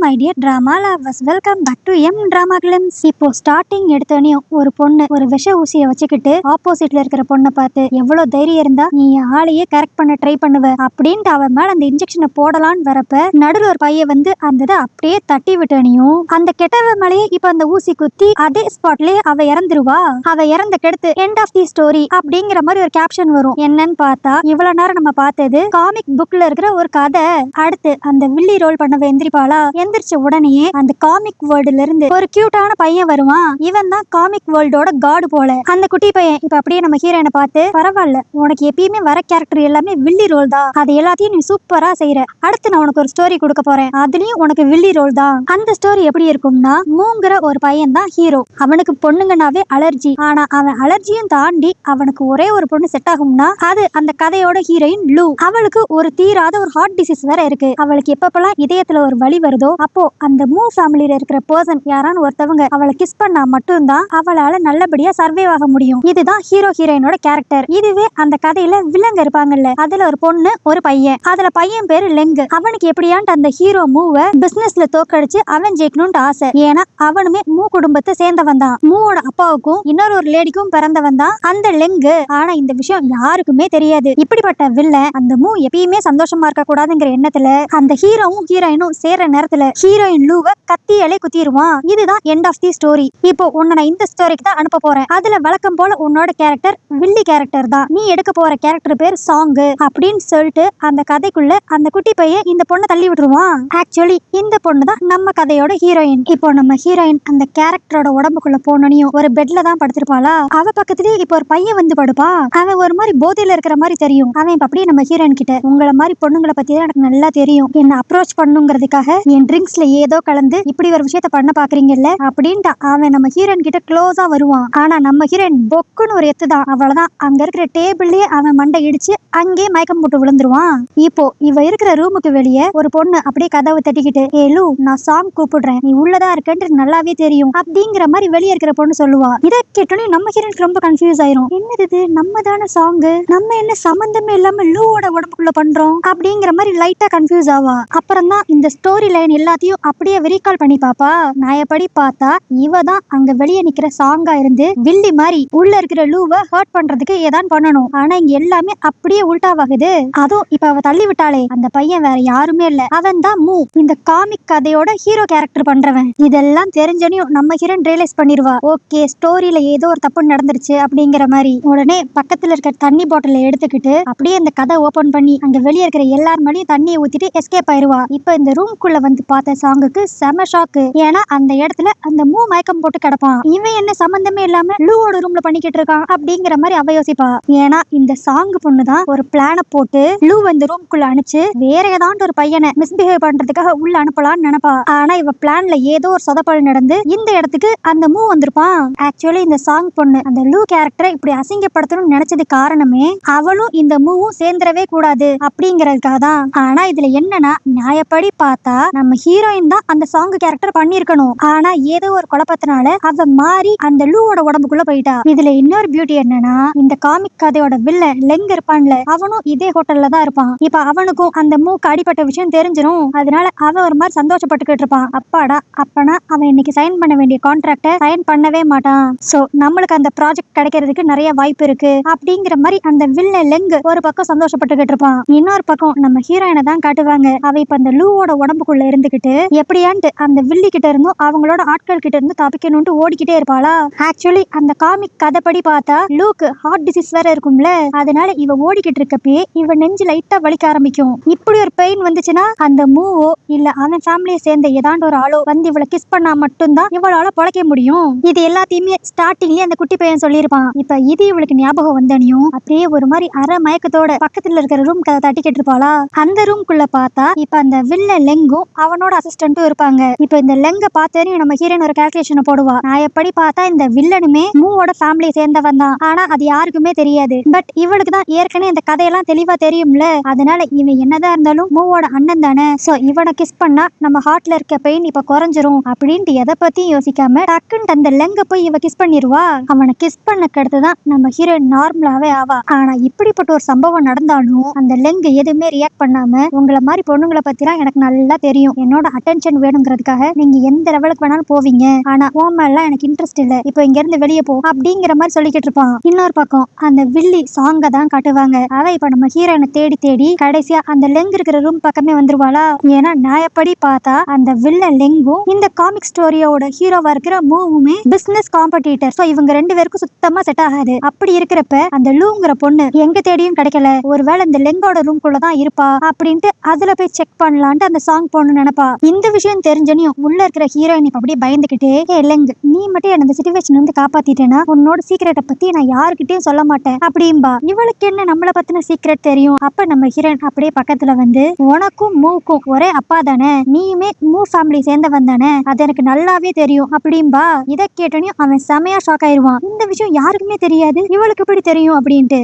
My dear drama lovers, welcome back to M drama glimpse. இப்போ starting எடுத்தோடனே ஒரு பொண்ணு ஒரு விஷ ஊசியை வச்சுக்கிட்டு ஆப்போசிட்ல இருக்கிற பொண்ணை பார்த்து எவ்வளவு தைரியம் இருந்தா நீ ஆளையே கரெக்ட் பண்ண ட்ரை பண்ணுவ அப்படின்ட்டு அவன் மேல அந்த இன்ஜெக்ஷனை போடலான்னு வரப்ப நடுவில் ஒரு பையன் வந்து அந்த அப்படியே தட்டி விட்டனையும் அந்த கெட்டவ மேலேயே இப்ப அந்த ஊசி குத்தி அதே ஸ்பாட்லயே அவ இறந்துருவா. அவ இறந்த கெடுத்து எண்ட் ஆஃப் தி ஸ்டோரி அப்படிங்கிற மாதிரி ஒரு கேப்ஷன் வரும். என்னன்னு பார்த்தா இவ்வளவு நேரம் நம்ம பார்த்தது காமிக் புக்ல இருக்கிற ஒரு கதை. அடுத்து அந்த வில்லி ரோல் பண்ண எந்திரிப்பாளா, எந்திரிச்ச உடனே அந்த காமிக் வேர்ல்டுல இருந்து ஒரு கியூட்டான பையன் வருவான். இவன் தான் காமிக் வேர்ல்டோட காடு போல. அந்த குட்டி பையன் இப்ப அப்படியே நம்ம ஹீரோயினை பார்த்து, பரவாயில்ல உனக்கு எப்பயுமே வர கேரக்டர் எல்லாமே வில்லி ரோல் தான், அது எல்லாத்தையும் நீ சூப்பரா செய்யற, அடுத்து நான் உனக்கு ஒரு ஸ்டோரி கொடுக்க போறேன், அதுலயும் உனக்கு வில்லி ரோல் தான். அந்த ஸ்டோரி எப்படி இருக்கும்னா, மூங்கிற ஒரு பையன் தான் ஹீரோ. அவனுக்கு பொண்ணுங்கனாவே அலர்ஜி. ஆனா அவன் அலர்ஜியும் தாண்டி அவனுக்கு ஒரே ஒரு பொண்ணு செட் ஆகும்னா அது அந்த கதையோட ஹீரோயின் லூ. அவளுக்கு ஒரு தீராத ஒரு ஹார்ட் டிசீஸ் வேற இருக்கு. அவளுக்கு எப்பப்பெல்லாம் இதயத்துல ஒரு வலி வருதோ அப்போ அந்த மூ ஃபேமிலியில இருக்கிற பர்சன் யாரான ஒருத்தவங்க அவளை கிஸ் பண்ணா மட்டும்தான் அவளால நல்லபடியா சர்வைவ் ஆக முடியும். இதுதான் ஹீரோ ஹீரோயினோட கேரக்டர். இதுவே அந்த கதையில வில்லங்க இருப்பாங்கல்ல, அதுல ஒரு பொண்ணு ஒரு பையன். அதுல பையன் பேரு லெங்கு. அவனுக்கு எப்படியான்ட்டு அந்த ஹீரோ மூவ பிசினஸ்ல தோக்கடிச்சு அவன் ஜெயிக்கணும்னு ஆசை. ஏன்னா அவனுமே மூ குடும்பத்தை சேர்ந்தவன் தான். மூவோட அப்பாவுக்கும் இன்னொரு ஒரு லேடிக்கும் பிறந்தவன் தான் அந்த லெங்கு. ஆனா இந்த விஷயம் யாருக்குமே தெரியாது. இப்படிப்பட்ட வில்லன் அந்த மூ எப்பயுமே சந்தோஷமா இருக்க கூடாதுங்கிற எண்ணத்துல அந்த ஹீரோவும் ஹீரோயினும் சேர்ற நேரத்துல ஹீரோயின் லூவ கத்தியாலே குத்திடுவான். இதுதான் எண்ட் ஆஃப் தி ஸ்டோரி. இப்போ உன்னை நான் இந்த ஸ்டோரிக்கு தான் அனுப்ப போறேன். அதுல வழக்கம் போல உன்னோட கேரக்டர் வில்லி கேரக்டர் தான். நீ எடுக்க போற கேரக்டர் பேர் சாங்கு அப்படின்னு சொல்லிட்டு அந்த கதைக்குள்ள அந்த குட்டி பையன் இந்த பொண்ணை தள்ளி விட்டுருவான். ஆக்சுவலி இந்த பொண்ணு தான் நம்ம கதையோட ஹீரோயின். இப்போ நம்ம ஹீரோயின் அந்த கேரக்டரோட உடம்புக்குள்ள போனோனையும் ஒரு பெட்ல தான் படுத்திருப்பாளா. அவ பக்கத்துலயே இப்போ ஒரு பையன் வந்து படுப்பா. அவன் ஒரு மாதிரி போதையில இருக்கிற மாதிரி தெரியும். அவன் இப்ப அப்படியே நம்ம ஹீரோயின் கிட்ட, உங்களை மாதிரி பொண்ணுங்களை பத்தி தான் எனக்கு நல்லா தெரியும், என்ன அப்ரோச் பண்ணுங்கிறதுக்காக என் ட்ரிங்க்ஸ்ல ஏதோ கலந்து இப்படி ஒரு விஷயத்த பண்ண பாக்குறீங்கல்ல அப்படின்ட்டு அவன் நம்ம ஹீரோயின் கிட்ட க்ளோஸா வருவான். ஆனா நம்ம ஹீரோயின் பொக்குன்னு ஒரு எத்துதான். அவ்வளவுதான், அங்க இருக்கிற டேபிள்லயே அவன் மண்டை இடிச்சு அங்கே மயக்கம் போட்டு விழுந்துருவான். இப்போ இவ இருக்கிற ரூமுக்கு வெளியே ஒரு பொண்ணு அப்படியே கதவு தட்டிக்கிட்டு, ஏ லூ, நான் சாங் கூப்பிடுறேன், நீ உள்ளதா இருக்கேன்னு நல்லாவே தெரியும் அப்படிங்கிற மாதிரி வெளியே இருக்கிற பொண்ணு சொல்லுவா. இதை கேட்டோன்னே நம்ம ஹீரோயினுக்கு ரொம்ப கன்ஃபியூஸ் ஆயிரும். என்னது இது, நம்ம தானே சாங்கு, நம்ம என்ன சம்பந்தமே இல்லாம லூவோட உடம்புக்குள்ள பண்றோம் அப்படிங்கிற மாதிரி லைட்டா கன்ஃபியூஸ் ஆவா. அப்புறம் தான் இந்த ஸ்டோரி லைன் எல்லாத்தையும் அப்படியே ரீகால் பண்ணி பாப்பா. நான் எப்படி பார்த்தா இவ தான் அங்க வெளியே நிக்கிற சாங்கா இருந்து வில்லி மாதிரி உள்ள இருக்கிற லூவை ஹர்ட் பண்றதுக்கு ஏதான் பண்ணணும். ஆனா இங்க எல்லாமே அப்படியே உல்டாவாகுது. அதுவும் இப்ப அவ தள்ளி விட்டாளே அந்த பையன் வேற யாருமே இல்ல, அவன் தான் மூ, இந்த காமிக் கதையோட ஹீரோ கேரக்டர் பண்றவன். இதெல்லாம் தெரிஞ்சனையும் நம்ம ஹீரோயின் ரியலைஸ் பண்ணிருவா, ஓகே ஸ்டோரியில ஏதோ ஒரு தப்பு நடந்துருச்சு அப்படிங்கிற மாதிரி. உடனே பக்கத்துல இருக்கிற தண்ணி பாட்டில எடுத்துக்கிட்டு அப்படியே இந்த கதை ஓபன் பண்ணி அங்க வெளியே இருக்கிற எல்லார் மேலேயும் தண்ணியை ஊத்திட்டு எஸ்கேப் ஆயிருவா. இப்ப இந்த ரூம்குள்ள வந்து பார்த்த சாங்குக்கு செம ஷாக்கு. ஏன்னா அந்த இடத்துல அந்த மூ மயக்கம் போட்டு கிடப்பான். இவன் என்ன சம்பந்தமே இல்லாம லூவோட ரூம்ல பண்ணிக்கிட்டு இருக்கான் அப்படிங்கிற மாதிரி அவ யோசிப்பா. ஏன்னா இந்த சாங் பொண்ணுதான் ஒரு பிளான போட்டு லூ இந்த ரூம்குள்ள அனுப்பிச்சு வேற ஏதாவது ஒரு பையனை மிஸ்பிஹேவ் பண்றதுக்காக உள்ள அனுப்பலாம்னு நினைப்பா. ஆனா இவ பிளான்ல ஏதோ ஒரு சொதப்பல் நடந்து இந்த இடத்துக்கு அந்த மூ வந்திருப்பான். ஆக்சுவலி இந்த சாங் பொண்ணு அந்த லூ கேரக்டரை இப்படி அசிங்கப்படுத்தணும்னு நினைச்சது காரணமே அவளும் இந்த மூவும் சேர்ந்துடவே கூடாது அப்படிங்கறதுக்காக தான். ஆனா இதுல என்னன்னா, நியாயப்படி பார்த்தா நம்ம ஹீரோயின் தான் அந்த சாங் கேரக்டர் பண்ணிருக்கணும். ஆனா ஏதோ ஒரு குழப்பத்தினால அவ மாறி அந்த லூவோட உடம்புக்குள்ள போயிட்டா. இதுல இன்னொரு பியூட்டி என்னன்னா, இந்த காமிக் கதையோட வில்லன் லெங் இருப்பான்ல, அவனும் இதே ஹோட்டல்ல தான் இருப்பான். இப்ப அவனுக்கும் அந்த மூக்கு அடிப்பட்ட விஷயம் தெரிஞ்சிரும். அதனால அவன் ஒரு மாதிரி சந்தோஷப்பட்டுக்கிட்டு இருப்பான். அப்பாடா, அப்பனா அவன் இன்னைக்கு சைன் பண்ண வேண்டிய கான்ட்ராக்ட சைன் பண்ணவே மாட்டான். சோ நம்மளுக்கு அந்த ப்ராஜெக்ட் கிடைக்கிறதுக்கு நிறைய வாய்ப்பு இருக்கு அப்படிங்கிற மாதிரி அந்த வில்லன் லெங் ஒரு பக்கம் சந்தோஷப்பட்டுக்கிட்டு இருப்பான். இன்னொரு பக்கம் நம்ம ஹீரோயினை தான் காட்டுவாங்க. அவ இப்ப அந்த லூவோட உடம்புக்குள்ள இருந்துகிட்டு எப்படியான்ட்டு அந்த வில்லி கிட்ட இருந்தும் அவங்களோட ஆட்கள் கிட்ட இருந்து தப்பிக்கணும்னு ஓடிக்கிட்டே இருப்பாளா. ஆக்சுவலி அந்த காமிக் கதைப்படி பார்த்தா லூக்கு ஹார்ட் டிசீஸ் வேற இருக்கும்ல, அதனால இவ ஓடிக்கிட்டு இருக்கப்பே இவ நெஞ்சு லைட்டா வலிக்க ஆரம்பிக்கும். இப்படி ஒரு பெயின் வந்துச்சுன்னா அந்த மூவோ இல்ல அவன் ஃபேமிலியை சேர்ந்த ஏதாண்டு ஒரு ஆளோ வந்து இவளை கிஸ் பண்ணா மட்டும்தான் இவளால பொழைக்க முடியும். இது எல்லாத்தையுமே ஸ்டார்டிங்லயே அந்த குட்டி பையன் சொல்லியிருப்பான். இப்ப இது இவளுக்கு ஞாபகம் வந்தனையும் அப்படியே ஒரு மாதிரி அரை மயக்கத்தோட பக்கத்துல இருக்கிற ரூம் கதை தட்டிக்கிட்டு இருப்பாளா. அந்த ரூம்குள்ள பார்த்தா இப்ப அந்த வில்லன் லெங்கும் அவனோட அசிஸ்டன்ட்டும் இருப்பாங்க. இப்ப இந்த லெங்க பார்த்தேன்னு நம்ம ஹீரோயின் ஒரு கால்குலேஷனை போடுவா. நான் எப்படி பார்த்தா இந்த வில்லனுமே மூவோட ஃபேமிலியை சேர்ந்தவன் தான். ஆனா அது யாருக்குமே தெரியாது. பட் இவளுக்கு தான் ஏற்கனவே இந்த கதையெல்லாம் தெளிவா தெரியும்ல, அதனால இவன் என்னதான் இருந்தாலும் மூவோட அண்ணன் தானே. சோ இவனை கிஸ் பண்ணா நம்ம ஹார்ட்ல இருக்க பெயின் இப்ப குறைஞ்சிரும் அப்படின்ட்டு எதை பத்தியும் யோசிக்காம டக்குன்னு அந்த லெங்க போய் இவ கிஸ் பண்ணிருவா. அவனை கிஸ் பண்ணக்கு அடுத்துதான் நம்ம ஹீரோயின் நார்மலாவே ஆவா. ஆனா இப்படிப்பட்ட ஒரு சம்பவம் நடந்தாலும் அந்த லெங்கு எதுவுமே ரியாக்ட் பண்ணாம, உங்களை மாதிரி பொண்ணுங்களை பத்திலாம் எனக்கு நல்லா தெரியும், என்னோட என்னோட அட்டென்ஷன் வேணுங்கிறதுக்காக நீங்க எந்த லெவலுக்கு வேணாலும் போவீங்க, ஆனா உன் மேல எனக்கு இன்ட்ரெஸ்ட் இல்ல, இப்போ இங்க இருந்து வெளியே போ அப்படிங்கிற மாதிரி சொல்லிக்கிட்டு இருப்பான். இன்னொரு பக்கம் அந்த வில்லி சாங்க தான் காட்டுவாங்க. அவ இப்ப நம்ம ஹீரோயினை தேடி தேடி கடைசியா அந்த லெங் இருக்கிற ரூம் பக்கமே வந்துருவாளா. ஏன்னா நியாயப்படி பார்த்தா அந்த வில்லன் லெங்கும் இந்த காமிக் ஸ்டோரியோட ஹீரோவா இருக்கிற மூவுமே பிசினஸ் காம்படிட்டர். சோ இவங்க ரெண்டு பேருக்கும் சுத்தமா செட் ஆகாது. அப்படி இருக்கிறப்ப அந்த லூங்கிற பொண்ணு எங்க தேடியும் கிடைக்கல, ஒருவேளை இந்த லெங்கோட ரூம்குள்ளதான் இருப்பா அப்படின்ட்டு அதுல போய் செக் பண்ணலான்ட்டு அந்த சாங் பொண்ணு நினைப்பா. இந்த விஷயம் தெரிஞ்சனையும் உள்ள இருக்கிற ஹீரோயின் இப்ப அப்படியே பயந்துகிட்டே, ஏ லெங், நீ மட்டும் என்ன சிச்சுவேஷன் வந்து காப்பாத்திட்டேன்னா உன்னோட சீக்கிரட்டை பத்தி நான் யாருக்கிட்டையும் சொல்ல மாட்டேன் அப்படின்பா. இவளுக்கு என்ன நம்மளை பத்தின சீக்கிரட் தெரியும். அப்ப நம்ம ஹீரோயின் அப்படியே பக்கத்துல வந்து, உனக்கும் மூக்கும் ஒரே அப்பா தானே, நீயுமே மூ ஃபேமிலி சேர்ந்தவன் தானே, அது எனக்கு நல்லாவே தெரியும் அப்படின்பா. இதை கேட்டனையும் அவன் செமையா ஷாக் ஆயிருவான். இந்த விஷயம் யாருக்குமே தெரியாது, இவளுக்கு எப்படி தெரியும் அப்படின்ட்டு.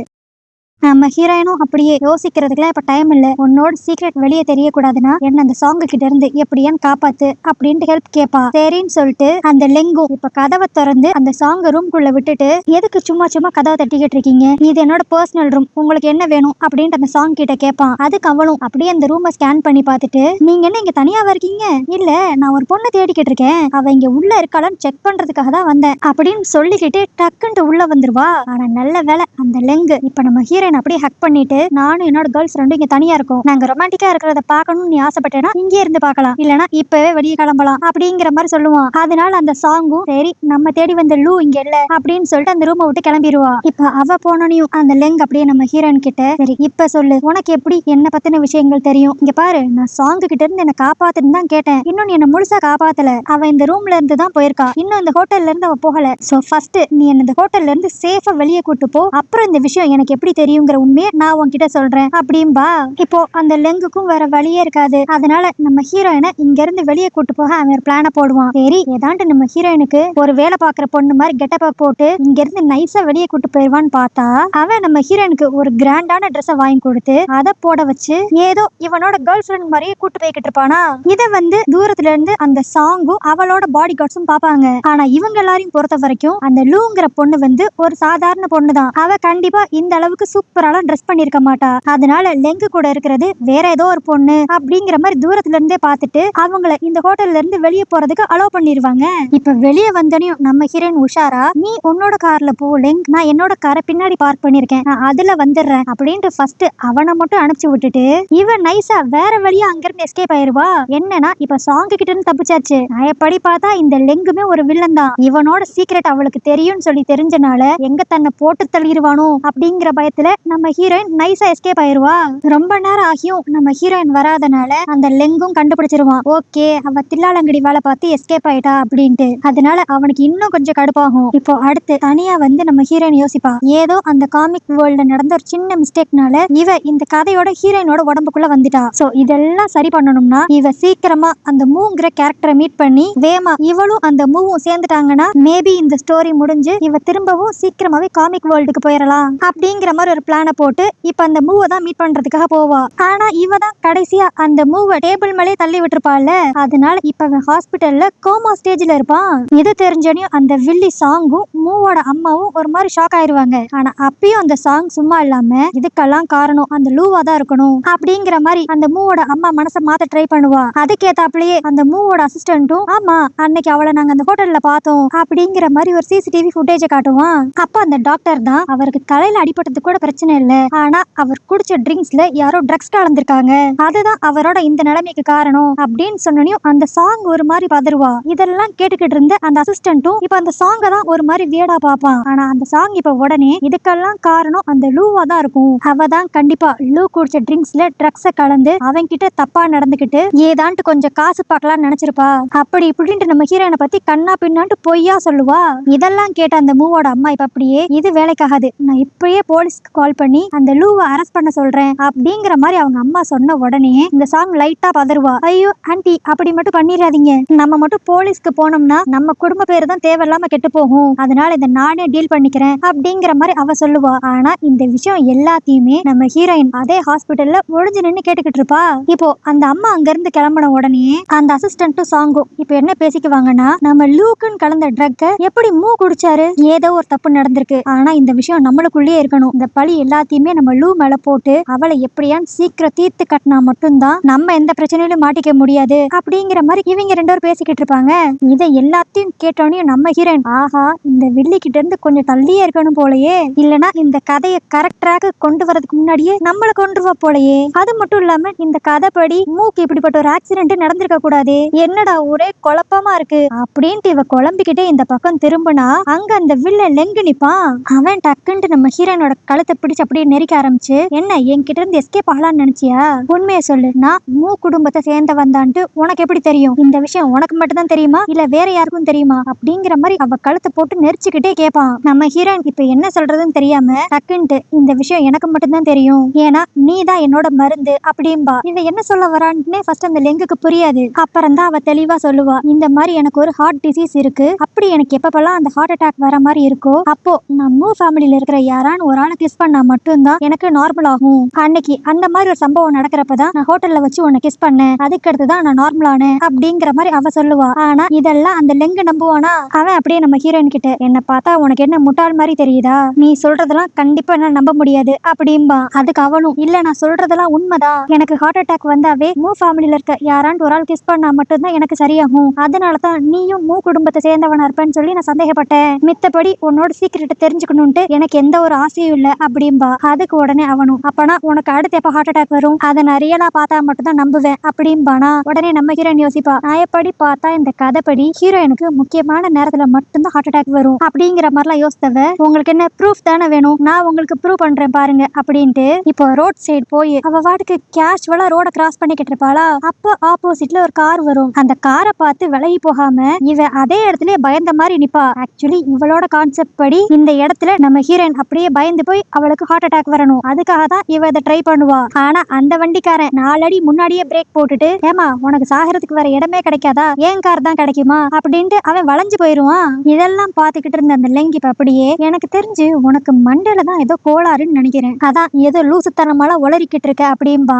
நம்ம ஹீரோயினும் அப்படியே யோசிக்கிறதுக்குலாம் இப்ப டைம் இல்ல, உன்னோட சீக்ரெட் வெளியே தெரியக்கூடாதுன்னா என்ன அந்த சாங்கு கிட்ட இருந்து எப்படியான்னு காப்பாத்து அப்படின்ட்டு ஹெல்ப் கேப்பா. சரின்னு சொல்லிட்டு அந்த லெங்கும் இப்ப கதவை திறந்து அந்த சாங்க ரூம்குள்ள விட்டுட்டு, எதுக்கு சும்மா சும்மா கதவை தட்டிக்கிட்டு இருக்கீங்க, இது என்னோட பர்சனல் ரூம், உங்களுக்கு என்ன வேணும் அப்படின்ட்டு அந்த சாங் கிட்ட கேட்பான். அதுக்கு அவளும் அப்படியே அந்த ரூமை ஸ்கேன் பண்ணி பார்த்துட்டு, நீங்க என்ன இங்க தனியாவா இருக்கீங்க, இல்ல நான் ஒரு பொண்ணை தேடிக்கிட்டு இருக்கேன், அவ இங்க உள்ள இருக்காளான்னு செக் பண்றதுக்காக தான் வந்தேன் அப்படின்னு சொல்லிக்கிட்டு டக்குன்ட்டு உள்ள வந்துருவா. ஆனா நல்ல வேலை அந்த லெங்கு இப்ப நம்ம ஹீரோயின் அப்படியே ஹக் பண்ணிட்டு, நானும் என்னோட கேர்ள் ஃப்ரெண்டும் இங்க தனியா இருக்கோம், நாங்க ரொமான்டிக்கா இருக்கிறத பார்க்கணும்னு நீ ஆசைப்பட்டேன்னா இங்கே இருந்து பார்க்கலாம், இல்லனா இப்பவே வெளியே கிளம்பலாம் அப்படிங்கிற மாதிரி சொல்லுவான். அதனால அந்த சாங்கும் சரி நம்ம தேடி வந்த லூ இங்க இல்ல அப்படின்னு சொல்லிட்டு அந்த ரூமை விட்டு கிளம்பிடுவா. இப்ப அவ போனனையும் அந்த லெங் அப்படியே நம்ம ஹீரோயின் கிட்ட, சரி இப்ப சொல்லு, உனக்கு எப்படி என்ன பத்தின விஷயங்கள் தெரியும், இங்க பாரு நான் சாங்கு கிட்ட இருந்து என்ன காப்பாத்துன்னு தான் கேட்டேன், இன்னும் என்ன முழுசா காப்பாத்தல, அவ இந்த ரூம்ல இருந்து தான் போயிருக்கா, இன்னும் இந்த ஹோட்டல்ல இருந்து அவ போகல, சோ ஃபர்ஸ்ட் நீ என்ன இந்த ஹோட்டல்ல இருந்து சேஃபா வெளியே கூட்டு போ, அப்புறம் இந்த விஷயம் எனக்கு எப்படி தெரியும் உண்மையை நான் உன்கிட்ட சொல்றேன் அப்படின்பா. இப்போ அந்த லெங்குக்கும் வேற வழியே இருக்காது. அதனால நம்ம ஹீரோயினை இங்க இருந்து வெளியே கூட்டு போக அவன் ஒரு பிளான போடுவான். சரி ஏதாண்டு நம்ம ஹீரோயினுக்கு ஒரு வேலை பாக்குற பொண்ணு மாதிரி கெட்டப்ப போட்டு இங்க இருந்து நைஸா வெளியே கூட்டு போயிடுவான்னு பார்த்தா, அவன் நம்ம ஹீரோயினுக்கு ஒரு கிராண்டான ட்ரெஸ்ஸை வாங்கி கொடுத்து அதை போட வச்சு ஏதோ இவனோட கேர்ள் ஃபிரெண்ட் மாதிரியே கூட்டு போய்கிட்டு இருப்பானா. இதை வந்து தூரத்துல இருந்து அந்த சாங்கும் அவளோட பாடி கார்ட்ஸும் பாப்பாங்க. ஆனா இவங்க எல்லாரையும் பொறுத்த வரைக்கும் அந்த லூங்கிற பொண்ணு வந்து ஒரு சாதாரண பொண்ணு தான். அவ கண்டிப்பா இந்த அளவுக்கு சூப்பரான ட்ரெஸ் பண்ணிருக்க மாட்டா. அதனால லெங்கு கூட இருக்கிறது வேற ஏதோ ஒரு பொண்ணு அப்படிங்கிற மாதிரி தூரத்துல இருந்தே பார்த்துட்டு அவங்கள இந்த ஹோட்டல்ல இருந்து வெளியே போறதுக்கு அலோ பண்ணிருவாங்க. இப்ப வெளியே வந்தனையும் நம்ம ஹீரோயின் உஷாரா, நீ உன்னோட கார்ல போ லெங், நான் என்னோட காரை பின்னாடி பார்க் பண்ணிருக்கேன், நான் அதுல வந்துடுறேன் அப்படின்ட்டு ஃபர்ஸ்ட் அவனை மட்டும் அனுப்பிச்சு விட்டுட்டு இவன் நைஸா வேற வழியா அங்கிருந்து எஸ்கேப் ஆயிருவா. என்னன்னா இப்ப சாங் கிட்ட இருந்து தப்பிச்சாச்சு. நான் எப்படி பார்த்தா இந்த லெங்குமே ஒரு வில்லன் தான், இவனோட சீக்ரெட் அவளுக்கு தெரியும்னு சொல்லி தெரிஞ்சனால எங்க தன்னை போட்டு தள்ளிடுவானோ அப்படிங்கிற பயத்துல நம்ம ஹீரோயின் நைஸா எஸ்கேப் ஆயிருவா. ரொம்ப நேரம் ஆகியும் நம்ம ஹீரோயின் வராதனால அந்த லெங்கும் கண்டுபிடிச்சிருவான். ஓகே அவ தில்லாலங்கடி வேலை பார்த்து எஸ்கேப் ஆயிட்டா அப்படின்ட்டு. அதனால அவனுக்கு இன்னும் கொஞ்சம் கடுப்பாகும். இப்போ அடுத்து தனியா வந்து நம்ம ஹீரோயின் யோசிப்பா, ஏதோ அந்த காமிக் வேர்ல்ட்ல நடந்த ஒரு சின்ன மிஸ்டேக்னால இவ இந்த கதையோட ஹீரோயினோட உடம்புக்குள்ள வந்துட்டா. சோ இதெல்லாம் சரி பண்ணணும்னா இவ சீக்கிரமா அந்த மூங்கிற கேரக்டரை மீட் பண்ணி வேமா இவளும் அந்த மூவும் சேர்ந்துட்டாங்கன்னா மேபி இந்த ஸ்டோரி முடிஞ்சு இவ திரும்பவும் சீக்கிரமாவே காமிக் வேர்ல்டுக்கு போயிடலாம் அப்படிங்கிற மாதிரி ஒரு பிளான போட்டு இப்ப அந்த மூவை தான் மீட் பண்றதுக்காக போவா. ஆனா இவ தான் கடைசியா அந்த மூவை டேபிள் மேலே தள்ளி விட்டுருப்பாள்ல. அதனால இப்ப அவன் ஹாஸ்பிட்டல்ல கோமா ஸ்டேஜ்ல இருப்பான். இது தெரிஞ்சனையும் அந்த வில்லி சாங்கும் மூவோட அம்மாவும் ஒரு மாதிரி ஷாக் ஆயிருவாங்க. ஆனா அப்பயும் அந்த சாங் சும்மா இல்லாம இதுக்கெல்லாம் காரணம் அந்த லூவா தான் இருக்கணும் அப்படிங்கிற மாதிரி அந்த மூவோட அம்மா மனசை மாத்த ட்ரை பண்ணுவா. அதுக்கேத்தாப்லயே அந்த மூவோட அசிஸ்டன்ட்டும், ஆமா அன்னைக்கு அவளை நாங்க அந்த ஹோட்டல்ல பார்த்தோம் அப்படிங்கிற மாதிரி ஒரு சிசிடிவி ஃபுட்டேஜ் காட்டுவான். அப்ப அந்த டாக்டர் தான், அவருக்கு தலையில அடிபட்டது கூட பிரச்சனை இல்ல, ஆனா அவர் குடிச்ச ட்ரிங்க்ஸ்ல யாரோ ட்ரக்ஸ் கலந்திருக்காங்க, அதுதான் அவரோட இந்த நிலைமைக்கு காரணம் அப்படின்னு சொன்னனையும் அந்த சாங் ஒரு மாதிரி பதறுவா. இதெல்லாம் கேட்டுக்கிட்டு இருந்த அந்த அசிஸ்டன்ட்டும் இப்ப அந்த சாங்கை தான் ஒரு மாதிரி வியடா பாப்பான். ஆனா அந்த சாங் இப்ப உடனே இதுக்கெல்லாம் காரணம் அந்த லூவா தான் இருக்கும், அவ தான் கண்டிப்பா லூ குடிச்ச ட்ரிங்க்ஸ்ல ட்ரக்ஸ கலந்து அவன் கிட்ட தப்பா நடந்துகிட்டு ஏதான்ட்டு கொஞ்சம் காசு பார்க்கலாம்னு நினைச்சிருப்பா. அப்படி இப்படின்ட்டு நம்ம ஹீரோயினை பத்தி கண்ணா பின்னான்ட்டு பொய்யா சொல்லுவா. இதெல்லாம் கேட்ட அந்த மூவோட அம்மா இப்ப அப்படியே, இது வேலைக்காகாது, நான் இப்பயே போலீஸ்க்கு கால் பண்ணி அந்த லூவை அரெஸ்ட் பண்ண சொல்றேன் அப்படிங்கிற மாதிரி அவங்க அம்மா சொன்ன உடனே இந்த சாங் லைட்டா பதறுவா. ஐயோ ஆன்ட்டி அப்படி மட்டும் பண்ணிடாதீங்க, நம்ம மட்டும் போலீஸ்க்கு போனோம்னா நம்ம குடும்ப பேரு தான் தேவையில்லாம கெட்டு போகும், அதனால இதை நானே டீல் பண்ணிக்கிறேன் அப்படிங்கிற மாதிரி அவ சொல்லுவா. ஆனா இந்த விஷயம் எல்லாத்தையுமே நம்ம ஹீரோயின் அதே ஹாஸ்பிட்டல்ல ஒளிஞ்சு நின்னு கேட்டுக்கிட்டு இருப்பா. இப்போ அந்த அம்மா அங்க இருந்து கிளம்பின உடனே அந்த அசிஸ்டன்ட்டும் சாங்கும் இப்ப என்ன பேசிக்குவாங்கன்னா, நம்ம லூக்குன்னு கலந்த ட்ரக்க எப்படி மூ குடிச்சாரு, ஏதோ ஒரு தப்பு நடந்திருக்கு, ஆனா இந்த விஷயம் நம்மளுக்குள்ளேயே இருக்கணும், இந்த பழி எல்லாத்தையுமே நம்ம லூ மேல போட்டு அவளை எப்படியான்னு சீக்கிரம் தீர்த்து கட்டினா மட்டும்தான் நம்ம எந்த பிரச்சனையிலும் மாட்டிக்க முடியாது அப்படிங்கிற மாதிரி இவங்க 2 பேரும் பேசிக்கிட்டு இருப்பாங்க. இதை எல்லாத்தையும் கேட்டோன்னே நம்ம ஹீரோயின் ஆஹா இந்த வில்லி கிட்ட இருந்து கொஞ்சம் தள்ளியே இருக்கணும் போலயே, இல்லனா இந்த கதையை கரெக்டாக கொண்டு வரதுக்கு முன்னாடியே நம்மள கொண்டுருவா போலயே. அது மட்டும் இல்லாம இந்த கதைப்படி மூக்கு இப்படிப்பட்ட ஒரு ஆக்சிடென்ட் நடந்திருக்க கூடாது, என்னடா ஒரே குழப்பமா இருக்கு அப்படின்ட்டு இவ குழம்பிக்கிட்டே இந்த பக்கம் திரும்பினா அங்க அந்த வில்ல லெங்கு நிப்பான். அவன் டக்குன்ட்டு நம்ம ஹீரோனோட கழுத்தை பிடிச்சு அப்படியே நெரிக்க ஆரம்பிச்சு, என்ன என்கிட்ட இருந்து எஸ்கேப் ஆகலான்னு நினைச்சியா, உண்மையை சொல்லு, நான் மூ குடும்பத்தை சேர்ந்த வந்தான்ட்டு உனக்கு எப்படி தெரியும், இந்த விஷயம் உனக்கு மட்டும் தான் தெரியுமா இல்ல வேற யாருக்கும் தெரியுமா அப்படிங்கிற மாதிரி அவ கழுத்தை போட்டு நெரிச்சுக்கிட்டே கேட்பான். நம்ம ஹீரோயின் இப்ப என்ன சொல்றதுன்னு தெரியாம டக்குன்ட்டு இந்த விஷயம் எனக்கு மட்டும் தான் தெரியும், ஏன்னா நீ தான் என்னோட மருந்து அப்படின்பா. இவ என்ன சொல்ல வரான்னு ஃபர்ஸ்ட் அந்த லெங்குக்கு புரியாது. அப்புறம் தான் அவ தெளிவா சொல்லுவா, இந்த மாதிரி எனக்கு ஒரு ஹார்ட் டிசீஸ் இருக்கு, அப்படி எனக்கு எப்பப்பெல்லாம் அந்த ஹார்ட் அட்டாக் வர மாதிரி இருக்கோ அப்போ நம்ம ஃபேமிலியில இருக்கிற யாரான்னு ஒரு ஆளை கிஸ் பண்ணா மட்டும்தான் எனக்கு நார்மல் ஆகும். அன்னைக்கு அந்த மாதிரி ஒரு சம்பவம் நடக்கிறப்பதான் நான் ஹோட்டல்ல வச்சு உன்னை கிஸ் பண்ணேன், அதுக்கு அடுத்துதான் நான் நார்மல் ஆனேன் அப்படிங்கிற மாதிரி அவ சொல்லுவா. ஆனா இதெல்லாம் அந்த லெங்கு நம்புவானா? அவன் அப்படியே நம்ம ஹீரோயின் கிட்ட, என்ன பார்த்தா உனக்கு என்ன முட்டாள் மாதிரி தெரியுதா, நீ சொல்றதெல்லாம் கண்டிப்பா என்ன நம்ப முடியாது அப்படின்பா. அதுக்கு அவனும், இல்ல நான் சொல்றதெல்லாம் உண்மைதான், எனக்கு ஹார்ட் அட்டாக் வந்தாவே மூ ஃபேமிலியில இருக்க யாரான்னு ஒரு ஆள் கிஸ் பண்ணா மட்டும்தான் எனக்கு சரியாகும், அதனாலதான் நீயும் மூ குடும்பத்தை சேர்ந்தவனா இருப்பேன்னு சொல்லி நான் சந்தேகப்பட்டேன், மித்தபடி உன்னோட சீக்கிரட்டை தெரிஞ்சுக்கணும்ட்டு எனக்கு எந்த ஒரு ஆசையும் இல்ல அப்படின்பா. அதுக்கு உடனே அவனும், அப்பனா உனக்கு அடுத்து எப்ப ஹார்ட் அட்டாக் வரும், அதை நான் ரியலா பார்த்தா மட்டும் தான் நம்புவேன் அப்படின்பானா. உடனே நம்ம ஹீரோயின் யோசிப்பா, நான் எப்படி பார்த்தா இந்த கதைப்படி ஹீரோயினுக்கு முக்கியமான நேரத்துல மட்டும்தான் ஹார்ட் அட்டாக் வரும் அப்படிங்கிற மாதிரிலாம் யோசித்தவ, உங்களுக்கு என்ன ப்ரூஃப் தானே வேணும், நான் உங்களுக்கு ப்ரூவ் பண்றேன் பாருங்க அப்படின்ட்டு இப்போ ரோட் சைடு போய் அவ வாட்டுக்கு கேஷுவலா ரோட கிராஸ் பண்ணிக்கிட்டு இருப்பாளா, அப்போ ஆப்போசிட்ல ஒரு கார் வரும். அந்த காரை பார்த்து விலகி போகாம இவ அதே இடத்துல பயந்த மாதிரி நிப்பா. ஆக்சுவலி இவளோட கான்செப்ட் படி இந்த இடத்துல நம்ம ஹீரோயின் அப்படியே பயந்து போய் அவளுக்கு ஹார்ட் அட்டாக் வரணும், அதுக்காக தான் இவ இதை ட்ரை பண்ணுவா. ஆனா அந்த வண்டிக்காரன் 4 அடி முன்னாடியே பிரேக் போட்டுட்டு, ஏமா உனக்கு சாகிறதுக்கு வேற இடமே கிடைக்காதா, ஏன் கார் தான் கிடைக்குமா அப்படின்ட்டு அவன் வளைஞ்சு போயிருவான். இதெல்லாம் பாத்துக்கிட்டு இருந்த அந்த லெங்கி அப்படியே, எனக்கு தெரிஞ்சு உனக்கு மண்டையில தான் ஏதோ கோளாறுன்னு நினைக்கிறேன், அதான் ஏதோ லூசுத்தனமால உளறிக்கிட்டு இருக்க அப்படின்பா.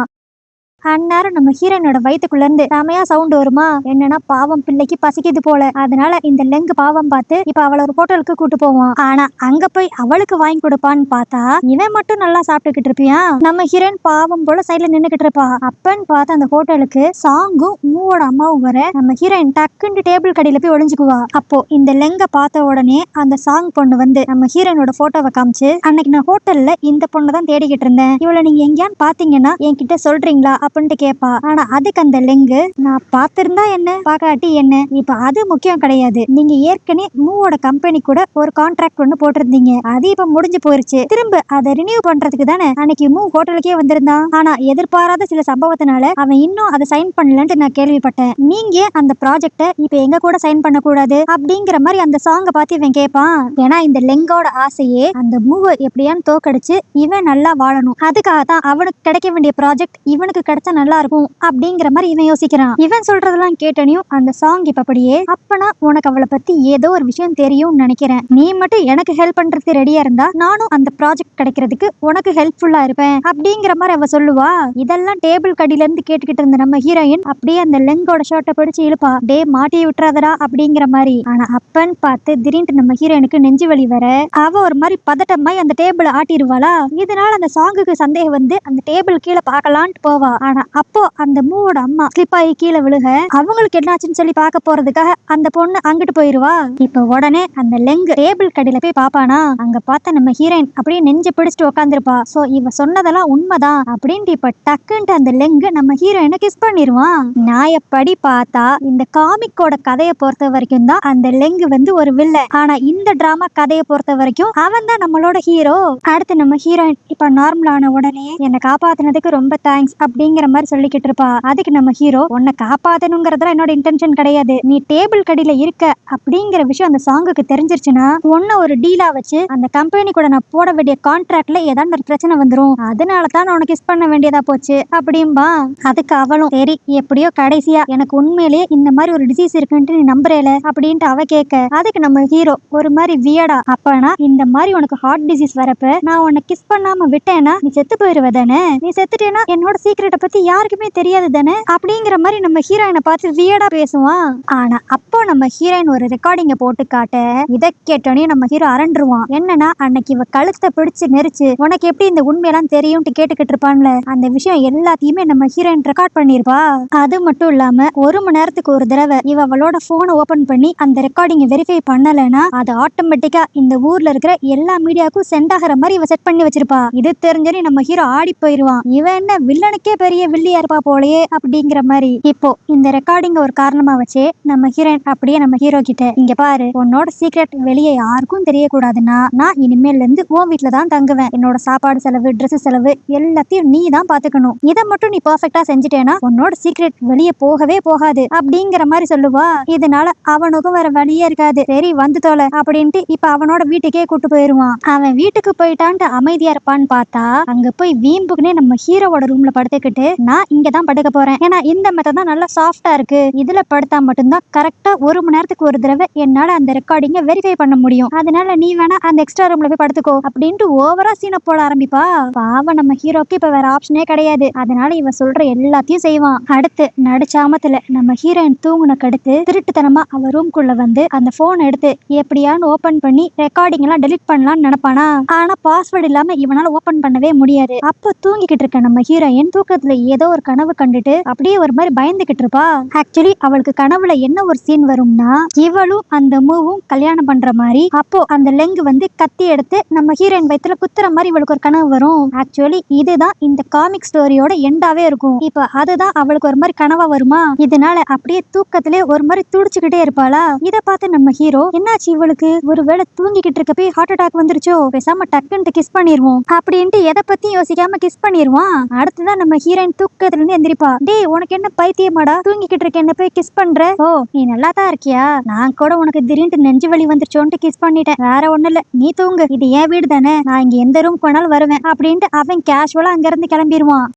அந்நேரம் நம்ம ஹீரோனோட வயிற்றுக்குள்ள இருந்து செமையா சவுண்ட் வருமா, என்னன்னா பாவம் பிள்ளைக்கு பசிக்குது போல, அதனால இந்த லெங்கு பாவம் பார்த்து இப்ப அவளை ஒரு ஹோட்டலுக்கு கூட்டு போவான். ஆனா அங்க போய் அவளுக்கு வாங்கி கொடுப்பான்னு பார்த்தா இவன் மட்டும் நல்லா சாப்பிட்டுக்கிட்டு இருப்பியா, நம்ம ஹீரோயின் பாவம் போல சைட்ல நின்னுக்கிட்டு இருப்பா. அப்பன்னு பார்த்து அந்த ஹோட்டலுக்கு சாங்கும் மூவோட அம்மாவும் வர நம்ம ஹீரோயின் டக்குன்னு டேபிள் கடையில போய் ஒளிஞ்சுக்குவா. அப்போ இந்த லெங்க பார்த்த உடனே அந்த சாங் பொண்ணு வந்து நம்ம ஹீரோனோட போட்டோவை காமிச்சு, அன்னைக்கு நான் ஹோட்டல்ல இந்த பொண்ணை தான் தேடிக்கிட்டு இருந்தேன், இவளை நீங்க எங்கேயான்னு பாத்தீங்கன்னா என்கிட்ட சொல்றீங்களா அப்படின்ட்டு கேட்பா. ஆனா அதுக்கு அந்த லெங்கு, நான் பார்த்திருந்தா என்ன பாக்காட்டி என்ன, இப்ப அது முக்கியம் கிடையாது, நீங்க ஏற்கனவே மூவோட கம்பெனி கூட ஒரு கான்ட்ராக்ட் ஒண்ணு போட்டிருந்தீங்க, அது இப்ப முடிஞ்சு போயிருச்சு, திரும்ப அதை ரினியூ பண்றதுக்கு தானே அன்னைக்கு மூ ஹோட்டலுக்கே வந்திருந்தான், ஆனா எதிர்பாராத சில சம்பவத்தினால அவன் இன்னும் அதை சைன் பண்ணலன்ட்டு நான் கேள்விப்பட்டேன், நீங்க அந்த ப்ராஜெக்ட இப்ப எங்க கூட சைன் பண்ண கூடாது அப்படிங்கிற மாதிரி அந்த சாங்க பார்த்து இவன் கேட்பான். ஏன்னா இந்த லெங்கோட ஆசையே அந்த மூவை எப்படியான்னு தோக்கடிச்சு இவன் நல்லா வாழணும், அதுக்காக தான் அவனுக்கு கிடைக்க வேண்டிய ப்ராஜெக்ட் இவனுக்கு கிடைச்சா நல்லா இருக்கும் அப்படிங்கிற மாதிரி இவன் யோசிக்கிறான். இவன் சொல்றதெல்லாம் கேட்டனையும் அந்த சாங் இப்படியே, அப்பனா உனக்கு அவளை பத்தி ஏதோ ஒரு விஷயம் தெரியும்னு நினைக்கிறேன், நீ மட்டும் எனக்கு ஹெல்ப் பண்றதுக்கு ரெடியா இருந்தா நானும் அந்த ப்ராஜெக்ட் கிடைக்கிறதுக்கு உனக்கு ஹெல்ப்ஃபுல்லா இருப்பேன் அப்படிங்கிற மாதிரி அவ சொல்லுவா. இதெல்லாம் டேபிள் கடியில இருந்து கேட்டுக்கிட்டு இருந்த நம்ம ஹீரோயின் அப்படியே அந்த லெங்கோட ஷர்ட்டை பிடிச்சு இழுப்பா, டே மாட்டி விட்டுறாதடா அப்படிங்கிற மாதிரி. ஆனா அப்பன்னு பார்த்து திடீர்னு நம்ம ஹீரோயினுக்கு நெஞ்சு வலி வர அவ ஒரு மாதிரி பதட்டமாய் அந்த டேபிள் ஆட்டிடுவாளா. இதனால அந்த சாங்குக்கு சந்தேகம் வந்து அந்த டேபிள் கீழே பார்க்கலான்ட்டு போவா. ஆனா அப்போ அந்த மூவோட அம்மா ஸ்லிப் ஆகி கீழே விழுக அவங்களுக்கு என்னாச்சுன்னு சொல்லி பார்க்க போறதுக்காக அந்த பொண்ணு அங்கிட்டு போயிருவா. இப்ப உடனே அந்த லெங்கு டேபிள் கடையில போய் பாப்பானா, அங்க பார்த்த நம்ம ஹீரோயின் அப்படியே நெஞ்சு பிடிச்சிட்டு உட்காந்துருப்பா. சோ இவ சொன்னதெல்லாம் உண்மைதான் அப்படின்ட்டு இப்ப டக்குன்ட்டு அந்த லெங்கு நம்ம ஹீரோயினை கிஸ் பண்ணிருவான். நியாயப்படி பார்த்தா இந்த காமிக்கோட கதையை பொறுத்த வரைக்கும் தான் அந்த லெங்கு வந்து ஒரு வில்ல, ஆனா இந்த டிராமா கதையை பொறுத்த வரைக்கும் அவன் தான் நம்மளோட ஹீரோ. அடுத்து நம்ம ஹீரோயின் இப்ப நார்மல் ஆன உடனே என்னை காப்பாத்தினதுக்கு ரொம்ப தேங்க்ஸ் அப்படிங்கிற மாதிரி சொல்லிக்கிட்டு இருப்பா. அதுக்கு நம்ம ஹீரோ, உன்னை காப்பாத்தணுங்கிறதுல என்னோட இன்டென்ஷன் கிடையாது, நீ டேபிள் கடியில இருக்க அப்படிங்கிற விஷயம் அந்த சாங்குக்கு தெரிஞ்சிருச்சுன்னா உன்னை ஒரு டீலா வச்சு அந்த கம்பெனி கூட நான் போட வேண்டிய கான்ட்ராக்ட்ல ஏதாவது ஒரு பிரச்சனை வந்துரும், அதனாலதான் நான் உனக்கு கிஸ் பண்ண வேண்டியதா போச்சு அப்படின்பா. அதுக்கு அவளும், சரி எப்படியோ கடைசியா எனக்கு உண்மையிலேயே இந்த மாதிரி ஒரு டிசீஸ் இருக்குன்ட்டு நீ நம்புறேல அப்படின்ட்டு அவ கேட்க, அதுக்கு நம்ம ஹீரோ ஒரு மாதிரி வியடா, அப்பனா இந்த மாதிரி உனக்கு ஹார்ட் டிசீஸ் வரப்ப நான் உன்னை கிஸ் பண்ணாம விட்டேன்னா நீ செத்து போயிருவ தானே, நீ செத்துட்டேன்னா என்னோட சீக்கிரட்டை பத்தி யாருக்குமே தெரியாது தானே அப்படிங்கிற மாதிரி நம்ம ஹீரோயினை பார்த்து வியர்டா பேசுவான். ஆனா அப்போ நம்ம ஹீரோயின் ஒரு ரெக்கார்டிங்க போட்டு காட்ட இதை கேட்டோன்னே நம்ம ஹீரோ அரண்டுருவான். என்னன்னா அன்னைக்கு இவ கழுத்தை பிடிச்சு நெரிச்சு உனக்கு எப்படி இந்த உண்மையெல்லாம் தெரியும்னு கேட்டுக்கிட்டு இருப்பான்ல, அந்த விஷயம் எல்லாத்தையுமே நம்ம ஹீரோயின் ரெக்கார்ட் பண்ணிருப்பா. அது மட்டும் இல்லாம 1 மணி நேரத்துக்கு ஒரு தடவை இவ அவளோட போனை ஓபன் பண்ணி அந்த ரெக்கார்டிங்க வெரிஃபை பண்ணலன்னா அது ஆட்டோமேட்டிக்கா இந்த ஊர்ல இருக்கிற எல்லா மீடியாவுக்கும் சென்ட் ஆகிற மாதிரி இவ செட் பண்ணி வச்சிருப்பா. இது தெரிஞ்சனே நம்ம ஹீரோ ஆடி போயிருவான். இவன் என்ன வில்லனுக்கே பெரிய வில்லியா இருப்பா போலயே அப்படிங்கிற மாதிரி. இப்போ இந்த ரெக்கார்டிங்க ஒரு காரணமா வச்சு நம்ம ஹீரோயின் அப்படியே நம்ம ஹீரோ கிட்ட, இங்க பாரு, உன்னோட சீக்ரெட் வெளியே யாருக்கும் தெரியக்கூடாதுன்னா நான் இனிமேல இருந்து உன் வீட்டுல தான் தங்குவேன். என்னோட சாப்பாடு செலவு, ட்ரெஸ் செலவு எல்லாத்தையும் நீ தான் பாத்துக்கணும். இதை மட்டும் நீ பெர்ஃபெக்ட்டா செஞ்சுட்டேன்னா உன்னோட சீக்ரெட் வெளியே போகவே போகாது அப்படிங்கிற மாதிரி சொல்லுவா. இதனால அவனுக்கும் வேற வழியே இருக்காது. சரி வந்து தோலை அப்படின்ட்டு இப்ப அவனோட வீட்டுக்கே கூட்டு போயிருவான். அவன் வீட்டுக்கு போயிட்டான்ட்டு அமைதியா இருப்பான்னு பார்த்தா அங்க போய் வீம்புக்குனே நம்ம ஹீரோவோட ரூம்ல படுத்துக்கிட்டு, நான் இங்கதான் படுக்க போறேன், ஏன்னா இந்த மெத்தட் தான் நல்லா சாஃப்டா இருக்கு, இதுல படுத்தா மட்டும்தான் கரெக்டா 1 மணி நேரத்துக்கு ஒரு தடவை என்னால அந்த ரெக்கார்டிங்க வெரிஃபை பண்ண முடியும், அதனால நீ வேணா அந்த எக்ஸ்ட்ரா ரூம்ல போய் படுத்துக்கோ அப்படின்ட்டு ஓவரா சீனை போட ஆரம்பிப்பா. பாவம் நம்ம ஹீரோக்கு இப்ப வேற ஆப்ஷனே கிடையாது. அதனால இவ சொல்ற எல்லாத்தையும் செய்வான். அடுத்து நடுச்சாமத்துல நம்ம ஹீரோயின் தூங்குனக்கு அடுத்து திருட்டுத்தனமா அவ ரூம்குள்ள வந்து அந்த போன் எடுத்து எப்படியான்னு ஓபன் பண்ணி ரெக்கார்டிங் எல்லாம் டெலிட் பண்ணலாம்னு நினைப்பானா. ஆனா பாஸ்வேர்டு இல்லாம இவனால ஓபன் பண்ணவே முடியாது. அப்போ தூங்கிக்கிட்டு இருக்க நம்ம ஹீரோயின் தூக்கத்துல ஏதோ ஒரு கனவு கண்டுட்டு அப்படியே ஒரு மாதிரி பயந்துகிட்டு இருப்பா. ஆக்சுவலி அவளுக்கு கனவுல என்ன ஒரு சீன் வரும்னா, இவளும் அந்த மூவும் கல்யாணம் பண்ற மாதிரி. அப்போ அந்த லெங்கு வந்து கத்தி எடுத்து நம்ம ஹீரோயின் வயித்துல குத்துற மாதிரி இவளுக்கு ஒரு கனவு வரும். ஆக்சுவலி இதுதான் இந்த காமிக் ஸ்டோரியோட எண்டாவே இருக்கும். இப்ப அதுதான் அவளுக்கு ஒரு மாதிரி கனவா வருமா. இதனால அப்படியே தூக்கத்திலே ஒரு மாதிரி துடிச்சுக்கிட்டே இருப்பாளா. இதை பார்த்து நம்ம ஹீரோ, என்னாச்சு இவளுக்கு, ஒருவேளை தூங்கிக்கிட்டு இருக்க போய் ஹார்ட் அட்டாக் வந்துருச்சோ, பேசாம டக்குன்ட்டு கிஸ் பண்ணிடுவோம் அப்படின்ட்டு எதை பத்தி யோசிக்காம கிஸ் பண்ணிடுவான். அடுத்துதான் நம்ம ஹீரோயின் தூக்கத்துல இருந்து எந்திரிப்பா. டேய் உனக்கு என்ன பைத்தியமாடா, தூங்கிக்கிட்டு இருக்க என்ன போய் கிஸ் பண்ற, ஓ நீ நல்லா தான் இருக்கியா, நான் கூட உனக்கு திடீர்னு நெஞ்சு வலி வந்துருச்சோன்ட்டு கிஸ் பண்ணிட்டேன், வேற ஒண்ணு இல்ல, நீ தூங்கு, இது என் வீடு தானே, நான் இங்க எந்த ரூம் போனாலும் வருவேன் அப்படின்ட்டு அவன் கேஷுவலா அங்க இருந்து கிளம்பிடுவான்.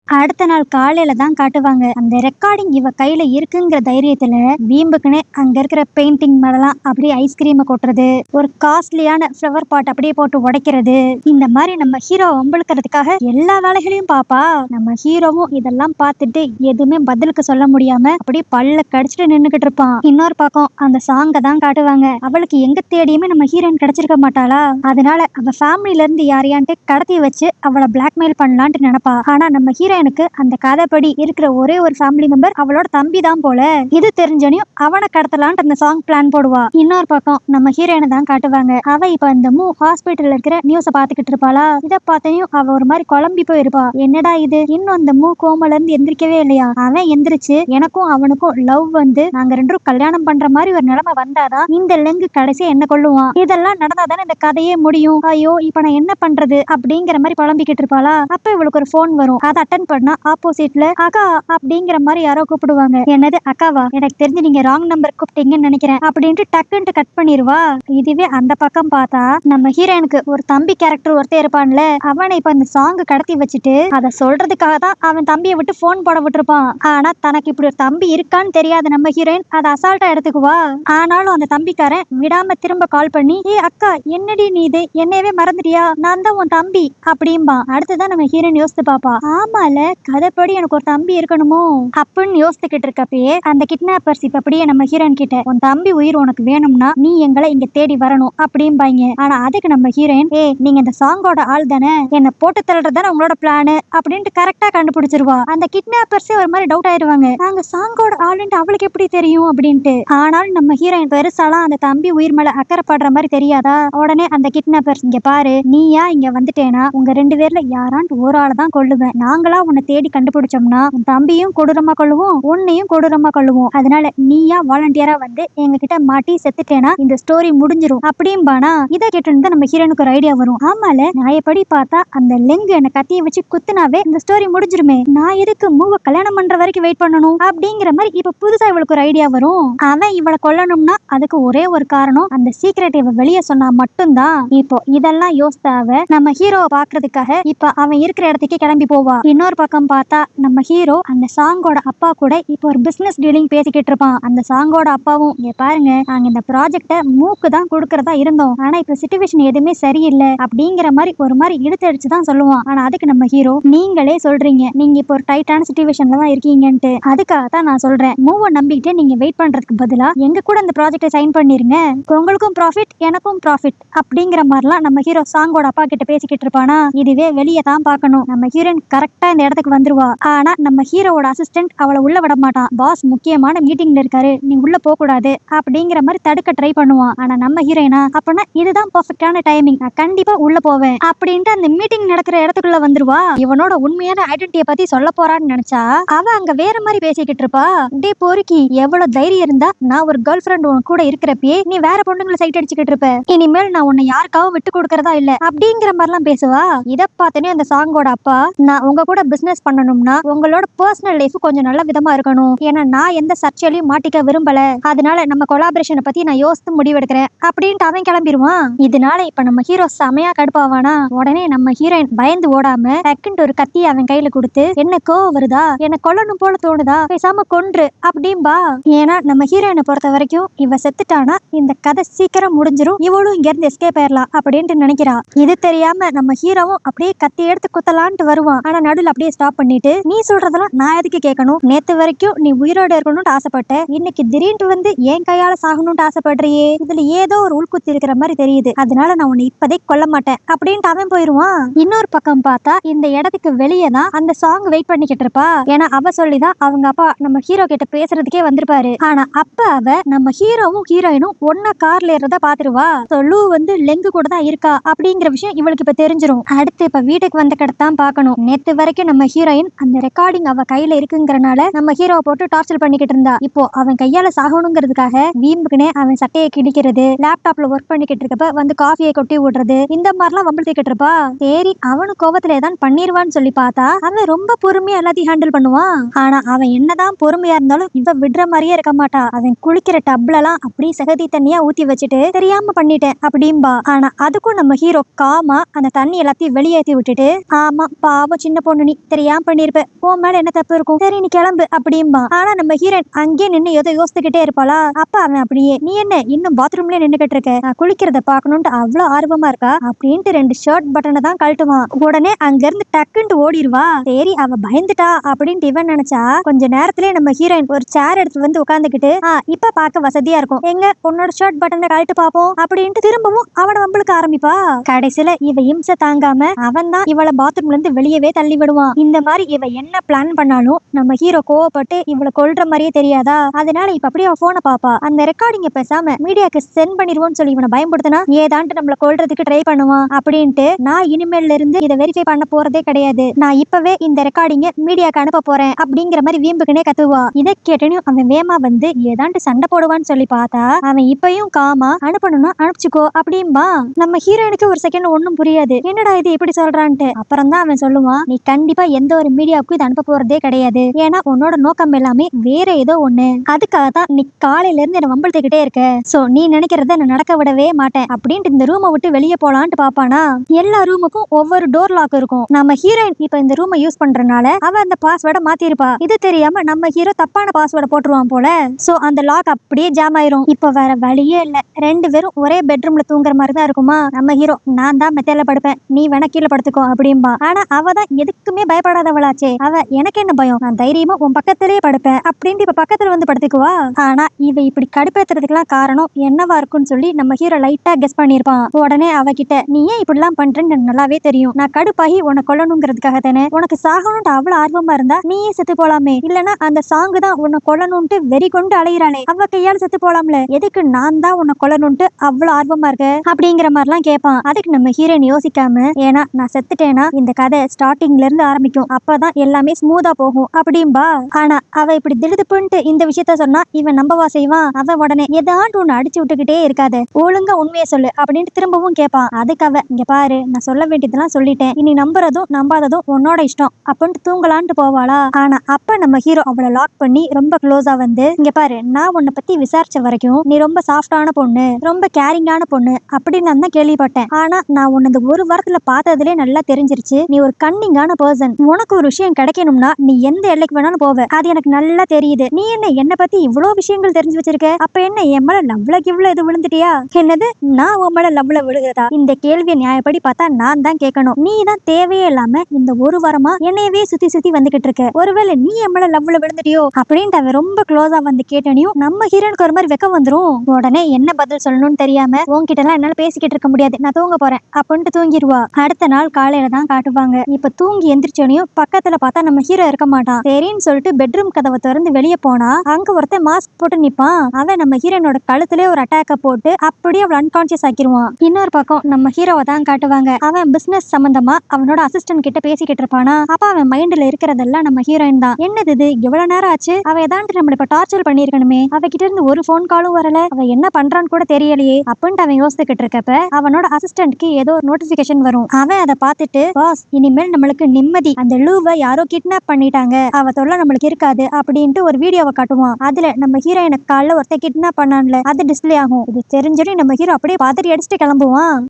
அடுத்த நாள் காலையில தான் காட்டுவாங்க அந்த ரெக்கார்டிங் இவ கையில இருக்குங்கிற தைரியத்துல வீம்புக்குன்னு அங்க இருக்கிற பெயிண்டிங் மேலாம் அப்படியே ஐஸ்கிரீமை கொட்டுறது, ஒரு காஸ்ட்லியான ஃப்ளவர் பாட் அப்படியே போட்டு உடைக்கிறது, இந்த மாதிரி நம்ம ஹீரோ வம்பளுக்கிறதுக்காக எல்லா வேலைகளையும் பாப்பா. நம்ம ஹீரோவும் இதெல்லாம் பார்த்துட்டு எதுவுமே பதிலுக்கு சொல்ல முடியாம அப்படியே பல்ல கடிச்சிட்டு நின்னுகிட்டு இருப்பான். இன்னொரு பக்கம் அந்த சாங்கை தான் காட்டுவாங்க. அவளுக்கு எங்க தேடியுமே நம்ம ஹீரோயின் கிடைச்சிருக்க மாட்டாளா. அதனால அவ ஃபேமிலில இருந்து யாரையான்ட்டு கடத்தி வச்சு அவளை பிளாக்மெயில் பண்ணலான்ட்டு நினைப்பா. ஆனா நம்ம ஹீரோ எனக்கு அந்த கதைப்படி இருக்கிற ஒரே ஒரு ஃபேமிலி மெம்பர் அவளோட தம்பி தான் போல. இது தெரிஞ்சனையும் அவனை கடத்தலான்ட்டு அந்த சாங் பிளான் போடுவா. இன்னொரு பக்கம் நம்ம ஹீரோயினை தான் காட்டுவாங்க. அவ இப்ப அந்த மூ ஹாஸ்பிட்டல்ல இருக்கிற நியூஸ பாத்துக்கிட்டு இருப்பாளா. இதை பார்த்தனையும் அவ ஒரு மாதிரி குழம்பி போயிருப்பா. என்னடா இது, இன்னும் அந்த மூ கோமல இருந்து எந்திரிக்கவே இல்லையா. அவன் எந்திரிச்சு எனக்கும் அவனுக்கும் லவ் வந்து நாங்க 2 கல்யாணம் பண்ற மாதிரி ஒரு நிலைமை வந்தாதான் இந்த லெங்கு கடைசியா என்ன கொள்ளுவான். இதெல்லாம் நடந்தாதானே இந்த கதையே முடியும். ஐயோ இப்ப நான் என்ன பண்றது அப்படிங்கிற மாதிரி குழம்பிக்கிட்டு இருப்பாளா. அப்ப இவளுக்கு ஒரு போன் வரும். அதை அட்டன் பண்ணா ஆப்போசிட்ல அக்கா அப்படிங்கிற மாதிரி யாரோ கூப்பிடுவாங்க. என்னது அக்காவா, எனக்கு தெரிஞ்சு நீங்க ராங் நம்பர் கூப்பிட்டீங்கன்னு நினைக்கிறேன் அப்படின்ட்டு டக்குன்ட்டு கட் பண்ணிடுவா. இதுவே அந்த பக்கம் பார்த்தா நம்ம ஹீரோனுக்கு ஒரு தம்பி கேரக்டர் ஒருத்தர் இருப்பான்ல, அவனை இப்ப அந்த சாங் கடத்தி வச்சுட்டு அதை சொல்றதுக்காக தான் அவன் தம்பியை விட்டு போன் போட விட்டுருப்பான். ஆனா தனக்கு இப்படி ஒரு தம்பி இருக்கான்னு தெரியாத நம்ம ஹீரோயின் அதை அசால்ட்டா எடுத்துக்குவா. ஆனாலும் அந்த தம்பிக்காரன் விடாம திரும்ப கால் பண்ணி, ஏ அக்கா என்னடி நீ இது, என்னையவே மறந்துட்டியா, நான் தான் உன் தம்பி அப்படிம்பா. அடுத்துதான் நம்ம ஹீரோயின் யோசித்து பாப்பா. ஆமால கதைப்படி எனக்கு ஒரு தம்பி இருக்கணுமோ அப்படின்னு யோசிச்சுக்கிட்டு இருக்கப்பயே அந்த கிட்னாப்பர்ஸ் இப்ப அப்படியே நம்ம ஹீரோயின் கிட்ட, உன் தம்பி உயிர் உனக்கு வேணும்னா நீ எங்களை இங்க தேடி வரணும் அப்படிம்பாங்க. ஆனா அதுக்கு நம்ம ஹீரோயின், நீங்க இந்த சாங்கோட ஆள் தானே, என்ன போட்டு தள்ளுறதுதானே உங்களோட பிளான் அப்படின்ட்டு கரெக்டா கண்டுபிடிச்சிருவா. அந்த கிட்னாப்பர்ஸே ஒரு மாதிரி டவுட் ஆயிடுவாங்க, நாங்க சாங்கோட ஆளுன்ட்டு அவளுக்கு எப்படி தெரியும் அப்படின்ட்டு. ஆனாலும் நம்ம ஹீரோயின் பெருசாலாம் அந்த தம்பி உயிர் மேல அக்கறைப்படுற மாதிரி தெரியாதா. உடனே அந்த கிட்னாப்பர்ஸ், இங்க பாரு நீயா இங்க வந்துட்டேனா உங்க 2 பேர்ல யாரான்ட்டு ஒரு ஆளை தான் கொள்ளுவேன், நாங்களா உன்னை தேடி கண்டுபிடிச்சோம்னா உன் தம்பியும் கொடூரமா கொள்ளுவோம், உன்னையும் கொடூரமா கொள்ளுவோம், அதனால நீயா வாலண்டியரா வந்து எங்க கிட்ட மாட்டி செத்துட்டேனா இந்த ஸ்டோரி முடிஞ்சிரும் அப்படிம்பானா. இதை கேட்டு நம்ம ஹீரோனுக்கு ஒரு ஐடியா வரும். ஆமால நியாயப்படி பார்த்தா அந்த லெங்கு என்ன கத்திய வச்சு குத்துனாவே இந்த ஸ்டோரி முடிஞ்சிருமே, நான் எதுக்கு மூவ கல்யாணம் பண்ற வரைக்கும் வெயிட் பண்ணணும் அப்படிங்கிற மாதிரி இப்ப புதுசா இவளுக்கு ஒரு ஐடியா வரும். அவன் இவளை கொல்லணும்னா அதுக்கு ஒரே ஒரு காரணம், அந்த சீக்ரெட் இவ வெளியே சொன்னா மட்டும்தான். இப்போ இதெல்லாம் யோசித்தாவ நம்ம ஹீரோவை பாக்குறதுக்காக இப்ப அவன் இருக்கிற இடத்துக்கு கிளம்பி போவா. இன்னொரு இன்னொரு பக்கம் பார்த்தா நம்ம ஹீரோ அந்த சாங்கோட அப்பா கூட இப்போ ஒரு பிசினஸ் டீலிங் பேசிக்கிட்டு இருப்பான். அந்த சாங்கோட அப்பாவும், இங்க பாருங்க, நாங்க இந்த ப்ராஜெக்ட மூக்கு தான் கொடுக்கறதா இருந்தோம், ஆனா இப்ப சிச்சுவேஷன் எதுவுமே சரியில்லை அப்படிங்கிற மாதிரி ஒரு மாதிரி இழுத்தடிச்சு தான் சொல்லுவான். ஆனா அதுக்கு நம்ம ஹீரோ, நீங்களே சொல்றீங்க நீங்க இப்போ ஒரு டைட்டான சிச்சுவேஷன்ல தான் இருக்கீங்கன்ட்டு, அதுக்காக தான் நான் சொல்றேன், மூவ நம்பிக்கிட்டே நீங்க வெயிட் பண்றதுக்கு பதிலா எங்க கூட இந்த ப்ராஜெக்டை சைன் பண்ணிருங்க, உங்களுக்கும் ப்ராஃபிட் எனக்கும் ப்ராஃபிட் அப்படிங்கிற மாதிரிலாம் நம்ம ஹீரோ சாங்கோட அப்பா கிட்ட பேசிக்கிட்டு இருப்பானா. இதுவே வெளியே தான் பார்க்கணும். நம்ம ஹீரோயின் கரெக்டா இந்த இடத்துக்கு வந்துருவா. ஆனா நம்ம ஹீரோவோட அசிஸ்டன்ட் அவளை உள்ள விட மாட்டான். பாஸ் முக்கியமான மீட்டிங்ல இருக்காரு, நீ உள்ள போக கூடாது அப்படிங்கிற மாதிரி தடுக்க ட்ரை பண்ணுவான். ஆனா நம்ம ஹீரோயினா, அப்பனா இதுதான் பெர்ஃபெக்ட்டான டைமிங், நான் கண்டிப்பா உள்ள போவேன் அப்படின்ட்டு அந்த மீட்டிங் நடக்கிற இடத்துக்குள்ள வந்துருவா. இவனோட உண்மையான ஐடென்டிட்டியை பத்தி சொல்ல போறான்னு நினைச்சா அவ அங்க வேற மாதிரி பேசிக்கிட்டு இருப்பா. டே பொறுக்கி, எவ்வளவு தைரியம் இருந்தா நான் ஒரு கேர்ள் ஃபிரெண்ட் உன் கூட இருக்கிறப்பயே நீ வேற பொண்ணுங்களை சைட் அடிச்சுக்கிட்டு இருப்ப, இனிமேல் நான் உன்னை யாருக்காவும் விட்டு கொடுக்கறதா இல்ல அப்படிங்கிற மாதிரிலாம் பேசுவா. இத பார்த்தனே அந்த சாங்கோட அப்பா, நான் உங்க கூட பிசினஸ் பண்ணணும்னா உங்களோட பர்சனல் லைஃப் கொஞ்சம் நல்ல விதமா இருக்கணும், ஏன்னா நான் எந்த சர்ச்சையிலையும் மாட்டிக்க விரும்பல, அதனால நம்ம கொலாபரேஷனை பத்தி நான் யோசித்து முடிவெடுக்கிறேன் அப்படின்ட்டு அவன் கிளம்பிடுவான். இதனால இப்ப நம்ம ஹீரோ செமையா கடுப்பாவானா. உடனே நம்ம ஹீரோயின் பயந்து ஓடாம டக்குன்னு ஒரு கத்தி அவன் கையில கொடுத்து, என்ன கோவம் வருதா, என்ன கொல்லணும் போல தோணுதா, பேசாம கொன்று அப்படின்பா. ஏன்னா நம்ம ஹீரோயினை பொறுத்த வரைக்கும் இவ செத்துட்டானா இந்த கதை சீக்கிரம் முடிஞ்சிரும், இவளும் இங்க இருந்து எஸ்கேப் ஆயிரலாம் அப்படின்ட்டு நினைக்கிறா. இது தெரியாம நம்ம ஹீரோவும் அப்படியே கத்தி எடுத்து குத்தலான்ட்டு வருவான். ஆனா நடுவில் அப்படியே ஸ்டாப் பண்ணிட்டு, நீ சொல்றதெல்லாம் நான் எதுக்கு கேட்கணும், நேத்து வரைக்கும் நீ உயிரோட இருக்கணும்னு ஆசைப்பட்ட, இன்னைக்கு திடீர்னு வந்து என் கையால சாகணும்னு ஆசைப்படுறியே, இதுல ஏதோ ஒரு உள்குத்து இருக்கிற மாதிரி தெரியுது, அதனால நான் உன்னை இப்பதே கொல்ல மாட்டேன் அப்படின்ட்டு அவன் போயிருவான். இன்னொரு பக்கம் பார்த்தா இந்த இடத்துக்கு வெளியே தான் அந்த சாங் வெயிட் பண்ணிக்கிட்டு இருப்பா. ஏன்னா அவ சொல்லிதான் அவங்க அப்பா நம்ம ஹீரோ கிட்ட பேசுறதுக்கே வந்திருப்பாரு. ஆனா அப்ப அவ நம்ம ஹீரோவும் ஹீரோயினும் ஒன்னா கார்ல ஏறத பாத்துருவா. லூ வந்து லெங்கு கூட தான் இருக்கா அப்படிங்கிற விஷயம் இவளுக்கு இப்ப தெரிஞ்சிரும். அடுத்து இப்ப வீட்டுக்கு வந்த கடத்தான் பார்க்கணும். நேத்து வரைக்கும் நம்ம ஹீரோயின் அந்த ரெக்கார்டிங் அவ கையில இருக்குங்கிறனால நம்ம ஹீரோவை போட்டு டார்ச்சர் பண்ணிக்கிட்டு இருந்தா. இப்போ அவன் கையால சாகணுங்கிறதுக்காக வீம்புக்குனே அவன் சட்டையை கிடிக்கிறது, லேப்டாப்ல ஒர்க் பண்ணிக்கிட்டு இருக்கப்ப வந்து காஃபியை கொட்டி விடுறது, இந்த மாதிரிலாம் வம்பிழுத்திக்கிட்டு இருப்பா. சரி அவனு கோவத்துல ஏதான் பண்ணிருவான்னு சொல்லி பார்த்தா அவன் ரொம்ப பொறுமையா எல்லாத்தையும் ஹேண்டில் பண்ணுவான். ஆனா அவன் என்னதான் பொறுமையா இருந்தாலும் இவ விடுற மாதிரியே இருக்க மாட்டா. அவன் குளிக்கிற டப்ல எல்லாம் அப்படி சகதி தண்ணியா ஊத்தி வச்சுட்டு தெரியாம பண்ணிட்டேன் அப்படின்பா. ஆனா அதுக்கும் நம்ம ஹீரோ காமா அந்த தண்ணி எல்லாத்தையும் வெளியேற்றி விட்டுட்டு, ஆமா பாவம் சின்ன பொண்ணு, நீ தெரியாம பண்ணிருப்ப, உன் மேல என்ன தப்பு இருக்கும், சரி நீ கிளம்பு அப்படின்பா. ஆனா நம்ம ஹீரோயின் அங்கே நின்று ஏதோ யோசிச்சுக்கிட்டே இருப்பாளா. அப்ப அவன் அப்படியே, நீ என்ன இன்னும் பாத்ரூம்லயே நின்னுகிட்டு இருக்க, நான் குளிக்கிறத பாக்கணும்னு அவ்வளவு ஆர்வமா இருக்கா அப்படின்ட்டு 2 ஷர்ட் பட்டனை தான் கழட்டுவான். உடனே அங்க இருந்து டக்குன்ட்டு ஓடிடுவா. சரி அவ பயந்துட்டா அப்படின்ட்டு இவன் நினைச்சா கொஞ்ச நேரத்திலே நம்ம ஹீரோயின் ஒரு சேர் எடுத்து வந்து உட்காந்துக்கிட்டு, இப்ப பார்க்க வசதியா இருக்கும், எங்க உன்னோட ஷர்ட் பட்டனை கழட்டு பாப்போம் அப்படின்ட்டு திரும்பவும் அவனை வம்பளுக்கு ஆரம்பிப்பா. கடைசியில இவ இம்சை தாங்காம அவன் தான் இவளை பாத்ரூம்ல இருந்து வெளியவே தள்ளி விடுவான். இந்த மாதிரி இவ என்ன பிளான் பண்ணாலும் நம்ம ஹீரோ கோவப்பட்டு இவளை கொல்ற மாதிரியே தெரியாதா. அதனால இப்ப அப்படியே அவ போனை பாப்பா. அந்த ரெக்கார்டிங்க பேசாம மீடியாக்கு சென்ட் பண்ணிடுவோம்னு சொல்லி இவனை பயன்படுத்தினா ஏதான்ட்டு நம்மளை கொல்றதுக்கு ட்ரை பண்ணுவான் அப்படின்ட்டு, நான் இனிமேல்ல இருந்து இதை வெரிஃபை பண்ண போறதே கிடையாது, நான் இப்பவே இந்த ரெக்கார்டிங்க மீடியாக்கு அனுப்ப போறேன் அப்படிங்கிற மாதிரி வீம்புக்குனே கத்துவா. இதை கேட்டனும் அவன் வேமா வந்து ஏதான்ட்டு சண்டை போடுவான்னு சொல்லி பார்த்தா அவன் இப்பயும் காமா, அனுப்பணும்னா அனுப்பிச்சுக்கோ அப்படின்பா. நம்ம ஹீரோயினுக்கு ஒரு செகண்ட் ஒன்னும் புரியாது, என்னடா இது இப்படி சொல்றான்ட்டு. அப்புறம் தான் அவன் சொல்லுவான், நீ கண்டிப்பா எந்த ஒரு மீடியாவுக்கும் இது அனுப்ப போறதே கிடையாது, ஏன்னா உன்னோட நோக்கம் எல்லாமே வேற ஏதோ ஒண்ணு, அதுக்காக தான் நீ காலையில இருந்து என்ன வம்பிழுத்துக்கிட்டே இருக்க, சோ நீ நினைக்கிறத நான் நடக்க விடவே மாட்டேன் அப்படின்ட்டு இந்த ரூமை விட்டு வெளியே போலான்ட்டு பாப்பானா. எல்லா ரூமுக்கும் ஒவ்வொரு டோர் லாக் இருக்கும். நம்ம ஹீரோயின் இப்ப இந்த ரூமை யூஸ் பண்றதுனால அவ அந்த பாஸ்வேர்டை மாத்திருப்பா. இது தெரியாம நம்ம ஹீரோ தப்பான பாஸ்வேர்டை போட்டுருவான் போல. சோ அந்த லாக் அப்படியே ஜாம் ஆயிரும். இப்ப வேற வழியே இல்ல, 2 பேரும் ஒரே பெட்ரூம்ல தூங்குற மாதிரி தான் இருக்குமா. நம்ம ஹீரோ, நான் தான் மெத்தையில படுப்பேன், நீ வேணா கீழே படுத்துக்கோ அப்படின்பா. ஆனா அவ தான் எதுக்குமே பயப்படாதவளாச்சே. அவ, எனக்கு என்ன பயம், நான் தைரியமா உன் பக்கத்திலேயே படுப்பேன் அப்படின்ட்டு இப்ப பக்கத்துல வந்து படுத்துக்குவா. ஆனா இவ இப்படி கடுப்பேத்துறதுக்கெல்லாம் காரணம் என்னவா இருக்கும்னு சொல்லி நம்ம ஹீரோ லைட்டா கெஸ் பண்ணிருப்பான். உடனே அவகிட்ட, நீ ஏன் இப்படிலாம் பண்றேன்னு எனக்கு நல்லாவே தெரியும், நான் கடுப்பாகி உன்னை கொல்லணுங்கிறதுக்காக தானே, உனக்கு சாகணும்ட்டு அவ்வளவு ஆர்வமா இருந்தா நீயே செத்து போலாமே, இல்லனா அந்த சாங்கு தான் உன்னை கொல்லணும்ட்டு வெறி கொண்டு அலையிறாளே அவ கையால் செத்து போலாம்ல, எதுக்கு நான் தான் உன்னை கொல்லணும்ட்டு அவ்வளவு ஆர்வமா இருக்க அப்படிங்கிற மாதிரிலாம் கேட்பான். அதுக்கு நம்ம ஹீரோயின் யோசிக்காம, ஏன்னா நான் செத்துட்டேனா இந்த கதை ஸ்டார்டிங்ல இருந்து ஆரம்பிக்கும், அப்பதான் எல்லாமே ஸ்மூதா போகும் அப்படின்பா. ஆனா அவ இப்படி திடுதுப்புன்ட்டு இந்த விஷயத்த சொன்னா இவன் நம்பவா செய்வான். அவ உடனே, ஏதாண்டு ஒண்ணு அடிச்சு விட்டுக்கிட்டே இருக்காத, ஒழுங்கா உண்மையை சொல்லு அப்படின்னு திரும்பவும் கேட்பான். அதுக்கு அவ, இங்க பாரு, நான் சொல்ல வேண்டியதெல்லாம் சொல்லிட்டேன், இனி நம்புறதும் நம்பாததும் உன்னோட இஷ்டம் அப்படின்ட்டு தூங்கலான்ட்டு போவாளா. ஆனா அப்ப நம்ம ஹீரோ அவளை லாக் பண்ணி ரொம்ப க்ளோஸா வந்து, இங்க பாரு, நான் உன்னை பத்தி விசாரிச்ச வரைக்கும் நீ ரொம்ப சாஃப்டான பொண்ணு, ரொம்ப கேரிங்கான பொண்ணு அப்படின்னு நான் தான் கேள்விப்பட்டேன். ஆனா நான் உன்னை இந்த ஒரு வாரத்துல பார்த்ததுலே நல்லா தெரிஞ்சிருச்சு, நீ ஒரு கன்னிங்கான பர்சன் பர்சன். உனக்கு ஒரு விஷயம் கிடைக்கணும்னா நீ எந்த எல்லைக்கு வேணாலும் போவ, அது எனக்கு நல்லா தெரியுது. நீ என்ன பத்தி இவ்வளவு விஷயங்கள் தெரிஞ்சு வச்சிருக்க, அப்ப என்ன என் மேல லவ்ல கிவ்ல எது விழுந்துட்டியா? என்னது, நான் உன் மேல லவ்ல விழுகிறதா? இந்த கேள்வியை நியாயப்படி பார்த்தா நான் தான் கேட்கணும். நீ தான் தேவையே இல்லாம இந்த ஒரு வாரமா என்னையவே சுத்தி சுத்தி வந்துகிட்டு இருக்க. ஒருவேளை நீ என் மேல லவ்ல விழுந்துட்டியோ அப்படின்ட்டு அவன் ரொம்ப க்ளோஸா வந்து கேட்டனையும் நம்ம ஹீரோனுக்கு ஒரு மாதிரி வெக்க வந்துரும். உடனே என்ன பதில் சொல்லணும்னு தெரியாம, உன்கிட்ட எல்லாம் என்னால பேசிக்கிட்டு இருக்க முடியாது, நான் தூங்க போறேன் அப்படின்ட்டு தூங்கிடுவா. அடுத்த நாள் காலையில தான் காட்டுவாங்க. இப்ப தூங்கி எந்திரிச்சோனையும் பக்கத்துல பார்த்தா நம்ம ஹீரோ இருக்க மாட்டான். சரின்னு சொல்லிட்டு பெட்ரூம் கதவை திறந்து வெளியே போனா அங்க ஒருத்தன் மாஸ்க் போட்டு நிப்பான். அவன் நம்ம ஹீரோனோட கழுத்துலயே ஒரு அட்டாக்க போட்டு அப்படியே அவளை அன்கான்சியஸ் ஆக்கிடுவான். இன்னொரு பக்கம் நம்ம ஹீரோவை தான் காட்டுவாங்க. அவன் பிசினஸ் சம்பந்தமா அவனோட அசிஸ்டன்ட் கிட்ட பேசிக்கிட்டு இருப்பானா. அப்ப அவன் மைண்ட்ல இருக்கிறதெல்லாம் நம்ம ஹீரோயின் தான். என்னது இது, இவ்வளவு நேரம் ஆச்சு, அவ ஏதாண்டு நம்மள இப்ப டார்ச்சர் பண்ணிருக்கணுமே, அவகிட்ட இருந்து ஒரு போன் காலும் வரல, அவ என்ன பண்றான்னு கூட தெரியலையே அப்படின்ட்டு அவன் யோசிச்சுக்கிட்டு இருக்கப்ப அவனோட அசிஸ்டன்ட்க்கு ஏதோ ஒரு நோட்டிபிகேஷன் வரும். அவன் அதை பார்த்துட்டு, பாஸ் இனிமேல் நம்மளுக்கு நிம்மதி, அந்த லூவை யாரோ கிட்னாப் பண்ணிட்டாங்க, அவ தொல்லை நம்மளுக்கு இருக்காது அப்படின்ட்டு ஒரு வீடியோவை காட்டுவான். அதுல நம்ம ஹீரோயினை காலைல ஒருத்த கிட்னாப் பண்ணான்ல அது டிஸ்பிளே ஆகும். இது தெரிஞ்சோடனே நம்ம ஹீரோ அப்படியே பதறி அடிச்சுட்டு கிளம்புவான்.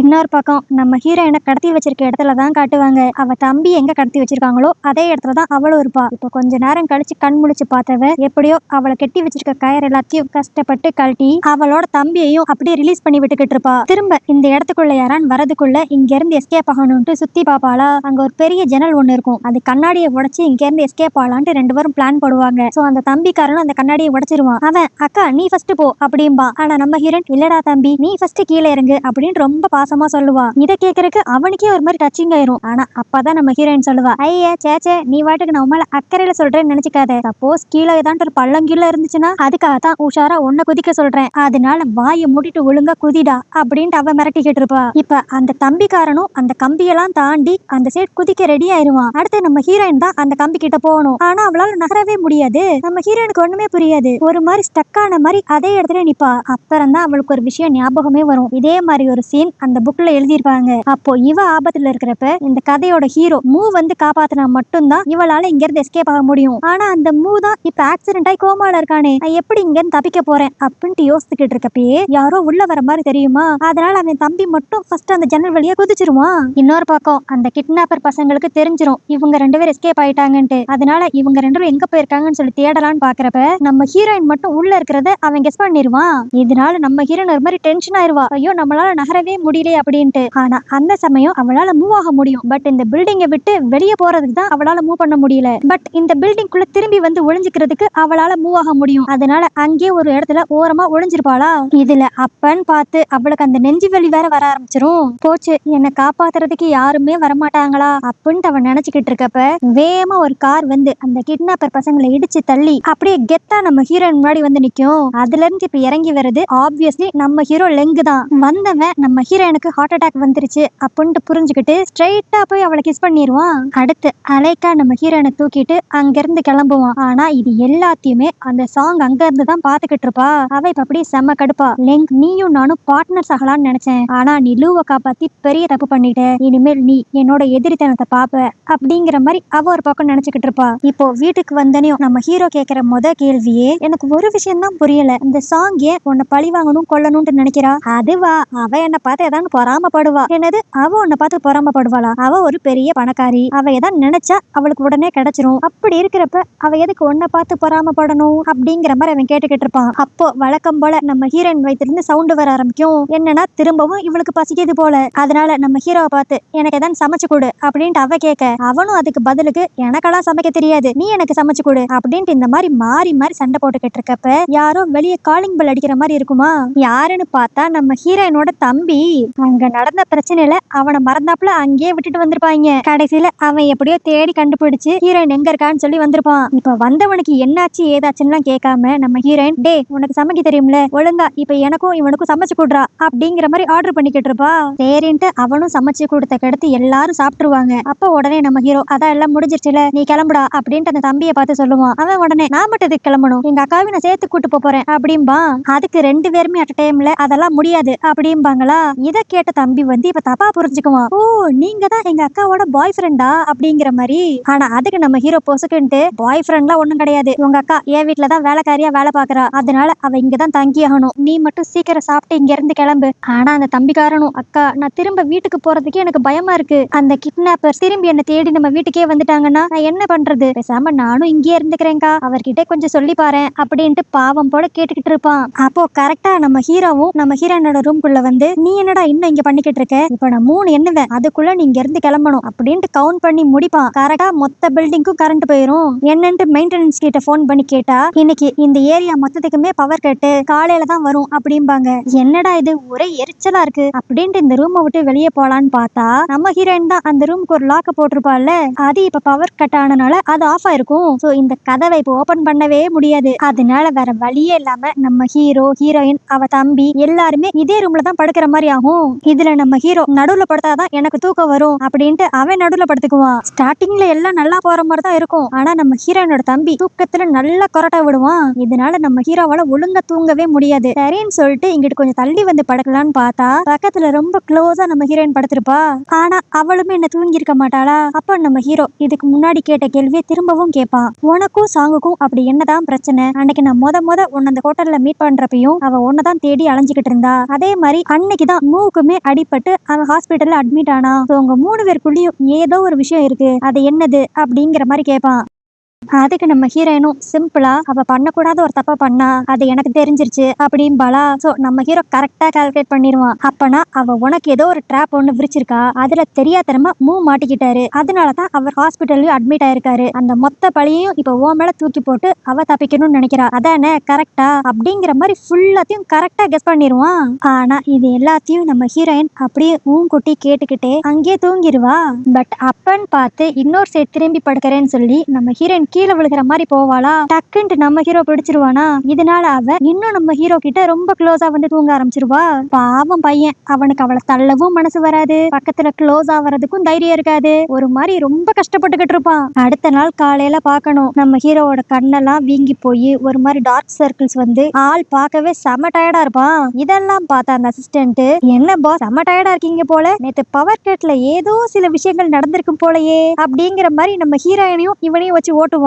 இன்னொரு பக்கம் நம்ம ஹீரோயினை கடத்தி வச்சிருக்க இடத்துல தான் காட்டுவாங்க. அவ தம்பி எங்க கடத்தி வச்சிருக்காங்களோ அதே இடத்துல தான் அவளும் இருப்பா. இப்ப கொஞ்ச நேரம் கழிச்சு கண் முழிச்சு பார்த்தவ எப்படியோ அவளை கெட்டி வச்சிருக்க கயிறு எல்லாத்தையும் கஷ்டப்பட்டு கழட்டி அவளோட தம்பியையும் அப்படியே ரிலீஸ் பண்ணி விட்டுக்கிட்டு இருப்பா. திரும்ப இந்த இடத்துக்குள்ள யாரான்னு வரதுக்குள்ள இங்க இருந்து எஸ்கேப் ஆகணும்ட்டு சுத்தி பாப்பாளா. அங்க ஒரு பெரிய ஜன்னல் ஒண்ணு இருக்கும், அது கண்ணாடியை உடைச்சு இங்க இருந்து எஸ்கேப் ஆகலான்ட்டு ரெண்டு பேரும் பிளான் போடுவாங்க. சோ அந்த தம்பிக்காரனும் அந்த கண்ணாடியை உடைச்சிருவான். அவன் அக்கா நீ ஃபர்ஸ்ட் போ அப்படின்பா. ஆனா நம்ம ஹீரோயின் இல்லடா தம்பி நீ ஃபர்ஸ்ட் கீழே இறங்கு அப்படின்னு ரொம்ப பாசமா சொல்லுவா. இத கேக்குறதுக்கு அவனுக்கே ஒரு மாதிரி டச்சிங் ஆயிரும். ஆனா அப்பதான் நம்ம ஹீரோயின் சொல்லுவா, ஐயா சேச்சே நீ வாட்டுக்கு நான் மேல அக்கறையில சொல்றேன்னு நினைச்சுக்காத, சப்போஸ் கீழே ஏதாண்டு ஒரு பள்ளம் கீழே இருந்துச்சுன்னா அதுக்காக தான் உஷாரா உன்னை குதிக்க சொல்றேன், அதனால வாயை மூடிட்டு ஒழுங்கா குதிடா அப்படின்ட்டு அவ மிரட்டிக்கிட்டு இருப்பா. இப்ப அந்த தம்பிக்காரனும் அந்த கம்பியெல்லாம் தாண்டி அந்த சைடு குதிக்க ரெடி ஆயிருவான். அடுத்து நம்ம ஹீரோயின் தான் அந்த கம்பி கிட்ட போகணும். ஆனா அவளால நகரவே முடியாது. நம்ம ஹீரோயினுக்கு ஒண்ணுமே புரியாது, ஒரு மாதிரி ஸ்டக் ஆன மாதிரி அதே இடத்துல நிப்பா. அப்புறம் தான் அவளுக்கு ஒரு விஷயம் ஞாபகமே வரும். இதே மாதிரி ஒரு சீன் அந்த புக்ல எழுதியிருப்பாங்க. அப்போ இவ ஆபத்துல இருக்கிறப்ப இந்த கதையோட ஹீரோ மூ வந்து காப்பாத்தினா மட்டும்தான் இவளால இங்க இருந்து எஸ்கேப் ஆக முடியும். ஆனா அந்த மூ தான் இப்ப ஆக்சிடென்ட் ஆகி கோமால இருக்கானே, நான் எப்படி இங்க இருந்து தப்பிக்க போறேன் அப்படின்ட்டு யோசிச்சுக்கிட்டு இருக்கப்பயே யாரோ உள்ள வர மாதிரி தெரியுமா. அதனால அவன் தம்பி மட்டும் ஃபர்ஸ்ட் அந்த ஜன்னல் வழியா குதிச்சிருவான். இன்னொரு பக்கம் அந்த கிட்னாப்பர் பசங்களுக்கு தெரிஞ்சிரும் இவங்க ரெண்டு பேரும் எஸ்கேப் ஆயிட்டாங்கன்ட்டு. அதனால இவங்க ரெண்டு பேரும் எங்க போயிருக்காங்கன்னு சொல்லி தேடலான்னு பாக்குறப்ப நம்ம ஹீரோயின் மட்டும் உள்ள இருக்கிறத அவன் கெஸ் பண்ணிடுவான். இதனால நம்ம ஹீரோயின் ஒரு மாதிரி டென்ஷன் ஆயிருவா. ஐயோ நம்மளால நகரவே முடியல அப்படின்ட்டு. ஆனா அந்த சமயம் அவளால மூவ் ஆக முடியும். பட் இந்த பில்டிங்கை விட்டு வெளியே போறதுக்கு தான் அவளால மூவ் பண்ண முடியல. பட் இந்த பில்டிங் குள்ள திரும்பி வந்து ஒளிஞ்சுக்கிறதுக்கு அவளால மூவ் ஆக முடியும். அதனால அங்கேயே ஒரு இடத்துல ஓரமா ஒளிஞ்சிருப்பாளா. இதுல அப்பன்னு பார்த்து அவளுக்கு அந்த நெஞ்சு வலி வேற வர ஆரம்பிச்சிரும். போச்சு என்னை காப்பாத்துறதுக்கு யாருமே வரமாட்டாங்களா அப்படின்னு அவன் நினைச்சுக்கிட்டு இருக்கப்ப வேகமா ஒரு கார் வந்து அந்த கிட்னாப்பர் பசங்களை இடிச்சு தள்ளி அப்படியே கெத்தா நம்ம ஹீரோயின் முன்னாடி வந்து நிக்கும். அதுல இருந்து இப்ப இறங்கி வருது ஆப்வியஸ்லி நம்ம ஹீரோ லெங்கு தான். வந்தவன் நம்ம ஹீரோயினுக்கு ஹார்ட் அட்டாக் வந்துருச்சு அப்படின்ட்டு புரிஞ்சுக்கிட்டு ஸ்ட்ரைட்டா போய் அவளை கிஸ் பண்ணிடுவான். அடுத்து அலைக்கா நம்ம ஹீரோயினை தூக்கிட்டு அங்க இருந்து கிளம்புவான். ஆனா இது எல்லாத்தையுமே அந்த சாங் அங்க இருந்து தான் பாத்துக்கிட்டு இருப்பா. அவ இப்ப அப்படியே செம்ம கடுப்பா, லெங் நீயும் நானும் பார்ட்னர்ஸ் ஆகலான்னு நினைச்சேன், ஆனா நீ லூவை காப்பாத்தி பெரிய தப்பு பண்ணிட்ட, இனிமேல் நீ என்னோட எதிரித்தனத்தை பாப்ப அப்படிங்கிற மாதிரி அவ ஒரு பக்கம் நினைச்சுக்கிட்டு இருப்பா. இப்போ வீட்டுக்கு வந்தனையும் நம்ம ஹீரோ கேக்குற கேள்வியே எனக்கு ஒரு விஷயம் தான் புரியல, இந்த சாங் ஏன் உன்னை பழி வாங்கணும் கொல்லணும்னு நினைக்கிறா? அதுவா அவ என்ன பார்த்து ஏதாவது பொறாமப்படுவா. என்னது அவ உன்னை பார்த்து பொறாமப்படுவாளா? அவ ஒரு பெரிய பணக்காரி, அவ எதாவது நினைச்சா அவளுக்கு உடனே கிடைச்சிரும். அப்படி இருக்கிறப்ப அவ எதுக்கு உன்னை பார்த்து பொறாமப்படணும் அப்படிங்கிற மாதிரி அவன் கேட்டுக்கிட்டு இருப்பான். அப்போ வழக்கம் போல நம்ம ஹீரோயின் வயிற்றிலிருந்து சவுண்டு வர ஆரம்பிக்கும். என்னன்னா திரும்பவும் இவளுக்கு பசிக்குது போல. அதனால நம்ம ஹீரோவை பார்த்து எனக்கு எதாவது சமைச்சு கொடு அப்படின்ட்டு அவ கேட்க அவனும் அதுக்கு பதிலுக்கு எனக்கெல்லாம் சமைக்க தெரியாது, நீ எனக்கு சமைச்சு கொடு அப்படின்ட்டு இந்த மாதிரி மாறி மாறி சண்டை போட்டுக்கிட்டு இருக்கப்ப யாரோ வெளியே காலிங் பெல் அடிக்கிற மாதிரி இருக்குமா. யாருன்னு பார்த்தா நம்ம ஹீரோயினோட தம்பி. அங்க நடந்த பிரச்சனையில அவனை மறந்தாப்புல அங்கேயே விட்டுட்டு வந்திருப்பாங்க. கடைசியில அவன் எப்படியோ தேடி கண்டுபிடிச்சு ஹீரோயின் எங்க இருக்கான்னு சொல்லி வந்திருப்பான். இப்ப வந்தவனுக்கு என்னாச்சு ஏதாச்சுன்னு கேட்காம நம்ம ஹீரோயின் டே உனக்கு சமைக்க தெரியும்ல, ஒழுங்கா இப்ப எனக்கும் இவனுக்கும் சமைச்சு கொடுறா அப்படிங்கிற மாதிரி ஆர்டர் பண்ணிக்கிட்டு இருப்பா. சரின்ட்டு அவனும் சமைச்சு கொடுத்த கடுத்து எல்லாரும் சாப்பிட்டுருவாங்க. அப்ப உடனே நம்ம ஹீரோ அதான் எல்லாம் முடிஞ்சிருச்சுல நீ கிளம்புடா அப்படின்ட்டு அந்த தம்பியை பார்த்து சொல்லுவான். அவன் உடனே நான் மட்டும் இதுக்கு கிளம்பணும், எங்க அக்காவை நான் சேர்த்து கூட்டு போறேன் அப்படின்பா. அதுக்கு ரெண்டு பேருமே அட் டைம்ல அதெல்லாம் முடியாது அப்படிம்பாங்களா. இத கேட்ட தம்பி வந்து இப்ப தப்பா புரிஞ்சுக்குவான். ஓ, நீங்க தான் எங்க அக்காவோட பாய் ஃப்ரெண்டா அப்படிங்கிற மாதிரி. ஆனா அதுக்கு நம்ம ஹீரோ பொசுக்குன்ட்டு பாய் ஃப்ரெண்ட்லாம் ஒண்ணும் கிடையாது, உங்க அக்கா என் வீட்டுலதான் வேலைக்காரியா வேலை பாக்குறா, அதனால அவ இங்கதான் தங்கி ஆகணும், நீ மட்டும் சீக்கிரம் சாப்பிட்டு இங்க இருந்து கிளம்பு. ஆனா அந்த தம்பிக்காரனும், அக்கா நான் திரும்ப வீட்டுக்கு போறதுக்கே எனக்கு பயமா இருக்கு, அந்த கிட்னாப்பர் திரும்பி என்ன தேடி நம்ம வீட்டுக்கே வந்துட்டாங்கன்னா நான் என்ன பண்றது, பேசாம நானும் இங்கே இருந்துக்கிறேன்க்கா, அவர்கிட்ட கொஞ்சம் சொல்லி பாரு அப்படின்ட்டு பாவம் போல கேட்டுக்கிட்டு இருப்பான். அப்போ கரெக்டா நம்ம ஹீரோவும் நம்ம ஹீரோனோட ரூம்குள்ள வந்து, நீ என்னடா இன்னும் இங்க பண்ணிக்கிட்டு இருக்க, இப்ப நான் 3 எண்ணுவேன், அதுக்குள்ள நீ இங்க இருந்து கிளம்பணும் அப்படின்ட்டு கவுண்ட் பண்ணி முடிப்பான். கரெக்டா மொத்த பில்டிங்க்கும் கரண்ட் போயிரும். என்னன்ட்டு மெயின்டெனன்ஸ் கிட்ட போன் பண்ணி கேட்டா, இன்னைக்கு இந்த ஏரியா மொத்தத்துக்குமே பவர் கட்டு, காலையில தான் வரும் அப்படிம்பாங்க. என்னடா இது ஒரே எரிச்சலா இருக்கு அப்படின்ட்டு இந்த ரூமை விட்டு வெளியே போலான்னு பார்த்தா, நம்ம ஹீரோயின் தான் அந்த ரூமுக்கு ஒரு லாக்க போட்டிருப்பாள்ல, அது இப்ப பவர் கட் ஆனனால அது ஆஃப் ஆயிருக்கும். சோ இந்த கதவை இப்ப ஓபன் பண்ணவே முடியாது. அதனால வேற வழியே இல்லாம நம்ம ஹீரோ, ஹீரோயின், அவ தம்பி எல்லாருமே இதே ரூம்ல தான் படுக்கிற மாதிரி ஆகும். இதுல நம்ம ஹீரோ நடுவுல படுத்தாதான் எனக்கு தூக்கம் வரும் அப்படின்ட்டு அவன் நடுவுல படுத்துக்குவான். ஸ்டார்டிங்ல எல்லாம் நல்லா போற மாதிரி தான் இருக்கும். ஆனா நம்ம ஹீரோயினோட தம்பி தூக்கத்துல நல்லா கொரட்டை விடுவான். இதனால நம்ம ஹீரோவால ஒழுங்கா தூங்கவே முடியாது. சரின்னு சொல்லிட்டு இங்கிட்டு கொஞ்சம் தள்ளி வந்து படுக்கலான்னு பார்த்தா, பக்கத்துல ரொம்ப க்ளோஸா நம்ம ஹீரோயின் படுத்திருப்பா. ஆனா அவளுமே என்ன தூங்கி இருக்க மாட்டாளா. அப்ப நம்ம ஹீரோ இதுக்கு முன்னாடி கேட்ட கேள்வியை திரும்பவும் கேட்பான். உனக்கும் சாங்குக்கும் அப்படி என்னதான் பிரச்சனை, அன்னைக்கு நான் முத உன்ன அந்த ஹோட்டல்ல மீட் பண்றப்பையும் அவ உன்னதான் தேடி அலைஞ்சுக்கிட்டு இருந்தா, அதே மாதிரி அன்னைக்குதான் மூக்குமே அடிபட்டு அவன் ஹாஸ்பிட்டல்ல அட்மிட் ஆனா, உங்க 3 பேருக்குள்ளயும் ஏதோ ஒரு விஷயம் இருக்கு, அது என்னது அப்படிங்கிற மாதிரி கேட்பான். அதுக்கு நம்ம ஹீரோயினும் சிம்பிளா, அவ பண்ணக்கூடாத ஒரு தப்ப பண்ணா, அது எனக்கு தெரிஞ்சிருச்சு அப்படிம்பாளா. சோ நம்ம ஹீரோ கரெக்டா கால்குலேட் பண்ணிடுவான். அப்பனா அவ உனக்கு ஏதோ ஒரு ட்ராப் ஒண்ணு விரிச்சிருக்கா, அதுல தெரியாதனமா மாட்டிக்கிட்டாரு, அதனாலதான் அவர் ஹாஸ்பிட்டல்லயும் அட்மிட் ஆயிருக்காரு, அந்த மொத்த பழியையும் இப்ப ஓ மேல தூக்கி போட்டு அவ தப்பிக்கணும்னு நினைக்கிறா, அதானே கரெக்டா அப்படிங்கிற மாதிரி ஃபுல்லாத்தையும் கரெக்டா கெஸ் பண்ணிடுவான். ஆனா இது எல்லாத்தையும் நம்ம ஹீரோயின் அப்படியே ஊங்குட்டி கேட்டுக்கிட்டே அங்கே தூங்கிடுவா. பட் அப்பன்னு பார்த்து இன்னொரு சைடு திரும்பி படுக்கிறேன்னு சொல்லி நம்ம ஹீரோயின் கீழே விழுகிற மாதிரி போவாளா. டக்குன்ட்டு நம்ம ஹீரோ பிடிச்சிருவானா. இதனால அவ இன்னும் நம்ம ஹீரோ கிட்ட ரொம்ப க்ளோஸா வந்து தூங்க ஆரம்பிச்சிருவா. பாவம் பையன், அவனுக்கு அவளை தள்ளவும் மனசு வராது, பக்கத்துல க்ளோஸ் ஆவறதுக்கும் தைரியம் இருக்காது, ஒரு மாதிரி ரொம்ப கஷ்டப்பட்டுக்கிட்டு இருப்பான். அடுத்த நாள் காலையில பார்க்கணும், நம்ம ஹீரோவோட கண்ணெல்லாம் வீங்கி போய் ஒரு மாதிரி டார்க் சர்க்கிள்ஸ் வந்து ஆள் பார்க்கவே செம டயர்டா இருப்பான். இதெல்லாம் பார்த்தா அந்த அசிஸ்டன்ட், என்ன பாஸ் செம டயர்டா இருக்கீங்க போல, நேத்து பவர் கட்ல ஏதோ சில விஷயங்கள் நடந்திருக்கும் போலயே அப்படிங்கிற மாதிரி நம்ம ஹீரோயினையும் இவனையும் வச்சு ஓட்டுவான்.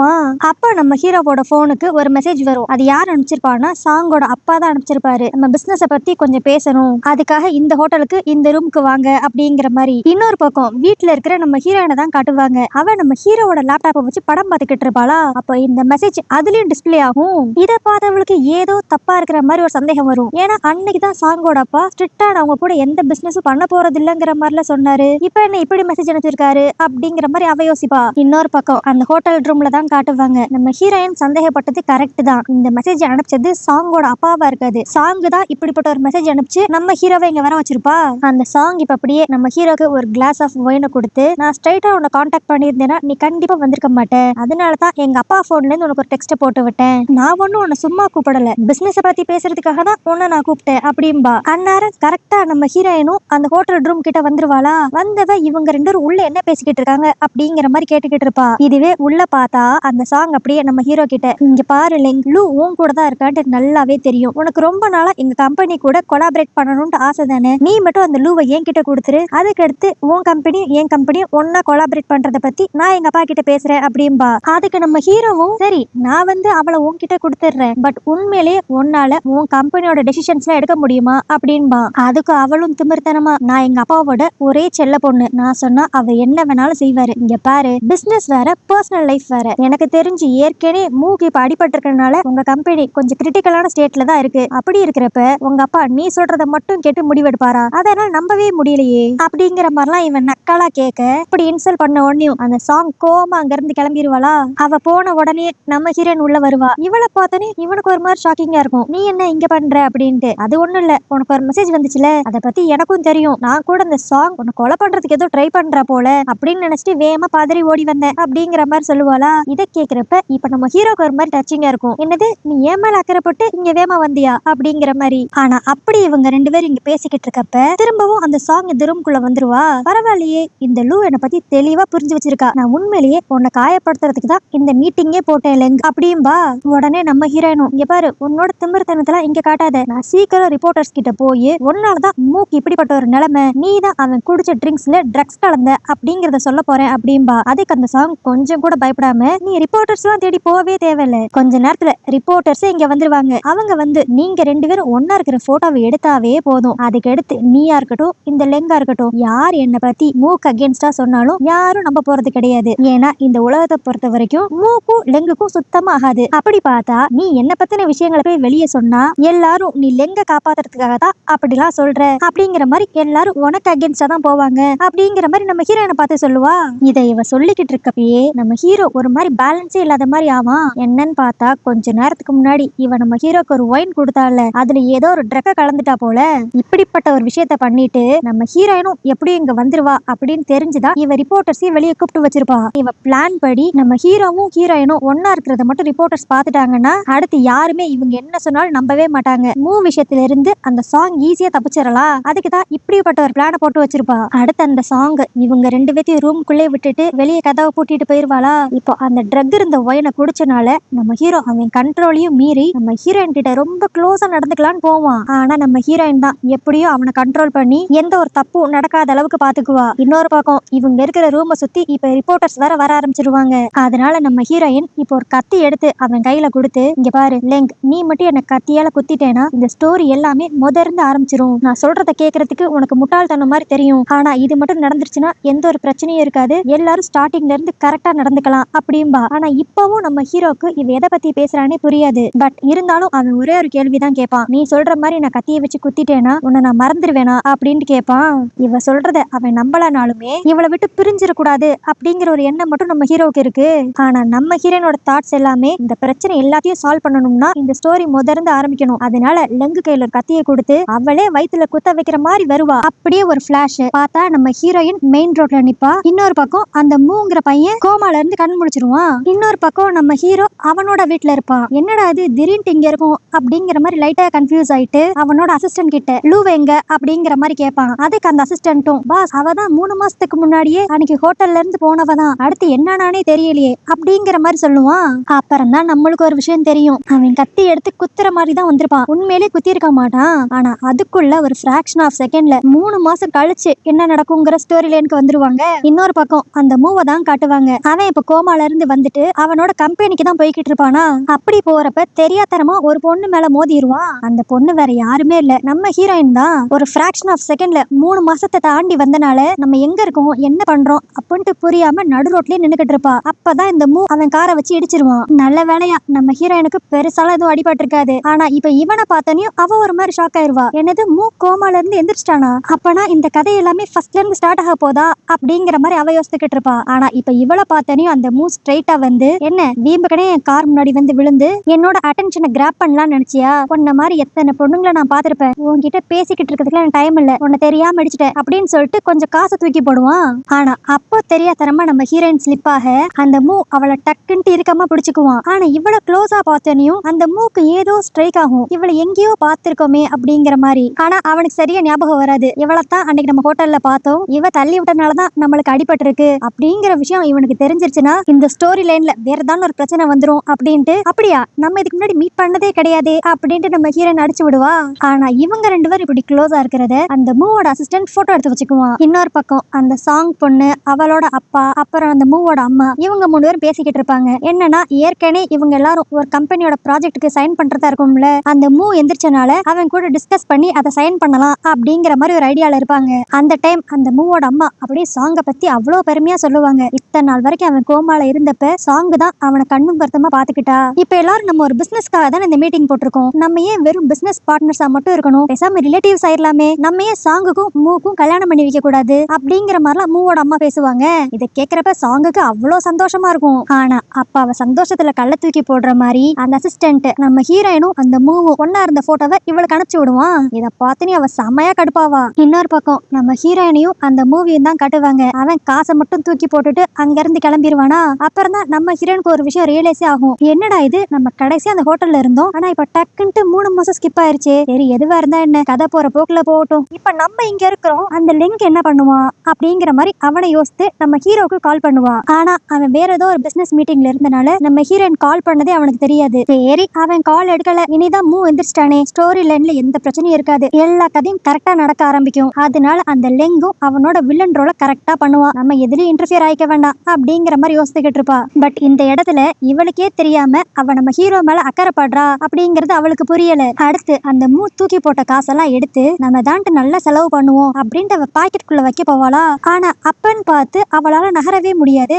அப்ப நம்ம ஹீரோவோட போனுக்கு ஒரு மெசேஜ் வரும். அது யார் அனுப்பிச்சிருப்பான்னா, சாங்கோட அப்பா தான் அனுப்பிச்சிருப்பாரு. நம்ம பிசினஸ பத்தி கொஞ்சம் பேசணும், அதுக்காக இந்த ஹோட்டலுக்கு இந்த ரூமுக்கு வாங்க அப்படிங்கிற மாதிரி. இன்னொரு பக்கம் வீட்டுல இருக்கிற நம்ம ஹீரோயினை தான் காட்டுவாங்க. அவ நம்ம ஹீரோவோட லேப்டாப்பை வச்சு படம் பார்த்துக்கிட்டு இருப்பாளா. அப்ப இந்த மெசேஜ் அதுலயும் டிஸ்பிளே ஆகும். இதை பார்த்தவளுக்கு ஏதோ தப்பா இருக்கிற மாதிரி ஒரு சந்தேகம் வரும். ஏன்னா அன்னைக்குதான் சாங்கோட அப்பா ஸ்ட்ரிக்டா அவங்க கூட எந்த பிசினஸும் பண்ண போறது இல்லங்கிற மாதிரில சொன்னாரு, இப்ப என்ன இப்படி மெசேஜ் அனுப்பிச்சிருக்காரு அப்படிங்கிற மாதிரி அவ யோசிப்பா. இன்னொரு பக்கம் அந்த ஹோட்டல் ரூம்ல தான் காட்டுவாங்க, நம்ம ஹீரோயின் சந்தேகப்பட்டது கரெக்ட் தான், இந்த மெசேஜ் அனுப்பிச்சது சாங்கோட அப்பாவா இருக்காது, சாங் தான் இப்படிப்பட்ட ஒரு மெசேஜ் அனுப்பிச்சு நம்ம ஹீரோவை இங்க வர வச்சிருப்பா. அந்த சாங் இப்ப அப்படியே நம்ம ஹீரோக்கு ஒரு கிளாஸ் ஆஃப் ஒயினை கொடுத்து, நான் ஸ்ட்ரைட்டா உன்னை கான்டாக்ட் பண்ணியிருந்தேன்னா நீ கண்டிப்பா வந்திருக்க மாட்டேன், அதனாலதான் எங்க அப்பா போன்ல இருந்து உனக்கு ஒரு டெக்ஸ்ட் போட்டு விட்டேன், நான் ஒன்னும் உன்னை சும்மா கூப்பிடல, பிசினஸ் பத்தி பேசுறதுக்காக தான் உன்னை நான் கூப்பிட்டேன் அப்படின்பா. அந்நேரம் கரெக்டா நம்ம ஹீரோயினும் அந்த ஹோட்டல் ரூம் கிட்ட வந்துருவாளா. வந்தவ இவங்க 2 பேரும் உள்ள என்ன பேசிக்கிட்டு இருக்காங்க அப்படிங்கிற மாதிரி கேட்டுக்கிட்டு இருப்பா. இதுவே உள்ள பார்த்தா அந்த சாங் அப்படியே நம்ம ஹீரோ கிட்ட, இங்க பாரு லிங்க், லூ உன் கூட தான் இருக்கான்ட்டு நல்லாவே தெரியும், உனக்கு ரொம்ப நாளா எங்க கம்பெனி கூட கொலாபரேட் பண்ணணும்னு ஆசை தானே, நீ மட்டும் அந்த லூவை என் கிட்ட கொடுத்துரு, அதுக்கடுத்து உன் கம்பெனியும் என் கம்பெனியும் ஒன்னா கொலாபரேட் பண்றத பத்தி நான் எங்க அப்பா கிட்ட பேசுறேன் அப்படின்பா. அதுக்கு நம்ம ஹீரோவும், சரி நான் வந்து அவளை உன்கிட்ட கொடுத்துடுறேன், பட் உண்மையிலேயே உன்னால உன் கம்பெனியோட டெசிஷன்ஸ்லாம் எடுக்க முடியுமா அப்படின்பா. அதுக்கு அவளும் திமிர்த்தனமா, நான் எங்க அப்பாவோட ஒரே செல்ல பொண்ணு, நான் சொன்னா அவ என்ன வேணாலும் செய்வாரு, இங்க பாரு பிசினஸ் வேற பர்சனல் லைஃப் வேற, எனக்கு தெரிஞ்சு ஏற்கனவே மூக்கு இப்ப அடிபட்டு இருக்கறனால உங்க கம்பெனி கொஞ்சம் கிரிட்டிக்கலான ஸ்டேட்ல தான் இருக்கு, அப்படி இருக்கிறப்ப உங்க அப்பா நீ சொல்றத மட்டும் கேட்டு முடிவெடுப்பாரா, அதனால நம்பவே முடியலையே அப்படிங்கிற மாதிரிலாம் இவன் நக்கலா கேட்க, இப்படி இன்சல்ட் பண்ண உடனே அந்த சாங் கோமா அங்க இருந்து கிளம்பிடுவாளா. அவ போன உடனே நம்ம ஹீரோயின் உள்ள வருவா. இவளை பார்த்தோன்னே இவனுக்கு ஒரு மாதிரி ஷாக்கிங்கா இருக்கும், நீ என்ன இங்க பண்ற அப்படின்ட்டு. அது ஒண்ணும் இல்ல, உனக்கு ஒரு மெசேஜ் வந்துச்சுல, அதை பத்தி எனக்கும் தெரியும், நான் கூட இந்த சாங் உன்னை கொலை பண்றதுக்கு ஏதோ ட்ரை பண்ற போல அப்படின்னு நினைச்சிட்டு வேகமா பதறி ஓடி வந்தேன் அப்படிங்கிற மாதிரி சொல்லுவாளா. இதை கேக்குறப்ப இப்ப நம்ம ஹீரோக்கு ஒரு மாதிரி டச்சிங்கா இருக்கும். என்னது நீ ஏன் மேல அக்கறைப்பட்டு இங்க வேமா வந்தியா அப்படிங்கிற மாதிரி. ஆனா அப்படி இவங்க ரெண்டு பேரும் இங்க பேசிக்கிட்டு இருக்கப்ப திரும்பவும் அந்த சாங் இந்த ரூம்குள்ள வந்துருவா. பரவாயில்லையே, இந்த லூ என்னை பத்தி தெளிவா புரிஞ்சு வச்சிருக்கா. நான் உண்மையிலேயே உன்னை காயப்படுத்துறதுக்கு தான் இந்த மீட்டிங்கே போட்டேன் லெங் அப்படின்பா. உடனே நம்ம ஹீரோயினும், இங்க பாரு, உன்னோட திமிர்த்தனத்தெல்லாம் இங்க காட்டாத. நான் சீக்கிரம் ரிப்போர்ட்டர்ஸ் கிட்ட போய் ஒன்னாலதான் மூக்கு இப்படிப்பட்ட ஒரு நிலைமை, நீ தான் அவன் குடிச்ச ட்ரிங்க்ஸ்ல ட்ரக்ஸ் கலந்த அப்படிங்கறத சொல்ல போறேன் அப்படின்பா. அதுக்கு அந்த சாங் கொஞ்சம் கூட பயப்படாம, நீ ரிப்போர்ட்டர்ஸ் எல்லாம் தேடி போகவே தேவையில்ல, கொஞ்ச நேரத்துல ரிப்போர்ட்டர்ஸே இங்க வந்துருவாங்க. அவங்க வந்து நீங்க ரெண்டு பேரும் ஒன்னா இருக்கிற போட்டோவை எடுத்தாவே போதும். அதுக்கு எடுத்து நீயா இருக்கட்டும் இந்த லெங்கா இருக்கட்டும் யார் என்ன பத்தி மூக்கு அகேன்ஸ்டா சொன்னாலும் யாரும் நம்ப போறது கிடையாது. ஏன்னா இந்த உலகத்தை பொறுத்த வரைக்கும் மூக்கும் லெங்குக்கும் சுத்தமா ஆகாது. அப்படி பார்த்தா நீ என்ன பத்தின விஷயங்களை போய் வெளியே சொன்னா எல்லாரும் நீ லெங்க காப்பாத்துறதுக்காக தான் அப்படிலாம் சொல்ற அப்படிங்கிற மாதிரி எல்லாரும் உனக்கு அகேன்ஸ்டா தான் போவாங்க அப்படிங்கிற மாதிரி நம்ம ஹீரோனை பார்த்து சொல்லுவா. இதை இவ சொல்லிக்கிட்டு இருக்கப்பயே நம்ம ஹீரோ ஒரு மாதிரி பேலன்ஸே இல்லாத மாதிரி ஆவான். என்னன்னு பார்த்தா கொஞ்ச நேரத்துக்கு முன்னாடி இவ நம்ம ஹீரோக்கு ஒரு ஒயின் கொடுத்தால, அதுல ஏதோ ஒரு ட்ரக்க கலந்துட்டா போல. இப்படிப்பட்ட ஒரு விஷயத்த பண்ணிட்டு நம்ம ஹீரோயினும் எப்படியும் இங்க வந்துருவா அப்படின்னு தெரிஞ்சுதான் இவ ரிப்போர்ட்டர்ஸையும் வெளியே கூப்பிட்டு வச்சிருப்பா. இவ பிளான் படி நம்ம ஹீரோவும் ஹீரோயினும் ஒன்னா இருக்கிறத மட்டும் ரிப்போர்ட்டர்ஸ் பாத்துட்டாங்கன்னா அடுத்து யாருமே இவங்க என்ன சொன்னாலும் நம்பவே மாட்டாங்க. விஷயத்துல இருந்து அந்த சாங் ஈஸியா தப்பிச்சிடலாம். அதுக்குதான் இப்படிப்பட்ட ஒரு பிளான போட்டு வச்சிருப்பா. அடுத்து அந்த சாங் இவங்க ரெண்டு பேத்தையும் ரூம்குள்ளே விட்டுட்டு வெளியே கதவை பூட்டிட்டு போயிருவாளா. இப்போ அந்த ட்ரக் இருந்த ஒயினை குடிச்சனால நம்ம ஹீரோ அவன் கண்ட்ரோலையும் மீறி நம்ம ஹீரோயின் கிட்ட ரொம்ப க்ளோஸா நடந்துக்கலான்னு போவான். ஆனா நம்ம ஹீரோயின் தான் எப்படியோ அவனை கண்ட்ரோல் பண்ணி எந்த ஒரு தப்பும் நடக்காத அளவுக்கு பாத்துக்குவா. இன்னொரு பக்கம் இவங்க இருக்கிற ரூமை சுத்தி இப்ப ரிப்போர்ட்டர்ஸ் வேற வர ஆரம்பிச்சிருவாங்க. அதனால நம்ம ஹீரோயின் இப்போ ஒரு கத்தி எடுத்து அவன் கையில கொடுத்து, இங்க பாரு லெங், நீ மட்டும் என்ன கத்தியால குத்திட்டேனா இந்த ஸ்டோரி எல்லாமே முதர்ந்து ஆரம்பிச்சிரும். நான் சொல்றத கேட்கறதுக்கு உனக்கு முட்டாள்தனம் மாதிரி தெரியும், ஆனா இது மட்டும் நடந்துருச்சுன்னா எந்த ஒரு பிரச்சனையும் இருக்காது, எல்லாரும் ஸ்டார்டிங்ல இருந்து கரெக்டா நடந்துக்கலாம் அப்படின்பா. ஆனா இப்பவும் நம்ம ஹீரோக்கு இவ எதை பத்தி பேசுறானே புரியாது. பட் இருந்தாலும் அவன் ஒரே ஒரு கேள்விதான் கேட்பான், நீ சொல்ற மாதிரி நான் கத்தியை வச்சு குத்திட்டேனா உன்னை நான் மறந்துடுவேனா அப்படின்னு கேட்பான். இவ சொல்றத அவன் நம்பலனாலுமே இவளை விட்டு பிரிஞ்சிடக்கூடாது அப்படிங்கிற ஒரு எண்ணம் மட்டும் நம்ம ஹீரோவுக்கு இருக்கு. ஆனா நம்ம ஹீரோனோட தாட்ஸ் எல்லாமே இந்த பிரச்சனை எல்லாத்தையும் சால்வ் பண்ணணும்னா இந்த ஸ்டோரி முதர்ந்து ஆரம்பிக்கணும். அதனால லெங்கு கையில ஒரு கத்தியை கொடுத்து அவளே வயித்துல குத்த வைக்கிற மாதிரி வருவா. அப்படியே ஒரு பிளாஷ் பார்த்தா நம்ம ஹீரோயின் மெயின் ரோட்ல நிப்பா. இன்னொரு பக்கம் அந்த மூங்கிற பையன் கோமால இருந்து கண் முழிச்சிருவான். இன்னொரு பக்கம் நம்ம ஹீரோ அவனோட வீட்டுல இருப்பான். என்னடா அது திடீர்னு இங்க இருக்கும் அப்படிங்கிற மாதிரி லைட்டா கன்ஃபியூஸ் ஆயிட்டு அவனோட அசிஸ்டன்ட் கிட்ட லூ எங்க அப்படிங்கிற மாதிரி கேட்பான். அதுக்கு அந்த அசிஸ்டன்ட்டும், பாஸ் அவதான் 3 மாசத்துக்கு முன்னாடியே அன்னைக்கு ஹோட்டல்ல இருந்து போனவதான், அடுத்து என்னன்னானே தெரியலையே அப்படிங்கிற மாதிரி சொல்லுவான். அப்புறம் தான் நம்மளுக்கு ஒரு விஷயம் தெரியும், அவன் கத்தி எடுத்து குத்துற மாதிரி தான் வந்திருப்பான், உண்மையிலே குத்தி இருக்க மாட்டான். ஆனா அதுக்குள்ள ஒரு ஃபிராக்ஷன் ஆஃப் செகண்ட்ல 3 மாசம் கழிச்சு என்ன நடக்குங்கிற ஸ்டோரி லைனுக்கு வந்துருவாங்க. இன்னொரு பக்கம் அந்த மூவை தான் காட்டுவாங்க. அவன் இப்ப கோமால இருந்து வந்துட்டு அவனோட கம்பெனிக்கு தான் போய்கிட்டு இருப்பானா. அப்படி போறப்ப தெரியாதனமா ஒரு பொண்ணு மேல மோதிடுவான். அந்த பொண்ணு வேற யாருமே இல்ல, நம்ம ஹீரோயின் தான். ஒரு ஃபிராக்ஷன் ஆஃப் செகண்ட்ல 3 மாசத்தை தாண்டி வந்தனால நம்ம எங்க இருக்கோம் என்ன பண்றோம் அப்படின்ட்டு புரியாம நடு ரோட்லயே நின்னுகிட்டு இருப்பா. அப்பதான் இந்த மூ அவன் காரை வச்சு இடிச்சிருவான். நல்ல வேலையா நம்ம ஹீரோயினுக்கு பெருசால எதுவும் அடிபட்டு இருக்காது. ஆனா இப்ப இவனை பார்த்தனையும் அவ ஒரு மாதிரி ஷாக் ஆயிருவா. என்னது மூ கோமால இருந்து எந்திரிச்சிட்டானா, அப்பனா இந்த கதை எல்லாமே ஃபர்ஸ்ட்ல இருந்து ஸ்டார்ட் ஆக போதா அப்படிங்கிற மாதிரி அவ யோசிச்சுக்கிட்டு இருப்பா. ஆனா இப்ப இவளை பார்த்தனையும் அந்த மூ ஸ்ட்ரைட்டா வந்து, என்ன வீம்புக்கனே என் கார் முன்னாடி வந்து விழுந்து என்னோட அட்டென்ஷனை கிராப் பண்ணலாம்னு நினைச்சியா, உன்ன மாதிரி எத்தனை பொண்ணுங்களை நான் பாத்திருப்பேன், உன்கிட்ட பேசிக்கிட்டு இருக்கிறதுக்கு எனக்கு டைம் இல்ல, உன்னை தெரியாம அடிச்சிட்டேன் அப்படின்னு சொல்லிட்டு கொஞ்சம் காசை தூக்கி போடுவான். ஆனா அப்போ தெரியாதனமா நம்ம ஹீரோயின் ஸ்லிப் ஆக அந்த மூ அவளை டக்குன்ட்டு இருக்கமா பிடிச்சுக்குவான். ஆனா இவளை க்ளோஸா பார்த்தனையும் அந்த மூக்கு ஏதோ ஸ்ட்ரைக் ஆகும், இவளை எங்கேயோ பார்த்திருக்கோமே அப்படிங்கிற மாதிரி. ஆனா அவனுக்கு சரியா ஞாபகம் வராது, இவளைத்தான் அன்னைக்கு நம்ம ஹோட்டல்ல பார்த்தோம், இவ தள்ளி விட்டனாலதான் நம்மளுக்கு அடிபட்டு இருக்கு அப்படிங்கிற விஷயம் இவனுக்கு தெரிஞ்சிருச்சுன்னா இந்த ஸ்டோரி லைன்ல வேற ஏதாவது ஒரு பிரச்சனை வந்துரும் அப்படின்ட்டு, அப்படியா நம்ம இதுக்கு முன்னாடி மீட் பண்ணதே கிடையாது அப்படின்ட்டு நம்ம ஹீரோயின் அடிச்சு விடுவா. ஆனா இவங்க ரெண்டு பேரும் இப்படி க்ளோஸா இருக்கிறத அந்த மூவோட அசிஸ்டன்ட் போட்டோ எடுத்து வச்சுக்குவான். இன்னொரு பக்கம் அந்த சாங் பொண்ணு, அவளோட அப்பா, அப்புறம் அந்த மூவோட அம்மா, இவங்க 3 பேரும் பேசிக்கிட்டு இருப்பாங்க. என்னன்னா ஏற்கனவே இவங்க எல்லாரும் ஒரு கம்பெனியோட ப்ராஜெக்ட்டுக்கு சைன் பண்றதா இருக்கும்ல, அந்த மூ எந்திரிச்சனால அவன் கூட டிஸ்கஸ் பண்ணி அதை சைன் பண்ணலாம் அப்படிங்கிற மாதிரி ஒரு ஐடியால இருப்பாங்க. அந்த டைம் அந்த மூவோட அம்மா அப்படியே சாங்க பத்தி அவ்வளவு பெருமையா சொல்லுவாங்க. இத்தனை நாள் வரைக்கும் அவன் கோமால இருந்தப்ப சாங் தான் அவனை கண்ணும் கருத்தமா பாத்துக்கிட்டா. இப்ப எல்லாரும் நம்ம ஒரு பிசினஸ்க்காக தான் இந்த மீட்டிங் போட்டிருக்கோம், நம்ம ஏன் வெறும் பிசினஸ் பார்ட்னர்ஸா மட்டும் இருக்கணும், பேசாம ரிலேட்டிவ்ஸ் ஆயிரலாமே, நம்ம ஏன் சாங்குக்கும் மூக்கும் கல்யாணம் பண்ணி வைக்க கூடாது அப்படிங்கிற மாதிரிலாம் மூவோட அம்மா பேசுவாங்க. இதை கேட்கிறப்ப சாங்குக்கு அவ்வளவு சந்தோஷமா இருக்கும். ஆனா அப்ப அவ சந்தோஷத்துல கள்ள தூக்கி போடுற மாதிரி அந்த அசிஸ்டன்ட் நம்ம ஹீரோயினும் அந்த மூவும் ஒன்னா இருந்த போட்டோவை இவளுக்கு அனுப்பிச்சு விடுவான். இதை பார்த்துனே அவ செமையா கடுப்பாவா. இன்னொரு பக்கம் நம்ம ஹீரோயினையும் அந்த மூவியும் தான் காட்டுவாங்க. அவன் காசை மட்டும் தூக்கி போட்டுட்டு அங்க இருந்து கிளம்பிடுவானா. அப்புறம் தான் நம்ம ஹீரோனுக்கு ஒரு விஷயம் ரியலைஸே ஆகும். என்னடா இது, நம்ம கடைசியா அந்த ஹோட்டல்ல இருந்தோம், ஆனா இப்ப டக்குன்ட்டு 3 மாசம் ஸ்கிப் ஆயிருச்சு. சரி எதுவா இருந்தா என்ன, கதை போற போக்குல போகட்டும், இப்ப நம்ம இங்க இருக்கிறோம், அந்த லிங்க் என்ன பண்ணுவான் அப்படிங்கிற மாதிரி அவனை யோசித்து நம்ம ஹீரோக்கு கால் பண்ணுவான். ஆனா அவன் வேற ஏதோ ஒரு பிசினஸ் மீட்டிங்ல இருந்தனால நம்ம ஹீரோயின் கால் பண்ணதே அவனுக்கு தெரியாது. சரி அவன் கால் எடுக்கல, இனிதான் மூவ் எந்திரிச்சிட்டானே, ஸ்டோரி லைன்ல எந்த பிரச்சனையும் இருக்காது, எல்லா கதையும் கரெக்டா நடக்க ஆரம்பிக்கும். அதனால அந்த லெங்கும் அவனோட வில்லன் ரோல கரெக்டா பண்ணுவான், நம்ம எதுலயும் இன்டர்ஃபியர் ஆயிக்க வேண்டாம் அப்படிங்கிற மாதிரி யோசிச்சுக்கிட்டு இருப்பா. பட் இந்த இடத்துல இவளுக்கே தெரியாம அவ நம்ம ஹீரோ மேல அக்கறைப்படுறா அப்படிங்கறது அவளுக்கு புரியல. அடுத்து அந்த மூ தூக்கி போட்ட காசெல்லாம் எடுத்து நம்ம தான்ட்டு நல்லா செலவு பண்ணுவோம் அப்படின்ட்டு அவ பாக்கெட்டுக்குள்ள வைக்க போவாளா. ஆனா அப்பன்னு பார்த்து அவளால நகரவே முடியாது.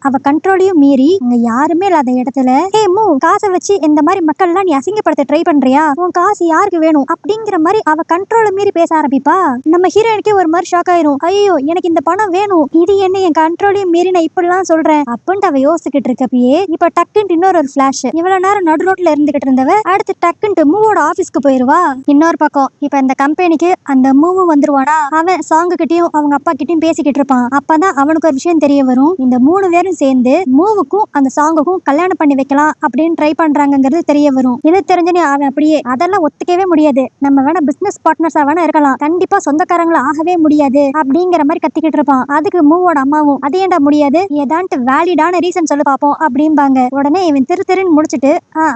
அவ கண்ட்ரோலையும் மீறி அங்க யாருமே இல்லாத இடத்துல, ஏ மூ, காசை வச்சு இந்த மாதிரி மக்கள் எல்லாம் நீ அசிங்கப்படுத்த ட்ரை பண்றியா, உன் காசு யாருக்கு வேணும் அப்படிங்கிற மாதிரி அவ கண்ட்ரோலை மீறி பேச ஆரம்பிப்பா. நம்ம ஹீரோயினுக்கே ஒரு மாதிரி ஷாக் ஆயிரும். ஐயோ எனக்கு இந்த பணம் வேணும், இது என்ன என் கண்ட்ரோலையும் மீறி நான் இப்படிலாம் சொல்றேன் அப்படின்ட்டு அவ யோசிச்சுக்கிட்டு இருக்கப்பயே இப்ப டக்குன்ட்டு இன்னொரு ஒரு பிளாஷ். இவ்வளவு நேரம் நடு ரோட்ல இருந்துகிட்டு இருந்தவ அடுத்து டக்குன்ட்டு மூவோட ஆபீஸ்க்கு போயிருவா. இன்னொரு பக்கம் இப்ப இந்த கம்பெனிக்கு அந்த மூவு வந்துருவானா. அவன் சாங்கு கிட்டயும் அவங்க அப்பா கிட்டயும் பேசிக்கிட்டு இருப்பான். அப்பதான் அவனுக்கு ஒரு விஷயம் தெரிய வரும். இந்த 3 பேரும் சேர்ந்து மூவுக்கும் அந்த சாங்குக்கும் கல்யாணம் பண்ணி வைக்கலாம் அப்படின்னு ட்ரை பண்றாங்கிறது தெரிய வரும். இது தெரிஞ்சனே அவன் அப்படியே அதெல்லாம் ஒத்துக்கவே முடியாது, நம்ம வேணா பிசினஸ் பார்ட்னர்ஸா வேணா இருக்கலாம், கண்டிப்பா சொந்தக்காரங்களா ஆகவே முடியாது அப்படிங்கிற மாதிரி கத்திக்கிட்டு இருப்பான். அதுக்கு மூவோட அம்மாவும் அதேண்டா முடியாது, ஏதான்ட்டு வேலிடான ரீசன் சொல்லி பாப்போம் அப்படிம்பாங்க. உடனே இவன் திருன்னு முடிச்சிட்டு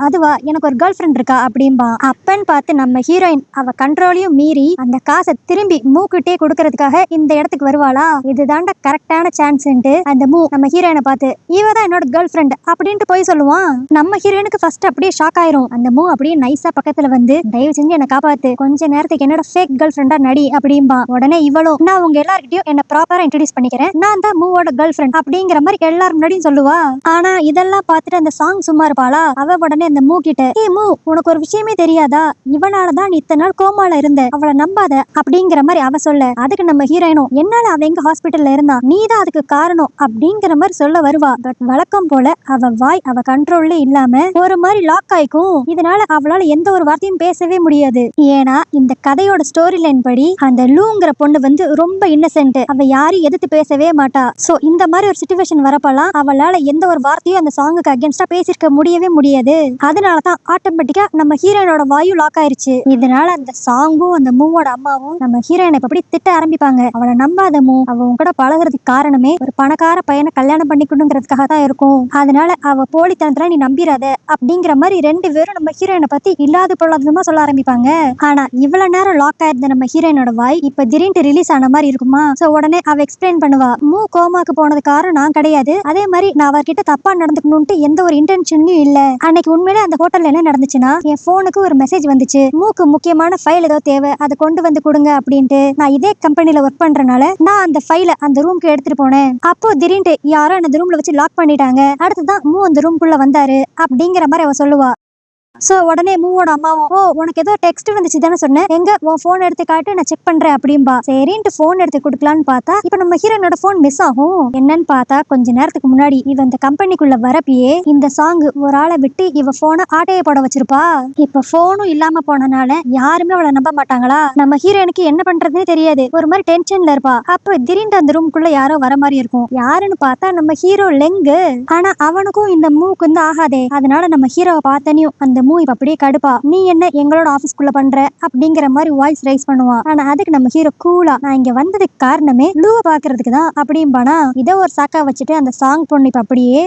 அதுவா, எனக்கு ஒரு கேர்ள் ஃப்ரெண்ட் இருக்கா அப்படிம்பான். அப்பன்னு பார்த்து நம்ம ஹீரோயின் அவ கண்ட்ரோலையும் மீறி அந்த காசை திரும்பி மூக்கிட்டே கொடுக்கறதுக்காக இந்த இடத்துக்கு வருவாளா. இதுதான்டா கரெக்டான சான்ஸ்ன்ட்டு அந்த மூ நம்ம ஹீரோயினை பார்த்து இவதான் என்னோட கேர்ள் ஃப்ரெண்ட் அப்படின்ட்டு போய் சொல்லுவான். நம்ம ஹீரோயினுக்கு ஃபர்ஸ்ட் அப்படியே ஷாக் ஆயிரும். அந்த மூ அப்படியே நைஸா பக்கத்துல வந்து தயவு செஞ்சு என்ன காப்பாத்து, கொஞ்ச நேரத்துக்கு என்னோட ஃபேக் கேர்ள் ஃப்ரெண்டா நடி அப்படிம்பா. உடனே இவளும் நான் உங்க எல்லார்கிட்டயும் என்ன ப்ராப்பரா இன்ட்ரோடியூஸ் பண்ணிக்கிறேன், நான் தான் மூவோட கேர்ள் ஃப்ரெண்ட் அப்படிங்கிற மாதிரி எல்லாரும் முன்னாடியும் சொல்லுவா. ஆனா இதெல்லாம் பார்த்துட்டு அந்த சாங் சும்மா இருப்பாளா. அவ உடனே அந்த மூ கிட்ட, ஏ மூ, உனக்கு ஒரு விஷயமே தெரியாதா, இவனாலதான் நீ இத்தனை நாள் கோமால இருந்த, அவளை நம்பாத அப்படிங்கிற மாதிரி அவ சொல்ல. அதுக்கு நம்ம ஹீரோயினும் என்னால அவ எங்க ஹாஸ்பிட்டல்ல இருந்தா, நீதான் அதுக்கு காரணம் அப்படிங்கிற மாதிரி சொல்ல வருவா. பட் வழக்கம் போல அவ வாய் அவ கண்ட்ரோல்ல இல்லாம ஒரு மாதிரி லாக் ஆயிக்கும். இதனால அவளால எந்த ஒரு வார்த்தையும் பேசவே முடியாது. ஏன்னா இந்த கதையோட ஸ்டோரி லைன் படி அந்த லூங்கிற பொண்ணு வந்து ரொம்ப இன்னசென்ட், அவ யாரையும் எதிர்த்து பேசவே மாட்டா. சோ இந்த மாதிரி ஒரு சிச்சுவேஷன் வரப்பலாம் அவளால எந்த ஒரு வார்த்தையும் அந்த சாங்குக்கு அகேன்ஸ்டா பேசிருக்க முடியவே முடியாது. அதனாலதான் ஆட்டோமேட்டிக்கா நம்ம ஹீரோயினோட வாயு லாக் ஆயிருச்சு. இதனால அந்த சாங்கும் அந்த மூவோட அம்மாவும் நம்ம ஹீரோயினை எப்படி திட்ட ஆரம்பிப்பாங்க. அவளை நம்பாத மூ, அவ உங்ககிட்ட பழகிறதுக்கு காரணமே ஒரு பணக்கார பையனை கல்யாணம் பண்ணிக்கணுங்கிறதுக்காக தான் இருக்கும், அதனால அவ போலித்தனத்துல நீ நம்பிராத அப்படிங்கிற மாதிரி 2 பேரும் நம்ம ஹீரோயினை பத்தி இல்லாத பொருளாதாரமா சொல்ல ஆரம்பிப்பாங்க. ஆனா இவ்வளவு நேரம் லாக் ஆயிருந்த நம்ம ஹீரோயினோட வாய் இப்ப திடீர்னு ரிலீஸ் ஆன மாதிரி இருக்குமா. சோ உடனே அவ எக்ஸ்பிளைன் பண்ணுவா, மூ கோமாக்கு போனது காரணம் நான் கிடையாது, அதே மாதிரி நான் அவர்கிட்ட தப்பா நடந்துக்கணும்ட்டு எந்த ஒரு இன்டென்ஷனும் இல்ல. அன்னைக்கு உண்மையிலே அந்த ஹோட்டல்ல என்ன நடந்துச்சுன்னா, என் போனுக்கு ஒரு மெசேஜ் வந்துச்சு, மூக்கு முக்கியமான ஃபைல் ஏதோ தேவை, அதை கொண்டு வந்து கொடுங்க அப்படின்ட்டு. நான் இதே கம்பெனில ஒர்க் பண்றனால நான் அந்த ஃபைலை அந்த ரூம்க்கு எடுத்துட்டு போனேன். அப்போ திடீர்னு யாரோ அந்த ரூம்ல வச்சு லாக் பண்ணிட்டாங்க. அடுத்துதான் மூ அந்த ரூம்குள்ள வந்தாரு அப்படிங்கிற மாதிரி அவ சொல்லுவா. சோ உடனே மூவோட அம்மாவும், ஓ உனக்கு ஏதோ டெக்ஸ்ட் வந்துச்சு தானே சொன்னேன், எங்க உன் போன் எடுத்து காட்டு நான் செக் பண்றேன் அப்படின்பா. சரின்ட்டு போன் எடுத்து கொடுக்கலான்னு பார்த்தா இப்ப நம்ம ஹீரோனோட போன் மிஸ் ஆகும். என்னன்னு பார்த்தா கொஞ்ச நேரத்துக்கு முன்னாடி இவ இந்த கம்பெனிக்குள்ள வரப்பியே இந்த சாங் ஒரு ஆளை விட்டு இவ போனை ஆட்டைய போட வச்சிருப்பா. இப்ப போனும் இல்லாம போனனால யாருமே அவளை நம்ப மாட்டாங்களா. நம்ம ஹீரோனுக்கு என்ன பண்றதுன்னு தெரியாது, ஒரு மாதிரி டென்ஷன்ல இருப்பா. அப்ப திடீர்னு அந்த ரூம்குள்ள யாரோ வர மாதிரி இருக்கும். யாருன்னு பார்த்தா நம்ம ஹீரோ லெங்கு. ஆனா அவனுக்கும் இந்த மூக்கு வந்து ஆகாதே. அதனால நம்ம ஹீரோவை பார்த்தனையும் அந்த மூ இப்ப அப்படியே கடுப்பா, நீ என்ன எங்களோட ஆபீஸ்க்குள்ள பண்ற அப்படிங்கிற மாதிரி வாய்ஸ் ரைஸ் பண்ணுவான். ஆனா அதுக்கு நம்ம ஹீரோ கூலா, நான் இங்க வந்ததுக்கு காரணமே லூவை பாக்குறதுக்கு தான் அப்படிம்பானா. இதை ஒரு சாக்கா வச்சுட்டு அந்த சாங் பொண்ணு இப்ப அப்படியே,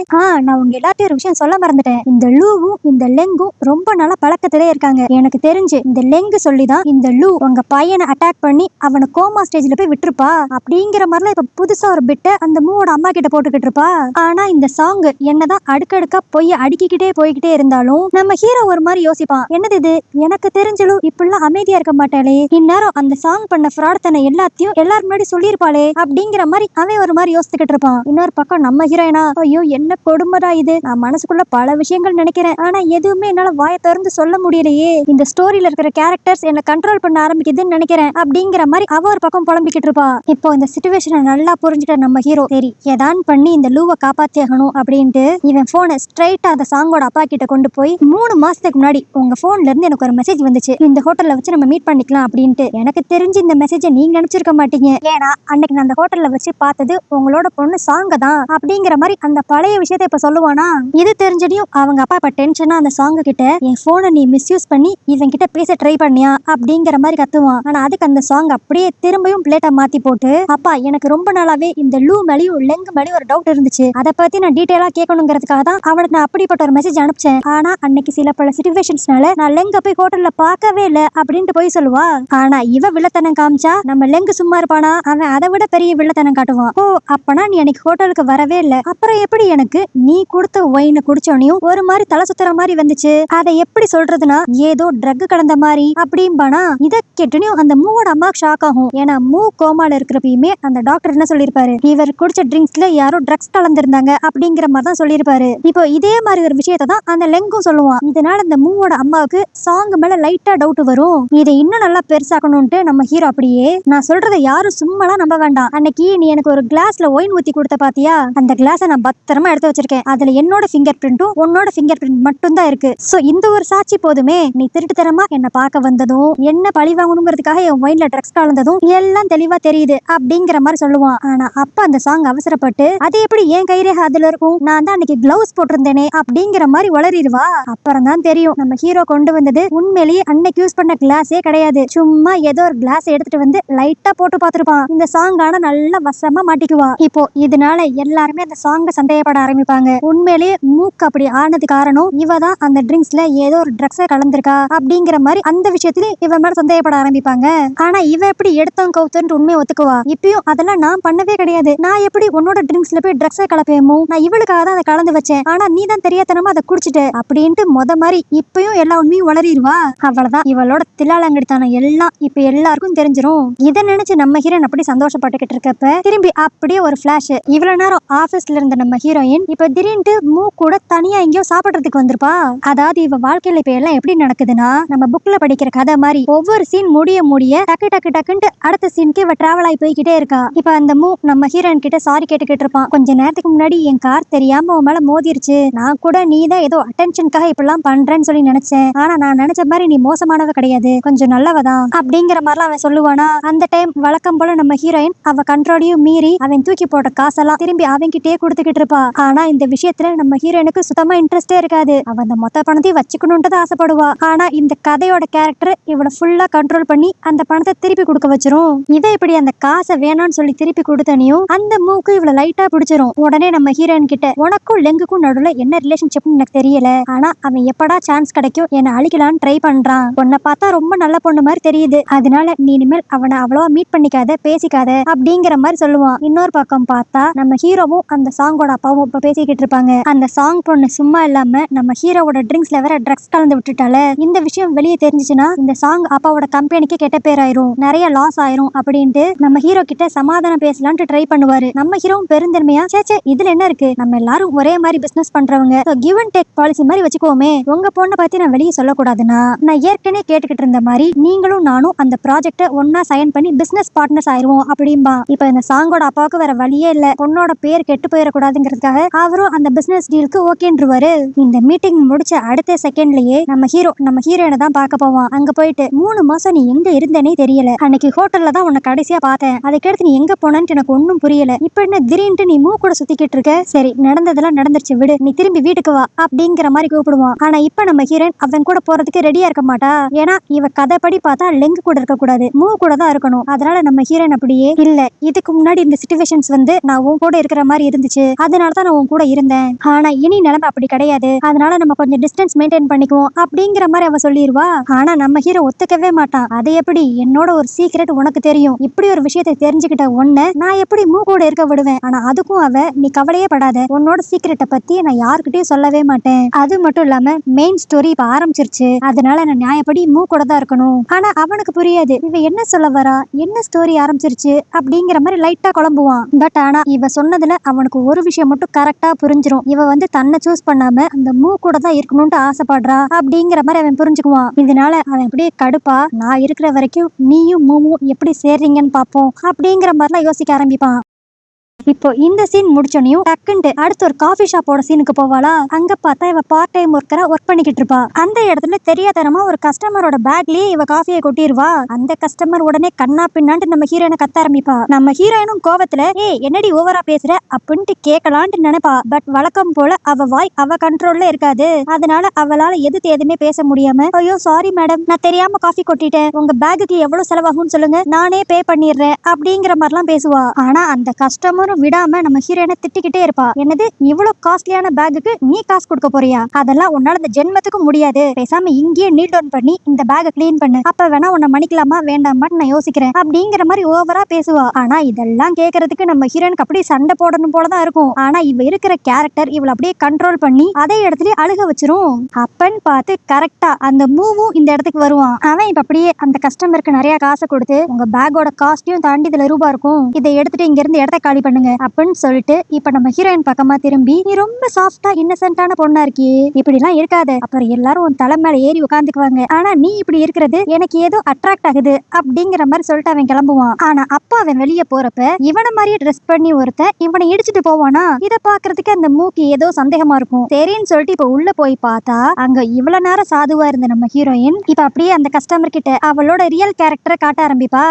நான் உங்க எல்லாத்தையும் ஒரு விஷயம் சொல்ல மறந்துட்டேன், இந்த லூவும் இந்த லெங்கும் ரொம்ப நாளா பழக்கத்திலே இருக்காங்க. எனக்கு தெரிஞ்சு இந்த லெங்கு சொல்லிதான் இந்த லூ உங்க பையனை அட்டாக் பண்ணி அவனை கோமா ஸ்டேஜ்ல போய் விட்டுருப்பா அப்படிங்கிற மாதிரிலாம் இப்ப புதுசா ஒரு பிட்ட அந்த மூவோட அம்மா கிட்ட போட்டுக்கிட்டு இருப்பா. ஆனா இந்த சாங் என்னதான் அடுக்கடுக்கா போய் அடிக்கிட்டே போய்கிட்டே இருந்தாலும் நம்ம ஹீரோ ஒரு மாதிரி யோசிப்பான், என்னது இது, எனக்கு தெரிஞ்சலும் இப்படிலாம் அமைதியா இருக்க மாட்டாளே, இந்நேரம் அந்த சாங் பண்ண ஃப்ராட் தன்னை எல்லாத்தையும் எல்லாரும் முன்னாடி சொல்லியிருப்பாளே அப்படிங்கிற மாதிரி அவன் ஒரு மாதிரி யோசிச்சுக்கிட்டு இருப்பான். இன்னொரு பக்கம் நம்ம ஹீரோயினா, ஐயோ என்ன கொடுமைடா இது, நான் மனசுக்குள்ள பல விஷயங்கள் நினைக்கிறேன், ஆனா எதுவுமே என்னால வாயை திறந்து சொல்ல முடியலையே, இந்த ஸ்டோரியில இருக்கிற கேரக்டர்ஸ் என்ன கண்ட்ரோல் பண்ண ஆரம்பிக்குதுன்னு நினைக்கிறேன் அப்படிங்கிற மாதிரி அவ ஒரு பக்கம் புலம்பிக்கிட்டு இருப்பா. இப்போ இந்த சிச்சுவேஷனை நல்லா புரிஞ்சுட்ட நம்ம ஹீரோ, சரி எதான் பண்ணி இந்த லூவை காப்பாத்தி ஆகணும் அப்படின்ட்டு இவன் போனை ஸ்ட்ரைட்டா அந்த சாங்கோட அப்பா கிட்ட கொண்டு போய் 3 மாசம் நிமிஷத்துக்கு முன்னாடி உங்க போன்ல இருந்து எனக்கு ஒரு மெசேஜ் வந்துச்சு, இந்த ஹோட்டல்ல வச்சு நம்ம மீட் பண்ணிக்கலாம் அப்படின்ட்டு. எனக்கு தெரிஞ்சு இந்த மெசேஜை நீங்க நினைச்சிருக்க மாட்டீங்க. ஏன்னா அன்னைக்கு நான் அந்த ஹோட்டல்ல வச்சு பார்த்தது உங்களோட பொண்ணு சாங்க தான் அப்படிங்கிற மாதிரி அந்த பழைய விஷயத்த இப்ப சொல்லுவானா. இது தெரிஞ்சதையும் அவங்க அப்பா இப்ப டென்ஷனா அந்த சாங்க கிட்ட, என் போனை நீ மிஸ்யூஸ் பண்ணி இவன் கிட்ட பேச ட்ரை பண்ணியா அப்படிங்கிற மாதிரி கத்துவான். ஆனா அதுக்கு அந்த சாங் அப்படியே திரும்பியும் பிளேட்டை மாத்தி போட்டு, அப்பா எனக்கு ரொம்ப நாளாவே இந்த லூ மேலேயும் லெங்க் மேலேயும் ஒரு டவுட் இருந்துச்சு, அதை பத்தி நான் டீட்டெயிலா கேட்கணுங்கிறதுக்காக தான் அவனுக்கு நான் அப்படிப்பட்ட ஒரு மெசேஜ் அனுப்பிச்சேன். ஆனா அன்னைக்கு சில பல சிச்சுவேஷன்ஸ்னால நான் லெங்க போய் ஹோட்டல்ல பார்க்கவே இல்ல அப்படின்ட்டு போய் சொல்லுவா. ஆனா இவ வில்லத்தனம் காமிச்சா நம்ம லெங்கு சும்மா இருப்பானா, அவன் அதை விட பெரிய வில்லத்தனம் காட்டுவான். ஓ அப்பனா நீ அன்னைக்கு ஹோட்டலுக்கு வரவே இல்ல, அப்புறம் எப்படி எனக்கு நீ கொடுத்த ஒயினை குடிச்சோனையும் ஒரு மாதிரி தலை சுத்துற மாதிரி வந்துச்சு, அதை எப்படி சொல்றதுன்னா ஏதோ ட்ரக் கலந்த மாதிரி அப்படிம்பானா. இதை கேட்டுனையும் அந்த மூவோட அம்மாக்கு ஷாக் ஆகும். ஏன்னா மூ கோமால இருக்கிறப்பயுமே அந்த டாக்டர் என்ன சொல்லியிருப்பாரு, இவர் குடிச்ச ட்ரிங்க்ஸ்ல யாரோ ட்ரக்ஸ் கலந்திருந்தாங்க அப்படிங்கிற மாதிரி தான் சொல்லியிருப்பாரு. இப்போ இதே மாதிரி ஒரு விஷயத்தை தான் அந்த லெங்கும் சொல்லுவான். இதனால அந்த மூவோட அம்மாவுக்கு சாங் மேல லைட்டா டவுட் வரும். இதை இன்னும் நல்லா பெருசாக்கணும்ட்டு நம்ம ஹீரோ அப்படியே, நான் சொல்றதை யாரும் சும்மாலாம் நம்ப வேண்டாம், அன்னைக்கு நீ எனக்கு ஒரு கிளாஸ்ல ஒயின் ஊத்தி கொடுத்த பாத்தியா, அந்த கிளாஸை நான் பத்திரமா எடுத்து வச்சிருக்கேன், அதுல என்னோட ஃபிங்கர் பிரிண்ட்டும் உன்னோட ஃபிங்கர் பிரிண்ட் மட்டும் தான் இருக்கு. சோ இந்த ஒரு சாட்சி போதுமே, நீ திருட்டுத்தனமா என்ன பார்க்க வந்ததும் என்ன பழி வாங்கணுங்கிறதுக்காக என் ஒயின்ல ட்ரக்ஸ் கலந்ததும் எல்லாம் தெளிவா தெரியுது அப்படிங்கிற மாதிரி சொல்லுவான். ஆனா அப்ப அந்த சாங் அவசரப்பட்டு, அது எப்படி என் கைரேகை அதுல இருக்கும், நான் தான் அன்னைக்கு கிளவுஸ் போட்டிருந்தேனே அப்படிங்கிற மாதிரி வளரிடுவா. அப்புறம் தான் தெரியும் நம்ம ஹீரோ கொண்டு வந்தது உண்மையிலேயே அன்னைக்கு யூஸ் பண்ண கிளாஸே கிடையாது, சும்மா ஏதோ ஒரு கிளாஸ் எடுத்துட்டு வந்து லைட்டா போட்டு பார்த்திருப்பான். இந்த சாங் ஆனா நல்லா வசமா மாட்டிக்குவா. இப்போ இதனால எல்லாருமே அந்த சாங்க சந்தேகப்பட ஆரம்பிப்பாங்க. உண்மையிலேயே மூக்கு அப்படி ஆனது காரணம் இவ தான் அந்த ட்ரிங்க்ஸ்ல ஏதோ ஒரு ட்ரக்ஸை கலந்திருக்கா அப்படிங்கிற மாதிரி அந்த விஷயத்திலே இவ மேல சந்தேகப்பட ஆரம்பிப்பாங்க. ஆனா இவ எப்படி எடுத்தோம் கவுத்தோன்னு உண்மையை ஒத்துக்குவா. இப்பயும் அதெல்லாம் நான் பண்ணவே கிடையாது, நான் எப்படி உன்னோட ட்ரிங்க்ஸ்ல போய் ட்ரக்ஸை கலப்பேமோ, நான் இவளுக்காக தான் அதை கலந்து வச்சேன், ஆனா நீ தான் தெரியாதனமா அதை குடிச்சிட்டு அப்படின்ட்டு மொத மாதிரி இப்பயும் எல்லா உண்மையும் வளரிடுவா. அவ்வளவுதான், இவளோட தில்லாலங்கடித்தான எல்லாம் இப்ப எல்லாருக்கும் தெரிஞ்சிரும். இதை நினைச்சு நம்ம ஹீரோயின் அப்படி சந்தோஷப்பட்டுக்கிட்டு இருக்கப்ப திரும்பி அப்படியே ஒரு பிளாஷ். இவ்வளவு நேரம் ஆபீஸ்ல இருந்த நம்ம ஹீரோயின் இப்ப திடீர்னு மூ கூட தனியா எங்கேயோ சாப்பிடுறதுக்கு வந்திருப்பா. அதாவது இவ வாழ்க்கையில இப்ப எல்லாம் எப்படி நடக்குதுன்னா, நம்ம புக்ல படிக்கிற கதை மாதிரி ஒவ்வொரு சீன் முடிய முடிய டக்கு டக்கு டக்குன்ட்டு அடுத்த சீனுக்கு இவ டிராவல் ஆகி போய்கிட்டே இருக்கா. இப்ப அந்த மூ நம்ம ஹீரோயின் கிட்ட சாரி கேட்டுக்கிட்டு இருப்பான், கொஞ்ச நேரத்துக்கு முன்னாடி என் கார் தெரியாம உன் மேல மோதிருச்சு, நான் கூட நீ தான் ஏதோ அட்டென்ஷனுக்காக இப்பெல்லாம் பண்றேன்னு சொல்லி நினைச்சேன், ஆனா நான் நினைச்ச மாதிரி நீ மோசமானவ கிடையாது, கொஞ்சம் நல்லவதான் அப்படிங்கிற மாதிரிலாம் அவன் சொல்லுவானா. அந்த டைம் வழக்கம் போல நம்ம ஹீரோயின் அவ கண்ட்ரோலையும் மீறி அவன் தூக்கி போட்ட காசெல்லாம் திரும்பி அவன்கிட்டே கொடுத்துக்கிட்டு இருப்பா. ஆனா இந்த விஷயத்துல நம்ம ஹீரோயினுக்கு சுத்தமா இன்ட்ரெஸ்டே இருக்காது, அவ அந்த மொத்த பணத்தையும் வச்சுக்கணும்னு ஆசைப்படுவா. ஆனா இந்த கதையோட கேரக்டர் இவளை ஃபுல்லா கண்ட்ரோல் பண்ணி அந்த பணத்தை திருப்பி கொடுக்க வச்சிரும். இதை இப்படி அந்த காசை வேணாம்னு சொல்லி திருப்பி கொடுத்தனையும் அந்த மூக்கு இவளை லைட்டா பிடிச்சிரும். உடனே நம்ம ஹீரோயின் கிட்ட, உனக்கும் லெங்குக்கும் நடுவுல என்ன ரிலேஷன்ஷிப்னு எனக்கு தெரியல, ஆனா அவன் எப்படா சான்ஸ் கிடைக்கும் என்ன அழிக்கலான்னு ட்ரை பண்றான், உன்னை பார்த்தா ரொம்ப நல்ல பொண்ணு மாதிரி தெரியுது, அதனால நீ இனிமேல் அவனை அவ்வளவா மீட் பண்ணிக்காத பேசிக்காத அப்படிங்கிற மாதிரி சொல்லுவான். இன்னொரு பக்கம் பார்த்தா நம்ம ஹீரோவும் அந்த சாங்கோட அப்பாவும் இப்ப பேசிக்கிட்டு இருப்பாங்க. அந்த சாங் பொண்ணு சும்மா இல்லாம நம்ம ஹீரோவோட ட்ரிங்க்ஸ்ல வேற ட்ரக்ஸ் கலந்து விட்டுட்டால, இந்த விஷயம் வெளியே தெரிஞ்சிச்சுன்னா இந்த சாங் அப்பாவோட கம்பெனிக்கு கெட்ட பேர் ஆயிரும், நிறைய லாஸ் ஆயிரும் அப்படின்ட்டு நம்ம ஹீரோ கிட்ட சமாதானம் பேசலான்ட்டு ட்ரை பண்ணுவாரு. நம்ம ஹீரோவும் பெருந்தன்மையா, சேச்சே இதுல என்ன இருக்கு, நம்ம எல்லாரும் ஒரே மாதிரி பிசினஸ் பண்றவங்க, கிவ் அண்ட் டேக் பாலிசி மாதிரி வச்சுக்கோமே, உங்க பொண்ணை பத்தி நான் வெளியே சொல்லக்கூடாதுன்னா, நான் ஏற்கனவே கேட்டுக்கிட்டு இருந்த மாதிரி நீங்களும் நானும் அந்த ப்ராஜெக்ட ஒன்னா சைன் பண்ணி பிசினஸ் பார்ட்னர்ஸ் ஆயிருவோம் அப்படின்பா. இப்ப இந்த சாங்கோட அப்பாவுக்கு வேற வழியே இல்ல, பொண்ணோட பேர் கெட்டு போயிடக்கூடாதுங்கிறதுக்காக அவரும் அந்த பிசினஸ் டீலுக்கு ஓகேன்றுவாரு. இந்த மீட்டிங் முடிச்ச அடுத்த செகண்ட்லயே நம்ம ஹீரோயினை தான் பார்க்க போவான். அங்க போயிட்டு 3 மாசம் நீ எங்க இருந்தேனே தெரியல, அன்னைக்கு ஹோட்டல்ல தான் உன்னை கடைசியா பார்த்தேன், அதுக்கடுத்து நீ எங்க போனன்னு எனக்கு ஒன்னும் புரியல, இப்ப என்ன திடீர்னு நீ மூ கூட சுத்திக்கிட்டு இருக்க, சரி நடந்ததெல்லாம் நடந்துருச்சு விடு, நீ திரும்பி வீட்டுக்கு வா அப்படிங்கிற மாதிரி கூப்பிடுவான். ஆனா இப்ப நம்ம ஹீரோயின் அவன் கூட போறதுக்கு ரெடியா இருக்க மாட்டா. ஏன்னா இவ கதைப்படி பார்த்தா லெங்கு கூட இருக்க கூடாது, மூ கூட தான் இருக்கணும். அதனால நம்ம ஹீரோயின் அப்படியே, இல்ல இதுக்கு முன்னாடி இந்த சிச்சுவேஷன்ஸ் வந்து நான் உன் கூட இருக்கிற மாதிரி இருந்துச்சு, அதனாலதான் நான் உன் கூட இருந்தேன், ஆனா இனி நிலைமை அப்படி கிடையாது, அதனால நம்ம கொஞ்சம் டிஸ்டன்ஸ் மெயின்டைன் பண்ணிக்குவோம் அப்படிங்கிற மாதிரி அவ சொல்லிடுவா. ஆனா நம்ம ஹீரோ ஒத்துக்கவே மாட்டான். அது எப்படி, என்னோட ஒரு சீக்ரெட் உனக்கு தெரியும், இப்படி ஒரு விஷயத்தை தெரிஞ்சுக்கிட்ட ஒன்ன நான் எப்படி மூ கூட இருக்க விடுவேன், ஆனா அதுக்கும் அவ, நீ கவலையே படாத, உன்னோட சீக்ரெட்டை பத்தி நான் யாருக்கிட்டையும் சொல்லவே மாட்டேன், அது மட்டும் இல்லாம மெயின் ஸ்டோரி இப்ப ஆரம்பிச்சிருச்சு, அதனால நான் நியாயப்படி மூ கூட தான் இருக்கணும். ஆனா அவனுக்கு புரியாது இவ என்ன சொல்ல வரா, என்ன ஸ்டோரி ஆரம்பிச்சிருச்சு அப்படிங்கிற மாதிரி லைட்டா குழம்புவான். பட் ஆனா இவ சொன்னதுல அவனுக்கு ஒரு விஷயம் மட்டும் கரெக்டா புரிஞ்சிரும், இவ வந்து தன்னை சூஸ் பண்ணாம அந்த மூ கூட தான் இருக்கணும்னு ஆசைப்படுறா அப்படிங்கிற மாதிரி அவன் புரிஞ்சுக்குவான். இதனால அவன் அப்படியே கடுப்பா, நான் இருக்கிற வரைக்கும் நீயும் மூவும் எப்படி சேர்றீங்கன்னு பாப்போம் அப்படிங்கிற மாதிரிலாம் யோசிக்க ஆரம்பிப்பான். இப்போ இந்த சீன் முடிச்சோனையும் டக்குன்ட்டு அடுத்து ஒரு காஃபி ஷாப்போட சீனுக்கு போவாளா. அங்க பார்த்தா இவ பார்ட் டைம் ஒர்க்கரா ஒர்க் பண்ணிக்கிட்டு இருப்பா. அந்த இடத்துல தெரியாதனமா ஒரு கஸ்டமரோட பேக்லயே இவ காஃபியை கொட்டிடுவா. அந்த கஸ்டமர் உடனே கண்ணா பின்னான்ட்டு நம்ம ஹீரோயினை கத்த ஆரம்பிப்பா. நம்ம ஹீரோயினும் கோவத்துல என்னடி ஓவரா பேசுற அப்படின்ட்டு கேட்கலான்ட்டு நினைப்பா. பட் வழக்கம் போல அவ வாய் அவ கண்ட்ரோல்ல இருக்காது. அதனால அவளால எதுக்கு எதுவுமே பேச முடியாம, ஐயோ சாரி மேடம், நான் தெரியாம காஃபி கொட்டிட்டேன், உங்க பேக்குக்கு எவ்வளவு செலவாகும்னு சொல்லுங்க, நானே பே பண்ணிடுறேன் அப்படிங்கிற மாதிரிலாம் பேசுவா. ஆனா அந்த கஸ்டமரும் விடாம நம்ம ஹீரோயினை திட்டிக்கிட்டே இருப்பா. என்னது இவ்வளவு காஸ்ட்லியான பேக்குக்கு நீ காசு கொடுக்க போறியா, அதெல்லாம் உன்னால இந்த ஜென்மத்துக்கு முடியாது, பேசாம இங்கேயே நீல் டவுன் பண்ணி இந்த பேக்கை கிளீன் பண்ணு, அப்ப வேணா உன்னை மன்னிக்கலாமா வேண்டாமான்னு நான் யோசிக்கிறேன் அப்படிங்கிற மாதிரி ஓவரா பேசுவா. ஆனா இதெல்லாம் கேட்கறதுக்கு நம்ம ஹீரோயினுக்கு அப்படியே சண்டை போடணும் போலதான் இருக்கும். ஆனா இவ இருக்கிற கேரக்டர் இவளை அப்படியே கண்ட்ரோல் பண்ணி அதே இடத்துல அழுக வச்சிரும். அப்பன்னு பார்த்து கரெக்டா அந்த மூவும் இந்த இடத்துக்கு வருவான். அவன் இப்ப அப்படியே அந்த கஸ்டமருக்கு நிறைய காசை கொடுத்து, உங்க பேக்கோட காஸ்டையும் தாண்டி இதுல ரூபா இருக்கும், இதை எடுத்துட்டு இங்க இருந்து இடத்த காலி பண்ணுங்க அப்படின்னு சொல்லிட்டு இப்ப நம்ம ஹீரோயின் பக்கமா திரும்பி, நீ ரொம்ப சாஃப்டா இன்னசென்ட்டான பொண்ணா இருக்கியே, இப்படி எல்லாம் இருக்காத, அப்புறம் எல்லாரும் உன் தலை மேல ஏறி உட்காந்துக்குவாங்க, ஆனா நீ இப்படி இருக்கிறது எனக்கு ஏதோ அட்ராக்ட் ஆகுது அப்படிங்கிற மாதிரி சொல்லிட்டு அவன் கிளம்புவான். ஆனா அப்ப அவன் வெளியே போறப்ப இவனை மாதிரியே ட்ரெஸ் பண்ணி ஒருத்தன் இவனை இடிச்சிட்டு போவானா. இத பாக்குறதுக்கு அந்த மூக்கு ஏதோ சந்தேகமா இருக்கும். சரின்னு சொல்லிட்டு இப்ப உள்ள போய் பார்த்தா அங்க இவ்வளவு நேரம் சாதுவா இருந்த நம்ம ஹீரோயின் இப்ப அப்படியே அந்த கஸ்டமர் கிட்ட அவளோட ரியல் கேரக்டரை காட்ட ஆரம்பிப்பா.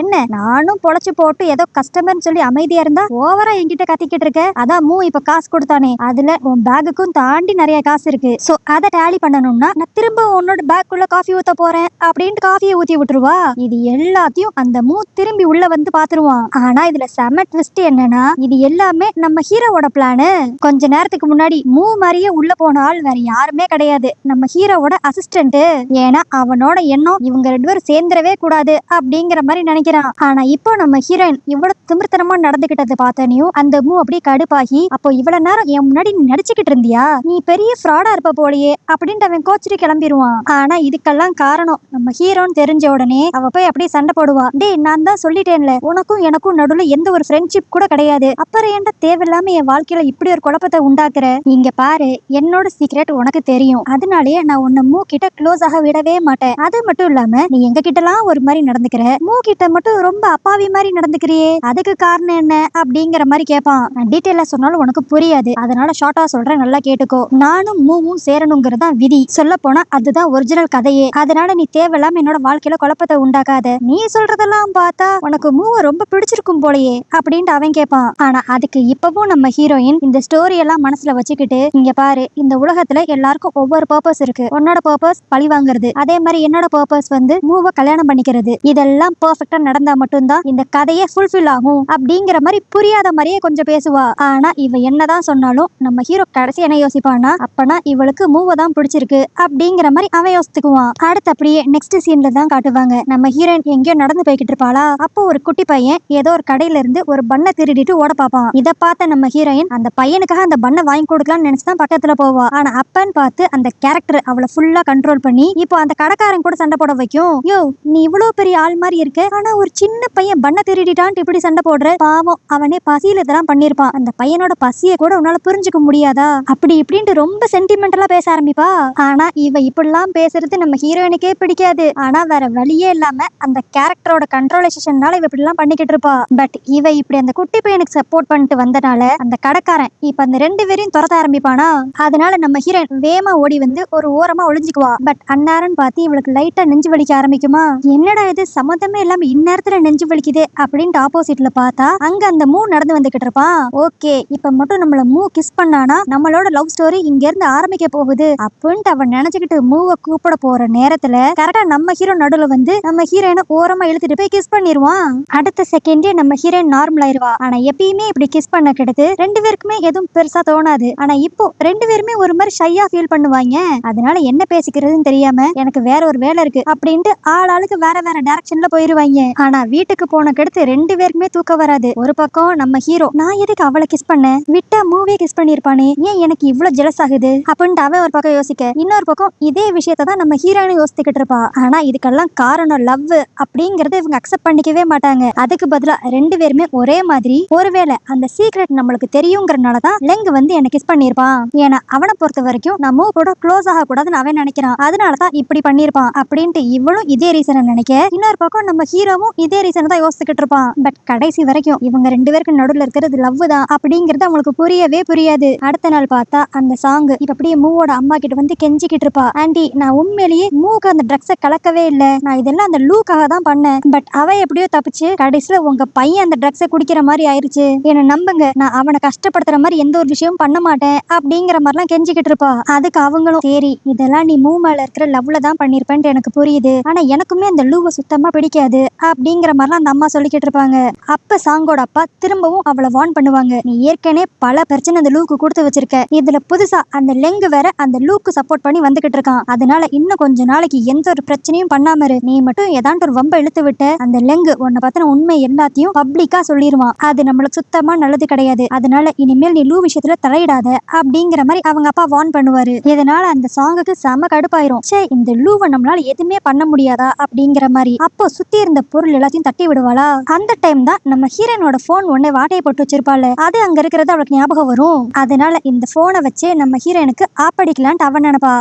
என்ன நானும் பொழைச்சு போட்டு ஏதோ கஸ்டமர்னு சொல்லி அமைதியா இருந்தா ஓவரா என்கிட்ட கத்திக்கிட்டு இருக்க, அதான் மூ இப்ப காசு கொடுத்தானே, அதுல உன் பேக்குக்கும் தாண்டி நிறைய காசு இருக்கு, சோ அதை டேலி பண்ணணும்னா நான் திரும்ப உன்னோட பேக்குள்ள காஃபி ஊத்த போறேன் அப்படின்ட்டு காஃபியை ஊத்தி விட்டுருவா. இது எல்லாத்தையும் அந்த மூ திரும்பி உள்ள வந்து பாத்துருவான். ஆனா இதுல செம ட்விஸ்ட் என்னன்னா, இது எல்லாமே நம்ம ஹீரோவோட பிளானு. கொஞ்ச நேரத்துக்கு முன்னாடி மூ மாதிரியே உள்ள போன ஆள் வேற யாருமே கிடையாது, நம்ம ஹீரோவோட அசிஸ்டன்ட். ஏன்னா அவனோட எண்ணம் இவங்க ரெண்டு பேரும் சேர்ந்துடவே கூடாது அப்படிங்கிற மாதிரி நினைக்கிறான். ஆனா இப்போ நம்ம ஹீரோயின் இவ்வளவு திமிர்த்தனமா நடந்துகிட்டது பார்த்தனையும் அந்த மூ அப்படியே கடுப்பாகி, அப்போ இவ்வளவு நேரம் என் முன்னாடி நீ நடிச்சுக்கிட்டு இருந்தியா, நீ பெரிய ஃப்ராடா இருப்ப போலயே அப்படின்ட்டு அவன் கோச்சிட்டு கிளம்பிடுவான். ஆனா இதுக்கெல்லாம் காரணம் நம்ம ஹீரோன்னு தெரிஞ்ச உடனே அவ போய் அப்படியே சண்டை போடுவா. டேய் நான் தான் சொல்லிட்டேன்ல, உனக்கும் எனக்கும் நடுவுல எந்த ஒரு ஃப்ரெண்ட்ஷிப் கூட கிடையாது, அப்புறம் ஏன்டா தேவையில்லாம என் வாழ்க்கையில இப்படி ஒரு குழப்பத்தை உண்டாக்குற, இங்க பாரு என்னோட சீக்ரெட் உனக்கு தெரியும், அதனாலயே நான் உன்னை மூ கிட்ட க்ளோஸ் ஆக விடவே மாட்டேன், அது மட்டும் இல்லாம நீ எங்க கிட்ட எல்லாம் ஒரு மாதிரி நடந்துக்கிற, மூ கிட்ட மட்டும் ரொம்ப அப்பாவி மாதிரி நடந்துக்கிறியே, அதுக்கு காரணம் என்ன அப்படிங்கிற மாதிரி கேட்பான். டீட்டெயிலா சொன்னாலும் உனக்கு புரியாது, அதனால ஷார்ட்டா சொல்றேன், நல்லா கேட்டுக்கோ. நானும் மூவும் சேரணுங்கிறது தான் விதி, சொல்ல போனா அதுதான் ஒரிஜினல் கதையே, அதனால நீ தேவையில்லாம என்னோட வாழ்க்கையில குழப்பத்தை உண்டாக்காத, நீ சொல்றதெல்லாம் பார்த்தா உனக்கு மூவை ரொம்ப பிடிச்சிருக்கும் போலயே அப்படின்ட்டு அவன் கேட்பான். ஆனா அதுக்கு இப்பவும் நம்ம ஹீரோயின் இந்த ஸ்டோரி எல்லாம் மனசுல வச்சுக்கிட்டு, இங்க பாரு இந்த உலகத்துல எல்லாருக்கும் ஒவ்வொரு பர்பஸ் இருக்கு, உன்னோட பர்பஸ் பழி வாங்குறது, அதே மாதிரி என்னோட பர்பஸ் வந்து மூவை கல்யாணம் பண்ணிக்கிறது, இதெல்லாம் பெர்ஃபெக்ட்டா நடந்தா மட்டும்தான் இந்த கதையே ஃபுல்ஃபில் ஆகும் அப்படிங்கிற மாதிரி புரியாத மாதிரியே கொஞ்சம் பேசுவா. ஆனா இவ என்னதான் சொன்னாலும் நம்ம ஹீரோ கடைசி என்ன யோசிப்பானா, அப்பனா இவளுக்கு மூவை தான் பிடிச்சிருக்கு அப்படிங்கிற மாதிரி அவன் யோசித்துக்குவான். அடுத்து அப்படியே நெக்ஸ்ட் சீன்ல தான் காட்டுவாங்க, நம்ம ஹீரோயின் எங்கேயோ நடந்து போய்கிட்டு இருப்பாளா. அப்போ ஒரு குட்டி பையன் ஏதோ ஒரு கடையில இருந்து ஒரு பண்ணை திருடிட்டு ஓட பாப்பான். இதை பார்த்த நம்ம ஹீரோயின் அந்த பையனுக்காக அந்த பண்ணை வாங்கி கொடுக்கலாம்னு நினைச்சுதான் பக்கத்துல போவா. ஆனா அப்பன்னு பார்த்து அந்த கேரக்டர் அவளை ஃபுல்லா கண்ட்ரோல் பண்ணி இப்போ அந்த கடைக்காரன் கூட சண்டை போட வைக்கும். யோ நீ இவ்வளவு பெரிய ஆள் மாதிரி இருக்க, ஆனா ஒரு சின்ன பையன் பண்ணை திருடிட்டான்ட்டு இப்படி சண்டை போடுற, பாவம் அவனே பசியில இதெல்லாம் பண்ணிருப்பான், அந்த பையனோட பசியை கூட உன்னால புரிஞ்சுக்க முடியாதா அப்படி இப்படின்ட்டு ரொம்ப சென்டிமெண்டலா பேச ஆரம்பிப்பா. ஆனா இவ இப்படிலாம் பேசுறது நம்ம ஹீரோயினுக்கே பிடிக்காது. ஆனா வேற வழியே இல்லாம அந்த கேரக்டரோட கண்ட்ரோலேஷன்னால இவ இப்படி எல்லாம் பண்ணிக்கிட்டு இருப்பா. பட் இவ இப்படி அந்த குட்டி பையனுக்கு சப்போர்ட் பண்ணிட்டு வந்தனால அந்த கடைக்காரன் இப்ப அந்த ரெண்டு பேரையும் துரத்த ஆரம்பிப்பானா. அதனால நம்ம ஹீரோயின் வேமா ஓடி வந்து ஒரு ஓரமா ஒளிஞ்சுக்குவா. பட் அந்நேரம் பார்த்து இவளுக்கு லைட்டா நெஞ்சு வலிக்க ஆரம்பிக்குமா. என்னடா இது சம்மந்தமே இல்லாம இந்நேரத்துல நெஞ்சு வலிக்குது அப்படின்ட்டு ஆப்போசிட்ல பார்த்தா அங்க அந்த மூ நடந்து வந்துகிட்டு இருப்பான். ஓகே இப்ப மட்டும் நம்மள மூ கிஸ் பண்ணானா நம்மளோட லவ் ஸ்டோரி இங்க இருந்து ஆரம்பிக்க போகுது அப்படின்ட்டு அவன் நினைச்சுக்கிட்டு மூவை கூப்பிட போற நேரத்துல கரெக்டா நம்ம ஹீரோ நடுவுல வந்து நம்ம ஹீரோயினை ஓரமா இழுத்துட்டு போய் கிஸ் பண்ணிடுவான். அடுத்த செகண்டே நம்ம ஹீரோயின் நார்மல் ஆயிருவா. ஆனா எப்பயுமே இப்படி கிஸ் பண்ண கிடையாது ரெண்டு பேருக்குமே எதுவும் பெருசா தோணாது. ஆனா இப்போ ரெண்டு பேருமே ஒரு மாதிரி ஷையா ஃபீல் பண்ணுவாங்க. அதனால என்ன பேசிக்கிறதுன்னு தெரியாம எனக்கு வேற ஒரு வேலை இருக்கு அப்படின்ட்டு ஆளுக்கு வேற வேற டைரக்ஷன்ல போயிருவாங்க. ஆனா வீட்டுக்கு போன கெடுத்து ரெண்டு பேருக்குமே தூக்கம் வராது. ஒரு பக்கம் நம்ம ஹீரோ நான் எதுக்கு அவளை கிஸ் பண்ண, விட்டா மூவே கிஸ் பண்ணிருப்பானே, ஏன் எனக்கு இவ்வளவு ஜெலஸ் ஆகுது அப்படின்ட்டு அவன் ஒரு பக்கம் யோசிக்க, இன்னொரு பக்கம் இதே விஷயத்தை தான் நம்ம ஹீரோயினும் யோசிச்சுக்கிட்டு இருப்பா. ஆனா இதுக்கெல்லாம் காரணம் லவ் அப்படிங்கறத இவங்க அக்செப்ட் பண்ணிக்கவே மாட்டாங்க. அதுக்கு பதிலா ரெண்டு பேருமே ஒரே மாதிரி ஒருவேளை அந்த சீக்ரெட் நம்மளுக்கு தெரியுங்கிறனாலதான் லெங் வந்து என்ன கிஸ் பண்ணிருப்பான், ஏன்னா அவனை பொறுத்த வரைக்கும் நம்ம கூட க்ளோஸ் ஆக கூடாதுன்னு அவன் நினைக்கிறான், அதனாலதான் இப்படி பண்ணிருப்பான் அப்படின்ட்டு இவளும் இதே ரீசனை நினைக்க, இன்னொரு பக்கம் நம்ம ஹீரோவும் இதே ரீசனை தான் யோசிச்சுக்கிட்டு இருப்பான். பட் கடைசி வரைக்கும் இவங்க ரெண்டு பேருக்கு நடுவுல இருக்கிறது லவ் தான் அப்படிங்கறது அவங்களுக்கு புரியவே புரியாது. அடுத்த நாள் பார்த்தா அந்த சாங் இப்ப அப்படியே மூவோட அம்மா கிட்ட வந்து கெஞ்சிக்கிட்டு இருப்பா. ஆண்டி, நான் உண்மையிலேயே மூக்கு அந்த ட்ரக்ஸை கலக்கவே இல்ல, நான் இதெல்லாம் அந்த லூக்காக தான் பண்ணேன். பட் அவ எப்படியோ தப்பிச்சு கடைசியில உங்க பையன் அந்த ட்ரக்ஸை குடிக்கிற மாதிரி ஆயிருச்சு. என்ன நம்புங்க, நான் அவனை கஷ்டப்படுத்துற மாதிரி எந்த ஒரு விஷயமும் பண்ண மாட்டேன் அப்படிங்கிற மாதிரிலாம் கெஞ்சிக்கிட்டு இருப்பா. அதுக்கு அவங்களும் சரி, இதெல்லாம் நீ மூ மேல இருக்கிற லவ்ல தான் பண்ணிருப்பேன்ட்டு எனக்கு புரியுது, ஆனா எனக்குமே அந்த லூவை சுத்தமா பிடிக்காது அப்படிங்கிற மாதிரிலாம் அந்த அம்மா சொல்லிக்கிட்டு இருப்பாங்க. அப்ப சாங்கோட அப்பா திரும்பவும் அவளை வார்ன் பண்ணுவாங்க. நீ ஏற்கனவே பல பிரச்சனை அந்த லூக்கு கொடுத்து வச்சிருக்க, இதுல புதுசா அந்த லெங்கு வேற அந்த லூக்கு சப்போர்ட் பண்ணி வந்துகிட்டு இருக்கான். அதனால இன்னும் கொஞ்ச நாளைக்கு எந்த ஒரு பிரச்சனையும் பண்ணாம இரு. நீ மட்டும் ஏதாண்டு ஒரு வம்ப இழுத்து விட்ட அந்த லெங்கு உன்னை பத்தின உண்மை எல்லாத்தையும் பப்ளிக்கா சொல்லிடுவான். அது நம்மளுக்கு சுத்தமா நல்லது கிடையாது. அதனால இனிமேல் நீ லூ விஷயத்துல தலையிடாத அப்படிங்கிற மாதிரி அவங்க அப்பா வார்ன் பண்ணுவாரு. இதனால அந்த சாங்குக்கு செம கடுப்பாயிரும். சே, இந்த லூவை நம்மளால எதுவுமே பண்ண முடியாதா அப்படிங்கிற மாதிரி. அப்போ சுத்தி இருந்த பொருள் எல்லாத்தையும் தட்டி விடுவாளா. அந்த டைம் தான் நம்ம ஹீரோனோட போன் ஒண்ணு வாட்டையை போட்டு வச்சிருப்பாள். அது அங்க இருக்கிறது அவளுக்கு ஞாபகம் வரும். அதனால இந்த போனை வச்சு நம்ம ஹீரோனுக்கு ஆப்படிக்கலான்ட்டு அவன் நினைப்பா.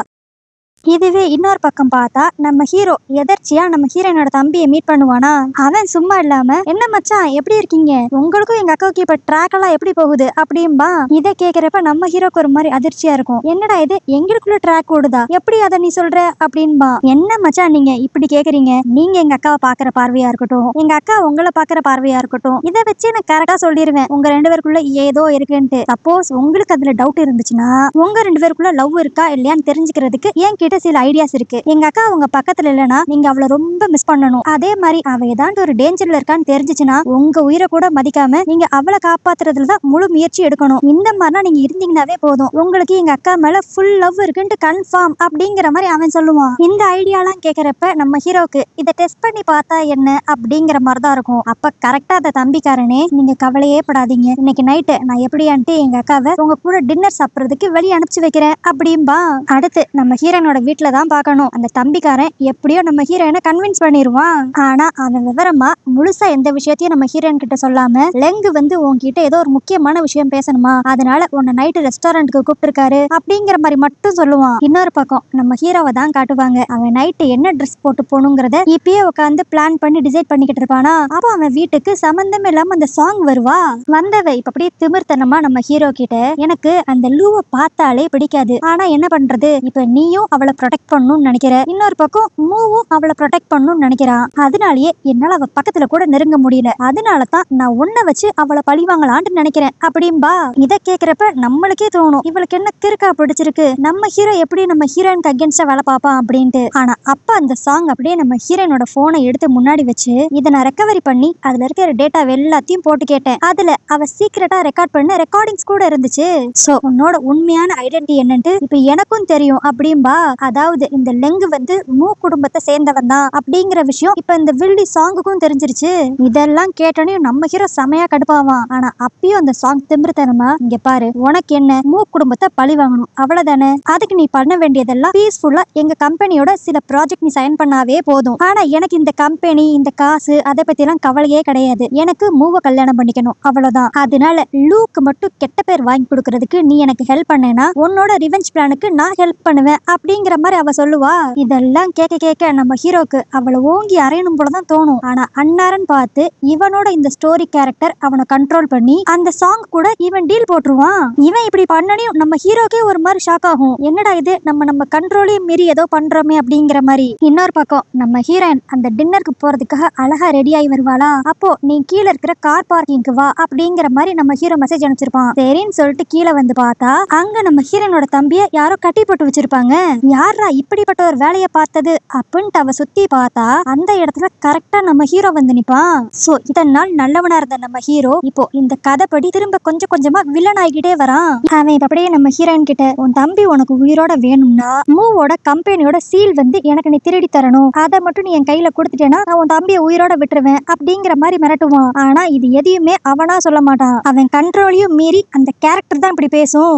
இதுவே இன்னொரு பக்கம் பார்த்தா நம்ம ஹீரோ எதர்ச்சியா நம்ம ஹீரோனோட தம்பியை மீட் பண்ணுவானா. அவன் சும்மா இல்லாம, என்ன மச்சான் எப்படி இருக்கீங்க, உங்களுக்கும் எங்க அக்காவுக்கு இப்ப ட்ராக் எல்லாம் எப்படி போகுது அப்படின்பா. இதை கேக்குறப்ப நம்ம ஹீரோக்கு ஒரு மாதிரி அதிர்ச்சியா இருக்கும். என்னடா இது, எங்களுக்குள்ள ட்ராக் ஓடுதா, எப்படி அதை நீ சொல்ற அப்படின்பா. என்ன மச்சான் நீங்க இப்படி கேக்குறீங்க, நீங்க எங்க அக்காவை பாக்குற பார்வையா இருக்கட்டும், எங்க அக்கா உங்களை பாக்குற பார்வையா இருக்கட்டும், இதை வச்சு நான் கரெக்டா சொல்லிடுவேன் உங்க ரெண்டு பேருக்குள்ள ஏதோ இருக்குன்ட்டு. சப்போஸ் உங்களுக்கு அதுல டவுட் இருந்துச்சுன்னா, உங்க ரெண்டு பேருக்குள்ள லவ் இருக்கா இல்லையான்னு தெரிஞ்சுக்கிறதுக்கு என் கிட்ட சில ஐடியாஸ் இருக்கு. எங்க அக்கா உங்க பக்கத்துல இல்லனா நீங்க அவளை ரொம்ப மிஸ் பண்ணணும். அதே மாதிரி அவ ஏதாண்டு ஒரு டேஞ்சர்ல இருக்கான்னு தெரிஞ்சுச்சுன்னா உங்க உயிரை கூட மதிக்காம நீங்க அவளை காப்பாத்துறதுலதான் முழு முயற்சி எடுக்கணும். இந்த மாதிரிலாம் நீங்க இருந்தீங்கன்னாவே போதும், உங்களுக்கு எங்க அக்கா மேல ஃபுல் லவ் இருக்குன்ட்டு கன்ஃபார்ம் அப்படிங்கிற மாதிரி அவன் சொல்லுவான். இந்த ஐடியாலாம் கேக்குறப்ப நம்ம ஹீரோக்கு இதை டெஸ்ட் பண்ணி பார்த்தா என்ன அப்படிங்கிற மாதிரி தான் இருக்கும். அப்ப கரெக்டா அந்த தம்பிக்காரனே, நீங்க கவலையே படாதீங்க, இன்னைக்கு நைட்டு நான் எப்படியான்ட்டு எங்க அக்காவை உங்க கூட டின்னர் சாப்பிடுறதுக்கு வெளியே அனுப்பிச்சு வைக்கிறேன் அப்படின்பா. அடுத்து நம்ம ஹீரோனோட வீட்டுல தான் பார்க்கணும். அந்த தம்பிக்காரன் எப்படியோ நம்ம ஹீரோயினை கன்வின்ஸ் பண்ணிடுவான். ஆனா அவன் விவரமா முழுசா எந்த விஷயத்தையும் நம்ம ஹீரோயின் கிட்ட சொல்லாம, லெங்கு வந்து உன்கிட்ட ஏதோ ஒரு முக்கியமான விஷயம் பேசணுமா, அதனால உன்னை நைட்டு ரெஸ்டாரண்ட்டுக்கு கூப்பிட்டுருக்காரு அப்படிங்கிற மாதிரி மட்டும் சொல்லுவான். இன்னொரு பக்கம் நம்ம ஹீரோவை தான் காட்டுவாங்க. அவன் நைட்டு என்ன ட்ரெஸ் போட்டு போகணுங்கிறத இப்பயே உட்காந்து பிளான் பண்ணி டிசைட் பண்ணிக்கிட்டு இருப்பானா. அப்போ அவன் வீட்டுக்கு சம்பந்தமே இல்லாம அந்த சாங் வருவா. வந்தவ இப்ப அப்படியே திமிர்த்தனமா நம்ம ஹீரோ கிட்ட, எனக்கு அந்த லூவை பார்த்தாலே பிடிக்காது, ஆனா என்ன பண்றது, இப்ப நீயும் அவளை ப்ரொடெக்ட் பண்ணணும்னு நினைக்கிற, இன்னொரு பக்கம் மூவும் அவளை ப்ரொடெக்ட் பண்ணணும்னு நினைக்கிறான். அதனாலயே என்னால அவ பக்கத்துல கூட நெருங்க முடியல, அதனால தான் நான் உன்னை வச்சு அவளை பழி வாங்கலான்னு நினைக்கிறேன் அப்படின்பா. இதை கேக்குறப்ப நம்மளுக்கே தோணும், இவளுக்கு என்ன கிறுக்கா பிடிச்சிருக்கு, நம்ம ஹீரோ எப்படி நம்ம ஹீரோயினுக்கு அகேன்ஸ்டா வேலை பார்ப்பான் அப்படின்ட்டு. ஆனா அப்ப அந்த சாங் அப்படியே நம்ம ஹீரோயினோட போனை எடுத்து முன்னாடி வச்சு, இதை நான் ரெக்கவரி பண்ணி அதுல இருக்கிற டேட்டா எல்லாத்தையும் போட்டு கேட்டேன். அதுல அவ சீக்கிரட்டா ரெக்கார்ட் பண்ண ரெக்கார்டிங்ஸ் கூட இருந்துச்சு. சோ உன்னோட உண்மையான ஐடென்டிட்டி என்னன்ட்டு இப்ப எனக்கும் தெரியும் அப்படின்பா. அதாவது இந்த லெங்கு வந்து மூ குடும்பத்தை சேர்ந்தவன் தான் அப்படிங்கிற விஷயம் இப்ப இந்த வில்லி சாங்குக்கும் தெரிஞ்சிருச்சு. இதெல்லாம் கேட்டோன்னே நம்ம ஹீரோ செமையா கடுப்பாவான். ஆனா அப்பயும் அந்த சாங் திமிர்த்தனமா, இங்க பாரு, உனக்கு என்ன, மூ குடும்பத்தை பழி வாங்கணும் அவ்வளவுதானே, அதுக்கு நீ பண்ண வேண்டியதெல்லாம் பீஸ்ஃபுல்லா எங்க கம்பெனியோட சில ப்ராஜெக்ட் நீ சைன் பண்ணாவே போதும். ஆனா எனக்கு இந்த கம்பெனி, இந்த காசு, அதை பத்தி எல்லாம் கவலையே கிடையாது, எனக்கு மூவ கல்யாணம் பண்ணிக்கணும் அவ்வளவுதான். அதனால லூக்கு மட்டும் கெட்ட பேர் வாங்கி கொடுக்கறதுக்கு நீ எனக்கு ஹெல்ப் பண்ணேனா உன்னோட ரிவெஞ்ச் பிளானுக்கு நான் ஹெல்ப் பண்ணுவேன் அப்படிங்கிற மாதிரி அவ சொல்லுவா. இதெல்லாம் கேட்க கேட்க நம்ம ஹீரோக்கு அவளை ஓங்கி அறையணும் போலதான் தோணும். ஆனா அன்னாரன் பார்த்து இவனோட இந்த ஸ்டோரி கேரக்டர் அவனை கண்ட்ரோல் பண்ணி அந்த சாங் கூட இவன் டீல் போட்டுருவான். இவன் இப்படி பண்ணனையும் நம்ம ஹீரோக்கே ஒரு மாதிரி ஷாக் ஆகும். என்னடா இது, நம்ம கண்ட்ரோலையும் மீறி ஏதோ பண்றோமே அப்படிங்கிற மாதிரி. இன்னொரு பக்கம் நம்ம ஹீரோயின் அந்த டின்னருக்கு போறதுக்காக அழகா ரெடி ஆகி வருவாளா. அப்போ நீ கீழே இருக்கிற கார் பார்க்கிங்க்கு வா அப்படிங்கிற மாதிரி நம்ம ஹீரோ மெசேஜ் அனுப்பிச்சிருப்பான். சரின்னு சொல்லிட்டு கீழே வந்து பார்த்தா அங்க நம்ம ஹீரோனோட தம்பிய யாரோ கட்டி போட்டு வச்சிருப்பாங்க. யாரா இப்படிப்பட்ட ஒரு வேலையை பார்த்தது அப்படின்ட்டு அவ சுத்தி பார்த்தா அந்த இடத்துல கரெக்டா நம்ம ஹீரோ வந்து நிப்பான். சோ இதன் நாள் நல்லவனா இருந்த நம்ம ஹீரோ இப்போ இந்த கதைப்படி திரும்ப கொஞ்சம் கொஞ்சமா வில்லன் ஆகிட்டே வரான். அவன் அப்படியே நம்ம ஹீரோயின் கிட்ட, உன் தம்பி உனக்கு உயிரோட வேணும்னா மூவோட கம்பெனியோட சீல் வந்து எனக்கு நீ திருடி தரணும், அதை மட்டும் நீ என் கையில கொடுத்துட்டேன்னா நான் உன் தம்பியை உயிரோட விட்டுருவேன் அப்படிங்கிற மாதிரி மிரட்டுவான். ஆனா இது எதையுமே அவனா சொல்ல மாட்டான். அவன் கண்ட்ரோலையும் மீறி அந்த கேரக்டர் தான் இப்படி பேசும்.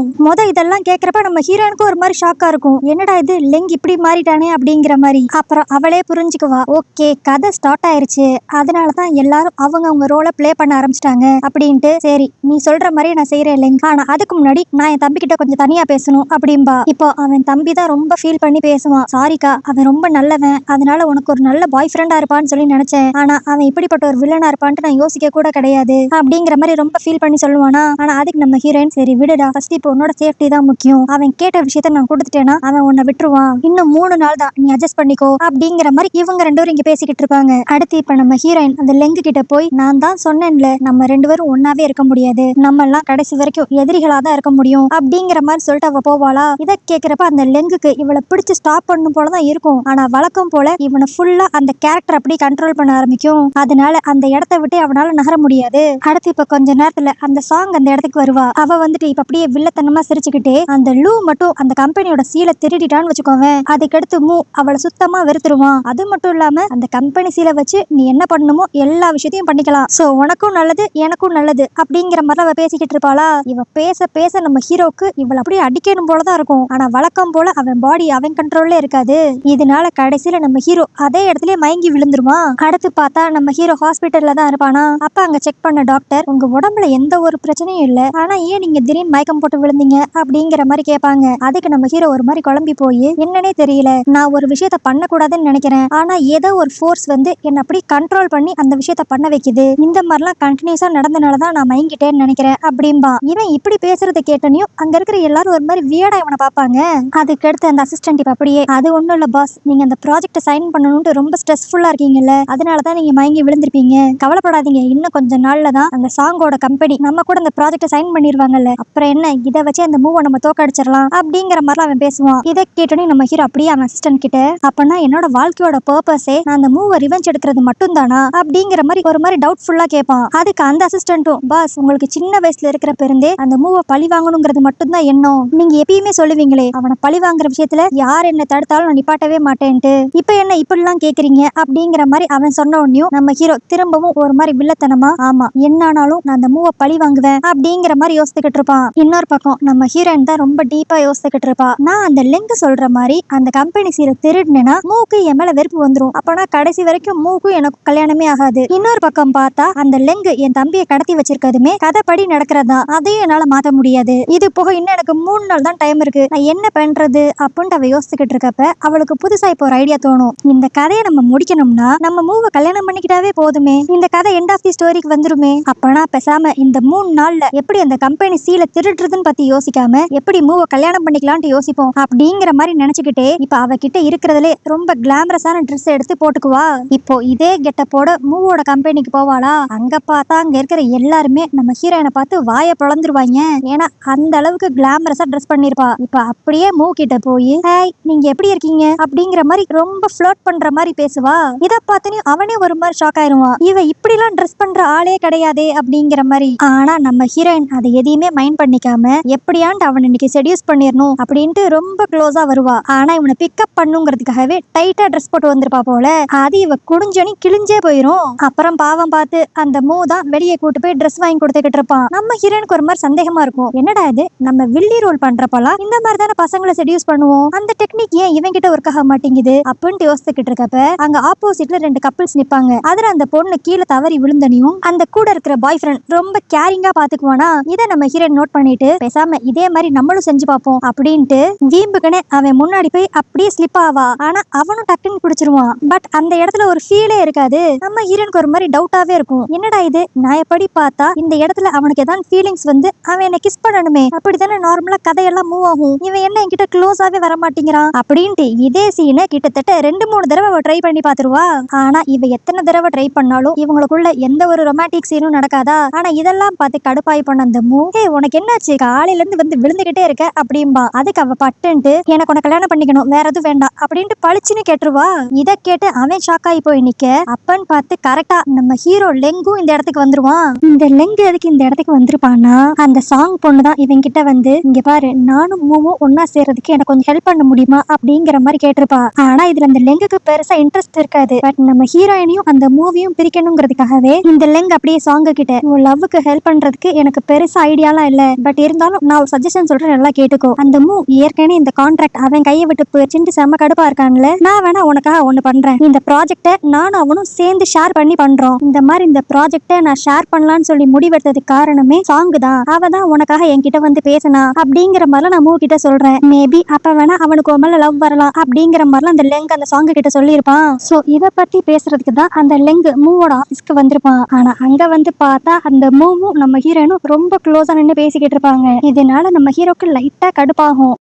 இதெல்லாம் கேட்கறப்ப நம்ம ஹீரோயினுக்கு ஒரு மாதிரி ஷாக்கா இருக்கும். என்னடா இது, வந்து லெங் இப்படி மாறிட்டானே அப்படிங்கிற மாதிரி. அப்புறம் அவளே புரிஞ்சுக்குவா, ஓகே கதை ஸ்டார்ட் ஆயிருச்சு, அதனாலதான் எல்லாரும் அவங்க ரோல பிளே பண்ண ஆரம்பிச்சிட்டாங்க அப்படின்ட்டு. சரி நீ சொல்ற மாதிரி நான் செய்யறேன் லெங், ஆனா அதுக்கு முன்னாடி நான் என் தம்பி கிட்ட கொஞ்சம் தனியா பேசணும் அப்படின்பா. இப்போ அவன் தம்பி தான் ரொம்ப ஃபீல் பண்ணி பேசுவான். சாரிக்கா, அவன் ரொம்ப நல்லவன், அதனால உனக்கு ஒரு நல்ல பாய் ஃப்ரெண்டா இருப்பான்னு சொல்லி நினைச்சேன், ஆனா அவன் இப்படிப்பட்ட ஒரு வில்லனா இருப்பான்ட்டு நான் யோசிக்க கூட கிடையாது அப்படிங்கிற மாதிரி ரொம்ப ஃபீல் பண்ணி சொல்லுவானா. ஆனா அதுக்கு நம்ம ஹீரோயின், சரி விடுடா, ஃபர்ஸ்ட் இப்போ உன்னோட சேஃப்டி தான் முக்கியம், அவன் கேட்ட விஷயத்த நான் கொடுத்துட்டேன்னா அவன் உன்னை விட்டுருவான், இன்னும் 3 நாள் தான், நீ அட்ஜஸ்ட் பண்ணிக்கோ அப்படிங்கிற மாதிரி இவங்க 2 பேரும் இங்க பேசிக்கிட்டு இருப்பாங்க. அடுத்து இப்ப நம்ம ஹீரோயின் அந்த லெங்கு கிட்ட போய், நான் தான் சொன்னேன்ல நம்ம 2 பேரும் ஒன்னாவே இருக்க முடியாது, நம்ம எல்லாம் கடைசி வரைக்கும் எதிரிகளா தான் இருக்க முடியும் அப்படிங்கிற மாதிரி சொல்லிட்டு அவ போவாளா. இதை கேட்கிறப்ப அந்த லெங்குக்கு இவளை பிடிச்சு ஸ்டாப் பண்ணும் போலதான் இருக்கும், ஆனா வழக்கம் போல இவனை ஃபுல்லா அந்த கேரக்டர் அப்படி கண்ட்ரோல் பண்ண ஆரம்பிக்கும். அதனால அந்த இடத்த விட்டு அவனால நகர முடியாது. அடுத்து இப்ப கொஞ்ச நேரத்துல அந்த சாங் அந்த இடத்துக்கு வருவா. அவ வந்துட்டு இப்ப அப்படியே வில்லத்தனமா சிரிச்சுக்கிட்டே, அந்த லூ மட்டும் அந்த கம்பெனியோட சீலை திருடிட்டான்னு வச்சுக்கோவேன், அதுக்கடுத்து மூ அவளை சுத்தமா வெறுத்துருவான். அது மட்டும் இல்லாம அந்த கம்பெனி சீலை வச்சு நீ என்ன பண்ணணுமோ எல்லா விஷயத்தையும் பண்ணிக்கலாம், சோ உனக்கும் நல்லது எனக்கும் நல்லது அப்படிங்கிற மாதிரி அவ பேசிக்கிட்டு இருப்பாளா. இவ பேச பேச நம்ம ஹீரோக்கு இவளை அப்படியே அடிக்கணும் போலதான் இருக்கும், ஆனா வழக்கம் போல அவன் பாடி அவன் கண்ட்ரோல்ல இருக்காது. இதனால கடைசியில நம்ம ஹீரோ அதே இடத்துல மயங்கி விழுந்துருவான். அடுத்து பார்த்தா நம்ம ஹீரோ ஹாஸ்பிட்டல்ல தான் இருப்பானா. அப்ப அங்க செக் பண்ண டாக்டர், உங்க உடம்புல எந்த ஒரு பிரச்சனையும் இல்ல, ஆனா ஏன் நீங்க திடீர்னு மயக்கம் போட்டு விழுந்தீங்க அப்படிங்கிற மாதிரி கேட்பாங்க. அதுக்கு நம்ம ஹீரோ ஒரு மாதிரி குழம்பி போய், என்னன்னே தெரியல, நான் ஒரு விஷயத்த பண்ணக்கூடாதுன்னு நினைக்கிறேன், ஆனா ஏதோ ஒரு ஃபோர்ஸ் வந்து என்ன அப்படி கண்ட்ரோல் பண்ணி அந்த விஷயத்த பண்ண வைக்குது, இந்த மாதிரிலாம் கண்டினியூஸா நடந்தனாலதான் நான் மயங்கிட்டேன்னு நினைக்கிறேன் அப்படின்பா. இவன் இப்படி பேசுறதை கேட்டனையும் அங்க இருக்கிற எல்லாரும் ஒரு மாதிரி வியடா இவனை பார்ப்பாங்க. அதுக்கடுத்து அந்த அசிஸ்டன்ட் இப்ப அப்படியே, அது ஒண்ணும் இல்ல பாஸ், நீங்க அந்த ப்ராஜெக்ட் சைன் பண்ணணும்னு ரொம்ப ஸ்ட்ரெஸ்ஃபுல்லா இருக்கீங்கல்ல, அதனாலதான் நீங்க மயங்கி விழுந்திருப்பீங்க, கவலைப்படாதீங்க, இன்னும் கொஞ்ச நாள்ல தான் அந்த சாங்கோட கம்பெனி நம்ம கூட அந்த ப்ராஜெக்ட் சைன் பண்ணிருவாங்கல்ல, அப்புறம் என்ன, இதை வச்சு அந்த மூவை நம்ம தோக்கடிச்சிடலாம் அப்படிங்கிற மாதிரி அவன் பேசுவான். இதை கேட்டோன்னே நம்ம ஹீரோ அப்படியே அவன் அசிஸ்டன்ட் கிட்ட, அப்பனா என்னோட வாழ்க்கையோட பர்பஸே நான் அந்த மூவை ரிவெஞ்ச் எடுக்கிறது மட்டும் தானா அப்படிங்கிற மாதிரி ஒரு மாதிரி டவுட்ஃபுல்லா கேட்பான். அதுக்கு அந்த அசிஸ்டன்ட்டும், பாஸ் உங்களுக்கு சின்ன வயசுல இருக்கிற பிறந்தே அந்த மூவை பழி வாங்கணுங்கிறது மட்டும் தான் எண்ணம், நீங்க எப்பயுமே சொல்லுவீங்களே அவனை பழி வாங்குற விஷயத்துல யார் என்ன தடுத்தாலும் நான் நிப்பாட்டவே மாட்டேன்ட்டு, இப்ப என்ன இப்படிலாம் கேக்குறீங்க அப்படிங்கிற மாதிரி அவன் சொன்ன உடனேயும் நம்ம ஹீரோ திரும்பவும் ஒரு மாதிரி வில்லத்தனமா, ஆமா என்னானாலும் நான் அந்த மூவை பழி வாங்குவேன் அப்படிங்கிற மாதிரி யோசிச்சுக்கிட்டு இருப்பான். இன்னொரு பக்கம் நம்ம ஹீரோயின் தான் ரொம்ப டீப்பா யோசிச்சுக்கிட்டு இருப்பா. நான் அந்த லெங்கு சொல்ற மாதிரி அந்த கம்பெனி சீரை திருடுனா மூக்கு என் மேல வெறுப்பு வந்துரும், அப்பனா கடைசி வரைக்கும் மூக்கும் எனக்கு கல்யாணமே ஆகாது. இன்னொரு பக்கம் பார்த்தா அந்த லெங்கு என் தம்பியை கடத்தி வச்சிருக்கதுமே கதைப்படி நடக்கிறதா, அதையும் என்னால மாத்த முடியாது, இது போக இன்னும் எனக்கு 3 நாள் தான் டைம் இருக்கு, நான் என்ன பண்றது அப்படின்ட்டு அவ யோசிச்சுக்கிட்டு இருக்கப்ப அவளுக்கு புதுசா இப்போ ஒரு ஐடியா தோணும். இந்த கதையை நம்ம முடிக்கணும்னா நம்ம மூவை கல்யாணம் பண்ணிக்கிட்டாவே போதுமே, இந்த கதை எண்ட் ஆஃப் தி ஸ்டோரிக்கு வந்துருமே, அப்பனா பேசாம இந்த 3 நாள்ல எப்படி அந்த கம்பெனி சீலை திருடுறதுன்னு பத்தி யோசிக்காம எப்படி மூவை கல்யாணம் பண்ணிக்கலாம்னு யோசிப்போம் அப்படிங்கிற மாதிரி நினைச்சுக்கிட்டே இப்ப அவகிட்ட இருக்கிறதுலே ரொம்ப கிளாமரஸான ட்ரெஸ் எடுத்து போட்டுக்குவா. இப்போ இதே கெட்டப்போட மூவோட கம்பெனிக்கு போவாளா. அங்க பார்த்தா அங்க இருக்கிற எல்லாருமே நம்ம ஹீரோயினை பார்த்து வாயை பொளந்துருவாங்க, ஏன்னா அந்த அளவுக்கு கிளாமரஸா ட்ரெஸ் பண்ணிருப்பா. இப்ப அப்படியே மூ கிட்ட போய், ஹாய் நீங்க எப்படி இருக்கீங்க அப்படிங்கிற மாதிரி ரொம்ப ஃப்ளர்ட் பண்ற மாதிரி பேசுவா. இத பார்த்தனே அவனே ஒரு மாதிரி ஷாக் ஆயிருவான், இவ இப்படிலாம் ட்ரெஸ் பண்ற ஆளே கிடையாதே அப்படிங்கிற மாதிரி. ஆனா நம்ம ஹீரோயின் அதை எதையுமே மைண்ட் பண்ணிக்காம எப்படியாண்டு அவன் இன்னைக்கு செடியூஸ் பண்ணிடணும் அப்படின்ட்டு ரொம்ப க்ளோஸா வருவா. ஆனா இவனை பிக்கப் பண்ணுங்கிறதுக்காகவே டைட்டா ட்ரெஸ் போட்டு வந்திருப்பா போல, அது இவ குடிஞ்சனி கிழிஞ்சே போயிரும். அப்புறம் பாவம் பார்த்து அந்த மூ தான் வெளியே கூட்டு போய் ட்ரெஸ் வாங்கி கொடுத்துக்கிட்டு இருப்பான். நம்ம ஹீரோனுக்கு ஒரு மாதிரி சந்தேகமா இருக்கும், என்னடா இது நம்ம வில்லி ரோல் பண்றப்பலாம் இந்த மாதிரி தானே பசங்களை செடியூஸ் பண்ணுவோம், அந்த டெக்னிக் ஏன் இவன் கிட்ட ஒர்க் ஆக மாட்டேங்குது அப்படின்ட்டு யோசிச்சுக்கிட்டு இருக்கப்ப அங்க ஆப்போசிட்ல 2 கப்பிள்ஸ் நிப்பாங்க. அதுல அந்த பொண்ணு கீழே தவறி விழுந்தனையும் அந்த கூட இருக்கிற பாய் ஃப்ரெண்ட் ரொம்ப கேரிங்கா பாத்துக்குவானா. இதை நம்ம ஹீரோயின் நோட் பண்ணிட்டு பேசாம இதே மாதிரி நம்மளும் செஞ்சு பார்ப்போம் அப்படின்ட்டு வீம்புக்குன்னு அவன் முன்னாடி போய் அப்படியே ஸ்லிப் ஆவா. ஆனா அவனும் டக்குன்னு பிடிச்சிருவான். பட் அந்த இடத்துல ஒரு ஃபீலே இருக்காது. நம்ம ஹீரோனுக்கு ஒரு மாதிரி டவுட்டாவே இருக்கும், என்னடா இது, நான் எப்படி பார்த்தா இந்த இடத்துல அவனுக்கு ஏதாவது ஃபீலிங்ஸ் வந்து அவன் என்ன கிஸ் பண்ணணுமே, அப்படித்தானே நார்மலா கதையெல்லாம் மூவ் ஆகும், இவன் என்ன என்கிட்ட க்ளோஸாவே வர மாட்டேங்கிறான் அப்படின்ட்டு இதே சீனை கிட்டத்தட்ட 2-3 தடவை அவ ட்ரை பண்ணி பாத்துருவா. ஆனா இவ எத்தனை தடவை ட்ரை பண்ணாலும் இவங்களுக்குள்ள எந்த ஒரு ரொமான்டிக் சீனும் நடக்காதா. ஆனா இதெல்லாம் பார்த்து கடுப்பாய் பண்ண அந்த மூ, உனக்கு என்னாச்சு, காலையில இருந்து வந்து விழுந்துகிட்டே இருக்க அப்படின்பா. அதுக்கு அவ பட்டுன்ட்டு எனக்கு உனக்கு கல்யாணம் பண்ணிக்கணும், வேற எதுவும் வேண்டாம் அப்படின்ட்டு பளிச்சுன்னு கேட்டுருவா. இதை கேட்டு அவன் ஷாக் ஆகி போய் நிக்க, அப்பன்னு பார்த்து கரெக்டா நம்ம ஹீரோ லெங்கும் இந்த இடத்துக்கு வந்துருவான். இந்த லெங்கு எதுக்கு இந்த இடத்துக்கு வந்திருப்பான்னா, அந்த சாங் பொண்ணுதான் இவன் கிட்ட வந்து, இங்க பாரு நானும் மூவும் ஒன்னா சேர்றதுக்கு எனக்கு கொஞ்சம் ஹெல்ப் பண்ண முடியுமா அப்படிங்கிற மாதிரி கேட்டிருப்பா. ஆனா இதுல அந்த லெங்குக்கு பெருசா இன்ட்ரெஸ்ட் இருக்காது. பட் நம்ம ஹீரோயினையும் அந்த மூவியும் பிரிக்கணுங்கிறதுக்காகவே இந்த லெங் அப்படியே சாங்க கிட்ட, உன் லவ்வுக்கு ஹெல்ப் பண்றதுக்கு எனக்கு பெருசா ஐடியாலாம் இல்ல, பட் இருந்தாலும் நான் ஒரு சஜஷன் சொல்றேன் நல்லா கேட்டுக்கோ, அந்த மூ ஏற்கனவே இந்த கான்ட்ராக்ட் பட் அவன் கையை விட்டு போயிடுச்சுட்டு செம்ம கடுப்பா இருக்கான்ல. நான் வேணா உனக்காக ஒண்ணு பண்றேன். இந்த ப்ராஜெக்ட நானும் அவனும் சேர்ந்து ஷேர் பண்ணி பண்றோம். இந்த மாதிரி இந்த ப்ராஜெக்ட நான் ஷேர் பண்ணலாம்னு சொல்லி முடிவெடுத்ததுக்கு காரணமே சாங் தான். அவ தான் உனக்காக என்கிட்ட வந்து பேசினா அப்படிங்கிற மாதிரிலாம் நான் மூ கிட்ட சொல்றேன். மேபி அப்ப வேணா அவனுக்கு மேல லவ் வரலாம் அப்படிங்கிற மாதிரிலாம் அந்த லெங்க் அந்த சாங் கிட்ட சொல்லியிருப்பான். சோ இத பத்தி பேசுறதுக்கு தான் அந்த லெங்க் மூவோட ஆபீஸ்க்கு வந்திருப்பான். ஆனா அங்க வந்து பார்த்தா அந்த மூவும் நம்ம ஹீரோனும் ரொம்ப க்ளோஸா நின்று பேசிக்கிட்டு இருப்பாங்க. இதனால நம்ம ஹீரோக்கு லைட்டா கடுப்பாகும்.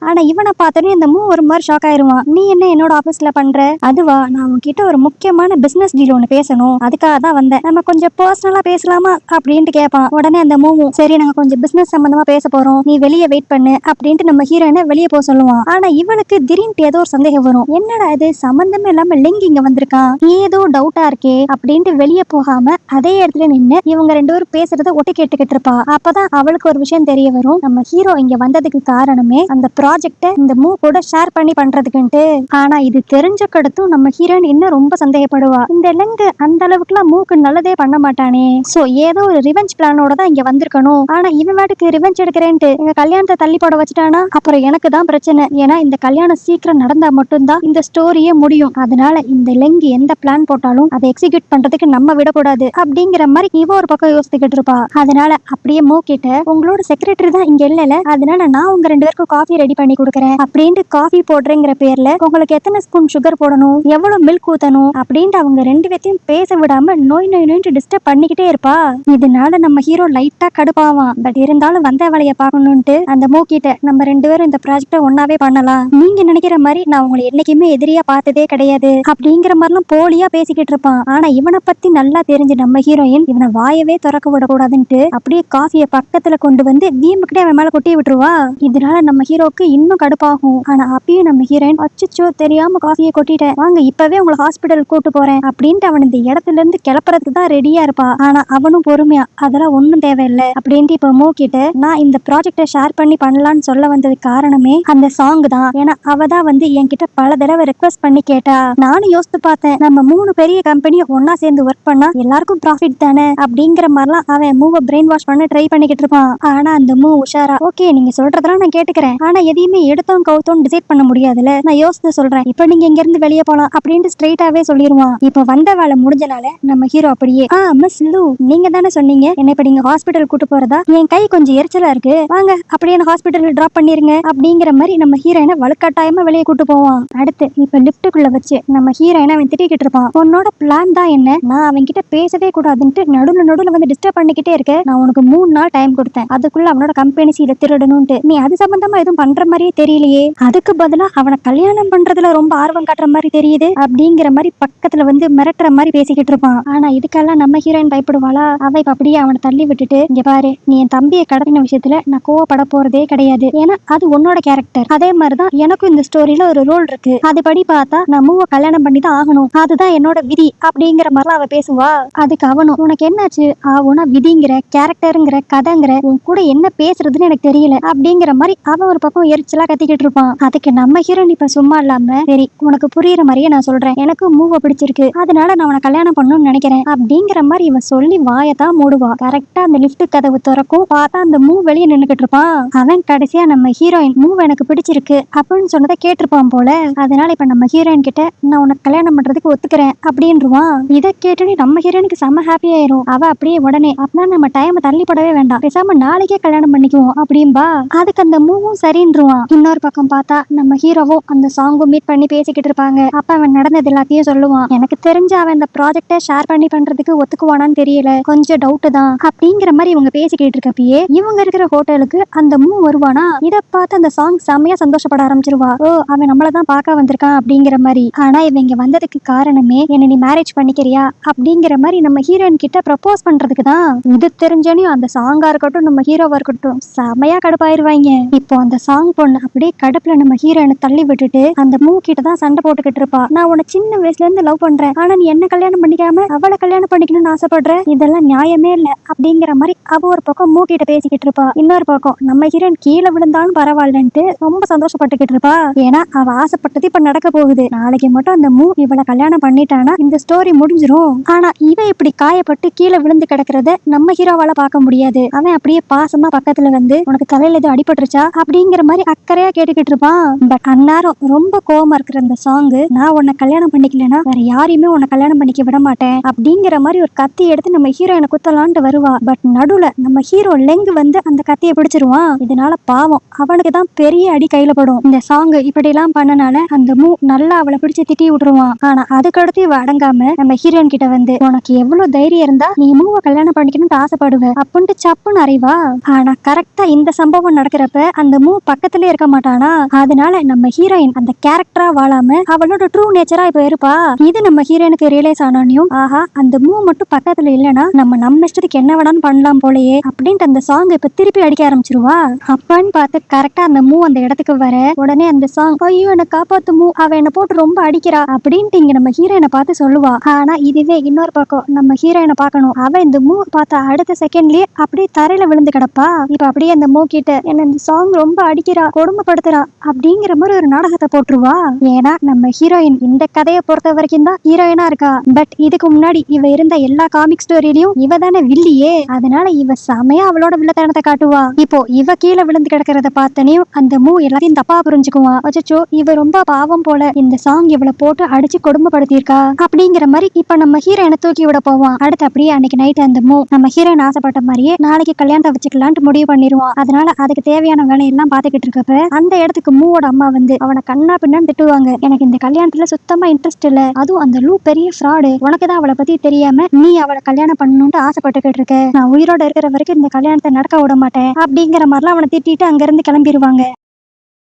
ஆனா இவனை பார்த்தோன்னே இந்த மூ ஒரு மாதிரி ஷாக் ஆயிருவான். நீ என்ன என்னோட ஆபீஸ்ல பண்ற? அதுவா, நான் உன்கிட்ட ஒரு முக்கியமான பிசினஸ் டீல் ஒண்ணு பேசணும், அதுக்காக தான் வந்தேன். நம்ம கொஞ்சம் பர்சனலா பேசலாமா அப்படின்ட்டு கேட்பான். உடனே அந்த மூவும் சரி நாங்க கொஞ்சம் பிசினஸ் சம்பந்தமா பேச போறோம், நீ வெளியே வெயிட் பண்ணு அப்படின்ட்டு நம்ம ஹீரோயினை வெளியே போக சொல்லுவான். ஆனா இவனுக்கு திடீர்னு ஏதோ ஒரு சந்தேகம் வரும். என்னடா இது சம்பந்தமே இல்லாம லிங்க் இங்க வந்திருக்கான், ஏதோ டவுட்டா இருக்கே அப்படின்ட்டு வெளியே போகாம அதே இடத்துல நின்று இவங்க ரெண்டு பேரும் பேசுறத ஒட்டு கேட்டுக்கிட்டு இருப்பா. அப்பதான் அவளுக்கு ஒரு விஷயம் தெரிய வரும். நம்ம ஹீரோ இங்க வந்ததுக்கு காரணமே அந்த ப்ராஜெக்ட இந்த மூ கூட ஷேர் பண்ணி பண்றதுக்குன்ட்டு. ஆனா இது தெரிஞ்ச கடத்தும் நம்ம ஹீரோயின் இன்னும் ரொம்ப சந்தேகப்படுவா. இந்த லெங்க் அந்த அளவுக்குலாம் மூக்கு நல்லதே பண்ண மாட்டானே. சோ ஏதோ ஒரு ரிவெஞ்ச் பிளானோட தான் இங்க வந்திருக்கணும். ஆனா இவன் வாட்டுக்கு ரிவெஞ்ச் எடுக்கிறேன்ட்டு எங்க கல்யாணத்தை தள்ளி போட வச்சுட்டானா அப்புறம் எனக்கு தான் பிரச்சனை. ஏன்னா இந்த கல்யாணம் சீக்கிரம் நடந்தா மட்டும்தான் இந்த ஸ்டோரியே முடியும். அதனால இந்த லெங்க் எந்த பிளான் போட்டாலும் அதை எக்ஸிக்யூட் பண்றதுக்கு நம்ம விடக்கூடாது அப்படிங்கிற மாதிரி இவ ஒரு பக்கம் யோசிச்சுக்கிட்டு இருப்பா. அதனால அப்படியே மூ கிட்ட உங்களோட செக்ரட்டரி தான் இங்க இல்லல, அதனால நான் உங்க ரெண்டு பேருக்கும் காஃபி ரெடி பண்ணி கொடுக்குறேன் அப்படின்ட்டு காஃபி போடுறேங்கிற பேர்ல உங்களுக்கு எத்தனை ஸ்பூன் சுகர் போடணும், எவ்வளவு மில்க் ஊத்தணும் அப்படின்ட்டு அவங்க ரெண்டு பேத்தையும் பேச விடாம நோய் டிஸ்டர்ப் பண்ணிக்கிட்டே இருப்பா. இதனால நம்ம ஹீரோ லைட்டா கடுப்பாவான். பட் இருந்தாலும் வந்த வேலையை பார்க்கணும்ட்டு அந்த மூக்கிட்ட நம்ம ரெண்டு பேரும் இந்த ப்ராஜெக்ட ஒன்னாவே பண்ணலாம், நீங்க நினைக்கிற மாதிரி நான் உங்களை என்னைக்குமே எதிரியா பார்த்ததே கிடையாது அப்படிங்கிற மாதிரிலாம் போலியா பேசிக்கிட்டு இருப்பான். ஆனா இவனை பத்தி நல்லா தெரிஞ்சு நம்ம ஹீரோயின் இவனை வாயவே திறக்க விடக்கூடாதுன்ட்டு அப்படியே காஃபியை பக்கத்துல கொண்டு வந்து வீம்புக்கிட்டே அவன் மேல கொட்டி விட்டுருவா. இதனால நம்ம ஹீரோக்கு இன்னும் கடுப்பாகும். ஆனா அப்பயும் நம்ம ஹீரோயின் அச்சச்சோ தெரியாம காஃபியை கொட்டிட்டேன், வாங்க இப்பவே உங்களை ஹாஸ்பிட்டல் கூட்டு போறேன் அப்படின்ட்டு அவன் இந்த இடத்துல இருந்து கிளப்புறதுக்கு தான் ரெடியா இருப்பா. ஆனா அவனும் பொறுமையா அதெல்லாம் ஒண்ணும் தேவையில்லை அப்படின்ட்டு இப்ப மூ கிட்ட நான் இந்த ப்ராஜெக்ட ஷேர் பண்ணி பண்ணலாம்னு சொல்ல வந்தது காரணமே அந்த சாங் தான். ஏன்னா அவ தான் வந்து என்கிட்ட பல தடவை ரெக்வஸ்ட் பண்ணி கேட்டா. நானும் யோசித்து பார்த்தேன், நம்ம 3 பெரிய கம்பெனியை ஒன்னா சேர்ந்து ஒர்க் பண்ணா எல்லாருக்கும் ப்ராஃபிட் தானே அப்படிங்கிற மாதிரிலாம் அவன் மூவ பிரெயின் வாஷ் பண்ண ட்ரை பண்ணிக்கிட்டு இருப்பான். ஆனா அந்த மூ உஷாரா ஓகே நீங்க சொல்றதெல்லாம் நான் கேட்டுக்கிறேன், ஆனா எதையுமே எடுத்தோம் கவுத்தோம் டிசைட் பண்ண முடியாதுல, நான் யோசித்து சொல்றேன், இப்ப நீங்க இங்க இருந்து வெளியே போலாம் அப்படின்ட்டு ஸ்ட்ரெயிட்டாவே சொல்லிடுவான். இப்ப வந்த வேலை முடிஞ்சனால நம்ம ஹீரோ அப்படியே மிஸ் லூ நீங்க தானே சொன்னீங்க என்ன இப்ப நீங்க ஹாஸ்பிட்டல் கூட்டு போறதா, என் கை கொஞ்சம் எரிச்சலா இருக்கு, வாங்க அப்படியே ஹாஸ்பிட்டல் டிராப் பண்ணிருங்க அப்படிங்கிற மாதிரி நம்ம ஹீரோயினை வலுக்கட்டாயமா வெளியே கூட்டு போவான். அடுத்து இப்ப லிப்டுக்குள்ள வச்சு நம்ம ஹீரோயினை அவன் திட்டிக்கிட்டு இருப்பான். உன்னோட பிளான் தான் என்ன, நான் அவன் கிட்ட பேசவே கூடாதுன்ட்டு நடுவுல வந்து டிஸ்டர்ப் பண்ணிக்கிட்டே இருக்க, நான் உனக்கு 3 நாள் டைம் கொடுத்தேன், அதுக்குள்ள அவனோட கம்பெனி சீட திருடணும்ட்டு நீ அது சம்பந்தமா எதுவும் பண்ற மாதிரியே தெரியலையே, அதுக்கு பதிலா அவனை கல்யாணம் பண்றதுல ரொம்ப ஆர்வம் காட்டுற மாதிரி தெரியுது அப்படிங்கிற மாதிரி பக்கத்துல வந்து மிரட்டுற மாதிரி பேசிக்கிட்டு இருப்பான். ஆனா இதுக்கெல்லாம் நம்ம ஹீரோயின் பயப்படுவாளா? அவ இப்ப அப்படியே அவனை தள்ளி விட்டுட்டு இங்க பாரு நீ என் தம்பியை கடத்தின விஷயத்துல நான் கோவப்பட போறதே கிடையாது, ஏன்னா அது உன்னோட கேரக்டர், அதே மாதிரிதான் எனக்கும் இந்த ஸ்டோரியில ஒரு ரோல் இருக்கு, அதுபடி பார்த்தா நான் மூவ கல்யாணம் பண்ணி தான் ஆகணும், அதுதான் என்னோட விதி அப்படிங்கிற மாதிரிலாம் அவ பேசுவா. அதுக்கு அவனும் உனக்கு என்னாச்சு, ஆகுனா விதிங்கிற கேரக்டருங்கிற கதைங்கிற உன் கூட என்ன பேசுறதுன்னு எனக்கு தெரியல அப்படிங்கிற மாதிரி அவன் ஒரு பக்கம் எரிச்சலா கத்திக்கிட்டு இருப்பான். அதுக்கு நம்ம ஹீரோயின் இப்ப சும்மா இல்லாம சரி உனக்கு புரியுற மாதிரியே நான் சொல்றேன், எனக்கு மூவ பிடிச்சிருக்கு, அதனால நான் உன கல்யாணம் பண்ணணும்னு நினைக்கிறேன் அப்படிங்கிற மாதிரி இவன் சொல்லி வாயத்தான் மூடுவா. கரெக்டா அந்த லிப்ட் கதவு திறக்கும், பார்த்தா அந்த மூ வெளியே நின்னுக்கிட்டு இருப்பான். அவன் கடைசியா நம்ம ஹீரோயின் மூவ் எனக்கு பிடிச்சிருக்கு அப்படின்னு சொன்னதை கேட்டிருப்பான் போல. அதனால இப்ப நம்ம ஹீரோயின் கிட்ட நான் உனக்கு கல்யாணம் பண்றதுக்கு ஒத்துக்கிறேன் அப்படின்றான். இதை கேட்டோன்னே நம்ம ஹீரோயினுக்கு செம்ம ஹாப்பி ஆயிரும். அவ அப்படியே உடனே அப்பதான் நம்ம டைம் தள்ளிப்படவே வேண்டாம், பேசாம நாளைக்கே கல்யாணம் பண்ணிக்குவோம் அப்படின்பா. அதுக்கு அந்த மூவும் சரின்றுவான். இன்னொரு பக்கம் பார்த்தா நம்ம ஹீரோவும் அந்த சாங்கும் மீட் பண்ணி பேசிக்கிட்டு இருப்பாங்க. அப்ப அவன் நடந்தது எல்லாத்தையும் சொல்லுவான். எனக்கு தெரிஞ்ச அவன் இந்த ப்ராஜெக்ட ஷேர் பண்ணி பண்றதுக்கு ஒத்துக்குவானான்னு தெரியல, கொஞ்சம் டவுட் தான் அப்படிங்கிற மாதிரி இவங்க பேசிக்கிட்டு இருக்கப்பயே இவங்க இருக்கிற ஹோட்டலுக்கு அந்த மூ வருவானா. இதை பார்த்து அந்த சாங் செம்மையா சந்தோஷப்பட ஆரம்பிச்சிருவா. ஓ அவன் நம்மளதான் பார்க்க வந்திருக்கான் அப்படிங்கிற மாதிரி. ஆனா இவங்க வந்ததுக்கு காரணமே என்ன நீ மேரேஜ் பண்ணிக்கிறியா அப்படிங்கிற மாதிரி நம்ம ஹீரோயின் கிட்ட ப்ரப்போஸ் பண்றதுக்கு தான். இது தெரிஞ்சோனையும் அந்த சாங்கா இருக்கட்டும் நம்ம ஹீரோவா இருக்கட்டும் செமையா கடுப்பாயிருவாங்க. இப்போ அந்த சாங் பொண்ணு அப்படியே கடுப்புல நம்ம ஹீரோயினை தள்ளி விட்டுட்டு அந்த மூ கிட்ட தான் சண்டை போட்டுக்கிட்டு இருப்பா. நான் உன்னை சின்ன வயசுல இருந்து லவ் பண்றேன், ஆனா நீ என்ன கல்யாணம் பண்ணிக்காம அவளை கல்யாணம் பண்ணிக்கணும்னு ஆசைப்படுற, இதெல்லாம் நியாயமே இல்ல அப்படிங்கிற மாதிரி அவ ஒரு பக்கம் மூ கிட்ட பேசிக்கிட்டு இருப்பா. இன்னொரு பக்கம் நம்ம ஹீரோயின் கீழே விழுந்தாலும் பரவாயில்லன்ட்டு ரொம்ப சந்தோஷப்பட்டுக்கிட்டு இருப்பா. ஏன்னா அவ ஆசைப்பட்டது இப்ப நடக்க போகுது. நாளைக்கு மட்டும் அந்த மூ இவளை கல்யாணம் பண்ணிட்டானா இந்த ஸ்டோரி முடிஞ்சிரும். ஆனா இவ இப்படி காயப்பட்டு கீழே விழுந்து கிடக்கிறத நம்ம ஹீரோவால பார்க்க முடியாது. அவன் அப்படியே பாசமா பக்கத்துல வந்து உனக்கு தலையில எதுவும் அடிபட்டுருச்சா அப்படிங்கிற மாதிரி அக்கறையா கேட்டுக்கிட்டு இருப்பான். பட் அந்நேரம் ரொம்ப கோவமா இருக்கிற அந்த சாங், நான் உன்னை கல்யாணம் பண்ணிக்கலனா வேற யாரையுமே உன்னை கல்யாணம் பண்ணிக்க விட மாட்டேன் அப்படிங்கிற மாதிரி ஒரு கத்தி எடுத்து நம்ம ஹீரோயினை குத்தலான்ட்டு வருவா. பட் நடுவுல நம்ம ஹீரோ லெங்கு வந்து அந்த கத்தியை பிடிச்சிருவான். இதனால பாவம் அவனுக்கு தான் பெரிய அடி கையில படும். இந்த சாங் இப்படி எல்லாம் பண்ணனால அந்த மூ நல்லா அவளை பிடிச்சு திட்டி விட்டுருவான். ஆனா அதுக்கடுத்து இவ அடங்காம நம்ம ஹீரோயின் கிட்ட வந்து, உனக்கு எவ்வளவு தைரியம் இருந்தா நீ மூவ கல்யாணம் பண்ணிக்கணும்னு ஆசைப்படுவ அப்படின்ட்டு சப்புன்னு அறைவா. ஆனா கரெக்டா இந்த சம்பவம் நடக்கிறப்ப அந்த மூ பக்கத்திலே இருக்க மாட்டானா. அதனால நம்ம ஹீரோயின் அந்த கேரக்டரா வாழாம அவளோட ட்ரூ நேச்சரா இப்ப இருப்பா. இது நம்ம ஹீரோயினுக்கு ரியலைஸ் ஆனானியும், ஆஹா அந்த மூ மட்டும் பக்கத்துல இல்லனா நம்ம இஷ்டத்துக்கு என்ன வேணாலும் பண்ணலாம் போலயே அப்படின்ட்டு அந்த சாங் இப்ப திருப்பி அடிக்க ஆரம்பிச்சிருவா. அப்பன்னு பார்த்து கரெக்டா அந்த மூ அந்த இடத்துக்கு வர உடனே அந்த சாங், ஐயோ என்ன காப்பாத்து மூ, அவ என்ன போட்டு ரொம்ப அடிக்கிறா அப்படின்ட்டு இங்க நம்ம ஹீரோயினை பார்த்து சொல்லுவா. ஆனா இதுவே இன்னொரு பக்கம் நம்ம ஹீரோயினை பார்க்கணும். அவ இந்த மூ பார்த்த அடுத்த செகண்ட்லயே அப்படியே தரையில விழுந்து கிடப்பா. இப்ப அப்படியே அந்த மூ கிட்ட, என்ன இந்த சாங் ரொம்ப அடிக்கிறா, கொடுமைப்படுத்துறா அப்படிங்கிற மாதிரி ஒரு நாடகத்தை போட்டுருவா. ஏன்னா நம்ம ஹீரோயின் இந்த கதையை பொறுத்த வரைக்கும் தான் ஹீரோயினா இருக்கா. பட் இதுக்கு முன்னாடி இவ இருந்த எல்லா காமிக் ஸ்டோரியிலயும் இவ தானே வில்லியே. அதனால இவ செமையா அவளோட வில்லத்தனத்தை காட்டுவா. இப்போ இவ கீழே விழுந்து கிடக்கிறத பார்த்தனையும் அந்த மூ எல்லாத்தையும் தப்பா புரிஞ்சுக்குவா. அச்சோ இவ ரொம்ப பாவம் போல, இந்த சாங் இவளை போட்டு அடிச்சு கொடுமைப்படுத்திருக்கா அப்படிங்கிற மாதிரி இப்ப நம்ம ஹீரோயினை தூக்கி விட போவான். அடுத்து அப்படியே அன்னைக்கு நைட் அந்த மூ நம்ம ஹீரோயின் ஆசைப்பட்ட மாதிரியே நாளைக்கு கல்யாணத்தை வச்சுக்கலான்ட்டு முடிவு பண்ணிடுவான். அதனால அதுக்கு தேவையான வேலையெல்லாம் பாத்துக்கிட்டு இருக்கப்ப அந்த இடத்துக்கு மூவோட அம்மா வந்து அவனை கண்ணா பின்னான்னு திட்டுவாங்க. எனக்கு இந்த கல்யாணத்துல சுத்தமா இன்ட்ரெஸ்ட் இல்ல, அதுவும் அந்த லூ பெரிய ஃப்ராடு, உனக்குதான் அவளை பத்தி தெரியாம நீ அவளை கல்யாணம் பண்ணணும்னு ஆசைப்பட்டுக்கிட்டு இருக்க, நான் உயிரோட இருக்கிற வரைக்கும் இந்த கல்யாணத்தை நடக்க விட மாட்டேன் அப்படிங்கிற மாதிரிலாம் அவனை திட்டிட்டு அங்க இருந்து கிளம்பிடுவாங்க.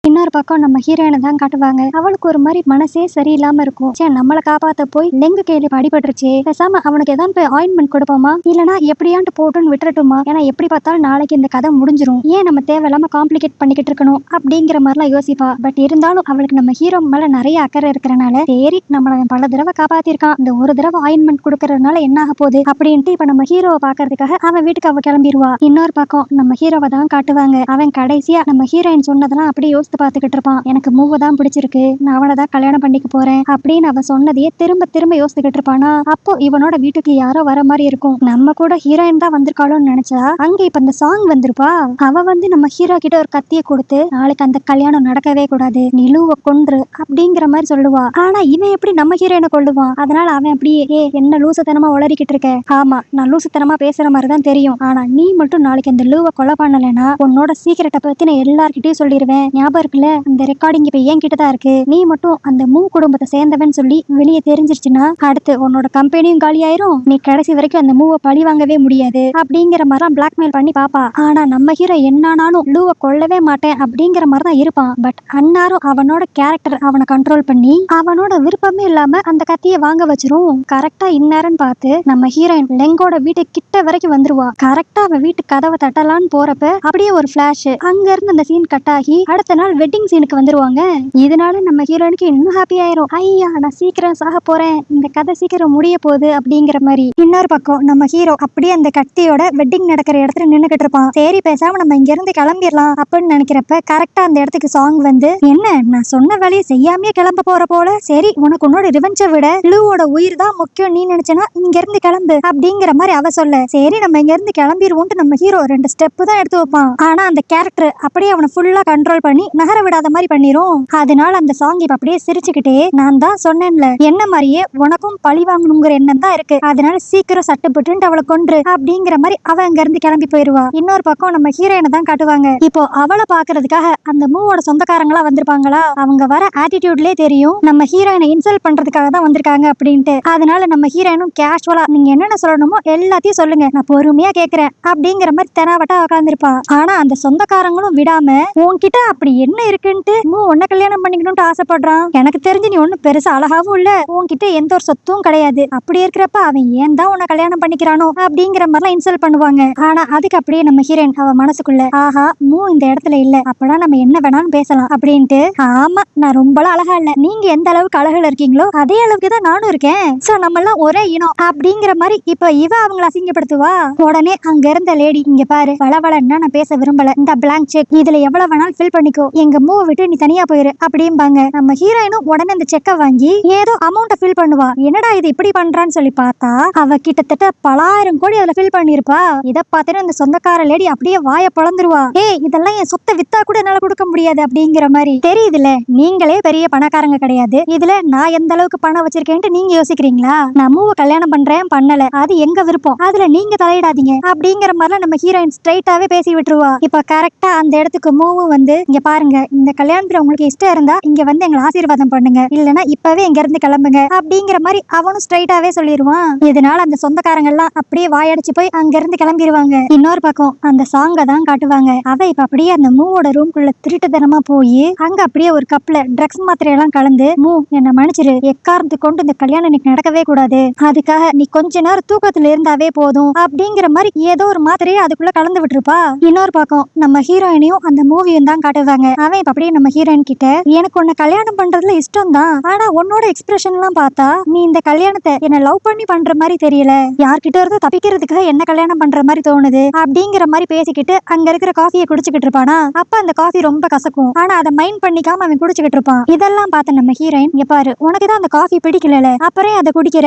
இன்னொரு பக்கம் நம்ம ஹீரோயினை தான் காட்டுவாங்க. அவளுக்கு ஒரு மாதிரி மனசே சரியில்லாம இருக்கும். சே நம்மளை காப்பாத்த போய் லெங்கு கையில அடிபட்டுருச்சு, பேசாம அவனுக்கு ஏதாவது போய் ஆயின்மெண்ட் கொடுப்போமா, இல்லனா எப்படியாண்டு போட்டுன்னு விட்டுட்டுமா, ஏன்னா எப்படி பார்த்தாலும் நாளைக்கு இந்த கதை முடிஞ்சிரும், ஏன் நம்ம தேவையில்லாம காம்ப்ளிகேட் பண்ணிக்கிட்டு இருக்கணும் அப்படிங்கிற மாதிரிலாம் யோசிப்பா. பட் இருந்தாலும் அவளுக்கு நம்ம ஹீரோ மேல நிறைய அக்கறை இருக்கிறனால, சரி நம்மள பல தடவை காப்பாத்திருக்கான், இந்த ஒரு தடவை ஆயின்மெண்ட் கொடுக்கறதுனால என்ன ஆக போகுது அப்படின்ட்டு இப்ப நம்ம ஹீரோவை பாக்குறதுக்காக அவன் வீட்டுக்கு அவ கிளம்பிடுவா. இன்னொரு பக்கம் நம்ம ஹீரோவை தான் காட்டுவாங்க. அவன் கடைசியா நம்ம ஹீரோயின் சொன்னதெல்லாம் அப்படியே பார்த்துக்கிட்டு இருப்பான். எனக்கு மூவ தான் பிடிச்சிருக்கு, நான் அவனை தான் கல்யாணம் பண்ணிக்க போறேன் அப்படின்னு அவன் சொன்னதையே திரும்ப திரும்ப யோசிச்சுக்கிட்டு இருப்பானா. அப்போ இவனோட வீட்டுக்கு யாரோ வர மாதிரி இருக்கும். நம்ம கூட ஹீரோயின் தான் வந்திருக்காளோன்னு நினைச்சா அங்க இப்ப அந்த சாங் வந்திருப்பா. அவ வந்து நம்ம ஹீரோ கிட்ட ஒரு கத்தியை கொடுத்து, நாளைக்கு அந்த கல்யாணம் நடக்கவே கூடாது, நிலுவ கொன்று அப்படிங்கிற மாதிரி சொல்லுவா. ஆனா இவன் எப்படி நம்ம ஹீரோயினை கொள்ளுவான். அதனால அவன் அப்படியே, என்ன லூசுத்தனமா உளறிக்கிட்டு இருக்க, ஆமா நான் லூசுத்தனமா பேசுற மாதிரி தான் தெரியும், ஆனா நீ மட்டும் நாளைக்கு அந்த லூவை கொலை பண்ணலன்னா உன்னோட சீக்கிரட்டை பத்தி நான் எல்லார்கிட்டயும் சொல்லிடுவேன், ஞாபகம் இருக்குல்ல, அந்த ரெக்கார்டிங் இப்ப என் கிட்ட தான் இருக்கு, நீ மட்டும் அந்த மூ குடும்பத்தை சேர்ந்தவன் சொல்லி வெளியே தெரிஞ்சிருச்சுன்னா அடுத்து உன்னோட கம்பெனியும் காலியாயிரும், நீ கடைசி வரைக்கும் அந்த மூவை பழி வாங்கவே முடியாது அப்படிங்கிற மாதிரி பிளாக்மெயில் பண்ணி பாப்பா. ஆனா நம்ம ஹீரோ என்னானாலும் லூவை கொல்லவே மாட்டேன் அப்படிங்கிற மாதிரி தான் இருப்பான். பட் அன்னாரும் அவனோட கேரக்டர் அவனை கண்ட்ரோல் பண்ணி அவனோட விருப்பமே இல்லாம அந்த கத்தியை வாங்க வச்சிரும். கரெக்டா இந்நேரம் பார்த்து நம்ம ஹீரோயின் லெங்கோட வீட்டு கிட்ட வரைக்கும் வந்துருவா. கரெக்டா அவன் வீட்டு கதவை தட்டலான்னு போறப்ப அப்படியே ஒரு பிளாஷ், அங்க இருந்து அந்த சீன் கட் ஆகி அடுத்த நாள் வெட்டிங் சீனுக்கு வந்துருவாங்க. இதனால நம்ம ஹீரோனுக்கு இன்னும் ஹாப்பி ஆயிரும். ஐயா நான் சீக்கிரம் சாக போறேன், இந்த கதை சீக்கிரம் முடிய போகுது அப்படிங்கிற மாதிரி. இன்னொரு பக்கம் நம்ம ஹீரோ அப்படியே அந்த கத்தியோட வெட்டிங் நடக்கிற இடத்துல நின்னுகிட்டு இருப்பான். சரி பேசாம நம்ம இங்க இருந்து கிளம்பிடலாம் அப்படின்னு நினைக்கிறப்ப கரெக்டா அந்த இடத்துக்கு சாங் வந்து, என்ன நான் சொன்ன வேலையை செய்யாமே கிளம்ப போற போல, சரி உனக்கு உன்னோட ரிவெஞ்சை விட லூவோட உயிர் தான் முக்கியம், நீ நினைச்சனா இங்க இருந்து கிளம்பு அப்படிங்கிற மாதிரி அவ சொல்ல, சரி நம்ம இங்க இருந்து கிளம்பிடுவோம் நம்ம ஹீரோ 2 ஸ்டெப் தான் எடுத்து வைப்பான். ஆனா அந்த கேரக்டர் அப்படியே அவனை ஃபுல்லா கண்ட்ரோல் பண்ணி நகர விடாத மாதிரி பண்ணிரும். அதனால அந்த சாங் இப்ப அப்படியே சிரிச்சுக்கிட்டே, நான் தான் சொன்னேன்ல என்ன மாதிரியே உனக்கும் பழி வாங்கணுங்கிற எண்ணம் தான் இருக்கு, அதனால சீக்கிரம் சட்டுப்பட்டு அவளை கொன்று அப்படிங்கிற மாதிரி அவ அங்க இருந்து கிளம்பி போயிருவா. இன்னொரு பக்கம் நம்ம ஹீரோயினை தான் காட்டுவாங்க. இப்போ அவளை பாக்குறதுக்காக அந்த மூவோட சொந்தக்காரங்களா வந்திருப்பாங்களா, அவங்க வர ஆட்டிடியூட்லயே தெரியும் நம்ம ஹீரோயினை இன்சல்ட் பண்றதுக்காக தான் வந்திருக்காங்க அப்படின்ட்டு. அதனால நம்ம ஹீரோயினும் கேஷுவலா, நீங்க என்னென்ன சொல்லணுமோ எல்லாத்தையும் சொல்லுங்க, நான் பொறுமையா கேக்குறேன் அப்படிங்கிற மாதிரி தெனாவட்டா உட்காந்துருப்பா. ஆனா அந்த சொந்தக்காரங்களும் விடாம, உன்கிட்ட அப்படி என்ன இருக்குன்ட்டு உன்னை கல்யாணம் பண்ணிக்கணும்னு ஆசைப்படுறான், எனக்கு தெரிஞ்சு நீ ஒன்னும் பெருசா அழகாவும் இல்ல, உன்கிட்ட எந்த ஒரு சொத்தும் கிடையாது, அப்படி இருக்கிறப்ப அவன் ஏன் தான் உன்னை கல்யாணம் பண்ணிக்கிறானோ அப்படிங்கிற மாதிரிலாம் இன்சல்ட் பண்ணுவாங்க. ஆனா அதுக்கு அப்படியே நம்ம ஹீரோயின் அவ மனசுக்குள்ள, ஆஹா மூ இந்த இடத்துல இல்ல, அப்பதான் நம்ம என்ன வேணாலும் பேசலாம் அப்படின்ட்டு, ஆமா நான் ரொம்ப அழகா இல்ல, நீங்க எந்த அளவுக்கு அழகுல இருக்கீங்களோ அதே அளவுக்கு தான் நானும் இருக்கேன், சோ நம்ம எல்லாம் ஒரே இனம் அப்படிங்கிற மாதிரி இப்ப இவ அவங்களை அசிங்கப்படுத்துவா. உடனே அங்க இருந்த லேடி, இங்க பாரு வளவளன்னா நான் பேச விரும்பல, இந்த பிளாங்க் செக் இதுல எவ்வளவு வேணாலும் ஃபில் பண்ணிக்கோ, என் எங்க மூவை விட்டு நீ தனியா போயிரு அப்படிம்பாங்க. நம்ம ஹீரோயினும் உடனே அந்த செக்கை வாங்கி ஏதோ அமௌண்ட்டை ஃபில் பண்ணுவா. என்னடா இது இப்படி பண்றான்னு சொல்லி பார்த்தா அவ கிட்டத்தட்ட பலாயிரம் கோடி அதுல ஃபில் பண்ணிருப்பா. இத பார்த்தேன்னு அந்த சொந்தக்கார லேடி அப்படியே வாய பொளந்துருவா. இதெல்லாம் என் சொத்தை வித்தா கூட என்னால கொடுக்க முடியாது அப்படிங்கிற மாதிரி. தெரியுதுல நீங்களே பெரிய பணக்காரங்க கிடையாது, இதுல நான் எந்த அளவுக்கு பணம் வச்சிருக்கேன்ட்டு நீங்க யோசிக்கிறீங்களா? நான் மூவ கல்யாணம் பண்றேன் பண்ணல அது எங்க விருப்பம், அதுல நீங்க தலையிடாதீங்க அப்படிங்கிற மாதிரி நம்ம ஹீரோயின் ஸ்ட்ரைட்டாவே பேசி விட்டுருவா. இப்ப கரெக்டா அந்த இடத்துக்கு மூவும் வந்து, இங்க பாருங்க இந்த கல்யாணத்துல உங்களுக்கு இஷ்டம் இருந்தா இங்க வந்து எங்களை ஆசீர்வாதம் பண்ணுங்க, இல்லனா இப்பவே இங்க இருந்து கிளம்புங்க அப்படிங்கிற மாதிரி அவனும் ஸ்ட்ரைட்டாவே சொல்லிடுவான். இதனால அந்த சொந்தக்காரங்க எல்லாம் அப்படியே வாயடிச்சு போய் அங்க இருந்து கிளம்பிடுவாங்க. இன்னொரு பக்கம் அந்த சாங்கை தான் காட்டுவாங்க. அவ இப்ப அப்படியே அந்த மூவோட ரூம்குள்ள திருட்டுத்தனமா போய் அங்க அப்படியே ஒரு கப்ல ட்ரக்ஸ் மாத்திரை எல்லாம் கலந்து, மூ என்ன மன்னிச்சிரு, எக்காரணத்து கொண்டு இந்த கல்யாணம் எனக்கு நடக்கவே கூடாது, அதுக்காக நீ கொஞ்ச நேரம் தூக்கத்துல இருந்தாவே போதும் அப்படிங்கிற மாதிரி ஏதோ ஒரு மாத்திரையை அதுக்குள்ள கலந்து விட்டுருப்பா. இன்னொரு பக்கம் நம்ம ஹீரோயினையும் அந்த மூவியும் தான் காட்டுவாங்க. அவன் இப்ப அப்படியே நம்ம ஹீரோயின் கிட்ட, எனக்கு உன்னை கல்யாணம் பண்றதுல இஷ்டம் தான், ஆனா உன்னோட எக்ஸ்பிரஷன் எல்லாம் பார்த்தா நீ இந்த கல்யாணத்தை என்ன லவ் பண்ணி பண்ற மாதிரி தெரியல, யார்கிட்ட இருந்து தப்பிக்கிறதுக்காக என்ன கல்யாணம் பண்ற மாதிரி தோணுது அப்படிங்கிற மாதிரி பேசிக்கிட்டு அங்க இருக்கிற காஃபியை குடிச்சுக்கிட்டு இருப்பானா. அப்ப அந்த காஃபி ரொம்ப கசக்கும், ஆனா அதை மைண்ட் பண்ணிக்காம அவன் குடிச்சுக்கிட்டு இருப்பான். இதெல்லாம் பார்த்த நம்ம ஹீரோயின், இங்க பாரு உனக்கு தான் அந்த காஃபி பிடிக்கல, அப்புறம் அதை குடிக்கிற,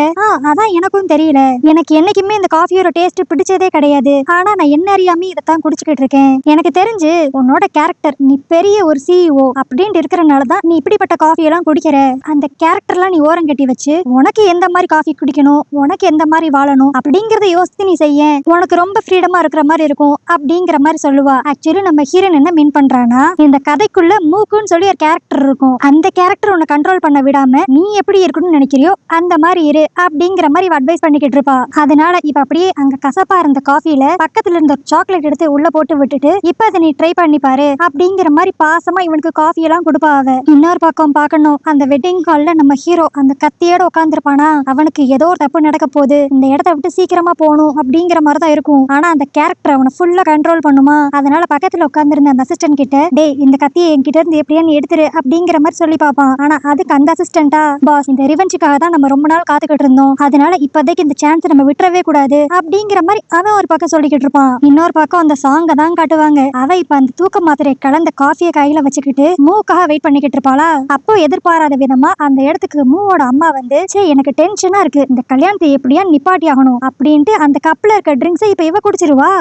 அதான் எனக்கும் தெரியல, எனக்கு என்னைக்குமே இந்த காஃபியோட டேஸ்ட் பிடிச்சதே கிடையாது, ஆனா நான் என்ன அறியாம இதைத்தான் குடிச்சுக்கிட்டு இருக்கேன், எனக்கு தெரிஞ்சு உன்னோட கேரக்டர் நீ பெரிய ஒரு சிஇஓ அப்படின்ட்டு இருக்கிறனாலதான் நீ இப்படிப்பட்ட காஃபி எல்லாம் குடிக்கிற, அந்த கேரக்டர்லாம் நீ ஓரம் கட்டி வச்சு உனக்கு எந்த மாதிரி காஃபி குடிக்கணும், உனக்கு எந்த மாதிரி வாழணும் அப்படிங்கறத யோசித்து நீ செய்ய, உனக்கு ரொம்ப ஃப்ரீடமா இருக்கிற மாதிரி இருக்கும் அப்படிங்கிற மாதிரி சொல்லுவா. ஆக்சுவலி நம்ம ஹீரோயின் என்ன மீன் பண்றானா, இந்த கதைக்குள்ள மூக்குன்னு சொல்லி ஒரு கேரக்டர் இருக்கும், அந்த கேரக்டர் உன்னை கண்ட்ரோல் பண்ண விடாம நீ எப்படி இருக்கணும்னு நினைக்கிறியோ அந்த மாதிரி இரு அப்படிங்கிற மாதிரி அட்வைஸ் பண்ணிக்கிட்டு இருப்பா. அதனால இப்ப அப்படியே அங்க கசப்பா இருந்த காஃபில பக்கத்துல இருந்த சாக்லேட் எடுத்து உள்ள போட்டு விட்டுட்டு, இப்ப அதை நீ ட்ரை பண்ணி பாரு அப்படிங்கிற மாதிரி பாசமா இவனுக்கு காஃபி எல்லாம் கொடுப்பா. அவ இன்னொரு பக்கம் பார்க்கணும், அந்த வெட்டிங் ஹால்ல நம்ம ஹீரோ அந்த கத்தியோட உட்காந்துருப்பானா, அவனுக்கு ஏதோ ஒரு தப்பு நடக்க போகுது, இந்த இடத்த விட்டு சீக்கிரமா போகணும் அப்படிங்கிற மாதிரி தான் இருக்கும், ஆனா அந்த கேரக்டர் அவனை ஃபுல்லா கண்ட்ரோல் பண்ணுமா. அதனால பக்கத்துல உட்காந்துருந்த அந்த அசிஸ்டன்ட் கிட்ட, டேய் இந்த கத்தியை என்கிட்ட இருந்து எப்படியா நீ எடுத்துரு அப்படிங்கிற மாதிரி சொல்லி பார்ப்பான். ஆனா அதுக்கு அந்த அசிஸ்டன்டா, பாஸ் இந்த ரிவெஞ்சுக்காக தான் நம்ம ரொம்ப நாள் காத்துக்கிட்டு இருந்தோம், அதனால இப்போதைக்கு இந்த சான்ஸ் நம்ம விட்டுறவே கூடாது அப்படிங்கிற மாதிரி அவன் ஒரு பக்கம் சொல்லிக்கிட்டு இருப்பான். இன்னொரு பக்கம் அந்த சாங்கை தான் காட்டுவாங்க. அவ இப்ப அந்த தூக்க மாத்திரை கலந்த காஃபியை கையில வச்சுக்கிட்டு மூக்காக வெயிட் பண்ணிக்கிட்டு இருப்பாளா. அப்போ எதிர்பாராத விதமா அந்த இடத்துக்கு மூவோட அம்மா வந்து, சே எனக்கு டென்ஷனா இருக்கு, இந்த கல்யாணத்தை எப்படியா நிப்பாட்டி ஆகணும் அப்படின்ட்டு அந்த கப்ல இருக்க ட்ரிங்க்ஸை இப்ப இவ குடிச்சிருவா.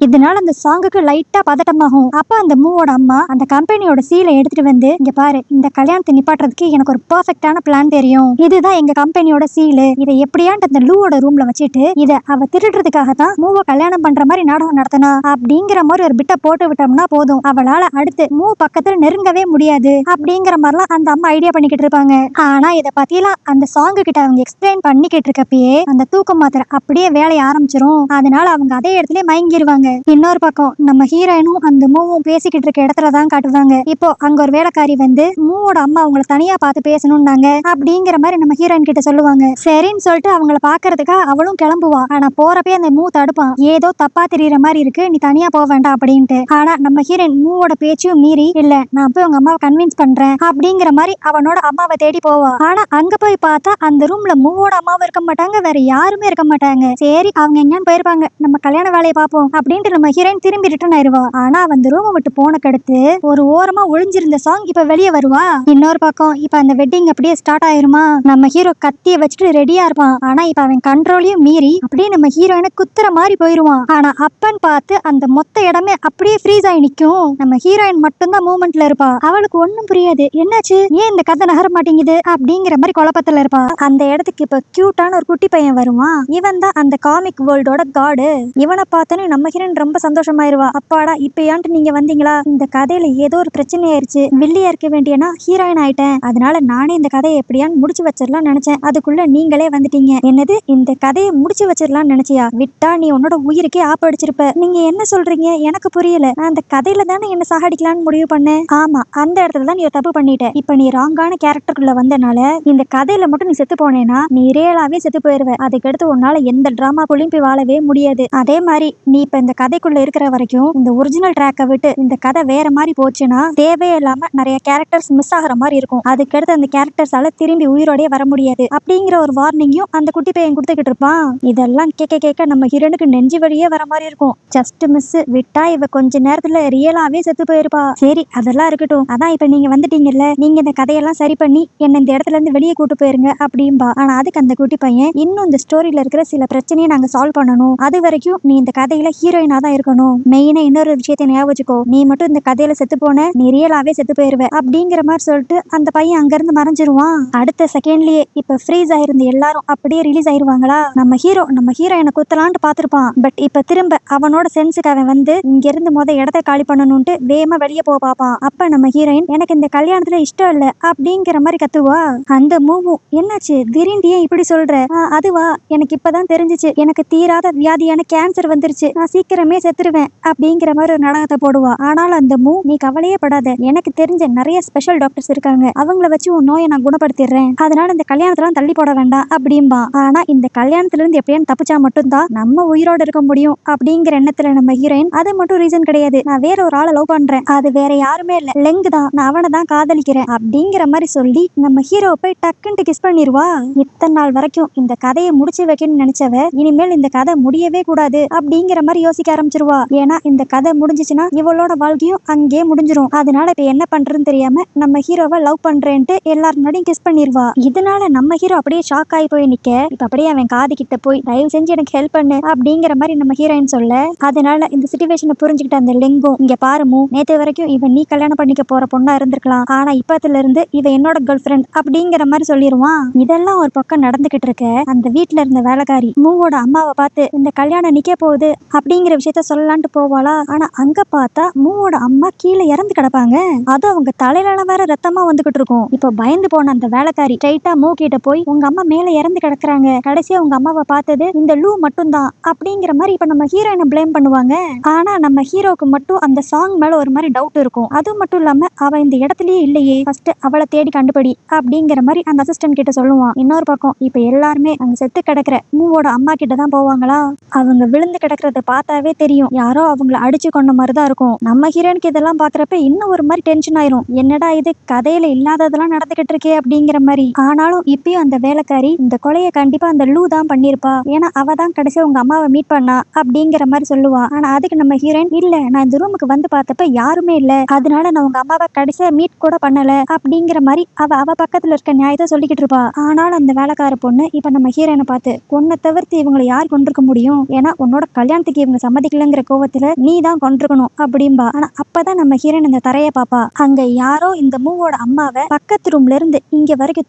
இதனால அந்த சாங்குக்கு லைட்டா பதட்டமாகும். அப்ப அந்த மூவோட அம்மா அந்த கம்பெனியோட சீலை எடுத்துட்டு வந்து, இங்க பாரு இந்த கல்யாணத்தை நிப்பாட்டுறதுக்கு எனக்கு ஒரு பெர்ஃபெக்ட்டான பிளான் தெரியும், இதுதான் எங்க கம்பெனியோட சீலு, இதை எப்படியான்ட்டு அந்த லூவோட ரூம்ல வச்சுட்டு இதை அவ திருடுறதுக்காக தான் மூவ கல்யாணம் பண்ற மாதிரி நாடகம் நடத்தினா அப்படிங்கிற மாதிரி ஒரு பிட்ட போட்டு விட்டோம்னா போதும், அவளால அடுத்து மூவ் பக்கத்துல நெருங்கவே முடியாது அப்படிங்கிற மாதிரிலாம் அந்த அம்மா ஐடியா பண்ணிக்கிட்டு இருப்பாங்க. ஆனா இதை பத்தியெல்லாம் அந்த சாங்கு கிட்ட அவங்க எக்ஸ்பிளைன் பண்ணிக்கிட்டு இருக்கப்பயே அந்த தூக்கம் மாத்திரை அப்படியே வேலைய ஆரம்பிச்சிரும். அதனால அவங்க அதே இடத்துல மயங்கிருவாங்க. இன்னொரு பக்கம் நம்ம ஹீரோயினும் அந்த மூவும் பேசிக்கிட்டு இருக்க இடத்துல தான் காட்டுவாங்க. இப்போ அங்க ஒரு வேலைக்காரி வந்து, மூவோட அம்மா அவங்கள தனியா பார்த்து பேசணும்னாங்க அப்படிங்கிற மாதிரி நம்ம ஹீரோயின் கிட்ட சொல்லுவாங்க. சரின்னு சொல்லிட்டு அவங்கள பாக்குறதுக்காக அவளும் கிளம்புவா. ஆனா போறப்பே அந்த மூ தடுப்பான், ஏதோ தப்பா தெரியற மாதிரி இருக்கு, நீ தனியா போக வேண்டாம் அப்படின்ட்டு. ஆனா நம்ம ஹீரோயின் மூவோட பேச்சும் மீறி, இல்ல நான் போய் உங்க அம்மாவை கன்வின்ஸ் பண்றேன் அப்படிங்கிற மாதிரி அவனோட அம்மாவை தேடி போவா. ஆனா அங்க போய் பார்த்தா அந்த ரூம்ல மூவோட அம்மாவும் இருக்க மாட்டாங்க, வேற யாருமே இருக்க மாட்டாங்க. சரி அவங்க எங்கன்னு போயிருப்பாங்க, நம்ம கல்யாண வேலையை பார்ப்போம் அப்படின்ட்டு நம்ம ஹீரோயின் திரும்பி ரிட்டர்ன் ஆயிருவா. ஆனா அந்த ரூமை விட்டு போனக்கடுத்து ஒரு ஓரமா ஒளிஞ்சிருந்த சாங் இப்ப வெளியே வருவா. இன்னொரு பக்கம் இப்ப அந்த வெட்டிங் அப்படியே ஸ்டார்ட் ஆயிருமா. நம்ம ஹீரோ கத்திய வச்சுட்டு ரெடியா இருப்பான். ஆனா இப்ப அவன் கண்ட்ரோலையும் மீறி அப்படியே நம்ம ஹீரோயினை குத்துற மாதிரி போயிருவான். ஆனா அப்பன்னு பார்த்து அந்த மொத்த இடமே அப்படியே ஃப்ரீஸ் ஆகி நிக்கும். நம்ம ஹீரோயின் மட்டும்தான் மூமெண்ட்ல இருப்பா. அவளுக்கு ஒண்ணும் புரியாது, என்னாச்சு ஏன் இந்த கதை நகர மாட்டேங்குது அப்படிங்கிற மாதிரி குழப்பத்துல இருப்பா. அந்த இடத்துக்கு இப்ப கியூட்டான ஒரு குட்டி பையன் வருவான். இவன் தான் அந்த காமிக் வேர்ல்டோட காடு. இவனை பார்த்தோன்னே நம்ம ஹீரோயின் ரொம்ப சந்தோஷமாயிருவா. அப்பாடா இப்ப ஏன்ட்டு நீங்க வந்தீங்களா, இந்த கதையில ஏதோ ஒரு பிரச்சனை ஆயிருச்சு, வில்லியா இருக்க வேண்டியனா ஹீரோயின் ஆயிட்டேன், அதனால நானே இந்த கதையை எப்படியான்னு முடிச்சு வச்சிடலாம் நினைச்சேன், அதுக்குள்ள நீங்களே வந்துட்டீங்க. என்னது இந்த கதையை முடிச்சு வச்சிடலாம்னு நினைச்சியா, விட்டா நீ உன்னோட உயிருக்கே ஆப்படிச்சிருப்ப, நீங்க என்ன சொல்றீங்க எனக்கு புரியல, நான் அந்த கதையில தானே என்ன சாகடிக்கலான்னு முடிவு பண்ணேன். ஆமா அந்த இடத்துல தான் நீ தப்பு பண்ணிட்ட, இப்ப நீ ராங்கான கேரக்டருக்குள்ள வந்தனால இந்த கதையில மட்டும் நீ செத்து போனேன்னா நீ ரியலாவே செத்து போயிருவ, அதுக்கடுத்து உன்னால எந்த டிராமாக்குள்ளயும் போய் வாழவே முடியாது. அதே மாதிரி நீ இப்ப இந்த கதைக்குள்ள இருக்கிற வரைக்கும் இந்த ஒரிஜினல் ட்ராக்கை விட்டு இந்த கதை வேற மாதிரி போச்சுன்னா தேவையில்லாம நிறைய கேரக்டர்ஸ் மிஸ் ஆகிற மாதிரி இருக்கும். அதுக்கடுத்து அந்த கேரக்டர்ஸால திரும்பி உயிரோடய வர முடியாது அப்படிங்கிற ஒரு வார்னிங்கும் அந்த குட்டி பையன் கொடுத்துக்கிட்டு இருப்பான். இதெல்லாம் கேட்க கேட்க நம்ம ஹீரோனுக்கு நெஞ்சு வழியே வர மாதிரி இருக்கும். ஜஸ்ட் மிஸ் விட்டா இவ கொஞ்ச நேரத்துல ரியலாவே செத்து போயிருப்பா. சரி அதெல்லாம் இருக்கட்டும், அதான் இப்ப நீங்க வந்துட்டீங்கல்ல, நீங்க இந்த கதையெல்லாம் சரி பண்ணி என்ன இந்த இடத்துல இருந்து வெளியே கூட்டு போயிருங்க அப்படின்பா. ஆனா அதுக்கு அந்த குட்டி பையன், இன்னும் இந்த ஸ்டோரியில இருக்கிற சில பிரச்சனையை நாங்க சால்வ் பண்ணணும், அது வரைக்கும் நீ இந்த கதையில ஹீரோயினா தான் இருக்கணும். மெயினா இன்னொரு விஷயத்தை ஞாபகம் வச்சுக்கோ, நீ மட்டும் இந்த கதையில செத்து போன நீ ரியலாவே செத்து போயிருவ அப்படிங்கிற மாதிரி சொல்லிட்டு அந்த பையன் அங்க இருந்து மறைஞ்சிருவான். அடுத்த செகண்ட்லயே இப்ப ஃப்ரீஸ் ஆயிருந்த எல்லாரும் அப்படியே ரிலீஸ் ஆயிருவாங்களா. நம்ம ஹீரோயினை குத்தலான்ட்டு பாத்துருப்பான். பட் இப்ப திரும்ப அவனோட சென்ஸுக்கு அவன் வந்து இங்க இருந்து இடத்த காலி பண்ணணும்ட்டு வேகமா வெளியே போக பாப்பான். அப்ப நம்ம ஹீரோயின், எனக்கு இந்த கல்யாணத்துல இஷ்டம் இல்ல அப்படிங்கிற மாதிரி கத்துவா. அந்த மூவும், என்னாச்சு திடீர்னு ஏன் இப்படி சொல்ற? அதுவா, எனக்கு இப்பதான் தெரிஞ்சிச்சு, எனக்கு தீராத வியாதியான கேன்சர் வந்துருச்சு, நான் சீக்கிரமே செத்துருவேன் அப்படிங்கிற மாதிரி ஒரு நாடகத்தை போடுவா. ஆனால் அந்த மூ, நீ கவலையே படாத, எனக்கு தெரிஞ்ச நிறைய ஸ்பெஷல் டாக்டர்ஸ் இருக்காங்க, அவங்கள வச்சு உன் நோயை நான் குணப்படுத்திடுறேன், அதனால இந்த கல்யாணத்தெல்லாம் தள்ளி போட வேண்டாம் அப்படின்பா. ஆனா இந்த கல்யாணத்துல இருந்து எப்படியான்னு தப்பிச்சா மட்டும்தான் நம்ம உயிரோட இருக்க முடியும் அப்படிங்கிற எண்ணத்துல நம்ம ஹீரோயின், அது மட்டும் ரீசன் கிடையாது, நான் வேற ஒரு ஆளை லவ் பண்றேன், அது வேற யாருமே இல்ல, லெங்கு தான், நான் அவனை தான் காதலிக்கிறேன் அப்படிங்கிற மாதிரி சொல்லி நம்ம ஹீரோ போய் டக்குன்ட்டு கிஸ் பண்ணிடுவா. இத்தனை நாள் வரைக்கும் இந்த கதையை முடிச்சு வைக்கணும்னு நினைச்சவ இனிமேல் இந்த கதை முடியவே கூடாது அப்படிங்கிற மாதிரி யோசிக்க ஆரம்பிச்சிருவா. ஏன்னா இந்த கதை முடிஞ்சிச்சுன்னா இவளோட வாழ்க்கையும் அங்கே முடிஞ்சிரும். அதனால இப்ப என்ன பண்றதுன்னு தெரியாம நம்ம ஹீரோவை லவ் பண்றேன்ட்டு எல்லாரும் முன்னாடியும் கிஸ் பண்ணிடுவா. இதனால நம்ம ஹீரோ அப்படியே ஷாக் ஆகி போய் நிக்க, இப்ப அப்படியே அவன் காது கிட்ட போய் தயவு செஞ்சு எனக்கு ஹெல்ப் பண்ணு அப்படிங்கிற மாதிரி நம்ம ஹீரோயின் சொல்ல, அதனால இந்த சிச்சுவேஷனை புரிஞ்சுக்கிட்ட அந்த லெங்கும், இங்க பாருமோ, நேத்து வரைக்கும் இவன் நீ கல்யாணம் பண்ணிக்க போற பொண்ணா இருந்திருக்கலாம், ஆனா இப்பத்துல இருந்து இவ என்னோட கேர்ள் ஃப்ரெண்ட் அப்படிங்கிற மாதிரி சொல்லிடுவான். இதெல்லாம் ஒரு பக்கம் நடந்துகிட்டு இருக்க, அந்த வீட்டுல இருந்த வேலைக்காரி மூவோட அம்மாவை பார்த்து இந்த கல்யாணம் நிக்க போகுது அப்படிங்கிற விஷயத்த சொல்லலான்ட்டு போவாளா. ஆனா அங்க பார்த்தா மூவோட அம்மா கீழே இறந்து கிடப்பாங்க. அது அவங்க தலையில வேற ரத்தமா வந்துகிட்டு இருக்கும். இப்ப பயந்து போன அந்த வேலைக்காரி ஸ்ட்ரைட்டா மூ கிட்ட போய், உங்க அம்மா மேல இறந்து கிடக்குறாங்க, கடைசியா உங்க அம்மாவை பார்த்தது இந்த லூ மட்டும் தான் அப்படிங்கிற மாதிரி இப்ப நம்ம ஹீரோயினை பிளேம் பண்ணுவாங்க. ஆனா நம்ம ஹீரோக்கு மட்டும் அந்த சாங் மேல ஒரு மாதிரி டவுட் இருக்கும். அது மட்டும் இல்லாம அவ இந்த இடத்துலயே இல்லையே, ஃபர்ஸ்ட் அவளை தேடி கண்டுபிடி அப்படிங்கிற மாதிரி அந்த அசிஸ்டன்ட் கிட்ட சொல்லுவான். இன்னொரு பக்கம் இப்ப எல்லாருமே அங்க செத்து கிடக்குற மூவோட அம்மா கிட்ட தான் போவாங்களா. அவங்க விழுந்து கிடக்குறத பார்த்தாவே தெரியும், யாரோ அவங்கள அடிச்சு கொண்ட மாதிரிதான் இருக்கும். நம்ம ஹீரோனுக்கு இதெல்லாம் பாக்குறப்ப இன்னும் ஒரு மாதிரி டென்ஷன் ஆயிரும், என்னடா இது கதையில இல்லாததெல்லாம் நடந்துகிட்டு இருக்கே அப்படிங்கிற மாதிரி. ஆனாலும் இப்பயும் அந்த வேலைக்காரி இந்த கொலையை கண்டிப்பா அந்த லூ தான் பண்ணிருப்பா, ஏன்னா அவ தான் கடைசியா உங்க அம்மாவை மீட் பண்ணா அப்படிங்கிற மாதிரி சொல்லுவா. ஆனா அதுக்கு நம்ம ஹீரோயின், இல்ல நான் இந்த ரூமுக்கு வந்து பார்த்தப்ப யாருமே இல்ல, அதனால நான் உங்க அம்மாவை கடைசியா மீட் கூட பண்ணல அப்படிங்கிற மாதிரி அவ பக்கத்துல இருக்க நியாயத்தை சொல்லிக்கிட்டு இருப்பா. ஆனாலும் அந்த வேலைக்கார பொண்ணு இப்ப நம்ம ஹீரோயினை பார்த்து, உன்னை தவிர்த்து இவங்களை யார் கொண்டிருக்க முடியும், ஏன்னா உன்னோட கல்யாணத்துக்கு இவங்க சம்மதிக்கலங்கிற கோவத்துல நீ தான் கொண்டிருக்கணும் அப்படின்பா. ஆனா அப்பதான் நம்ம ஹீரோயின் அந்த தரைய பாப்பா. அங்க யாரோ இந்த மூவோட அம்மாவை பக்கத்து ரூம்ல இருந்து இங்க வரைக்கும்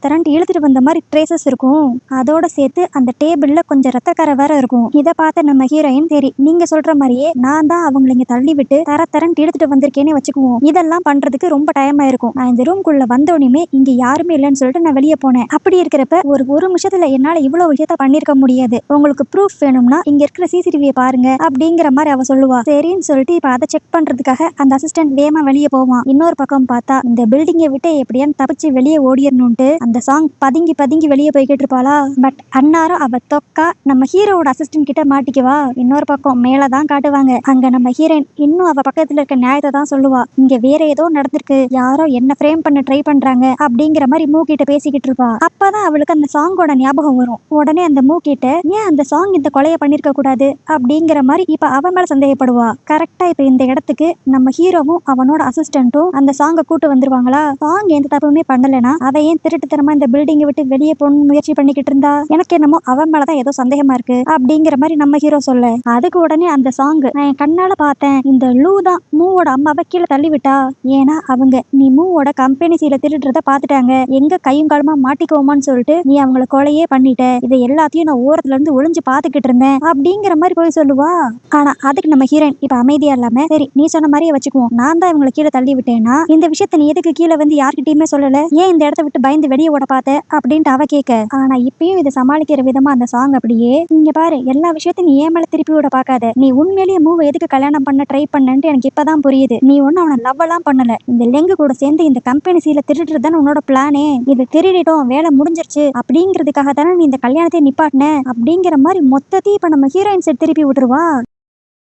தரண்டு இழுத்துட்டு வந்த மாதிரி ட்ரேசஸ் இருக்கும். அதோட சேர்த்து அந்த டேபிள்ல கொஞ்சம் ரத்தக்கரை வேற இருக்கும். இதை பார்த்த நம்ம ஹீரோயின், சரி நீங்க சொல்ற மாதிரியே நான் தான் அவங்களை இங்க தள்ளி விட்டு தரண்டு இழுத்துட்டு வந்திருக்கேன்னு வச்சுக்குவோம், இதெல்லாம் பண்றதுக்கு ரொம்ப டைம் ஆயிருக்கும், நான் இந்த ரூம்குள்ள வந்தோடனே இங்க யாருமே இல்லைன்னு சொல்லிட்டு நான் வெளியே போனேன், அப்படி இருக்கிறப்ப ஒரு நிமிஷத்துல என்னால இவ்வளவு விஷயத்த பண்ணிருக்க முடியாது, உங்களுக்கு ப்ரூஃப் வேணும்னா இங்க இருக்கிற சிசிடிவியை பாருங்க அப்படிங்கிற மாதிரி அவ சொல்லுவா. சரின்னு சொல்லிட்டு இப்ப அதை செக் பண்றதுக்காக அந்த அசிஸ்டன்ட் வேகமா வெளியே போவான். இன்னொரு பக்கம் பார்த்தா இந்த பில்டிங்கை விட்டு எப்படியான்னு தப்பிச்சு வெளியே ஓடிடணும்ட்டு அந்த சாங் பதுங்கி வெளியே போய்கிட்டு இருப்பாளா. பட் அன்னாரும் அவ தொக்கா நம்ம ஹீரோவோட அசிஸ்டன்ட் கிட்ட மாட்டிக்குவா. இன்னொரு பக்கம் மேலதான் காட்டுவாங்க, அங்க நம்ம ஹீரோயின் இன்னும் அவ பக்கத்துல இருக்க நியாயத்தை தான் சொல்லுவா, இங்க வேற ஏதோ நடந்திருக்கு, யாரோ என்ன ஃப்ரேம் பண்ண ட்ரை பண்றாங்க அப்படிங்கிற மாதிரி மூ கிட்ட பேசிக்கிட்டு இருப்பா. அப்பதான் அவளுக்கு அந்த சாங்கோட ஞாபகம் வரும். உடனே அந்த மூ கிட்ட, ஏன் அந்த சாங் இந்த கொலையை பண்ணிருக்க கூடாது அப்படிங்கிற மாதிரி இப்ப அவ மேல சந்தேகப்படுவா. கரெக்டா இப்ப இந்த இடத்துக்கு நம்ம ஹீரோவும் அவனோட அசிஸ்டன்ட்டும் அந்த சாங்கை கூட்டு வந்துருவாங்களா. சாங் எந்த தப்புமே பண்ணலனா அவ ஏன் திருட்டுத்தனமா இந்த பில்டிங்கை விட்டு வெளியே போகணும்னு முயற்சி பண்ணிக்கிட்டு இருந்தா, எனக்கு என்னமோ அவன் மேலதான் ஏதோ சந்தேகமா இருக்கு அப்படிங்கிற மாதிரி நம்ம ஹீரோ சொல்ல, அதுக்கு உடனே அந்த சாங், நான் என் கண்ணால பார்த்தேன், இந்த லூ தான் மூவோட அம்மாவை கீழே தள்ளி விட்டா, ஏன்னா அவங்க நீ மூவோட கம்பெனி சீல திருடுறத பாத்துட்டாங்க, எங்க கையும் காலமா மாட்டிக்குவோமான்னு சொல்லிட்டு நீ அவங்கள கொலையே பண்ணிட்ட, இதை எல்லாத்தையும் நான் ஓரத்துல இருந்து ஒளிஞ்சு பாத்துக்கிட்டு இருந்தேன் அப்படிங்கிற மாதிரி போய் சொல்லுவா. ஆனா அதுக்கு நம்ம ஹீரோயின் இப்ப அமைதியா இல்லாம, சரி நீ சொன்ன மாதிரியே வச்சுக்குவோம், நான் தான் இவங்களை கீழே தள்ளி விட்டேன்னா இந்த விஷயத்த நீ எதுக்கு கீழே வந்து யார்கிட்டயுமே சொல்லல, ஏன் இந்த இடத்த விட்டு பயந்து வெளியே ஓட பார்த்த அப்படின்ட்டு அவ கேட்க. ஆனா இப்பயும் இதை சமாளிக்கிற விதமா அந்த சாங் அப்படியே, இங்க பாரு எல்லா விஷயத்தையும் நீ ஏன் மேல திருப்பி விட பாக்காத, நீ உண்மையிலேயே மூவ எதுக்கு கல்யாணம் பண்ண ட்ரை பண்ணன்ட்டு எனக்கு இப்பதான் புரியுது, நீ ஒன்னும் அவனை லவ் எல்லாம் பண்ணல, இந்த லெங்கு கூட சேர்ந்து இந்த கம்பெனி சீல திருடுறதுதான் உன்னோட பிளானே, இது திருடிட்டோம் வேலை முடிஞ்சிருச்சு அப்படிங்கிறதுக்காக தானே நீ இந்த கல்யாணத்தை நிப்பாட்டின அப்படிங்கிற மாதிரி மொத்தத்தையும் இப்ப நம்ம ஹீரோயின் செட் திருப்பி விட்டுருவா.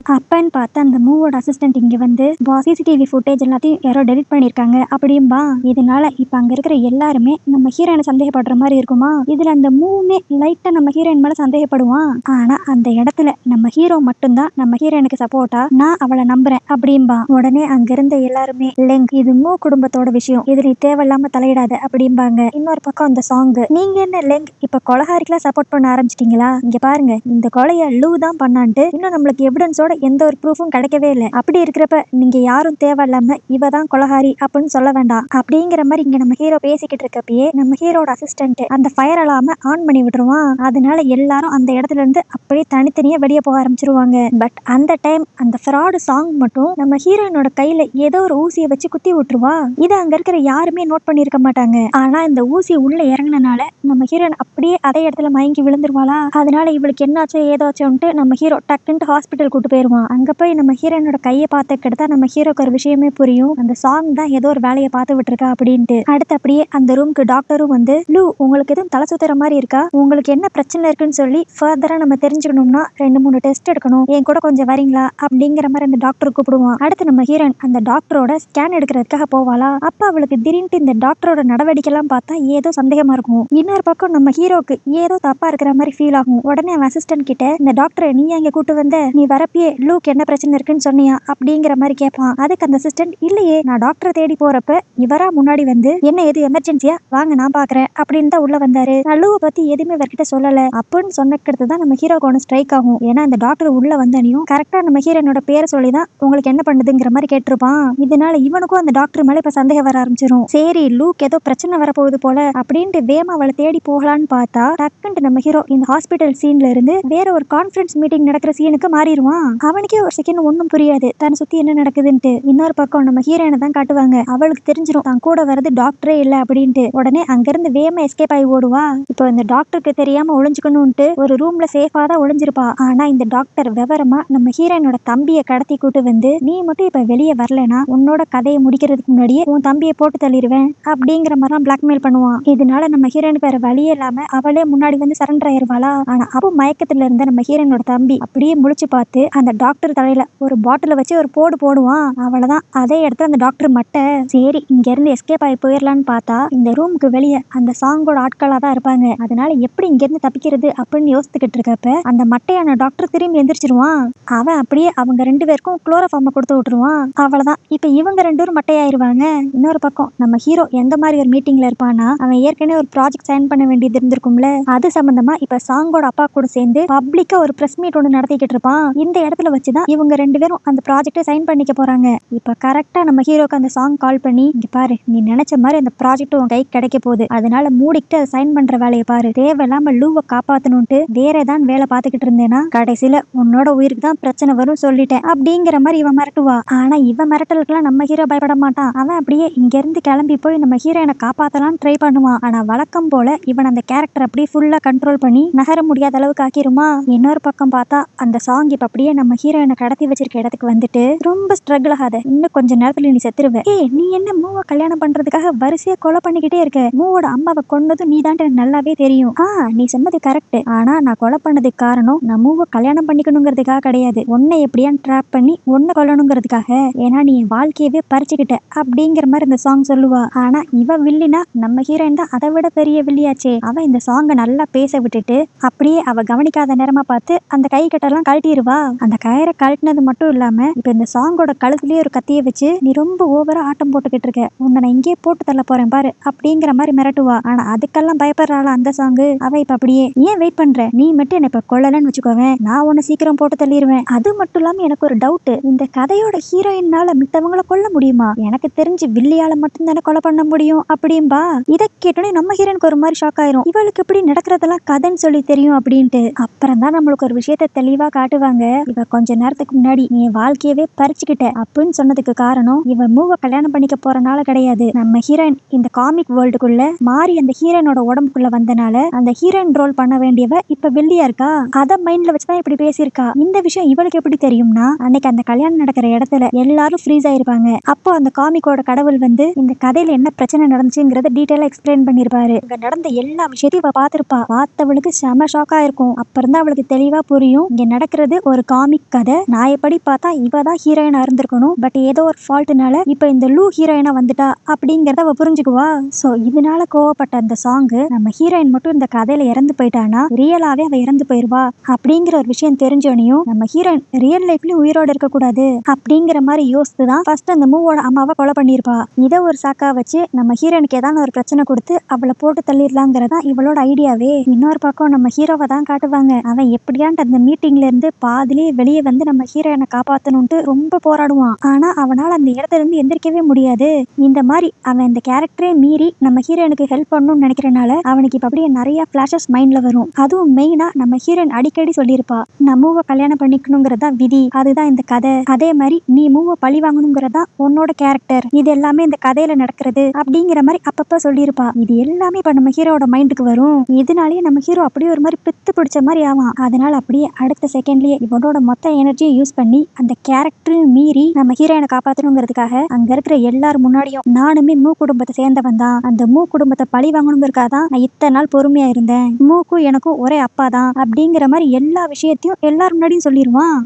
அப்பன்னு பார்த்து அந்த மூவோட அசிஸ்டன்ட் இங்க வந்து சிசிடிவி ஃபுட்டேஜ் எல்லாத்தையும் யாரோ டெலிட் பண்ணிருக்காங்க அப்படின்பா. இதனால இப்ப அங்க இருக்கிற எல்லாருமே நம்ம ஹீரோயினை சந்தேகப்படுற மாதிரி இருக்குமா. இதுல அந்த மூவுமே லைட்டா நம்ம ஹீரோயின் மேல சந்தேகப்படுவான். ஆனா அந்த இடத்துல நம்ம ஹீரோ மட்டும்தான் நம்ம ஹீரோயினுக்கு சப்போர்ட்டா நான் அவளை நம்புறேன் அப்படின்பா. உடனே அங்க இருந்த எல்லாருமே லெங் இது மூ குடும்பத்தோட விஷயம், இது நீ தேவையில்லாம தலையிடாத அப்படிம்பாங்க. இன்னொரு பக்கம் அந்த சாங் நீங்க என்ன லெங் இப்ப கொலகாரிக்கெல்லாம் சப்போர்ட் பண்ண ஆரம்பிச்சிட்டீங்களா, இங்க பாருங்க இந்த கொலைய லூ தான் பண்ணான்ட்டு இன்னும் நம்மளுக்கு எவிடன்ஸோட எந்த ஒரு ப்ரூஃபும் கிடைக்கவே இல்லை. அப்படி இருக்கிறப்ப நீங்க யாரும் தேவையில்லாம இவ தான் கொலகாரி அப்படின்னு சொல்ல வேண்டாம் அப்படிங்கிற மாதிரி இங்க நம்ம ஹீரோ பேசிக்கிட்டு இருக்கப்பயே நம்ம ஹீரோட அசிஸ்டன்ட் அந்த ஃபயர் அலாம ஆன் பண்ணி விட்டுருவான். அதனால எல்லாரும் அந்த இடத்துல இருந்து அப்படியே தனித்தனியா வெளியே போக ஆரம்பிச்சிருவாங்க. பட் அந்த டைம் அந்த ஃப்ராடு சாங் மட்டும் நம்ம ஹீரோயினோட கையில ஏதோ ஒரு ஊசியை வச்சு குத்தி விட்டுருவா. இதை அங்க இருக்கிற யாருமே நோட் பண்ணிருக்க மாட்டாங்க. ஆனா இந்த ஊசி உள்ள இறங்கினால நம்ம ஹீரோயின் அப்படியே அதே இடத்துல மயங்கி விழுந்துருவாளா. அதனால இவளுக்கு என்னாச்சோ ஏதாச்சோன்ட்டு நம்ம ஹீரோ டக்குன்ட்டு ஹாஸ்பிட்டல் கூட்டு போயிருவான். அங்க போய் நம்ம ஹீரோயினோட கையை பார்த்துக்கிட்டு தான் நம்ம ஹீரோக்கு ஒரு விஷயமே புரியும், அந்த சாங் தான் ஏதோ ஒரு வேலையை பார்த்து விட்டுருக்கா அப்படின்ட்டு. அடுத்து அப்படியே அந்த ரூம்க்கு டாக்டரும் வந்து லூ உங்களுக்கு எதுவும் தலை சுத்துற மாதிரி இருக்கா, உங்களுக்கு என்ன பிரச்சனை இருக்குன்னு சொல்லி ஃபர்தரா நம்ம தெரிஞ்சுக்கணும்னா 2-3 டெஸ்ட் எடுக்கணும், என் கூட கொஞ்சம் வரீங்களா அப்படிங்கிற மாதிரி அந்த டாக்டர் கூப்பிடுவான். அடுத்து நம்ம ஹீரோயின் அந்த டாக்டரோட ஸ்கேன் எடுக்கிறதுக்காக போவாளா. அப்ப அவளுக்கு திடீர்னு இந்த டாக்டரோட நடவடிக்கை எல்லாம் பார்த்தா ஏதோ சந்தேகமா இருக்கும். இன்னொரு பக்கம் நம்ம ஹீரோக்கு ஏதோ தப்பா இருக்கிற மாதிரி ஃபீல் ஆகும். உடனே அவன் அசிஸ்டன்ட் கிட்ட இந்த டாக்டரை நீ அங்க கூட்டு வந்த, நீ வரப்பியே லூக்கு என்ன பிரச்சனை இருக்குன்னு சொன்னியா அப்படிங்கிற மாதிரி கேட்பான். அதுக்கு அந்த அசிஸ்டன்ட் இல்லையே நான் டாக்டரை தேடி போறப்ப இவரா முன்னாடி வந்து என்ன எது எமர்ஜென்சியா வாங்க நான் பாக்குறேன் அப்படின்னு தான் உள்ள வந்தாரு, நான் லூவை பத்தி எதுவுமே இவர்கிட்ட சொல்லல அப்படின்னு சொன்னக்கிறது தான் நம்ம ஹீரோக்கு ஒன்று ஸ்ட்ரைக் ஆகும். ஏன்னா அந்த டாக்டர் உள்ள வந்தனையும் கரெக்டா நம்ம ஹீரோனோட பேரை சொல்லிதான் உங்களுக்கு என்ன பண்ணுதுங்கிற மாதிரி கேட்டிருப்பான். இதனால இவனுக்கும் அந்த டாக்டர் மேல இப்ப சந்தேகம் வர ஆரம்பிச்சிடும். சரி லூக் ஏதோ பிரச்சனை வரப்போகுது போல அப்படின்ட்டு வேமா அவளை தேடி போகலான்னு பார்த்தா டக்குன்ட்டு நம்ம ஹீரோ இந்த ஹாஸ்பிட்டல் சீன்ல இருந்து வேற ஒரு கான்ஃபரன்ஸ் மீட்டிங் நடக்கிற சீனுக்கு மாறிடுவான். அவனுக்கே ஒரு செகண்ட் ஒன்னும் புரியாது தன்னை சுத்தி என்ன நடக்குதுன்ட்டு. இன்னொரு பக்கம் நம்ம ஹீரோயினை தான் காட்டுவாங்க. அவளுக்கு தெரிஞ்சிடும் தான் கூட வரது டாக்டரே இல்ல அப்படின்ட்டு. உடனே அங்கிருந்து வேமா எஸ்கேப் ஆகி ஓடுவா. இப்போ இந்த டாக்டருக்கு தெரியாம ஒளிஞ்சுக்கணும்ட்டு ஒரு ரூம்ல சேஃபா தான் ஒளிஞ்சிருப்பா. ஆனா இந்த டாக்டர் விவரமா நம்ம ஹீரோயினோட தம்பியை கடத்தி கூட்டு வந்து நீ மட்டும் இப்ப வெளியே வரலனா உன்னோட கதையை முடிக்கிறதுக்கு முன்னாடியே உன் தம்பியை போட்டு தள்ளிடுவேன் அப்படிங்கிற மாதிரி பிளாக்மெயில் பண்ணுவான். இதனால நம்ம ஹீரோயினுக்கு வேற வழியே இல்லாம அவளே முன்னாடி வந்து சரண்டர் ஆயிருவாளா. ஆனா அப்போ மயக்கத்துல இருந்த நம்ம ஹீரோயினோட தம்பி அப்படியே முழிச்சு பார்த்து அந்த டாக்டர் தலையில ஒரு பாட்டில வச்சு ஒரு போடுவான். அவ்வளவுதான், அதே இடத்துல அந்த டாக்டர் மட்டை. சரி இங்க இருந்து எஸ்கேப் ஆகி போயிடலான்னு பார்த்தா இந்த ரூமுக்கு வெளியே அந்த சாங்கோட ஆட்களா தான் இருப்பாங்க. அதனால எப்படி இங்க இருந்து தப்பிக்கிறது அப்படின்னு யோசித்துக்கிட்டு இருக்கப்ப அந்த மட்டையான டாக்டர் திரும்பி எந்திரிச்சிருவான். அவன் அப்படியே அவங்க 2 பேருக்கும் குளோரோஃபார்மை கொடுத்து விட்டுருவான். அவ்வளவுதான், இப்ப இவங்க 2 பேரும் மட்டையாயிருவாங்க. இன்னொரு பக்கம் நம்ம ஹீரோ எந்த மாதிரி ஒரு மீட்டிங்ல இருப்பானா அவன் ஏற்கனவே ஒரு ப்ராஜெக்ட் சைன் பண்ண வேண்டியது இருந்திருக்கும்ல, அது சம்பந்தமா இப்ப சாங்கோட அப்பா கூட சேர்ந்து பப்ளிக்கா ஒரு பிரஸ் மீட் ஒன்று நடத்திக்கிட்டு இருப்பான். இந்த இடத்துல வச்சுதான் இவங்க 2 பேரும் அந்த ப்ராஜெக்டை சைன் பண்ணிக்க போறாங்க. இப்ப கரெக்டா நம்ம ஹீரோக்கு அந்த சாங் கால் பண்ணி இங்க பாரு நீ நினைச்ச மாதிரி அந்த ப்ராஜெக்ட் உன் கைக்கு கிடைக்க போகுது, அதனால மூடிக்கிட்டு அதை சைன் பண்ற வேலையை பாரு, தேவையில்லாம லூவை காப்பாத்தணும்ட்டு வேற ஏதாவது வேலை பார்த்துக்கிட்டு இருந்தேன்னா கடைசியில உன்னோட உயிருக்கு தான் பிரச்சனை வரும் சொல்லிட்டேன் அப்படிங்கிற மாதிரி இவன் மிரட்டுவா. ஆனா இவன் மிரட்டலுக்குலாம் நம்ம ஹீரோ பயப்பட மாட்டான். அவன் அப்படியே இங்க இருந்து கிளம்பி போய் நம்ம ஹீரோயினை காப்பாத்தலாம்னு ட்ரை பண்ணுவான். ஆனா வழக்கம் போல இவன் அந்த கேரக்டர் அப்படியே ஃபுல்லா கண்ட்ரோல் பண்ணி நகர முடியாத அளவுக்கு ஆக்கிருமா. இன்னொரு பக்கம் பார்த்தா அந்த சாங் இப்ப அப்படியே நம்ம ஹீரோயினை கடத்தி வச்சிருக்க இடத்துக்கு வந்துட்டு ரொம்ப ஸ்ட்ரகிள் ஆகாத, இன்னும் கொஞ்ச நேரத்துல நீ செத்துருவ, நீ என்ன மூவ கல்யாணம் பண்றதுக்காக வரிசையா கொலை பண்ணிக்கிட்டே இருக்க, மூவோட அம்மாவை கொன்னதும் நீ தான் எனக்கு நல்லாவே தெரியும், நீ சொன்னது கரெக்ட், ஆனா நான் கொலை பண்ணதுக்கு காரணம் நான் மூவ கல்யாணம் பண்ணிக்கணுங்கிறதுக்காக கிடையாது, உன்னை எப்படியான்னு ட்ராப் பண்ணி உன்னை கொல்லணுங்கிறதுக்காக, ஏன்னா நீ என் வாழ்க்கையவே பறிச்சுக்கிட்ட அப்படிங்கிற மாதிரி இந்த சாங் சொல்லுவா. ஆனா இவ வில்லினா நம்ம ஹீரோயின் தான் அதை விட பெரிய வில்லியாச்சே. அவ இந்த சாங்கை நல்லா பேச விட்டுட்டு அப்படியே அவ கவனிக்காத நேரமா பார்த்து அந்த கை கட்டெல்லாம் கழட்டிடுவா. அந்த கயிறை கழட்டினது மட்டும் இல்லாம இப்ப இந்த சாங்கோட கழுத்துலயே ஒரு கத்தியை வச்சு நீ ரொம்ப ஓவரா ஆட்டம் போட்டுக்கிட்டு இருக்க, உன்னை நான் இங்கே போட்டு தள்ள போறேன் பாரு அப்படிங்கிற மாதிரி மிரட்டுவா. ஆனா அதுக்கெல்லாம் பயப்படுறாளா அந்த சாங்கு. அவ இப்ப அப்படியே ஏன் வெயிட் பண்ற, நீ மட்டும் என்ன இப்ப கொல்லலன்னு வச்சுக்கோவேன், நான் உன்னை சீக்கிரம் போட்டு தள்ளிடுவேன். அது மட்டும் இல்லாம எனக்கு ஒரு டவுட், இந்த கதையோட ஹீரோயின்னால மித்தவங்களை கொல்ல முடியுமா, எனக்கு தெரிஞ்சு வில்லியால மட்டும் தானே கொலை பண்ண முடியும் அப்படின்பா. இதை கேட்டோன்னே நம்ம ஹீரோனுக்கு ஒரு மாதிரி ஷாக் ஆயிரும், இவளுக்கு இப்படி நடக்கிறதெல்லாம் கதைன்னு சொல்லி தெரியும் அப்படின்ட்டு. அப்புறம் தான் நம்மளுக்கு ஒரு விஷயத்த தெளிவா காட்டுவாங்க. இவ கொஞ்ச நேரத்துக்கு முன்னாடி நீ வாழ்க்கையவே பறிச்சுக்கிட்ட அப்படின்னு சொன்னதுக்கு காரணம் இவ மூவ கல்யாணம் பண்ணிக்க போறனால கிடையாது, நம்ம ஹீரோயின் இந்த காமிக் வேர்ல்டுக்குள்ள மாறி அந்த ஹீரோயினோட உடம்புக்குள்ள வந்தனால அந்த ஹீரோயின் ரோல் பண்ண வேண்டியவ இப்ப வெள்ளியா இருக்கா, அத மைண்ட்ல வச்சுதான் இப்படி பேசியிருக்கா. இந்த விஷயம் இவளுக்கு எப்படி தெரியும்னா அன்னைக்கு அந்த கல்யாணம் நடக்கிற இடத்துல எல்லாரும் ஃப்ரீஸ் ஆயிருப்பாங்க. அப்போ அந்த காமிக்கோட கடவுள் வந்து இந்த கதையில என்ன பிரச்சனை நடந்துச்சுங்கிறத டீட்டெயிலா எக்ஸ்பிளைன் பண்ணிருப்பாரு. இங்க நடந்த எல்லா விஷயத்தையும் இவ பார்த்திருப்பா. பார்த்தவளுக்கு செம ஷாக்கா இருக்கும். அப்புறம் தான் அவளுக்கு தெளிவா புரியும் இங்க நடக்கிறது ஒரு காமிக் காமிக் கதை. நான் எப்படி பார்த்தா இவ தான் ஹீரோயினா இருந்திருக்கணும், பட் ஏதோ ஒரு ஃபால்ட்னால இப்ப இந்த லூ ஹீரோயினா வந்துட்டா அப்படிங்கறத அவ புரிஞ்சுக்குவா. சோ இதனால கோவப்பட்ட அந்த சாங் நம்ம ஹீரோயின் மட்டும் இந்த கதையில இறந்து போயிட்டானா ரியலாவே அவ இறந்து போயிருவா அப்படிங்கிற ஒரு விஷயம் தெரிஞ்சோனையும் நம்ம ஹீரோயின் ரியல் லைஃப்லயும் உயிரோட இருக்க கூடாது அப்படிங்கிற மாதிரி யோசித்துதான் ஃபர்ஸ்ட் அந்த மூவோட அம்மாவை கொலை பண்ணிருப்பா. இதை ஒரு சாக்கா வச்சு நம்ம ஹீரோயினுக்கு ஏதாவது ஒரு பிரச்சனை கொடுத்து அவளை போட்டு தள்ளிடலாங்கிறதா இவளோட ஐடியாவே. இன்னொரு பக்கம் நம்ம ஹீரோவை தான் காட்டுவாங்க. அவன் எப்படியான்ட்டு அந்த மீட்டிங்ல இருந்து பாதிலேயே வெளியே வந்து நம்ம ஹீரோயினை காப்பாத்தணும்ட்டு ரொம்ப போராடுவான். ஆனா அவனால அந்த இடத்துல இருந்து எந்திரிக்கவே முடியாது. இந்த மாதிரி அவன் இந்த கேரக்டரே மீறி நம்ம ஹீரோயினுக்கு ஹெல்ப் பண்ணணும்னு நினைக்கிறனால அவனுக்கு இப்ப அப்படியே நிறைய பிளாஷஸ் மைண்ட்ல வரும். அதுவும் மெயினா நம்ம ஹீரோயின் அடிக்கடி சொல்லியிருப்பா, நான் மூவை கல்யாணம் பண்ணிக்கணுங்கிறதா விதி, அதுதான் இந்த கதை. அதே மாதிரி நீ மூவை பழி வாங்கணுங்கிறதா உன்னோட கேரக்டர், இது எல்லாமே இந்த கதையில நடக்கிறது அப்படிங்கிற மாதிரி அப்பப்ப சொல்லியிருப்பா. இது எல்லாமே இப்ப நம்ம ஹீரோட மைண்டுக்கு வரும். இதனாலேயே நம்ம ஹீரோ அப்படியே ஒரு மாதிரி பித்து பிடிச்ச மாதிரி ஆவான். அதனால அப்படியே அடுத்த செகண்ட்லயே இவனோட மொத்த எனர்ஜியை யூஸ் பண்ணி அந்த கேரக்டர் மீறி நம்ம ஹீரோயினை காப்பாற்றணுங்கிறதுக்காக அங்க இருக்கிற எல்லாரும் முன்னாடியும் நானுமே மூ குடும்பத்தை சேர்ந்தவன் தான், அந்த மூ குடும்பத்தை பழி வாங்கணுங்கிறதுக்காக தான் நான் இத்தனை நாள் பொறுமையா இருந்தேன், மூக்கும் எனக்கும் ஒரே அப்பா தான் அப்படிங்கிற மாதிரி எல்லா விஷயத்தையும் எல்லாரும் முன்னாடியும் சொல்லிடுவான்.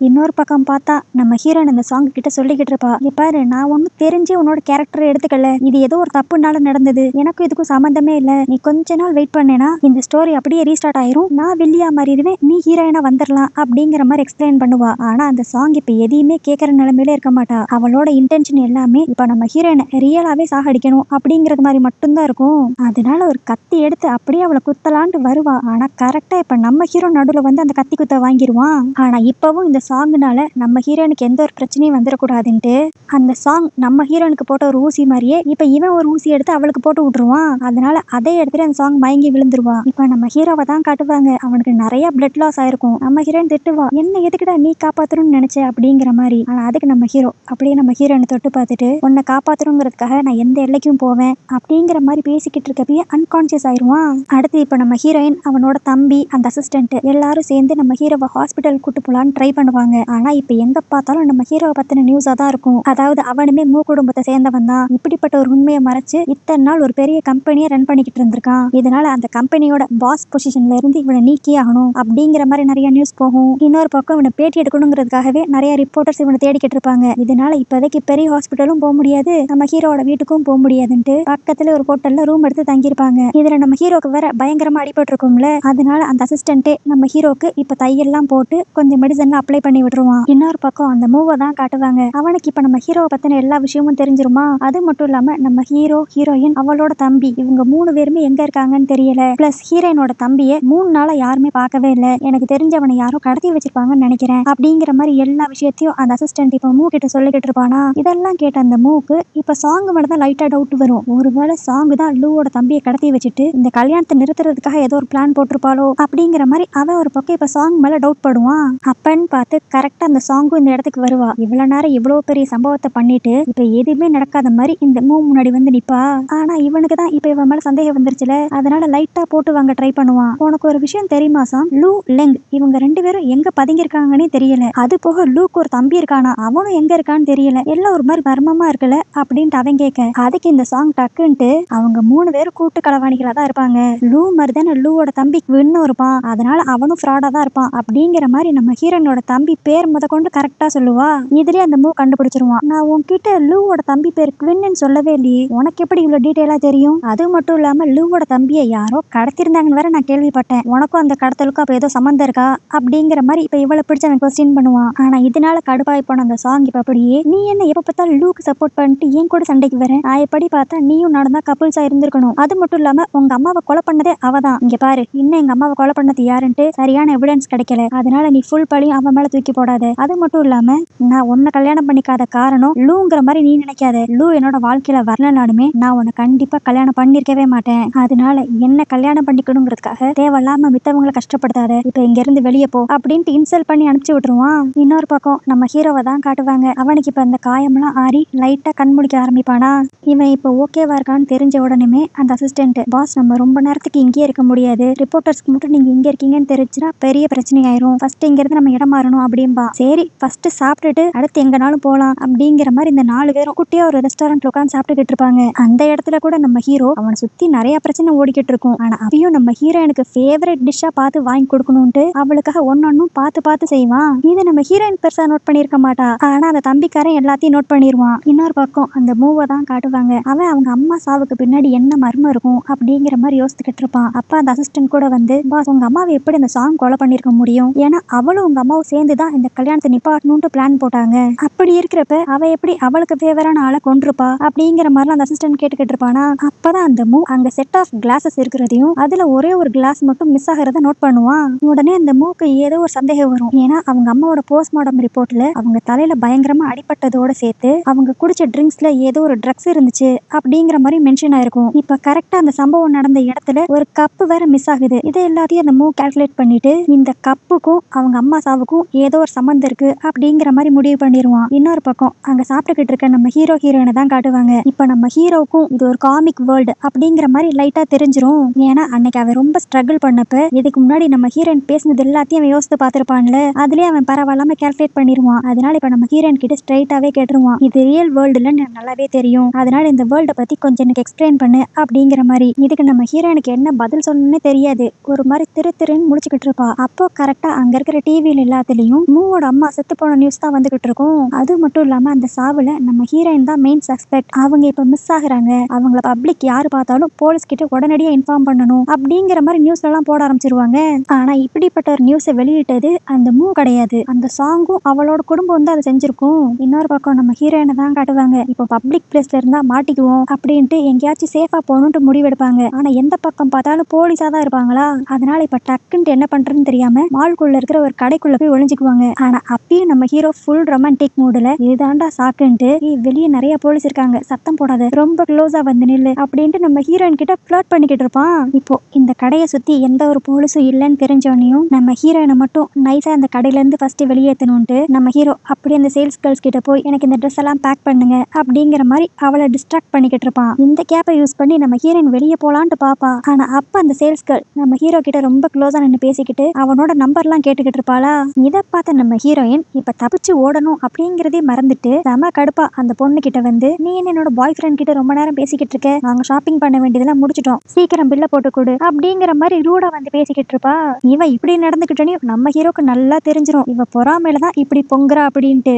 இன்னொரு பக்கம் பார்த்தா நம்ம ஹீரோயின் அந்த சாங் கிட்ட சொல்லிக்கிட்டு இருப்பா, இங்க பாரு நான் ஒன்னும் தெரிஞ்சு உன்னோட கேரக்டரை எடுத்துக்கல, இது ஏதோ ஒரு தப்புனால நடந்தது, எனக்கும் இதுக்கும் சம்பந்தமே இல்ல, நீ கொஞ்ச நாள் வெயிட் பண்ணேனா இந்த ஸ்டோரி அப்படியே ரீஸ்டார்ட் ஆயிரும், நான் வில்லியா மாறிடுவேன், நீ ஹீரோயினா வந்துடலாம் அப்படிங்கிற மாதிரி எக்ஸ்பிளைன் பண்ணுவா. ஆனா அந்த சாங் இப்ப எதையுமே கேட்கற நிலைமையில இருக்க மாட்டா. அவளோட இன்டென்ஷன் எல்லாமே இப்ப நம்ம ஹீரோயினை ரியலாவே சாகடிக்கணும் அப்படிங்கறது மாதிரி மட்டும்தான் இருக்கும். அதனால ஒரு கத்தி எடுத்து அப்படியே அவளை குத்தலான்ட்டு வருவா. ஆனா கரெக்டா இப்ப நம்ம ஹீரோ நடுவுல வந்து அந்த கத்தி குத்த வாங்கிடுவான். ஆனா இப்பவும் இந்த சாங்னால நம்ம ஹீரோனுக்கு எந்த ஒரு பிரச்சனையும் வந்துடக்கூடாதுன்ட்டு அந்த சாங் நம்ம ஹீரோனுக்கு போட்ட ஒரு ஊசி மாதிரியே இப்ப இவன் ஒரு ஊசி எடுத்து அவளுக்கு போட்டு விட்டுருவான். அதனால அதே இடத்துல அந்த சாங் மயங்கி விழுந்துருவா. இப்ப நம்ம ஹீரோவை தான் காட்டுவாங்க. அவனுக்கு நிறைய பிளட் லாஸ் ஆயிருக்கும். நம்ம ஹீரோயின் திட்டுவா, என்ன எதுக்குடா நீ காப்பாத்தணும்னு நினைச்ச அப்படிங்கிற மாதிரி. ஆனா அதுக்கு நம்ம ஹீரோ அப்படியே நம்ம ஹீரோனை தொட்டு பார்த்துட்டு உன்னை காப்பாத்தணுங்கிறதுக்காக நான் எந்த எல்லைக்கும் போவேன் அப்படிங்கிற மாதிரி பேசிக்கிட்டு இருக்கப்பயே அன்கான்சியஸ் ஆயிருவான். அடுத்து இப்ப நம்ம ஹீரோயின் அவனோட தம்பி அந்த அசிஸ்டன்ட் எல்லாரும் சேர்ந்து நம்ம ஹீரோவை ஹாஸ்பிட்டல் கூட்டு போலான்னு ட்ரை பண்ணுவாங்க. ஆனா இப்ப எங்க பார்த்தாலும் நம்ம ஹீரோவை பத்தின நியூஸா தான் இருக்கும். அதாவது அவனுமே மூ குடும்பத்தை சேர்ந்தவன் தான், இப்படிப்பட்ட ஒரு உண்மையை மறைச்சு இத்தனை நாள் ஒரு பெரிய கம்பெனியை ரன் பண்ணிக்கிட்டு இருந்திருக்கான், இதனால அந்த கம்பெனியோட பாஸ் பொசிஷன்ல இருந்து இவனை நீக்கி ஆகணும் அப்படிங்கிற மாதிரி நிறைய நியூஸ் போகும். இன்னொரு பக்கம் இவனை பேட்டி எடுக்கணுங்கிறதுக்காகவே நிறைய ரிப்போர்ட்டர்ஸ் இவனை தேடிக்கிட்டு இருப்பாங்க. இதனால இப்போதைக்கு பெரிய ஹாஸ்பிட்டலும் போக முடியாது, நம்ம ஹீரோட வீட்டுக்கும் போக முடியாதுன்ட்டு பக்கத்துல ஒரு ஹோட்டல்ல ரூம் எடுத்து தங்கியிருப்பாங்க. இதுல நம்ம ஹீரோக்கு வேற பயங்கரமா அடிபட்டு இருக்கும்ல, அதனால அந்த அசிஸ்டன்ட்டே நம்ம ஹீரோக்கு இப்ப தையெல்லாம் போட்டு கொஞ்சம் மெடிசன் அப்ளை பண்ணி விட்டுருவான். இன்னொரு பக்கம் அந்த மூவை தான் காட்டுவாங்க. அவனுக்கு இப்ப நம்ம ஹீரோவை பத்தின எல்லா விஷயமும் தெரிஞ்சிருமா. அது மட்டும் இல்லாம நம்ம ஹீரோ ஹீரோயின் அவளோட தம்பி இவங்க 3 பேருமே எங்க இருக்காங்கன்னு தெரியல. பிளஸ் ஹீரோயினோட தம்பியை 3 நாளா யாருமே பார்க்கவே இல்ல, எனக்கு தெரிஞ்சவனை யாரும் கடத்தி வச்சிருப்பாங்கன்னு நினைக்கிறேன் அப்படிங்கிற மாதிரி எல்லா விஷயத்தையும் அந்த அசிஸ்டன்ட் இப்ப மூ கிட்ட சொல்லிக்கிட்டு இருப்பானா. இதெல்லாம் கேட்ட அந்த மூக்கு இப்ப சாங் மேல தான் லைட்டா டவுட் வரும். ஒருவேளை சாங் தான் லூவோட தம்பியை கடத்தி வச்சுட்டு இந்த கல்யாணத்தை நிறுத்துறதுக்காக ஏதோ ஒரு பிளான் போட்டிருப்பாளோ அப்படிங்கிற மாதிரி அவன் ஒரு பக்கம் இப்ப சாங் மேல டவுட் படுவான். அப்பன்னு பார்த்து கரெக்டா அந்த சாங்கும் இந்த இடத்துக்கு வருவா. இவ்வளவு நேரம் இவ்வளவு பெரிய சம்பவத்தை பண்ணிட்டு இப்ப எதுவுமே நடக்காத மாதிரி இந்த மூ முன்னாடி வந்து நிப்பா. ஆனா இவனுக்கு தான் இப்ப இவன் மேல சந்தேகம் வந்துருச்சுல, அதனால லைட்டா போட்டு வாங்க ட்ரை பண்ணுவான். உனக்கு ஒரு விஷயம் தெரியுமா சாங், லூ லெங் இவங்க 2 பேரும் எங்க பதுங்கி இருக்காங்கன்னே தெரியல, அது போக லூக்கு ஒரு தம்பி இருக்கானா, அவனும் எங்க இருக்கான்னு தெரியல, எல்லாம் ஒரு மாதிரி மர்மமா இருக்குல்ல அப்படின்ட்டு அவன் கேட்க, அதுக்கு இந்த சாங் டக்குன்ட்டு அவங்க 3 பேரும் கூட்டு களவாணிகளா தான் இருப்பாங்க, லூ மாதிரி தானே லூவோட தம்பி குவின்னும் இருப்பான், அதனால அவனும் ஃப்ராடா தான் இருப்பான் அப்படிங்கிற மாதிரி நம்ம ஹீரோனோட தம்பி பேர் முத கொண்டு கரெக்டா சொல்லுவா. இதுலயே அந்த மூ கண்டுபிடிச்சிருவான். நான் உன்கிட்ட லூவோட தம்பி பேர் குவின்னு சொல்லவே இல்லையே, உனக்கு எப்படி இவ்வளவு டீடைலா தெரியும், அது மட்டும் இல்லாம லூவோட தம்பியை யாரோ கடத்திருந்தாங்கன்னு வேற நான் கேள்விப்பட்டேன், உனக்கும் அந்த கடத்தலுக்கும் அப்ப ஏதோ சம்பந்தம் இருக்கா அப்படிங்கிற மாதிரி இப்ப இவளை பிடிச்ச அவன் கொஸ்டின் பண்ணுவான். ஆனா இதனால கடுப்பாய் போன அந்த சாங் இப்ப அப்படியே, நீ என்ன எப்ப பார்த்தாலும் லூக்கு சப்போர்ட் பண்ணிட்டு ஏன் கூட சண்டைக்கு வர, நான் எப்படி பார்த்தா நீயும் நடந்தா கப்புள்ஸா இருந்திருக்கணும், அது மட்டும் இல்லாம உங்க அம்மாவை கொலை பண்ணதே அவதான், இங்க பாரு இன்னும் எங்க அம்மாவை கொலை பண்ணது யாருன்ட்டு சரியான எவிடன்ஸ் கிடைக்கல, அதனால நீ ஃபுல் பழியும் அவன் மேல தூக்கி போடாத, அது மட்டும் இல்லாம நான் உன்னை கல்யாணம் பண்ணிக்காத காரணம் லூங்கிற மாதிரி நீ நினைக்காத, லூ என்னோட வாழ்க்கையில வரலனாலுமே நான் உன்னை கண்டிப்பா கல்யாணம் பண்ணிருக்கவே மாட்டேன், அதனால என்ன கல்யாணம் பண்ணிக்கணுங்கிறதுக்காக தேவையில்லாம மித்தவங்களை கஷ்டப்படுத்தாத, இப்ப இங்க இருந்து வெளியே போ அப்படின்ட்டு இன்சல்ட் பண்ணி அனுப்பிச்சு விட்டுருவான். இன்னொரு பக்கம் நம்ம ஹீரோவை தான் காட்டுவாங்க. அவனுக்கு இப்ப அந்த காயம்லாம் ஆறி லைட்டா கண் முடிக்க ஆரம்பிப்பானா. இவன் இப்ப ஓகேவா இருக்கான்னு தெரிஞ்ச உடனே அந்த அசிஸ்டன்ட், பாஸ் நம்ம ரொம்ப நேரத்துக்கு இங்கே இருக்க முடியாது, ரிப்போர்ட்டர்ஸ்க்கு மட்டும் நீங்க இங்க இருக்கீங்கன்னு தெரிஞ்சுன்னா பெரிய பிரச்சனை ஆயிரும், ஃபர்ஸ்ட் இங்க இருந்து நம்ம இடம் மாறணும் போறோம் அப்படின்பா. சரி ஃபர்ஸ்ட் சாப்பிட்டுட்டு அடுத்து எங்கனாலும் போலாம் அப்படிங்கிற மாதிரி இந்த 4 பேரும் குட்டியா ஒரு ரெஸ்டாரண்ட்ல உட்காந்து சாப்பிட்டுக்கிட்டு இருப்பாங்க. அந்த இடத்துல கூட நம்ம ஹீரோ அவனை சுத்தி நிறைய பிரச்சனை ஓடிக்கிட்டு இருக்கும். ஆனா அப்பயும் நம்ம ஹீரோயினுக்கு ஃபேவரட் டிஷ்ஷா பார்த்து வாங்கி கொடுக்கணும்ட்டு அவளுக்காக ஒன்னொன்னும் பார்த்து பார்த்து செய்வான். இதை நம்ம ஹீரோயின் பெருசா நோட் பண்ணிருக்க மாட்டா. ஆனா அந்த தம்பிக்காரன் எல்லாத்தையும் நோட் பண்ணிடுவான். இன்னொரு பக்கம் அந்த மூவை தான் காட்டுவாங்க. அவன் அவங்க அம்மா சாவுக்கு பின்னாடி என்ன மர்மம் இருக்கும் அப்படிங்கிற மாதிரி யோசிச்சுக்கிட்டு இருப்பான். அப்ப அந்த அசிஸ்டன்ட் கூட வந்து, பாஸ் உங்க அம்மாவை எப்படி இந்த சாங் கொலை பண்ணிருக்க முடியும்? ஏன்னா அவளும் உங்க அம்மாவும் சேர்ந்துதான் இந்த கல்யாணத்தை நிப்பாட்டணும்னு பிளான் போட்டாங்க. அப்படி இருக்கிறப்ப அவ எப்படி அவளுக்கு ஃபேவரான ஆளை கொண்டிருப்பா அப்படிங்கிற மாதிரிலாம் அந்த அசிஸ்டன்ட் கேட்டுக்கிட்டு இருப்பானா. அப்பதான் அந்த மூ அங்க செட் ஆஃப் கிளாஸஸ் இருக்கிறதையும் அதுல ஒரே ஒரு கிளாஸ் மட்டும் மிஸ் ஆகிறத நோட் பண்ணுவான். உடனே அந்த மூக்கு ஏதோ ஒரு சந்தேகம் வரும். ஏன்னா அவங்க அம்மாவோட போஸ்ட்மார்டம் ரிப்போர்ட்ல அவங்க தலையில பயங்கரமா அடிபட்டதோட சேர்த்து அவங்க குடிச்ச ட்ரிங்க்ஸ்ல ஏதோ ஒரு ட்ரக்ஸ் இருந்துச்சு அப்படிங்கிற மாதிரி மென்ஷன் ஆயிருக்கும். இப்ப கரெக்டா அந்த சம்பவம் நடந்த இடத்துல ஒரு கப்பு வேற மிஸ் ஆகுது. இதை எல்லாத்தையும் அந்த மூ கால்குலேட் பண்ணிட்டு இந்த கப்புக்கும் அவங்க அம்மா சாவுக்கும் ஏதோ ஒரு சம்பந்தம் இருக்கு அப்படிங்கிற மாதிரி முடிவு பண்ணிடுவான். இன்னொரு பக்கம் அங்க சாப்பிட்டுக்கிட்டு இருக்க நம்ம ஹீரோ ஹீரோயினை தான் காட்டுவாங்க. இப்ப நம்ம ஹீரோக்கும் இது ஒரு காமிக் வேர்ல்டு அப்படிங்கிற மாதிரி லைட்டா தெரிஞ்சிரும். ஏன்னா அன்னைக்கு அவன் ரொம்ப ஸ்ட்ரகிள் பண்ணப்ப இதுக்கு முன்னாடி நம்ம ஹீரோயின் பேசினது எல்லாத்தையும் அவன் யோசித்து பார்த்திருப்பான்ல, அதுலயே அவன் பரவாயில்லாம கால்குலேட் பண்ணிடுவான். அதனால இப்ப நம்ம ஹீரோயின் கிட்ட ஸ்ட்ரைட்டாவே கேட்டுருவான், இது ரியல் வேர்ல்டுல எனக்கு நல்லாவே தெரியும், அதனால இந்த வேர்ல்டை பத்தி கொஞ்சம் எனக்கு எக்ஸ்பிளைன் பண்ணு அப்படிங்கிற மாதிரி. இதுக்கு நம்ம ஹீரோயினுக்கு என்ன பதில் சொல்லணும்னே தெரியாது. ஒரு மாதிரி திருன்னு முடிச்சுக்கிட்டு இருப்பா. அப்போ கரெக்டா அங்க இருக்கிற டிவியில எல்லாத்துலயும் மூவோட அம்மா செத்து போன நியூஸ் தான் வந்துகிட்டு இருக்கும். அது மட்டும் இல்லாம அந்த சாவுல நம்ம ஹீரோயின் தான் மெயின் சஸ்பெக்ட். அவங்க இப்ப மிஸ் ஆகுறாங்க. அவங்கள பப்ளிக் யாரு பார்த்தாலும் போலீஸ் கிட்ட உடனடியா இன்ஃபார்ம் பண்ணணும் அப்படிங்கிற மாதிரி நியூஸ்ல எல்லாம் போட ஆரம்பிச்சிருவாங்க. ஆனா இப்படிப்பட்ட ஒரு நியூஸை வெளியிட்டது அந்த மூ கிடையாது. அந்த சாங்கும் அவளோட குடும்பம் வந்து அதை செஞ்சிருக்கும். இன்னொரு பக்கம் நம்ம ஹீரோயினை தான் காட்டுவாங்க. இப்போ பப்ளிக் பிளேஸ்ல இருந்தா மாட்டிக்குவோம் அப்படின்ட்டு எங்கேயாச்சும் சேஃபா போகணும்னு முடிவெடுப்பாங்க. ஆனா எந்த பக்கம் பார்த்தாலும் போலீஸா தான் இருப்பாங்களா. அதனால இப்ப டக்குன்ட்டு என்ன பண்றதுன்னு தெரியாம மால்குள்ள இருக்கிற ஒரு கடைக்குள்ள போய் ஒளிஞ்சுக்குவாங்க. ஆனா அப்பயும் நம்ம ஹீரோ ஃபுல் ரொமான்டிக் மூடுல இதுதாண்டா சாக்குன்ட்டு, வெளியே நிறைய போலீஸ் இருக்காங்க, சத்தம் போடாத, ரொம்ப க்ளோஸா வந்து நில்லு அப்படின்ட்டு நம்ம ஹீரோயின் கிட்ட ஃப்ளர்ட் பண்ணிக்கிட்டு இருப்பான். இப்போ இந்த கடையை சுத்தி எந்த ஒரு போலீஸும் இல்லைன்னு தெரிஞ்சோனையும் நம்ம ஹீரோயினை மட்டும் நைஸா அந்த கடையில இருந்து ஃபர்ஸ்ட் வெளியேற்றணும்ட்டு நம்ம ஹீரோ அப்படியே அந்த சேல்ஸ் கேர்ள்ஸ் கிட்ட போய் எனக்கு இந்த ட்ரெஸ் எல்லாம் பேக் பண்ணுங்க அப்படிங்கிற மாதிரி அவளை டிஸ்ட்ராக்ட் பண்ணிக்கிட்டு இருப்பான். இந்த கேப்பை யூஸ் பண்ணி நம்ம ஹீரோயின் வெளியே போலான்ட்டு பாப்பா. ஆனா அப்ப அந்த சேல்ஸ் கேர்ள் நம்ம ஹீரோ கிட்ட ரொம்ப க்ளோஸா நின்று பேசிக்கிட்டு அவனோட நம்பர்லாம் கேட்டுக்கிட்டு இருப்பாளா. இதை பார்த்த நம்ம ஹீரோயின் இப்ப தப்பிச்சு ஓடணும் அப்படிங்கிறதே மறந்துட்டு செம கடுப்பா அந்த பொண்ணு கிட்ட வந்து, நீ என்னோட பாய் ஃப்ரெண்ட் கிட்ட ரொம்ப நேரம் பேசிக்கிட்டு இருக்க, நாங்க ஷாப்பிங் பண்ண வேண்டியதெல்லாம் முடிச்சிட்டோம், சீக்கிரம் பில்ல போட்டு கொடு அப்படிங்கிற மாதிரி ரூடா வந்து பேசிக்கிட்டு இருப்பா. இவ இப்படி நடந்துக்கிட்டோன்னு நம்ம ஹீரோக்கு நல்லா தெரிஞ்சிரும், இவ பொறாமையில தான் இப்படி பொங்குறா அப்படின்ட்டு.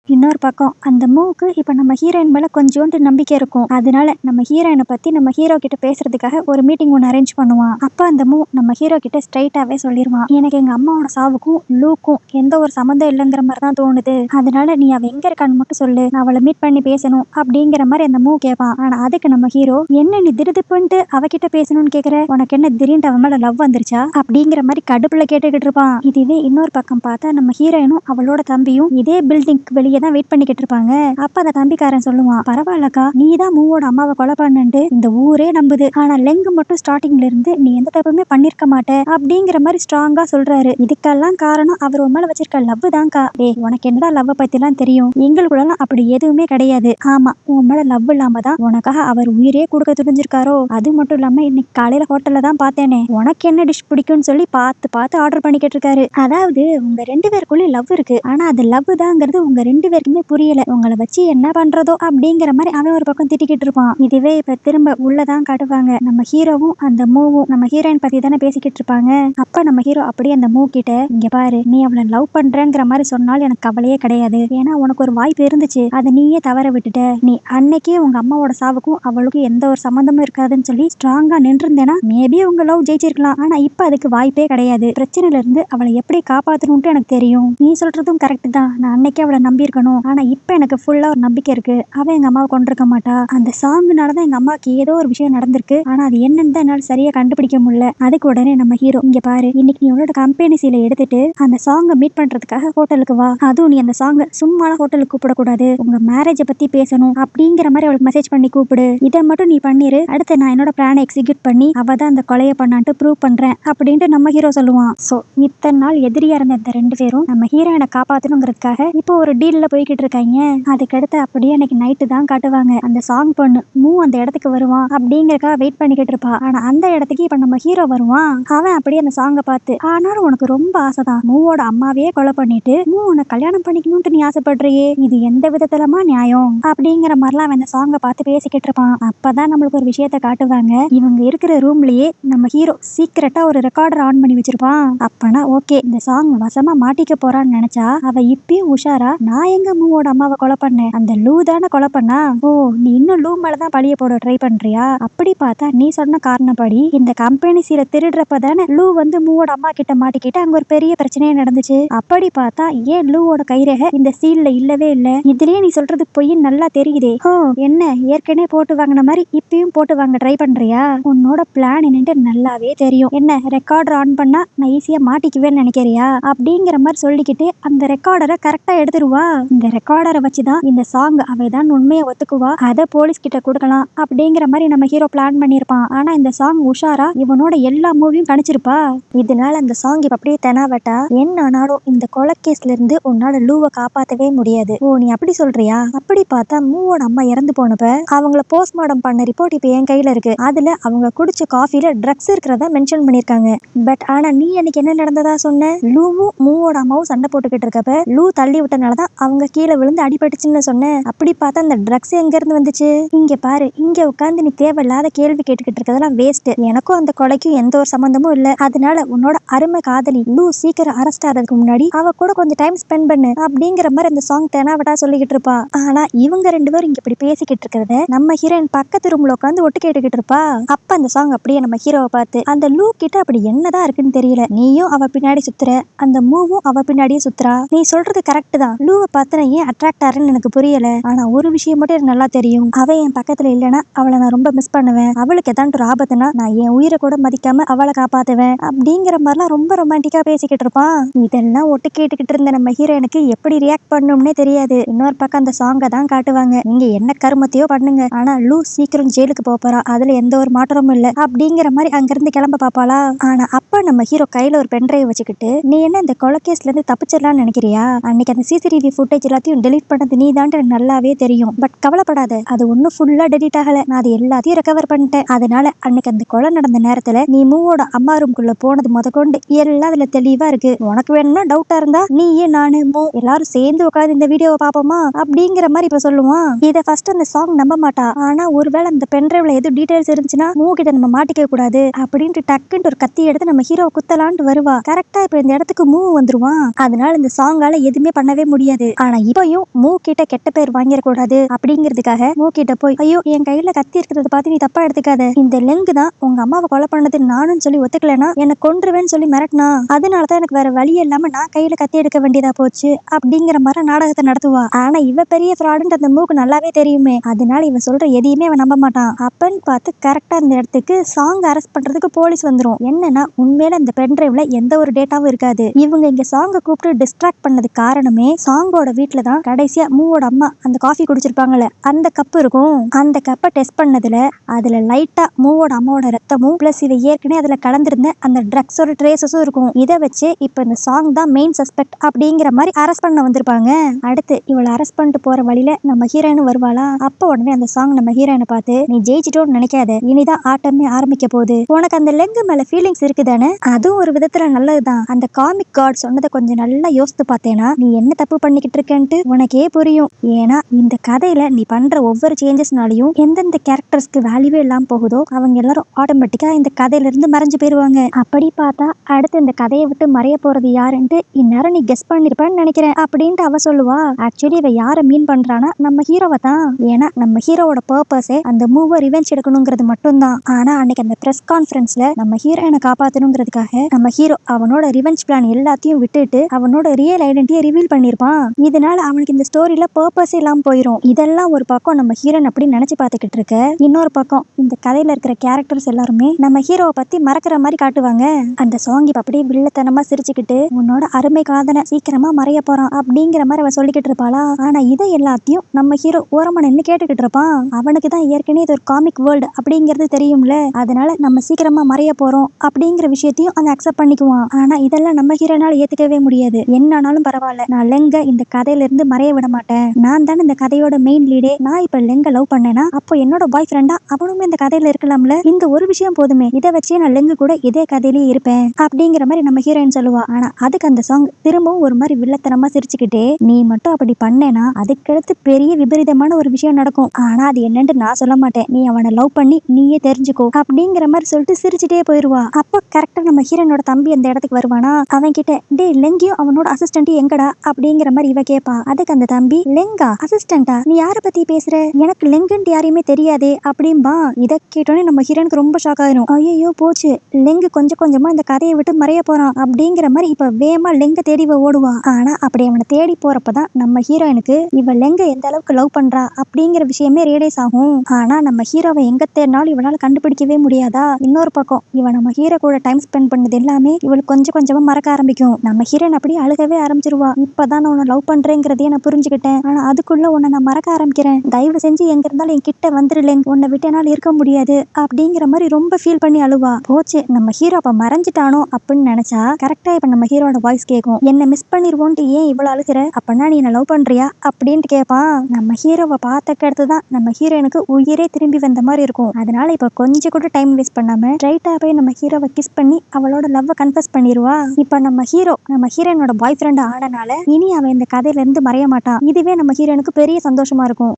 இன்னொரு பக்கம் அந்த மூக்கு இப்ப நம்ம ஹீரோயின் மேல கொஞ்சோண்டு நம்பிக்கை இருக்கும். அதனால நம்ம ஹீரோயினை பத்தி நம்ம ஹீரோ கிட்ட பேசுறதுக்காக ஒரு மீட்டிங் ஒன்று அரேஞ்ச் பண்ணுவான். அப்ப அந்த மூ நம்ம ஹீரோ கிட்ட ஸ்ட்ரைட்டாவே சொல்லிடுவான், எனக்கு எங்க அம்மாவோட சாவுக்கும் லூக்கும் எந்த ஒரு சம்மந்தம் இல்லைங்கிற மாதிரி தான் தோணுது, அதனால நீ அவ எங்க இருக்கான்னு மட்டும் சொல்லு, நான் அவளை மீட் பண்ணி பேசணும் அப்படிங்கிற மாதிரி அந்த மூ கேட்பான். ஆனா அதுக்கு நம்ம ஹீரோ, என்ன நீ திடுதிப்புன்ட்டு அவகிட்ட பேசணும்னு கேக்குற, உனக்கு என்ன திடீர்னு அவன் மேல லவ் வந்துருச்சா அப்படிங்கிற மாதிரி கடுப்புல கேட்டுக்கிட்டு இருப்பான். இதுவே இன்னொரு பக்கம் பார்த்தா நம்ம ஹீரோயினும் அவளோட தம்பியும் இதே பில்டிங்க்கு வெளியே தான் வெயிட் பண்ணிக்கிட்டு இருப்பாங்க. அப்ப அந்த தம்பிக்காரன் சொல்லுவான், பரவாயில்லக்கா, நீ தான் மூவோட அம்மாவை கொலை பண்ணு இந்த ஊரே நம்புது, ஆனா லெங்கு மட்டும் ஸ்டார்டிங்ல இருந்து நீ எந்த தப்புமே பண்ணிருக்க மாட்ட அப்படிங்கிற மாதிரி ஸ்ட்ராங்கா சொல்றாரு. இதுக்கெல்லாம் காரணம் அவர் உன் மேல வச்சிருக்க லவ் தான்க்கா. உனக்கு என்னடா லவ் பத்தி எல்லாம் தெரியும், எங்களுக்குள்ள அப்படி எதுவுமே கிடையாது. ஆமா, உன் மேல லவ் இல்லாம தான் உனக்காக அவர் உயிரே கொடுக்க துணிஞ்சிருக்காரோ. அது மட்டும் இல்லாம இன்னைக்கு காலையில ஹோட்டல்ல தான் பார்த்தேனே, உனக்கு என்ன டிஷ் பிடிக்கும்னு சொல்லி பார்த்து பார்த்து ஆர்டர் பண்ணிக்கிட்டு இருக்காரு. அதாவது உங்க 2 பேருக்குள்ளயும் லவ் இருக்கு, ஆனா அது லவ் தாங்கிறது உங்க 2 பேருக்குமே புரியல, உங்களை வச்சு என்ன பண்றதோ அப்படிங்கிற மாதிரி அவன் ஒரு பக்கம் திட்டிக்கிட்டு இருப்பான். இதுவே இப்ப திரும்ப உள்ளதான் காட்டுவாங்க. நம்ம ஹீரோவும் அந்த மூவும் நம்ம ஹீரோயின் பத்தி தானே பேசிக்கிட்டு இருப்பாங்க. அப்ப நம்ம ஹீரோ அப்படியே அந்த மூ கிட்ட, இங்க பாரு, நீ அவளை லவ் பண்றேங்கிற மாதிரி சொன்னால் எனக்கு கவலையே கிடையாது, ஏன்னா உனக்கு ஒரு வாய்ப்பு இருந்துச்சு, அதை நீயே தவற விட்டுட்ட. நீ அன்னைக்கே உங்க அம்மாவோட சாவுக்கும் அவளுக்கும் எந்த ஒரு சம்மந்தமும் இருக்காதுன்னு சொல்லி ஸ்ட்ராங்கா நின்றுந்தேன்னா மேபி உங்க லவ் ஜெயிச்சிருக்கலாம். ஆனா இப்ப அதுக்கு வாய்ப்பே கிடையாது. பிரச்சனையில இருந்து அவளை எப்படி காப்பாத்தணும்னு எனக்கு தெரியும். நீ சொல்றதும் கரெக்ட் தான், நான் அன்னைக்கே அவளை நம்பி இருக்கணும். ஆனா இப்ப எனக்கு ஃபுல்லா ஒரு நம்பிக்கை இருக்கு, அவ எங்க அம்மாவை கொண்டிருக்க மாட்டா. அந்த சாங்குனாலதான் எங்க அம்மாவுக்கு ஏதோ ஒரு விஷயம் நடந்திருக்கு, ஆனா அது என்னன்னு தான் என்னால சரியா கண்டுபிடிக்க முடியல. அதுக்கு உடனே நம்ம ஹீரோ, இங்க பாரு, இன்னைக்கு நீ உன்னோட கம்பெனி சீலை எடுத்துட்டு அந்த சாங்கை மீட் பண்றதுக்காக ஹோட்டலுக்கு வா. அதுவும் நீ அந்த சாங்கை சும்மா ஹோட்டலுக்கு கூப்பிடக்கூடாது, உங்க மேரேஜ பத்தி பேசணும் அப்படிங்கிற மாதிரி அவளுக்கு மெசேஜ் பண்ணி கூப்பிடு. இதை மட்டும் நீ பண்ணிரு, அடுத்து நான் என்னோட பிளானை எக்ஸிக்யூட் பண்ணி அவ தான் அந்த கொலையை பண்ணான்ட்டு ப்ரூவ் பண்றேன் அப்படின்ட்டு நம்ம ஹீரோ சொல்லுவான். சோ இத்தனை நாள் எதிரியா இருந்த இந்த 2 பேரும் நம்ம ஹீரோயினை காப்பாத்தணுங்கிறதுக்காக இப்போ ஒரு டீல் உள்ள போய்கிட்டு இருக்காங்க. அதுக்கடுத்து அப்படியே அன்னைக்கு நைட்டு தான் காட்டுவாங்க. அந்த சாங் பொண்ணு மூ அந்த இடத்துக்கு வருவான் அப்படிங்கறக்காக வெயிட் பண்ணிக்கிட்டு இருப்பா. ஆனா அந்த இடத்துக்கு இப்ப நம்ம ஹீரோ வருவான். அவன் அப்படியே அந்த சாங்கை பார்த்து, ஆனாலும் உனக்கு ரொம்ப ஆசைதான், மூவோட அம்மாவையே கொலை பண்ணிட்டு மூ உன்னை கல்யாணம் பண்ணிக்கணும்னு நீ ஆசைப்படுறியே, இது எந்த விதத்துலமா நியாயம் அப்படிங்கிற மாதிரிலாம் அவன் அந்த சாங்கை பார்த்து பேசிக்கிட்டு இருப்பான். அப்பதான் நம்மளுக்கு ஒரு விஷயத்த காட்டுவாங்க. இவங்க இருக்கிற ரூம்லயே நம்ம ஹீரோ சீக்கிரட்டா ஒரு ரெக்கார்டர் ஆன் பண்ணி வச்சிருப்பான். அப்பனா ஓகே, இந்த சாங் வசமா மாட்டிக்க போறான்னு நினைச்சா அவ இப்பயும் உஷாரா, நான் எங்க மூவோட அம்மாவை கொலை பண்ணேன், அந்த லூ தானே கொலை பண்ணா, ஓ நீ இன்னும் லூ மேலதான் பழிய போட ட்ரை பண்றியா, அப்படி பார்த்தா நீ சொன்ன காரணப்படி இந்த கம்பெனி சீல திருடுறப்ப தானே லூ வந்து மூவோட அம்மா கிட்ட மாட்டிக்கிட்டு அங்க ஒரு பெரிய பிரச்சனையே நடந்துச்சு, அப்படி பார்த்தா ஏன் லூவோட கைரேகை இந்த சீல்ல இல்லவே இல்ல, இதுலயே நீ சொல்றது பொய்ன்னு நல்லா தெரியுதே, ஓ என்ன ஏற்கனவே போட்டு வாங்கின மாதிரி இப்பயும் போட்டு வாங்க ட்ரை பண்றியா, உன்னோட பிளான் என்னன்னு நல்லாவே தெரியும், என்ன ரெக்கார்டர் ஆன் பண்ணா நான் ஈஸியா மாட்டிக்குவேன்னு நினைக்கிறியா அப்படிங்கிற மாதிரி சொல்லிக்கிட்டு அந்த ரெக்கார்டரை கரெக்டா எடுத்துருவா. இந்த ரெக்கார்டரை வச்சுதான் இந்த சாங் அவைதான் உண்மையை ஒத்துக்குவா, அதை போலீஸ் கிட்ட கொடுக்கலாம் அப்படிங்கிற மாதிரி நம்ம ஹீரோ பிளான் பண்ணிருப்பான். ஆனா இந்த சாங் உஷாரா இவனோட எல்லா மூவியும் கணிச்சிருப்பா. இதனால அந்த சாங் இப்ப அப்படியே தெனாவட்டா, என்ன ஆனாலும் இந்த கொலை கேஸ்ல இருந்து உன்னால லூவை காப்பாத்தவே முடியாது, ஓ நீ அப்படி சொல்றியா, அப்படி பார்த்தா மூவோட அம்மா இறந்து போனப்ப அவங்கள போஸ்ட்மார்டம் பண்ண ரிப்போர்ட் இப்ப என் கையில இருக்கு, அதுல அவங்க குடிச்ச காஃபில ட்ரக்ஸ் இருக்கிறதா மென்ஷன் பண்ணிருக்காங்க. பட் ஆனா நீ அன்னைக்கு என்ன நடந்ததா சொன்ன, லூவும் மூவோட அம்மாவும் சண்டை போட்டுக்கிட்டு இருக்கப்ப லூ தள்ளி விட்டனாலதான் அவங்க கீழே விழுந்து அடிபட்டுச்சுன்னு சொன்ன, அப்படி பார்த்தா அந்த ட்ரக்ஸ் எங்க இருந்து வந்துச்சு, இங்க பாரு, இங்க உட்காந்து நீ தேவையில்லாத கேள்வி கேட்டுக்கிட்டு இருக்கதெல்லாம் வேஸ்ட், எனக்கும் அந்த கொலைக்கும் எந்த ஒரு சம்பந்தமும் இல்ல, அதனால உன்னோட அருமை காதலி லூ சீக்கிரம் அரெஸ்ட் ஆகிறதுக்கு முன்னாடி அவ கூட கொஞ்சம் டைம் ஸ்பெண்ட் பண்ணு அப்படிங்கிற மாதிரி அந்த சாங் தெனாவட்டா சொல்லிக்கிட்டு இருப்பா. ஆனா இவங்க ரெண்டு பேரும் இங்க இப்படி பேசிக்கிட்டு இருக்கிறத நம்ம ஹீரோயின் பக்கத்து ரூம்ல உட்காந்து ஒட்டு கேட்டுக்கிட்டு இருப்பா. அப்ப அந்த சாங் அப்படியே நம்ம ஹீரோவை பார்த்து, அந்த லூ கிட்ட அப்படி என்னதான் இருக்குன்னு தெரியல, நீயும் அவ பின்னாடி சுத்துற, அந்த மூவும் அவ பின்னாடியே சுத்துறா, நீ சொல்றது கரெக்ட் தான், லூவை பார்த்து நான் ஏன் அட்ராக்ட் ஆறேன்னு எனக்கு புரியல, ஆனா ஒரு விஷயம் மட்டும் எனக்கு நல்லா தெரியும், அவ என் பக்கத்துல இல்லைன்னா அவளை நான் ரொம்ப மிஸ் பண்ணுவேன், அவளுக்கு ஏதாண்டு ஒரு ஆபத்துனா நான் என் உயிரை கூட மதிக்காம அவளை காப்பாத்துவேன் அப்படிங்கிற மாதிரிலாம் ரொம்ப ரொமான்டிக்கா பேசிக்கிட்டு இருப்பான். இதெல்லாம் ஒட்டு கேட்டுக்கிட்டு இருந்த நம்ம ஹீரோனுக்கு எப்படி ரியாக்ட் பண்ணணும்னே தெரியாது. இன்னொரு பக்கம் அந்த சாங்கை தான் காட்டுவாங்க, நீங்க என்ன கருமத்தையோ பண்ணுங்க, ஆனா லூ சீக்கிரம் ஜெயிலுக்கு போறா, அதுல எந்த ஒரு மாற்றமும் இல்ல அப்படிங்கிற மாதிரி அங்கிருந்து கிளம்ப பாப்பாளா. ஆனா அப்ப நம்ம ஹீரோ கையில ஒரு பென்ட்ரைவ் வச்சுக்கிட்டு, நீ என்ன இந்த கொலைகேஸ்ல இருந்து தப்பிச்சிடலாம்னு நினைக்கிறியா, அன்னைக்கு அந்த சிசிடிவி ஃபுட்டேஜ் எல்லாத்தையும் டெலீட் பண்ணது நீ தான் எனக்கு நல்லாவே தெரியும், பட் கவலைப்படாத, அது ஒன்னும் ஃபுல்லா டெலீட் ஆகல, நான் அது எல்லாத்தையும் ரெக்கவர் பண்ணிட்டேன், அதனால அன்னைக்கு அந்த கொலை நடந்த நேரத்துல நீ மூவோட அம்மா ரூம்குள்ள போனது முதற்கொண்டு எல்லாம் அதுல தெளிவா இருக்கு, உனக்கு வேணும்னா டவுட்டா இருந்தா நீயே நானு மூ எல்லாரும் சேர்ந்து உட்காந்து இந்த வீடியோவை பாப்போமா அப்படிங்கிற மாதிரி இப்ப சொல்லுவான். இதை ஃபர்ஸ்ட் அந்த சாங் நம்ப மாட்டா. ஆனா ஒருவேளை அந்த பென்ட்ரைவ்ல எதுவும் டீடைல்ஸ் இருந்துச்சுன்னா மூ கிட்ட நம்ம மாட்டிக்க கூடாது அப்படின்ட்டு டக்குன்னு ஒரு கத்தி எடுத்து நம்ம ஹீரோ குத்தலான்ட்டு வருவா. கரெக்டா இப்ப இந்த இடத்துக்கு மூ வந்துருவான். அதனால இந்த சாங்கால எதுவுமே பண்ணவே முடியாது. ஆனா இப்பயும் மூ கிட்ட கெட்ட பேர் வாங்கிடக்கூடாது அப்படிங்கிறதுக்காக மூ கிட்ட போய், ஐயோ என் கையில கத்தி இருக்கிறத பார்த்து நீ தப்பா எடுத்துக்காத, இந்த லெங்கு தான் உங்க அம்மாவை கொலை பண்ணது நானும் சொல்லி ஒத்துக்கலனா என்ன கொன்றுவேன்னு சொல்லி மிரட்டினா, அதனாலதான் எனக்கு வேற வழி இல்லாம நான் கையில கத்தி எடுக்க வேண்டியதா போச்சு அப்படிங்கிற மாதிரி நாடகத்தை நடத்துவா. ஆனா இவ பெரிய ஃப்ராடுன்னு அந்த மூக்கு நல்லாவே தெரியுமே, அதனால இவ சொல்ற எதையுமே அவன் நம்ப மாட்டான். அப்பன்னு பார்த்து கரெக்டா இந்த இடத்துக்கு சாங் அரெஸ்ட் பண்றதுக்கு போலீஸ் வந்துரும். என்னன்னா உண்மையில இந்த பென்ட்ரைவ்ல எந்த ஒரு டேட்டாவும் இருக்காது. இவங்க இங்க சாங்க கூப்பிட்டு டிஸ்ட்ராக்ட் பண்ணது காரணமே சாங்கோட வீட்டுல தான் கடைசியா மூவோட அம்மா அந்த காஃபி குடிச்சிருப்பாங்கல்ல அந்த கப் இருக்கும். அந்த கப்பை டெஸ்ட் பண்ணதுல அதுல லைட்டா மூவோட அம்மாவோட ரத்தமும் பிளஸ் இவ ஏற்கனவே அதுல கலந்திருந்த அந்த ட்ரக்ஸோட ட்ரேசஸும் இருக்கும். இதை வச்சு இப்ப இந்த சாங் தான் மெயின் சஸ்பெக்ட் அப்படிங்கிற மாதிரி அரெஸ்ட் பண்ண வந்திருப்பாங்க. அடுத்து இவளை அரெஸ்ட் பண்ணிட்டு போற வழியில நம்ம ஹீரோயின் வருவாளா. அப்ப உடனே அந்த சாங் நம்ம ஹீரோயினை பார்த்து, நீ ஜெயிச்சிட்டோன்னு நினைக்காத, இனிதான் ஆட்டமே ஆரம்பிக்க போகுது, உனக்கு அந்த லெங்கு மேல ஃபீலிங்ஸ் இருக்குதானே, அதுவும் ஒரு விதத்துல நல்லதுதான், அந்த காமிக் காட் சொன்னதை கொஞ்சம் நல்லா யோசித்து பார்த்தேனா நீ என்ன தப்பு பண்ணிக்கிட்டு இருக்கேன்ட்டு உனக்கே புரியும். ஏன்னா இந்த கதையில நீ பண்ற ஒவ்வொரு சேஞ்சஸ்னாலையும் எந்தெந்த கேரக்டர்ஸ்க்கு வேல்யூவே இல்லாம போகுதோ அவங்க எல்லாரும் ஆட்டோமேட்டிக்கா இந்த கதையில இருந்து மறைஞ்சு போயிருவாங்க. அப்படி பார்த்தா அடுத்து இந்த கதையை விட்டு மறைய போறது யாருன்ட்டு இந்நேரம் நீ கெஸ் பண்ணிருப்பான்னு நினைக்கிறேன் அப்படின்ட்டு அவ சொல்லுவா. ஆக்சுவலி இவ யாரை மீன் பண்றானா நம்ம ஹீரோவை தான். ஏன்னா நம்ம ஹீரோவோட பர்பஸே அந்த மூவை ரிவெஞ்ச் எடுக்கணுங்கிறது மட்டும்தான். ஆனா அன்னைக்கு அந்த பிரஸ் கான்ஃபரன்ஸ்ல நம்ம ஹீரோயினை காப்பாத்தணுங்கிறதுக்காக நம்ம ஹீரோ அவனோட ரிவெஞ்ச் பிளான் எல்லாத்தையும் விட்டுட்டு அவனோட ரியல் ஐடென்டிட்டியை ரிவீல் பண்ணிருப்பான். இதனால அவனுக்கு இந்த ஸ்டோரியில பர்பஸே இல்லாம போயிரும். இதெல்லாம் ஒரு பக்கம் நம்ம ஹீரோயின் அப்படி நினைச்சு பார்த்துக்கிட்டு இருக்க, இன்னொரு பக்கம் இந்த கதையில இருக்கிற கேரக்டர்ஸ் எல்லாருமே நம்ம ஹீரோவை பத்தி மறக்கிற மாதிரி காட்டுவாங்க. அந்த சாங் இப்ப அப்படியே வில்லத்தனமா சிரிச்சுக்கிட்டு உன்னோட அருமை காதனை சீக்கிரமா மறைய போறான் அப்படிங்கிற மாதிரி அவ சொல்லிக்கிட்டு இருப்பாளா. ஆனா இதை எல்லாத்தையும் நம்ம ஹீரோ ஓரமா நின்று கேட்டுக்கிட்டு இருப்பான். அவனுக்கு தான் ஏற்கனவே இது ஒரு காமிக் வேர்ல்டு அப்படிங்கிறது தெரியும்ல, அதனால நம்ம சீக்கிரமா மறைய போறோம் அப்படிங்கிற விஷயத்தையும் அவன் அக்செப்ட் பண்ணிக்குவான். ஆனா இதெல்லாம் நம்ம ஹீரோனால ஏத்துக்கவே முடியாது. என்ன ஆனாலும் பரவாயில்ல, நான் லெங்க இந்த கதையில இருந்து மறைய விட மாட்டேன். நான் தானே இந்த கதையோட மெயின் லீடே. நான் இப்ப லெங்க லவ் பண்ணேன்னா அப்போ என்னோட பாய் ஃப்ரெண்டா அவனுமே இந்த கதையில இருக்கலாம்ல. இந்த ஒரு விஷயம் போதுமே, இதை வச்சே நான் லெங்கு கூட இதே கதையிலேயே இருப்பேன் அப்படிங்கிற மாதிரி நம்ம ஹீரோயின் சொல்லுவா. ஆனா அதுக்கு அந்த சாங் திரும்பவும் ஒரு மாதிரி வில்லத்தனமா சிரிச்சுக்கிட்டே, நீ மட்டும் அப்படி பண்ணேனா அதுக்கடுத்து பெரிய விபரீதமான ஒரு விஷயம் நடக்கும். ஆனா அது என்னன்னு நான் சொல்ல மாட்டேன், நீ அவனை லவ் பண்ணி நீயே தெரிஞ்சுக்கோ அப்படிங்கிற மாதிரி சொல்லிட்டு சிரிச்சுட்டே போயிருவா. அப்போ கரெக்டா நம்ம ஹீரோனோட தம்பி அந்த இடத்துக்கு வருவானா. அவன் கிட்ட, டே லெங்கியும் அவனோட அசிஸ்டன்ட் எங்கடா அப்படிங்கிற மாதிரி இவ கேப்பா. அதுக்கு அந்த தம்பி, லெங்கா அசிஸ்டண்டா, நீ யார பத்தி பேசுற, எனக்கு லெங்குன்ட்டு யாரையுமே தெரியாதே அப்படின்பா. இதை கேட்டோன்னே நம்ம ஹீரோனுக்கு ரொம்ப ஷாக் ஆயிரும். ஐயோ போச்சு, லெங்கு கொஞ்சம் கொஞ்சமா இந்த கதையை விட்டு மறைய போறான் அப்படிங்கிற மாதிரி இப்ப வேகமா லெங்க தேடி ஓடுவா. ஆனா அப்படி அவனை தேடி போறப்பதான் நம்ம ஹீரோயினுக்கு இவ லெங்க எந்த அளவுக்கு லவ் பண்றா அப்படிங்கிற விஷயமே ரியலைஸ் ஆகும். ஆனா நம்ம ஹீரோவை எங்க தேடினாலும் இவனால கண்டுபிடிக்கவே முடியாதா. இன்னொரு பக்கம் இவன் நம்ம ஹீரோ கூட டைம் ஸ்பெண்ட் பண்ணது எல்லாமே இவளுக்கு கொஞ்சம் கொஞ்சமா மறக்க ஆரம்பிக்கும். நம்ம ஹீரோயின் அப்படியே அழுகவே ஆரம்பிச்சிருவா. இப்பதான் நான் உன்னை லவ் பண்றேங்கிறதையே நான் புரிஞ்சுக்கிட்டேன். ஆனா அதுக்குள்ள உன்னை நான் மறக்க ஆரம்பிக்கிறேன். தயவு செஞ்சு எங்க இருந்தாலும் என் கிட்ட வந்துருலேங்க, உன்னை விட்டு என்னால இருக்க முடியாது அப்படிங்கிற மாதிரி ரொம்ப ஃபீல் பண்ணி அழுவா. போச்சு, நம்ம ஹீரோ அப்ப மறைஞ்சிட்டானோ அப்படின்னு நினைச்சா கரெக்டா இப்ப நம்ம ஹீரோட வாய்ஸ் கேட்கும். என்ன மிஸ் பண்ணிருவோன்ட்டு ஏன் இவ்வளவு அழுகிற, அப்பனா நீ என்ன லவ் பண்றியா அப்படின்ட்டு கேட்பான். நம்ம ஹீரோவை பார்த்தக்கு அடுத்துதான் நம்ம ஹீரோயினுக்கு உயிரே திரும்பி வந்த மாதிரி இருக்கும். அதனால இப்ப கொஞ்சம் கூட டைம் வேஸ்ட் பண்ணாம ஸ்ட்ரைட்டா போய் நம்ம ஹீரோவை கிஸ் பண்ணி அவளோட லவ் கன்ஃபஸ் பண்ணிடுவா. இப்ப நம்ம ஹீரோயினோட பாய் ஃப்ரெண்ட் ஆனனால இனி அவன் இந்த கதையில இருந்து மறைய மாட்டான். இதுவே நம்ம ஹீரோயினுக்கு பெரிய சந்தோஷமா இருக்கும்.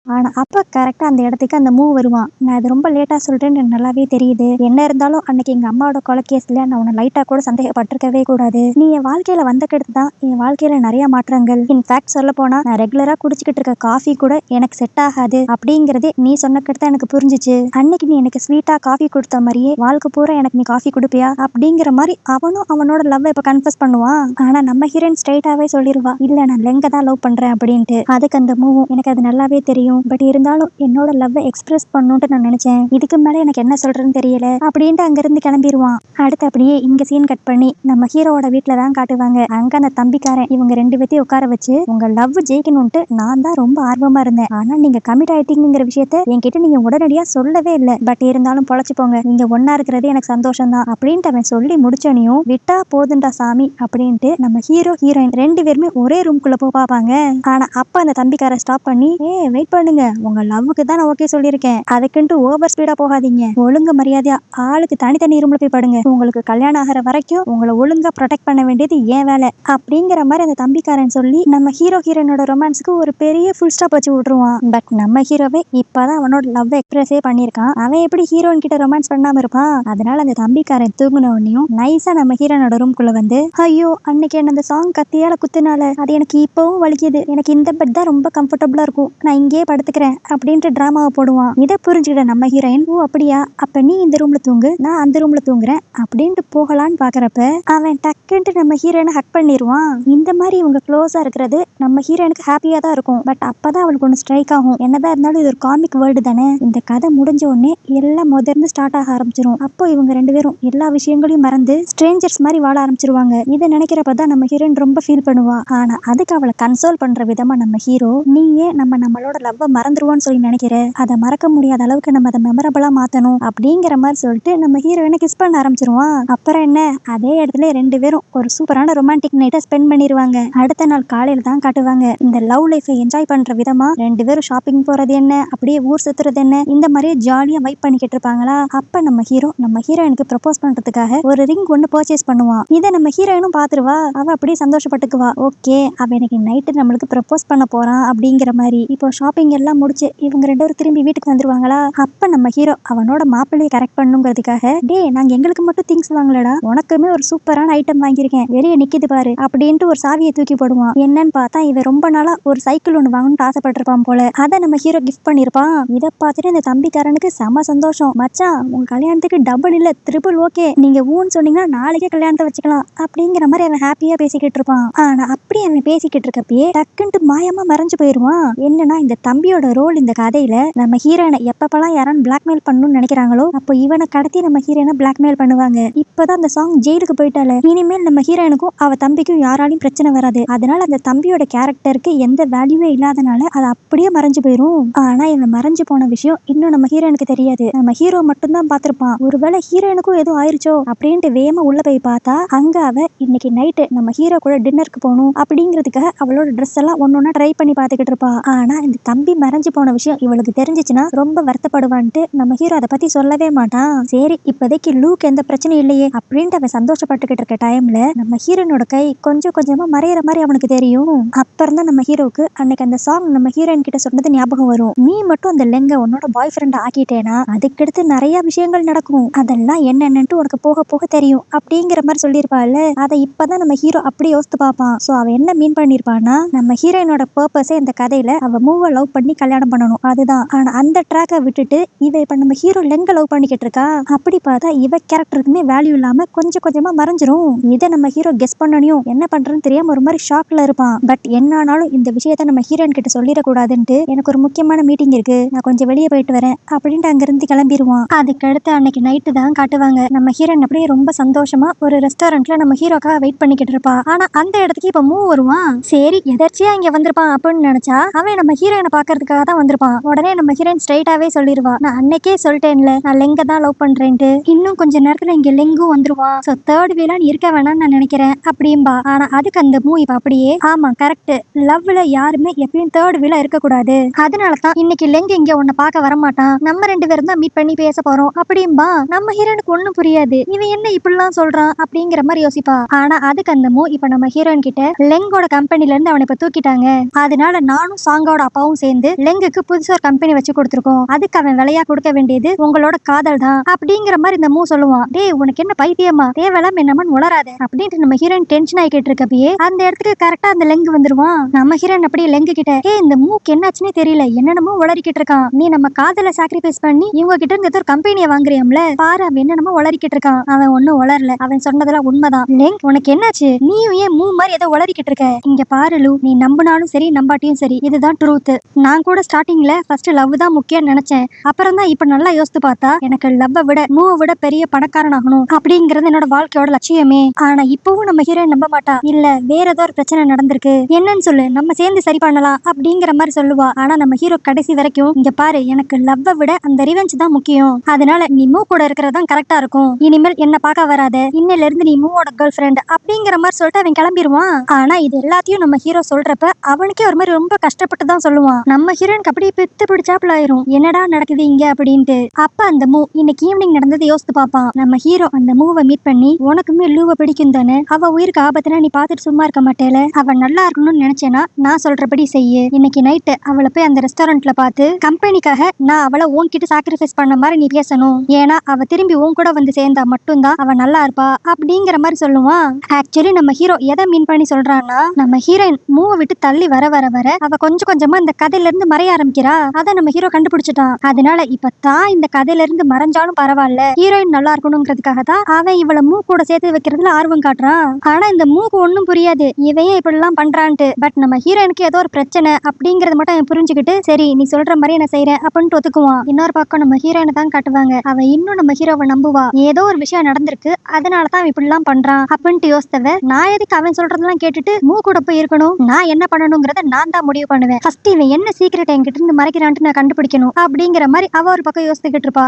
ஆனா அப்ப கரெக்டா அந்த இடத்துக்கு அந்த மூவ் வருவான். நான் இது ரொம்ப லேட்டா சொல்றேன்னு எனக்கு நல்லாவே தெரியுது. என்ன இருந்தாலும் அன்னைக்கு எங்க அம்மாவோட கொலை கேஸ்ல நான் உன்னை லைட்டா கூட சந்தேகப்பட்டிருக்கவே கூடாது. நீ என் வாழ்க்கையில வந்தக்கடுத்து தான் என் வாழ்க்கையில நிறைய மாற்றங்கள். இன்ஃபேக்ட் சொல்ல போனா நான் ரெகுலரா குடிச்சுக்கிட்டு இருக்க காஃபி கூட எனக்கு செட் ஆகாது அப்படிங்கறதே நீ சொன்னக்கடுத்து எனக்கு புரிஞ்சிச்சு. அன்னைக்கு நீ எனக்கு ஸ்வீட்டா காஃபி கொடுத்த மாதிரியே வாழ்க்கை பூரா எனக்கு நீ காஃபி கொடுப்பியா அப்படிங்கிற மாதிரி அவனும் அவனோட லவ் இப்ப கன்ஃபஸ் பண்ணுவான். ஆனா நம்ம ஹீரோயின் ஸ்ட்ரைட்டாவே சொல்லிருவா, இல்ல நான் லெங்க தான் லவ் பண்றேன் அப்படின்ட்டு. அதுக்கு அந்த மூவும் எனக்கு அது நல்லாவே தெரியும். பட் இருந்தாலும் என்னோட லவ்வை எக்ஸ்பிரஸ் பண்ணணும்னு நான் நினைச்சேன். இதுக்கு மேல எனக்கு என்ன சொல்றேன்னு தெரியல அப்படின்ட்டு அங்கிருந்து கிளம்பிடுவான். அடுத்து அப்படியே இங்க சீன் கட் பண்ணி நம்ம ஹீரோவோட வீட்டுல தான் காட்டுவாங்க. அங்க அந்த தம்பிக்காரன் இவங்க ரெண்டு பேத்தையும் உட்கார வச்சு, உங்க லவ் ஜெயிக்கணும்ட்டு நான் தான் ரொம்ப ஆர்வமா இருந்தேன். ஆனா நீங்க கமிட் ஆயிட்டீங்கிற விஷயத்த என்கிட்ட நீங்க உடனடியா சொல்லவே இல்லை. பட் இருந்தாலும் பொழைச்சு போங்க, நீங்க ஒன்னா இருக்கிறது எனக்கு சந்தோஷம் தான் அப்படின்ட்டு அவன் சொல்லி முடிச்சோனையும், விட்டா போதுண்டா சாமி அப்படின்ட்டு நம்ம ஹீரோயின் ரெண்டு பேருமே ஒரே ரூம்குள்ள போய் பார்ப்பாங்க. ஆனா அப்ப அந்த தம்பிக்கார ஸ்டாப் பண்ணி, வெயிட் பண்ணுங்க, உங்க லவ்வுக்கு தான் நான் ஓகே சொல்லியிருக்கேன், அதுக்குன்ட்டு ஓவர் ஸ்பீடா போகாதீங்க, ஒழுங்கு மரியாதையா ஆளுக்கு தனித்தனி ரூம்ல போய் படுங்க, உங்களுக்கு கல்யாணம் ஆகிற வரைக்கும் உங்களை ஒழுங்கா ப்ரொடெக்ட் பண்ண வேண்டியது ஏன் வேலை அப்படிங்கிற மாதிரி அந்த தம்பிக்காரன் சொல்லி நம்ம ஹீரோயினோட ரொமான்ஸ்க்கு ஒரு பெரிய ஃபுல் ஸ்டாப் வச்சு விட்டுருவான். பட் நம்ம ஹீரோவே இப்பதான் அவனோட லவ் எக்ஸ்பிரஸே பண்ணியிருக்கான். அவன் எப்படி ஹீரோயின் கிட்ட ரொமான்ஸ் பண்ணாம இருப்பான். அதனால அந்த தம்பிக்காரன் தூங்குன உடனேயும் நைஸா நம்ம ஹீரோனோட ரூம்குள்ள வந்து, ஐயோ அன்னைக்கு என்ன அந்த சாங் கத்தியால குத்துனால அது எனக்கு இப்பவும் வலிக்குது, எனக்கு இந்த பெட் தான் ரொம்ப கம்ஃபர்டபுளா இருக்கும், நான் இங்கே படுத்துக்கிறேன் அப்படின்ட்டு டிராமாவை போடுவான். இதை புரிஞ்சுக்கிட்ட நம்ம ஹீரோயின், ஓ அப்படியா, அப்ப நீ இந்த ரூம்ல தூங்கு, நான் அந்த ரூம்ல தூங்குறேன் அப்படின்ட்டு போகலான்னு பாக்குறப்ப அவன் டக்குன்ட்டு நம்ம ஹீரோயினை ஹக் பண்ணிடுவான். இந்த மாதிரி இவங்க க்ளோஸா இருக்கிறது நம்ம ஹீரோயினுக்கு ஹாப்பியா தான் இருக்கும். பட் அப்பதான் அவளுக்கு ஒன்று ஸ்ட்ரைக் ஆகும். என்னதான் இருந்தாலும் இது ஒரு காமிக் வேர்ல்டு தானே, இந்த கதை முடிஞ்ச உடனே எல்லாம் முதர்ந்து ஸ்டார்ட் ஆக ஆரம்பிச்சிடும். அப்போ இவங்க ரெண்டு பேரும் எல்லா விஷயங்களையும் மறந்து ஸ்ட்ரேஞ்சர்ஸ் மாதிரி வாழ ஆரம்பிச்சிருவாங்க. இதை நினைக்கிறப்பதான் நம்ம ஹீரோயின் ரொம்ப ஃபீல் பண்ணுவா. ஆனா அதுக்கு அவளை கன்சோல் பண்ற விதமா நம்ம ஹீரோ, நீயே நம்மளோட லவ் மறந்துருவோன்னு சொல்லி நினைக்கிற, அதை மறக்க முடியாத அளவுக்கு நம்ம அதை மெமரபிளா மாத்தணும் அப்படிங்கிற மாதிரி சொல்லிட்டு நம்ம ஹீரோயினை கிஸ் பண்ண ஆரம்பிச்சிருவான். அப்புறம் என்ன, அதே இடத்துல ரெண்டு பேரும் ஒரு சூப்பரான ரொமான்டிக் நைட்டை ஸ்பெண்ட் பண்ணிடுவாங்க. அடுத்த நாள் காலையில தான் காட்டுவாங்க இந்த லவ் லைஃபை என்ஜாய் பண்ற விதமா ரெண்டு பேரும் ஷாப்பிங் போறது என்ன, அப்படியே ஊர் சுத்துறது என்ன, இந்த மாதிரியே ஜாலியா வைப் பண்ணிக்கிட்டு இருப்பாங்களா. அப்ப நம்ம ஹீரோயினுக்கு ப்ரப்போஸ் பண்றதுக்காக ஒரு ரிங் ஒன்னு பர்ச்சேஸ் பண்ணுவான். இதை நம்ம ஹீரோயினும் பாத்துருவா. அவ அப்படியே சந்தோஷப்பட்டுக்குவா. ஓகே, அவ எனக்கு நைட்டு நம்மளுக்கு ப்ரப்போஸ் பண்ண போறான் அப்படிங்கிற மாதிரி. இப்போ ஷாப்பிங் எல்லாம் முடிச்சு இவங்க ரெண்டு பேரும் திரும்பி வீட்டுக்கு வந்துருவாங்களா. அப்ப நம்ம ஹீரோ அவனோட மாப்பிள்ளையை கரெக்ட் பண்ணுங்கிறதுக்காக, டே நாங்க எங்களுக்கு மட்டும் திங்ஸ் வாங்கலடா, உனக்குமே ஒரு சூப்பரான ஐட்டம் வாங்கியிருக்கேன், வெளியே நிக்குது பாரு அப்படின்ட்டு ஒரு சாவியை தூக்கி போடுவான். என்னன்னு பார்த்தா இவன் ரொம்ப நாளா ஒரு சைக்கிள் ஒன்று வாங்கணும்னு ஆசைப்பட்டிருப்பான் போல. அதை நம்ம ஹீரோ கிஃப்ட் பண்ணிருப்பான். இதை பார்த்துட்டு இந்த தம்பிக்காரனுக்கு செம சந்தோஷம். மச்சான் உங்க கல்யாணத்துக்கு டபுள் இல்ல ட்ரிபிள் ஓகே, நீங்க ஊன்னு சொன்னீங்கன்னா நாளைக்கே கல்யாணத்தை வச்சுக்கலாம் அப்படிங்கிற மாதிரி அவன் ஹாப்பியா பேசிக்கிட்டு இருப்பான். ஆனா அப்படி அவன் பேசிக்கிட்டு இருக்கப்பயே டக்குன்ட்டு மாயமா மறைஞ்சு போயிருவான். என்னன்னா இந்த தம்பியோட ரோல் இந்த கதையில நம்ம ஹீரோனை எப்பப்பெல்லாம் யாரான்னு பிளாக்மெயில் பண்ணணும்னு நினைக்கிறாங்களோ அப்போ இவனை கடத்தி நம்ம ஹீரோனை பிளாக்மெயில் பண்ணுவாங்க. இப்பதான் அந்த சாங் ஜெயிலுக்கு போயிட்டால, இனிமேல் நம்ம ஹீரோனுக்கும் அவ தம்பிக்கும் யாராலையும் பிரச்சனை வராது. அதனால அந்த தம்பியோட கேரக்டருக்கு எந்த வேல்யூவே இல்லாதனால அது அப்படியே மறைஞ்சு போயிரும். ஆனா இவன் மறைஞ்சு போன விஷயம் இன்னும் நம்ம ஹீரோனுக்கு தெரியாது. நம்ம ஹீரோ மட்டும்தான் பார்த்திருப்பான். ஒருவேளை ஹீரோனுக்கும் எதுவும் ஆயிருச்சோ அப்படின்ட்டு வேகமா உள்ள போய் பார்த்தா அங்க அவ இன்னைக்கு நைட்டு நம்ம ஹீரோ கூட டின்னருக்கு போகணும் அப்படிங்கிறதுக்காக அவளோட ட்ரெஸ் எல்லாம் ஒன்னொன்னா ட்ரை பண்ணி பார்த்துக்கிட்டு இருப்பா. ஆனா இந்த தம்பி மறைஞ்சு போன விஷயம் இவளுக்கு தெரிஞ்சிச்சுன்னா ரொம்ப வருத்தப்படுவான்ட்டு நம்ம ஹீரோ அதை பத்தி சொல்லவே மாட்டான். சரி இப்போதைக்கு லூக்கு எந்த பிரச்சனையும் இல்லையே அப்படின்ட்டு அவன் சந்தோஷப்பட்டுக்கிட்டு இருக்க டைம்ல நம்ம ஹீரோனோட கை கொஞ்சம் கொஞ்சமா மறையிற மாதிரி அவனுக்கு தெரியும். அப்புறம் தான் நம்ம ஹீரோக்கு அன்னைக்கு அந்த சாங் நம்ம ஹீரோயின் கிட்ட சொன்னது ஞாபகம் வரும். நீ மட்டும் அந்த லெங்க உன்னோட பாய் ஃப்ரெண்ட் ஆக்கிட்டேனா அதுக்கடுத்து நிறைய விஷயங்கள் நடக்கும், அதெல்லாம் என்னென்னு உனக்கு போக போக தெரியும் அப்படிங்கிற மாதிரி சொல்லியிருப்பாள். அதை இப்பதான் நம்ம ஹீரோ அப்படி யோசித்து பார்ப்பான். சோ அவ என்ன மீன் பண்ணிருப்பான்னா நம்ம ஹீரோயினோட பர்பஸே இந்த கதையில அவ மூவ லவ் பண்ணி கல்யாணம் பண்ணணும் அதுதான். ஆனா அந்த ட்ராக்கை விட்டுட்டு இவ இப்ப நம்ம ஹீரோ லெங்க லவ் பண்ணிக்கிட்டு இருக்கா. அப்படி பார்த்தா இவ கேரக்டருக்குமே வேல்யூ இல்லாம கொஞ்சம் கொஞ்சமா மறைஞ்சிரும். இதை நம்ம ஹீரோ கெஸ் பண்ணணும் என்ன பண்றேன்னு தெரியாம ஒரு மாதிரி ஷாக்ல இருப்பான். பட் என்ன ஆனாலும் இந்த விஷயத்த நம்ம ஹீரோயின் கிட்ட சொல்லிடக்கூடாதுன்ட்டு எனக்கு ஒரு முக்கியமான மீட்டிங் இருக்கு, நான் கொஞ்சம் வெளியே போயிட்டு வரேன் அப்படின்ட்டு அங்கிருந்து கிளம்பிடுவான். அதுக்கடுத்து அன்னைக்கு நைட்டு தான் காட்டுவாங்க. நம்ம ஹீரோயின் அப்படியே ரொம்ப சந்தோஷமா ஒரு ரெஸ்டாரண்ட்ல நம்ம ஹீரோக்காக வெயிட் பண்ணிக்கிட்டு இருப்பா. ஆனா அந்த இடத்துக்கு இப்ப மூவ் வருவான். சரி எதர்ச்சியா இங்க வந்திருப்பான் அப்படின்னு நினைச்சா அவன் நம்ம ஹீரோயினை பாக்குறதுக்காக தான் வந்திருப்பான். உடனே நம்ம ஹீரோயின் ஸ்ட்ரைட்டாவே சொல்லிடுவா, நான் அன்னைக்கே சொல்லிட்டேன்ல நான் லெங்க தான் லவ் பண்றேன்ட்டு, இன்னும் கொஞ்ச நேரத்துல இங்க லெங்கும் வந்துருவான். சோ தேர்ட் வீலா நீ இருக்க வேணாம்னு நான் நினைக்கிறேன் அப்படின்பா. ஆனா அதுக்கு அந்த மூவ் இப்ப அப்படியே ஆமா கரெக்ட், லவ்ல யாருமே எப்பயும் தேர்ட் வீலா இருக்க கூடாது, அதனாலதான் இன்னைக்கு லெங்க இங்க உன்னை பார்க்க வரமாட்டான், நம்ம ரெண்டு பேரும் தான் மீட் பண்ணி பேச போறோம் அப்படின்பா. நம்ம ஹீரோனுக்கு ஒண்ணும் புரியாது, இவன் என்ன இப்படிலாம் சொல்றான் அப்படிங்கிற மாதிரி யோசிப்பா. ஆனா அதுக்கு அந்த மூவ் இப்ப நம்ம ஹீரோயின் கிட்ட லெங்கோட கம்பெனில இருந்து அவனை இப்ப தூக்கிட்டாங்க, அதனால நானும் சாங்கோட அப்பாவும் சேர்ந்து லெங்குக்கு புதுசா ஒரு கம்பெனி வச்சு கொடுத்துருக்கோம், அதுக்கு அவன் விலையா கொடுக்க வேண்டியது உங்களோட காதல் தான் அப்படிங்கிற மாதிரி இந்த மூ சொல்லுவான். டேய் உனக்கு என்ன பைத்தியமா, தேவையில்லாம என்னமன்னு உளராத அப்படின்ட்டு நம்ம ஹீரோயின் டென்ஷன் ஆகிட்டு இருக்கப்பயே அந்த இடத்துக்கு கரெக்டா அந்த லெங்கு வந்துருவான். நம்ம ஹீரோயின் அப்படியே லெங்கு கிட்ட இந்த மூக்கு என்னாச்சுன்னே தெரியல என்னென்னமோ உளறிக்கிட்டு இருக்கான், நீ நம்ம காதல சாக்ரிஃபைஸ் பண்ணி இவங்க கிட்ட இருந்து ஒரு கம்பெனியை வாங்குறியாம்ல பாரு, அவன் என்னென்னமோ உளறிக்கிட்டு இருக்கான். அவன் ஒன்னும் உளரல, அவன் சொன்னதெல்லாம் உண்மைதான். லெங் உனக்கு என்னாச்சு, நீயும் ஏன் மூ மாதிரி ஏதோ உளறிக்கிட்டு இருக்க, இங்க பாரு லூ, நீ நம்பினாலும் சரி நம்பாட்டியும் சரி இதுதான் ட்ரூத். நான் கூட ஸ்டார்டிங்ல ஃபர்ஸ்ட் லவ் தான் முக்கியம் நினைச்சேன், அப்புறம் தான் இப்ப நல்லா யோசித்து பார்த்தா எனக்கு லவ்வை விட மூவை விட பெரிய பணக்காரன் ஆகணும் அப்படிங்கறது என்னோட வாழ்க்கையோட லட்சியமே. ஆனா இப்பவும் நம்ம ஹீரோயின் நம்ப மாட்டா, இல்ல வேற ஏதோ ஒரு பிரச்சனை நடந்திருக்கு என்னன்னு சொல்லு நம்ம சேர்ந்து சரி பண்ணலாம் அப்படிங்கிற மாதிரி சொல்லுவா. ஆனா நம்ம ஹீரோ கடைசி வரைக்கும் இங்க பாரு எனக்கு லவ்வை விட அந்த ரிவெஞ்ச் தான் முக்கியம், அதனால நீ மூ கூட இருக்கிறதான் கரெக்டா இருக்கும், இனிமேல் என்ன பார்க்க வராத, இன்னையில இருந்து நீ மூவோட கேர்ள் ஃப்ரெண்ட் அப்படிங்கிற மாதிரி சொல்லிட்டு அவன் கிளம்பிடுவான். ஆனா இது எல்லாத்தையும் நம்ம ஹீரோ சொல்றப்ப அவனுக்கே ஒரு மாதிரி ரொம்ப கஷ்டப்பட்டு தான் சொல்லுவான். நம்ம ஹீரோனுக்கு அப்படியே பித்து பிடிச்சாப்புல ஆயிரும், என்னடா நடக்குது இங்க அப்படின்ட்டு. அப்ப அந்த மூ இன்னைக்கு ஈவினிங் நடந்தது யோசித்து பார்ப்பான். நம்ம ஹீரோ அந்த மூவை மீட் பண்ணி உனக்குமே லூவை பிடிக்கும் தானே, அவ உயிருக்கு ஆபத்துனா நீ பார்த்துட்டு சும்மா இருக்க மாட்டேல, அவ நல்லா இருக்கணும்னு நினைச்சேனா நான் சொல்றபடி செய்யு, இன்னைக்கு நைட்டு அவளை போய் அந்த ரெஸ்டாரண்ட்ல பார்த்து கம்பெனிக்காக நான் அவளை உன்கிட்ட சாக்ரிஃபைஸ் பண்ண மாதிரி நீ பேசணும், ஏன்னா அவ திரும்பி உன் கூட வந்து சேர்ந்தா மட்டும்தான் அவ நல்லா இருப்பா அப்படிங்கிற மாதிரி சொல்லுவான். ஆக்சுவலி நம்ம ஹீரோ எதை மீன் பண்ணி சொல்றான்னா நம்ம ஹீரோயின் மூவை விட்டு தள்ளி வர வர வர அவ கொஞ்சம் கொஞ்சமா இந்த கதையில இருந்து மறைய ஆரம்பிக்கிறா, அதை நம்ம ஹீரோ கண்டுபிடிச்சிட்டான். அதனால இப்ப தான் இந்த கதையில இருந்து மறைஞ்சாலும் பரவாயில்ல ஹீரோயின் நல்லா இருக்கணுங்கிறதுக்காக தான் அவன் இவளை மூ கூட சேர்த்து வைக்கிறதுல ஆர்வம் காட்டுறான். ஆனா இந்த மூக்கு ஒன்னும் புரியாது இவையே இப்படி எல்லாம் பண்றான்ட்டு. பட் நம்ம ஹீரோயினுக்கு ஏதோ ஒரு பிரச்சனை அப்படிங்கறது மட்டும் அவன் புரிஞ்சுக்கிட்டு சரி நீ சொல்ற மாதிரி நான் செய்யறேன் அப்படின்னு ஒத்துக்குவான். இன்னொரு பக்கம் நம்ம ஹீரோயினை தான் காட்டுவாங்க, அவ இன்னும் நம்ம ஹீரோவை நம்புவா, ஏதோ ஒரு விஷயம் நடந்திருக்கு அதனாலதான் அவன் இப்படி எல்லாம் பண்றான் அப்படின்ட்டு யோசித்தவ நான் எதுக்கு அவன் சொல்றதெல்லாம் கேட்டுட்டு மூ கூட போய் இருக்கணும், நான் என்ன பண்ணணுங்கிறத நான் தான் முடிவு பண்ணுவேன், ஃபர்ஸ்ட் இவன் என்ன சீக்கிரட் என்கிட்ட இருந்து மறைக்கிறான்ட்டு நான் கண்டுபிடிக்கணும் அப்படிங்கிற மாதிரி அவ ஒரு பக்கம் யோசிச்சுக்கிட்டு இருப்பா.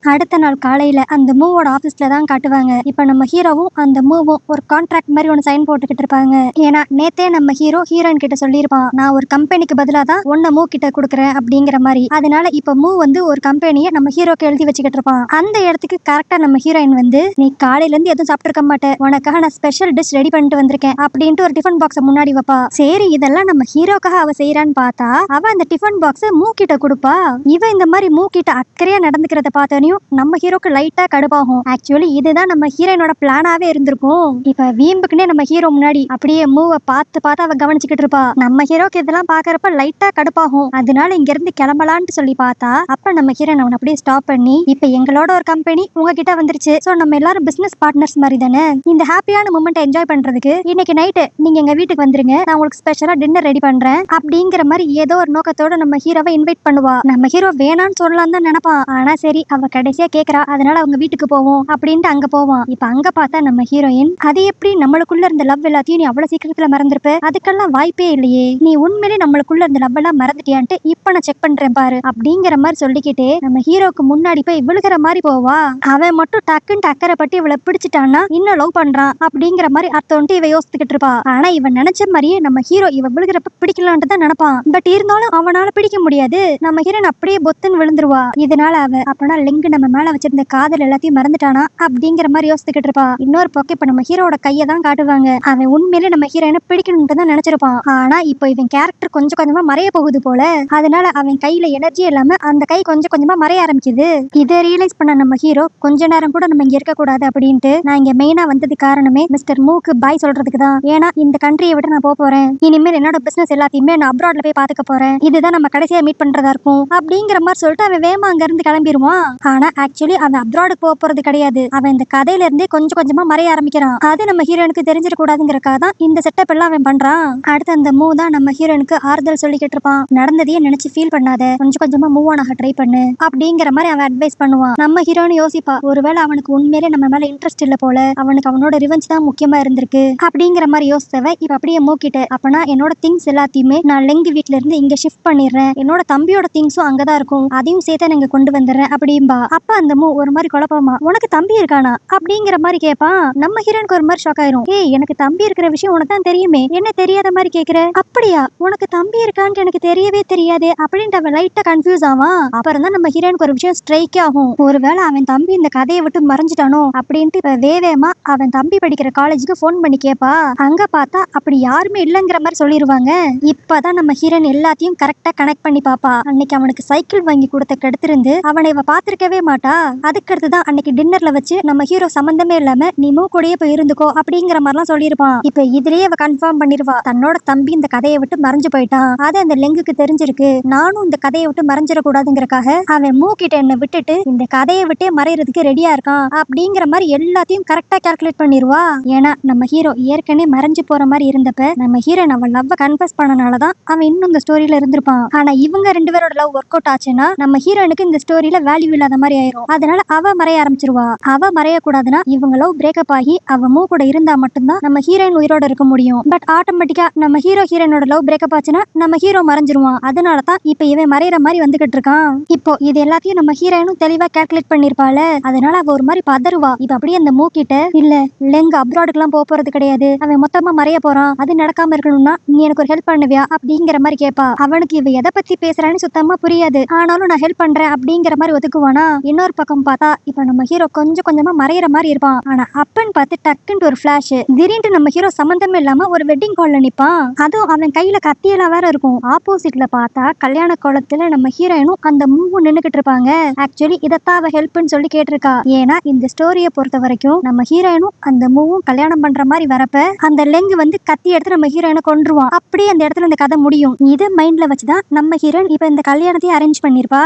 அடுத்த நாள் காலையில அந்த மூவோட ஆபீஸ்ல தான் காட்டுவாங்க. இப்ப நம்ம ஹீரோவும் அந்த மூவும் ஒரு கான்ட்ராக்ட் மாதிரி ஒன்னு சைன் போட்டுக்கிட்டு இருப்பாங்க. ஏன்னா நேத்தே நம்ம ஹீரோயின் கிட்ட சொல்லியிருப்பான், நான் ஒரு கம்பெனிக்கு பதிலா தான் ஒன்ன மூ கிட்ட கொடுக்குறேன் அப்படிங்கிற மாதிரி. அதனால இப்ப மூ வந்து ஒரு கம்பெனியை நம்ம ஹீரோக்கு எழுதி வச்சுக்கிட்டு இருப்பான். அந்த இடத்துக்கு கரெக்டா நம்ம ஹீரோயின் வந்து நீ காலையில இருந்து எதுவும் சாப்பிட்டு இருக்க மாட்டேன், உனக்காக நான் ஸ்பெஷல் டிஷ் ரெடி பண்ணிட்டு வந்திருக்கேன் அப்படின்ட்டு ஒரு டிஃபன் பாக்ஸை முன்னாடி வைப்பா. சரி இதெல்லாம் நம்ம ஹீரோக்காக அவ செய்யறான்னு பார்த்தா அவ அந்த டிஃபன் பாக்ஸ் மூ கிட்ட கொடுப்பா. இவ இந்த மாதிரி மூ கிட்ட அக்கறையா நடந்துக்கிறத பார்த்தோன்னே எடுத்தோடனையும் நம்ம ஹீரோக்கு லைட்டா கடுப்பாகும். ஆக்சுவலி இதுதான் நம்ம ஹீரோனோட பிளானாவே இருந்திருக்கும். இப்ப வீம்புக்குன்னே நம்ம ஹீரோ முன்னாடி அப்படியே மூவ பார்த்து அவ கவனிச்சுக்கிட்டு இருப்பா. நம்ம ஹீரோக்கு இதெல்லாம் பாக்குறப்ப லைட்டா கடுப்பாகும். அதனால இங்க இருந்து கிளம்பலான்ட்டு சொல்லி பார்த்தா அப்ப நம்ம ஹீரோன் அவன் அப்படியே ஸ்டாப் பண்ணி, இப்ப எங்களோட ஒரு கம்பெனி உங்ககிட்ட வந்துருச்சு. சோ நம்ம எல்லாரும் பிசினஸ் பார்ட்னர்ஸ் மாதிரி தானே. இந்த ஹாப்பியான மூமெண்ட் என்ஜாய் பண்றதுக்கு இன்னைக்கு நைட்டு நீங்க எங்க வீட்டுக்கு வந்துருங்க, நான் உங்களுக்கு ஸ்பெஷலா டின்னர் ரெடி பண்றேன் அப்படிங்கிற மாதிரி ஏதோ ஒரு நோக்கத்தோட நம்ம ஹீரோவை இன்வைட் பண்ணுவா. நம்ம ஹீரோ வேணான்னு சொல்லலாம் தான் நினைப்பான். ஆனா சரி அவ கடைசியா கேக்குறா, அதனால அவங்க வீட்டுக்கு போவோம் அப்படின்ட்டு அங்க போவான். இப்ப அங்க பார்த்தா நம்ம ஹீரோயின், அது எப்படி நம்மளுக்குள்ள இருந்த லவ் எல்லாத்தையும் நீ அவ்வளவு சீக்கிரத்துல மறந்துருப்ப? அதுக்கெல்லாம் வாய்ப்பே இல்லையே, நீ உண்மையிலே நம்மளுக்குள்ள இருந்த லவ் எல்லாம் மறந்துட்டியான்ட்டு இப்ப நான் செக் பண்றேன் பாரு அப்படிங்கிற மாதிரி சொல்லிக்கிட்டே நம்ம ஹீரோக்கு முன்னாடி போய் விழுகிற மாதிரி போவா. அவன் மட்டும் டக்குன்னு அக்கறை பட்டு இவளை பிடிச்சிட்டான்னா இன்னும் லவ் பண்றான் அப்படிங்கிற மாதிரி அர்த்தம் இவ யோசிச்சுக்கிட்டு இருப்பா. ஆனா இவன் நினைச்ச மாதிரியே நம்ம ஹீரோ இவ விழுகிறப்ப பிடிக்கலான்ட்டு தான் நினைப்பான். பட் இருந்தாலும் அவனால பிடிக்க முடியாது. நம்ம ஹீரோன் அப்படியே பொத்துன்னு விழுந்துருவா. இதனால அவ அப்பனா லிங்க் நம்ம மேல வச்சிருந்த காதல் எல்லாத்தையும் மறந்துட்டானா அப்படிங்கிற மாதிரி யோசிச்சுக்கிட்டு இருப்பா. இன்னொரு பக்கம் இப்ப நம்ம ஹீரோட கையை தான் காட்டுவாங்க. அவன் உண்மையிலே நம்ம ஹீரோனை பிடிக்கணும்னு தான் நினைச்சிருப்பான். ஆனா இப்போ இவன் கேரக்டர் கொஞ்சம் கொஞ்சமா மறைய போகுது போல. அதனால அவன் கையில எனர்ஜி இல்லாம அந்த கை கொஞ்சம் கொஞ்சமா மறைய ஆரம்பிக்குது. இதை ரியலைஸ் பண்ண நம்ம ஹீரோ கொஞ்ச நேரம் கூட நம்ம இங்க இருக்க கூடாது அப்படின்ட்டு, நான் இங்க மெயினா வந்தது காரணமே மிஸ்டர் மூக்கு பாய் சொல்றதுக்கு தான். ஏன்னா இந்த கண்ட்ரியை விட்டு நான் போறேன். இனிமேல் என்னோட பிசினஸ் எல்லாத்தையுமே நான் அப்ராட்ல போய் பாத்துக்க போறேன். இதுதான் நம்ம கடைசியா மீட் பண்றதா இருக்கும் அப்படிங்கிற மாதிரி சொல்லிட்டு அவன் வேகமா அங்க இருந்து கிளம்பிடுவான். ஆனா ஆக்சுவலி அவன் அப்ராடுக்கு போறது கிடையாது. அவன் இந்த கதையில இருந்தே கொஞ்சம் கொஞ்சமா மறைய ஆரம்பிக்கிறான். அது நம்ம ஹீரோனுக்கு தெரிஞ்சிடக்கூடாதுங்கிறக்காக தான் இந்த செட்டப் எல்லாம் அவன் பண்றான். அடுத்து அந்த மூ தான் நம்ம ஹீரோனுக்கு ஆறுதல் சொல்லிக்கிட்டு இருப்பான். நடந்ததையே நினைச்சு ஃபீல் பண்ணாத, கொஞ்சம் கொஞ்சமா மூவ் ஆன் ஆக ட்ரை பண்ணு அப்படிங்கிற மாதிரி அவன் அட்வைஸ் பண்ணுவான். நம்ம ஹீரோனு யோசிப்பா, ஒருவேளை அவனுக்கு உண்மையிலே நம்ம மேல இன்ட்ரெஸ்ட் இல்ல போல, அவனுக்கு அவனோட ரிவெஞ்ச் தான் முக்கியமா இருந்திருக்கு அப்படிங்கிற மாதிரி யோசித்தவ இப்ப அப்படியே மூக்கிட்டு, அப்பனா என்னோட திங்ஸ் எல்லாத்தையுமே நான் லெங்கு வீட்ல இருந்து இங்க ஷிஃப்ட் பண்ணிடுறேன், என்னோட தம்பியோட திங்ஸும் அங்கதான் இருக்கும், அதையும் சேர்த்து நான் இங்க கொண்டு வந்துடுறேன் அப்படின்பா. அப்ப அந்த மூ ஒரு மாதிரி குழப்பமா, உனக்கு தம்பி இருக்கானா அப்படிங்கிற மாதிரி கேட்பான். நம்ம ஹீரோனுக்கு ஒரு மாதிரி ஷாக் ஆயிரும். ஏய் எனக்கு தம்பி இருக்கிற விஷயம் உனக்கு தான் தெரியுமே, என்ன தெரியாத மாதிரி கேக்குற? அப்படியா, உனக்கு தம்பி இருக்கான்னு எனக்கு தெரியவே தெரியாது அப்படின்ட்டு அவன் லைட்டா கன்ஃபியூஸ் ஆவான். அப்புறம் தான் நம்ம ஹீரோனுக்கு ஒரு விஷயம் ஸ்ட்ரைக் ஆகும். ஒருவேளை அவன் தம்பி இந்த கதையை விட்டு மறைஞ்சிட்டானோ அப்படின்ட்டு இப்ப வேவேமா அவன் தம்பி படிக்கிற காலேஜுக்கு போன் பண்ணி கேப்பா. அங்க பார்த்தா அப்படி யாருமே இல்லங்கிற மாதிரி சொல்லிடுவாங்க. இப்பதான் நம்ம ஹீரோன் எல்லாத்தையும் கரெக்டா கனெக்ட் பண்ணி பாப்பா. அன்னைக்கு அவனுக்கு சைக்கிள் வாங்கி கொடுத்த கெடுத்திருந்து அவனை இவ பாத்திருக்கவே மாட்டா. அதுக்கடுத்துதான் அன்னைக்கு டின்னர்ல வச்சு நம்ம ஹீரோ சம்பந்தமே இல்லாம நீ மூக்கூடயே போய் இருந்துக்கோ அப்படிங்கிற மாதிரிலாம் சொல்லியிருப்பான். இப்ப இதுலயே அவ கன்ஃபார்ம் பண்ணிருவா, தன்னோட தம்பி இந்த கதையை விட்டு மறைஞ்சு போயிட்டான், அது அந்த லெங்குக்கு தெரிஞ்சிருக்கு, நானும் இந்த கதையை விட்டு மறைஞ்சிடக்கூடாதுங்கிறக்காக அவன் மூக்கிட்ட என்ன விட்டுட்டு இந்த கதையை விட்டே மறையறதுக்கு ரெடியா இருக்கான் அப்படிங்கிற மாதிரி எல்லாத்தையும் கரெக்டா கால்குலேட் பண்ணிருவா. ஏன்னா நம்ம ஹீரோ ஏற்கனவே மறைஞ்சு போற மாதிரி இருந்தப்ப நம்ம ஹீரோன் அவன் லவ் கன்ஃபஸ் பண்ணனாலதான் அவன் இன்னும் இந்த ஸ்டோரியில இருந்திருப்பான். ஆனா இவங்க ரெண்டு பேரோட லவ் ஒர்க் அவுட் ஆச்சுன்னா நம்ம ஹீரோனுக்கு இந்த ஸ்டோரியில வேல்யூ இல்லாத மாதிரி ஆயிரும். அதனால அவ மறைய ஆரம்பிச்சிருவா. அவ மறையக்கூடாதுன்னா இவங்க லவ் பிரேக்கப் ஆகி அவ மூ கூட இருந்தா மட்டும்தான் நம்ம ஹீரோயின் உயிரோட இருக்க முடியும். பட் ஆட்டோமேட்டிக்கா நம்ம ஹீரோனோட லவ் பிரேக்கப் ஆச்சுன்னா நம்ம ஹீரோ மறைஞ்சிருவான். அதனாலதான் இப்ப இவன் மறையிற மாதிரி வந்துகிட்டு இருக்கான். இப்போ இது எல்லாத்தையும் நம்ம ஹீரோயினும் தெளிவா கால்குலேட் பண்ணிருப்பாள். அதனால அவ ஒரு மாதிரி பதறுவா. இப்ப அப்படியே அந்த மூக்கிட்ட, இல்ல லெங்க அப்ராடுக்கு எல்லாம் போறது கிடையாது, அவன் மொத்தமா மறைய போறான், அது நடக்காம இருக்கணும்னா நீ எனக்கு ஒரு ஹெல்ப் பண்ணுவியா அப்படிங்கிற மாதிரி கேப்பா. அவனுக்கு இவ எதை பத்தி பேசுறான்னு சுத்தமா புரியாது. ஆனாலும் நான் ஹெல்ப் பண்றேன் அப்படிங்கிற மாதிரி ஒதுக்குவானா. இன்னொரு பக்கம் பார்த்தா இப்ப நம்ம ஹீரோ கொஞ்சம் கொஞ்சமா மறையிற மாதிரி இருப்பான். ஆனா அப்பன்னு பார்த்து டக்குன்னு ஒரு பிளாஷ், திடீர்னு நம்ம ஹீரோ சம்பந்தமே இல்லாம ஒரு வெட்டிங் கால்ல நிப்பான். அதுவும் அவன் கையில கத்தியெல்லாம் வேற இருக்கும். ஆப்போசிட்ல பார்த்தா கல்யாண கோலத்துல நம்ம ஹீரோயினும் அந்த மூவும் நின்னுகிட்டு இருப்பாங்க. ஆக்சுவலி இதத்தான் அவ ஹெல்ப்னு சொல்லி கேட்டிருக்கா. ஏன்னா இந்த ஸ்டோரியை பொறுத்த வரைக்கும் நம்ம ஹீரோயினும் அந்த மூவும் கல்யாணம் பண்ற மாதிரி வரப்ப அந்த லெங்கு வந்து கத்தி எடுத்து நம்ம ஹீரோயினை கொன்றுவான். அப்படியே அந்த இடத்துல இந்த கதை முடியும். இதை மைண்ட்ல வச்சுதான் நம்ம ஹீரோயின் இப்ப இந்த கல்யாணத்தையும் அரேஞ்ச் பண்ணிருப்பா.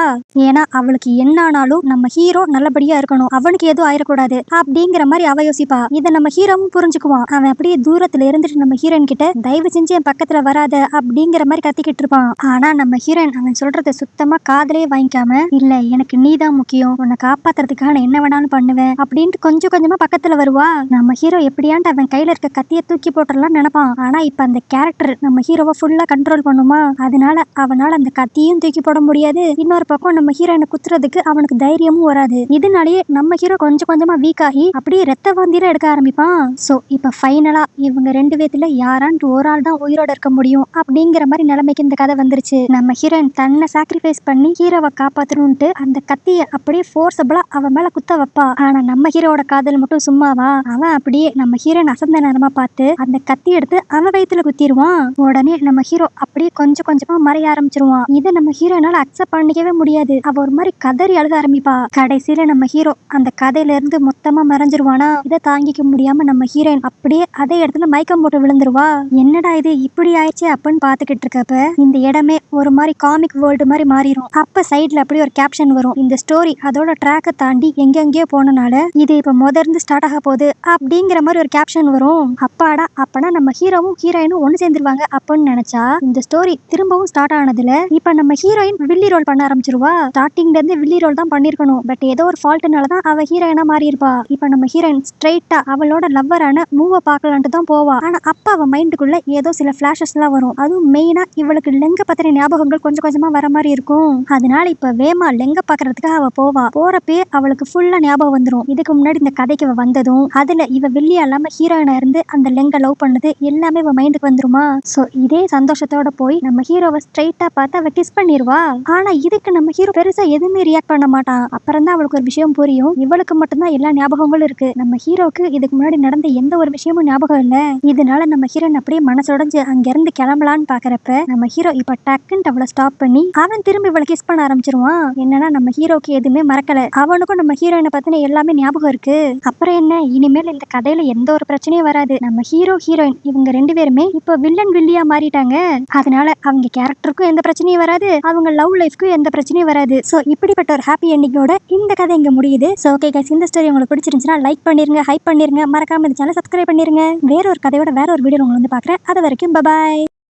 ஏன்னா அவளுக்கு என்ன ஆனாலும் நம்ம ஹீரோ நல்லபடியா இருக்கணும், அவனுக்கு எதுவும் ஆயிடக்கூடாது அப்படிங்கிற மாதிரி அவ யோசிப்பா. இதை நம்ம ஹீரோவும் புரிஞ்சுக்குவான். அவன் அப்படியே தூரத்துல இருந்துட்டு நம்ம ஹீரோயின் கிட்ட தயவு செஞ்சு என் பக்கத்துல வராத அப்படிங்கிற மாதிரி கத்திக்கிட்டு இருப்பான். ஆனா நம்ம ஹீரோயின் அவன் சொல்றத சுத்தமா காதலே வாங்கிக்காம, இல்ல எனக்கு நீதான் முக்கியம், உன்னை காப்பாத்துறதுக்காக நான் என்ன வேணாலும் பண்ணுவேன் அப்படின்ட்டு கொஞ்சம் கொஞ்சமா பக்கத்துல வருவா. நம்ம ஹீரோ எப்படியாண்டு அவன் கையில இருக்க கத்தியை தூக்கி போட்டுடலாம் நினைப்பான். ஆனா இப்ப அந்த கேரக்டர் நம்ம ஹீரோவை ஃபுல்லா கண்ட்ரோல் பண்ணுமா. அதனால அவனால அந்த கத்தியும் தூக்கி போட முடியாது. இன்னொரு பக்கம் நம்ம ஹீரோயினை குத்துறதுக்கு அவனுக்கு தைரியமும் வராது. இதனாலேயே நம்ம ஹீரோ கொஞ்சம் கொஞ்சமா வீக் ஆகி அப்படியே ரத்த வாந்தியில எடுக்க ஆரம்பிப்பான். சோ இப்ப ஃபைனலா இவங்க ரெண்டு பேத்துல யாரான்ட்டு ஒரு ஆள் தான் உயிரோட இருக்க முடியும் அப்படிங்கிற மாதிரி நிலைமைக்கு இந்த கதை வந்துருச்சு. நம்ம ஹீரோயின் தன்னை சாக்ரிஃபைஸ் பண்ணி ஹீரோவை காப்பாத்தணும்ட்டு அந்த கத்திய அப்படியே ஃபோர்ஸபிளா அவன் மேல குத்த வைப்பா. ஆனா நம்ம ஹீரோட காதல் மட்டும் சும்மாவா. அவன் அப்படியே நம்ம ஹீரோயின் அசந்த நேரமா பார்த்து அந்த கத்தி எடுத்து அவன் வயித்துல குத்திடுவான். உடனே நம்ம ஹீரோ அப்படியே கொஞ்சம் கொஞ்சமா மறைய ஆரம்பிச்சிருவான். இதை நம்ம ஹீரோயினால அக்செப்ட் பண்ணிக்கவே முடியாது. அவ ஒரு மாதிரி கதறி அழுக ஆரம்பிப்பான். ஆரம்பிப்பா. கடைசியில நம்ம ஹீரோ அந்த கதையில இருந்து மொத்தமா மறைஞ்சிருவானா. இதை தாங்கிக்க முடியாம நம்ம ஹீரோயின் அப்படியே அதே இடத்துல மயக்கம் போட்டு விழுந்துருவா. என்னடா இது இப்படி ஆயிடுச்சு அப்படின்னு பாத்துக்கிட்டு இருக்கப்ப இந்த இடமே ஒரு மாதிரி காமிக் வேர்ல்டு மாதிரி மாறிடும். அப்ப சைட்ல அப்படி ஒரு கேப்ஷன் வரும், இந்த ஸ்டோரி அதோட ட்ராக்கை தாண்டி எங்கெங்கயோ போனனால இது இப்ப முதர்ந்து ஸ்டார்ட் ஆக போகுது அப்படிங்கிற மாதிரி ஒரு கேப்ஷன் வரும். அப்பாடா, அப்பனா நம்ம ஹீரோவும் ஹீரோயினும் ஒண்ணு சேர்ந்துருவாங்க அப்படின்னு நினைச்சா இந்த ஸ்டோரி திரும்பவும் ஸ்டார்ட் ஆனதுல இப்ப நம்ம ஹீரோயின் வில்லி ரோல் பண்ண ஆரம்பிச்சிருவா. ஸ்டார்டிங்ல இருந்து வில்லி ரோல் தான் பண்ணிருக்கணும், பட் ஏதோ ஒரு ஃபால்ட்னாலதான் அவ ஹீரோயினா மாறி இருப்பா. இப்ப நம்ம ஹீரோயின் ஸ்ட்ரெயிட்டா அவளோட லவ்வரான மூவ பாக்கலான்ட்டு தான் போவா. ஆனா அப்ப அவ மைண்டுக்குள்ள ஏதோ சில பிளாஷஸ் எல்லாம் வரும். அதுவும் மெயினா இவளுக்கு லெங்க பத்தின ஞாபகங்கள் கொஞ்சம் கொஞ்சமா வர மாதிரி இருக்கும். அதனால இப்ப வேமா லெங்க பாக்குறதுக்காக அவ போவா. போறப்பே அவளுக்கு ஃபுல்லா ஞாபகம் வந்துடும், இதுக்கு முன்னாடி இந்த கதைக்கு அவ வந்ததும் அதுல இவ வில்லியா இல்லாம ஹீரோயினா இருந்து அந்த லெங்க லவ் பண்ணது எல்லாமே இவ மைண்டுக்கு வந்துருமா. சோ இதே சந்தோஷத்தோட போய் நம்ம ஹீரோவை ஸ்ட்ரெயிட்டா பார்த்து அவ கிஸ் பண்ணிருவா. ஆனா இதுக்கு நம்ம ஹீரோ பெருசா எதுவுமே ரியாக்ட் பண்ண மாட்டான். அப்புறம் தான் அவளுக்கு ஒரு விஷயம் புரியும், இவளுக்கு மட்டும்தான் எல்லா ஞாபகங்களும் இருக்கு, நம்ம ஹீரோக்கு இதுக்கு முன்னாடி நடந்த எந்த ஒரு விஷயமும் ஞாபகம் இல்ல. இதனால நம்ம ஹீரோயின் அப்படியே மனசுடைஞ்சு அங்க இருந்து கிளம்பலான்னு பாக்குறப்ப நம்ம ஹீரோ இப்ப டக்குன்னு அவளை ஸ்டாப் பண்ணி அவன் திரும்பி இவளை கிஸ் பண்ண ஆரம்பிச்சிருவான். என்னன்னா நம்ம ஹீரோக்கு எதுவுமே மறக்கல, அவனுக்கும் நம்ம ஹீரோயினை பத்தின எல்லாமே ஞாபகம் இருக்கு. அப்புறம் என்ன, இனிமேல் இந்த கதையில எந்த ஒரு பிரச்சனையும் வராது. நம்ம ஹீரோ ஹீரோயின் இவங்க ரெண்டு பேருமே இப்ப வில்லன் வில்லியா மாறிட்டாங்க. அதனால அவங்க கேரக்டருக்கும் எந்த பிரச்சனையும் வராது, அவங்க லவ் லைஃப்க்கும் எந்த பிரச்சனையும் வராது. சோ இப்படிப்பட்ட ஒரு ஹாப்பி எண்டிங்கோட இந்த கதை இங்க முடியுது. சோ ஓகே கைஸ், இந்த ஸ்டோரி உங்களுக்கு பிடிச்சிருந்துச்சுன்னா லைக் பண்ணிருங்க, ஹைப் பண்ணிருங்க, மறக்காம இந்த சேனலை சப்ஸ்கிரைப் பண்ணிருங்க. வேற ஒரு கதையோட வேற ஒரு வீடியோ உங்களை வந்து பாக்குறேன். அது வரைக்கும் பை.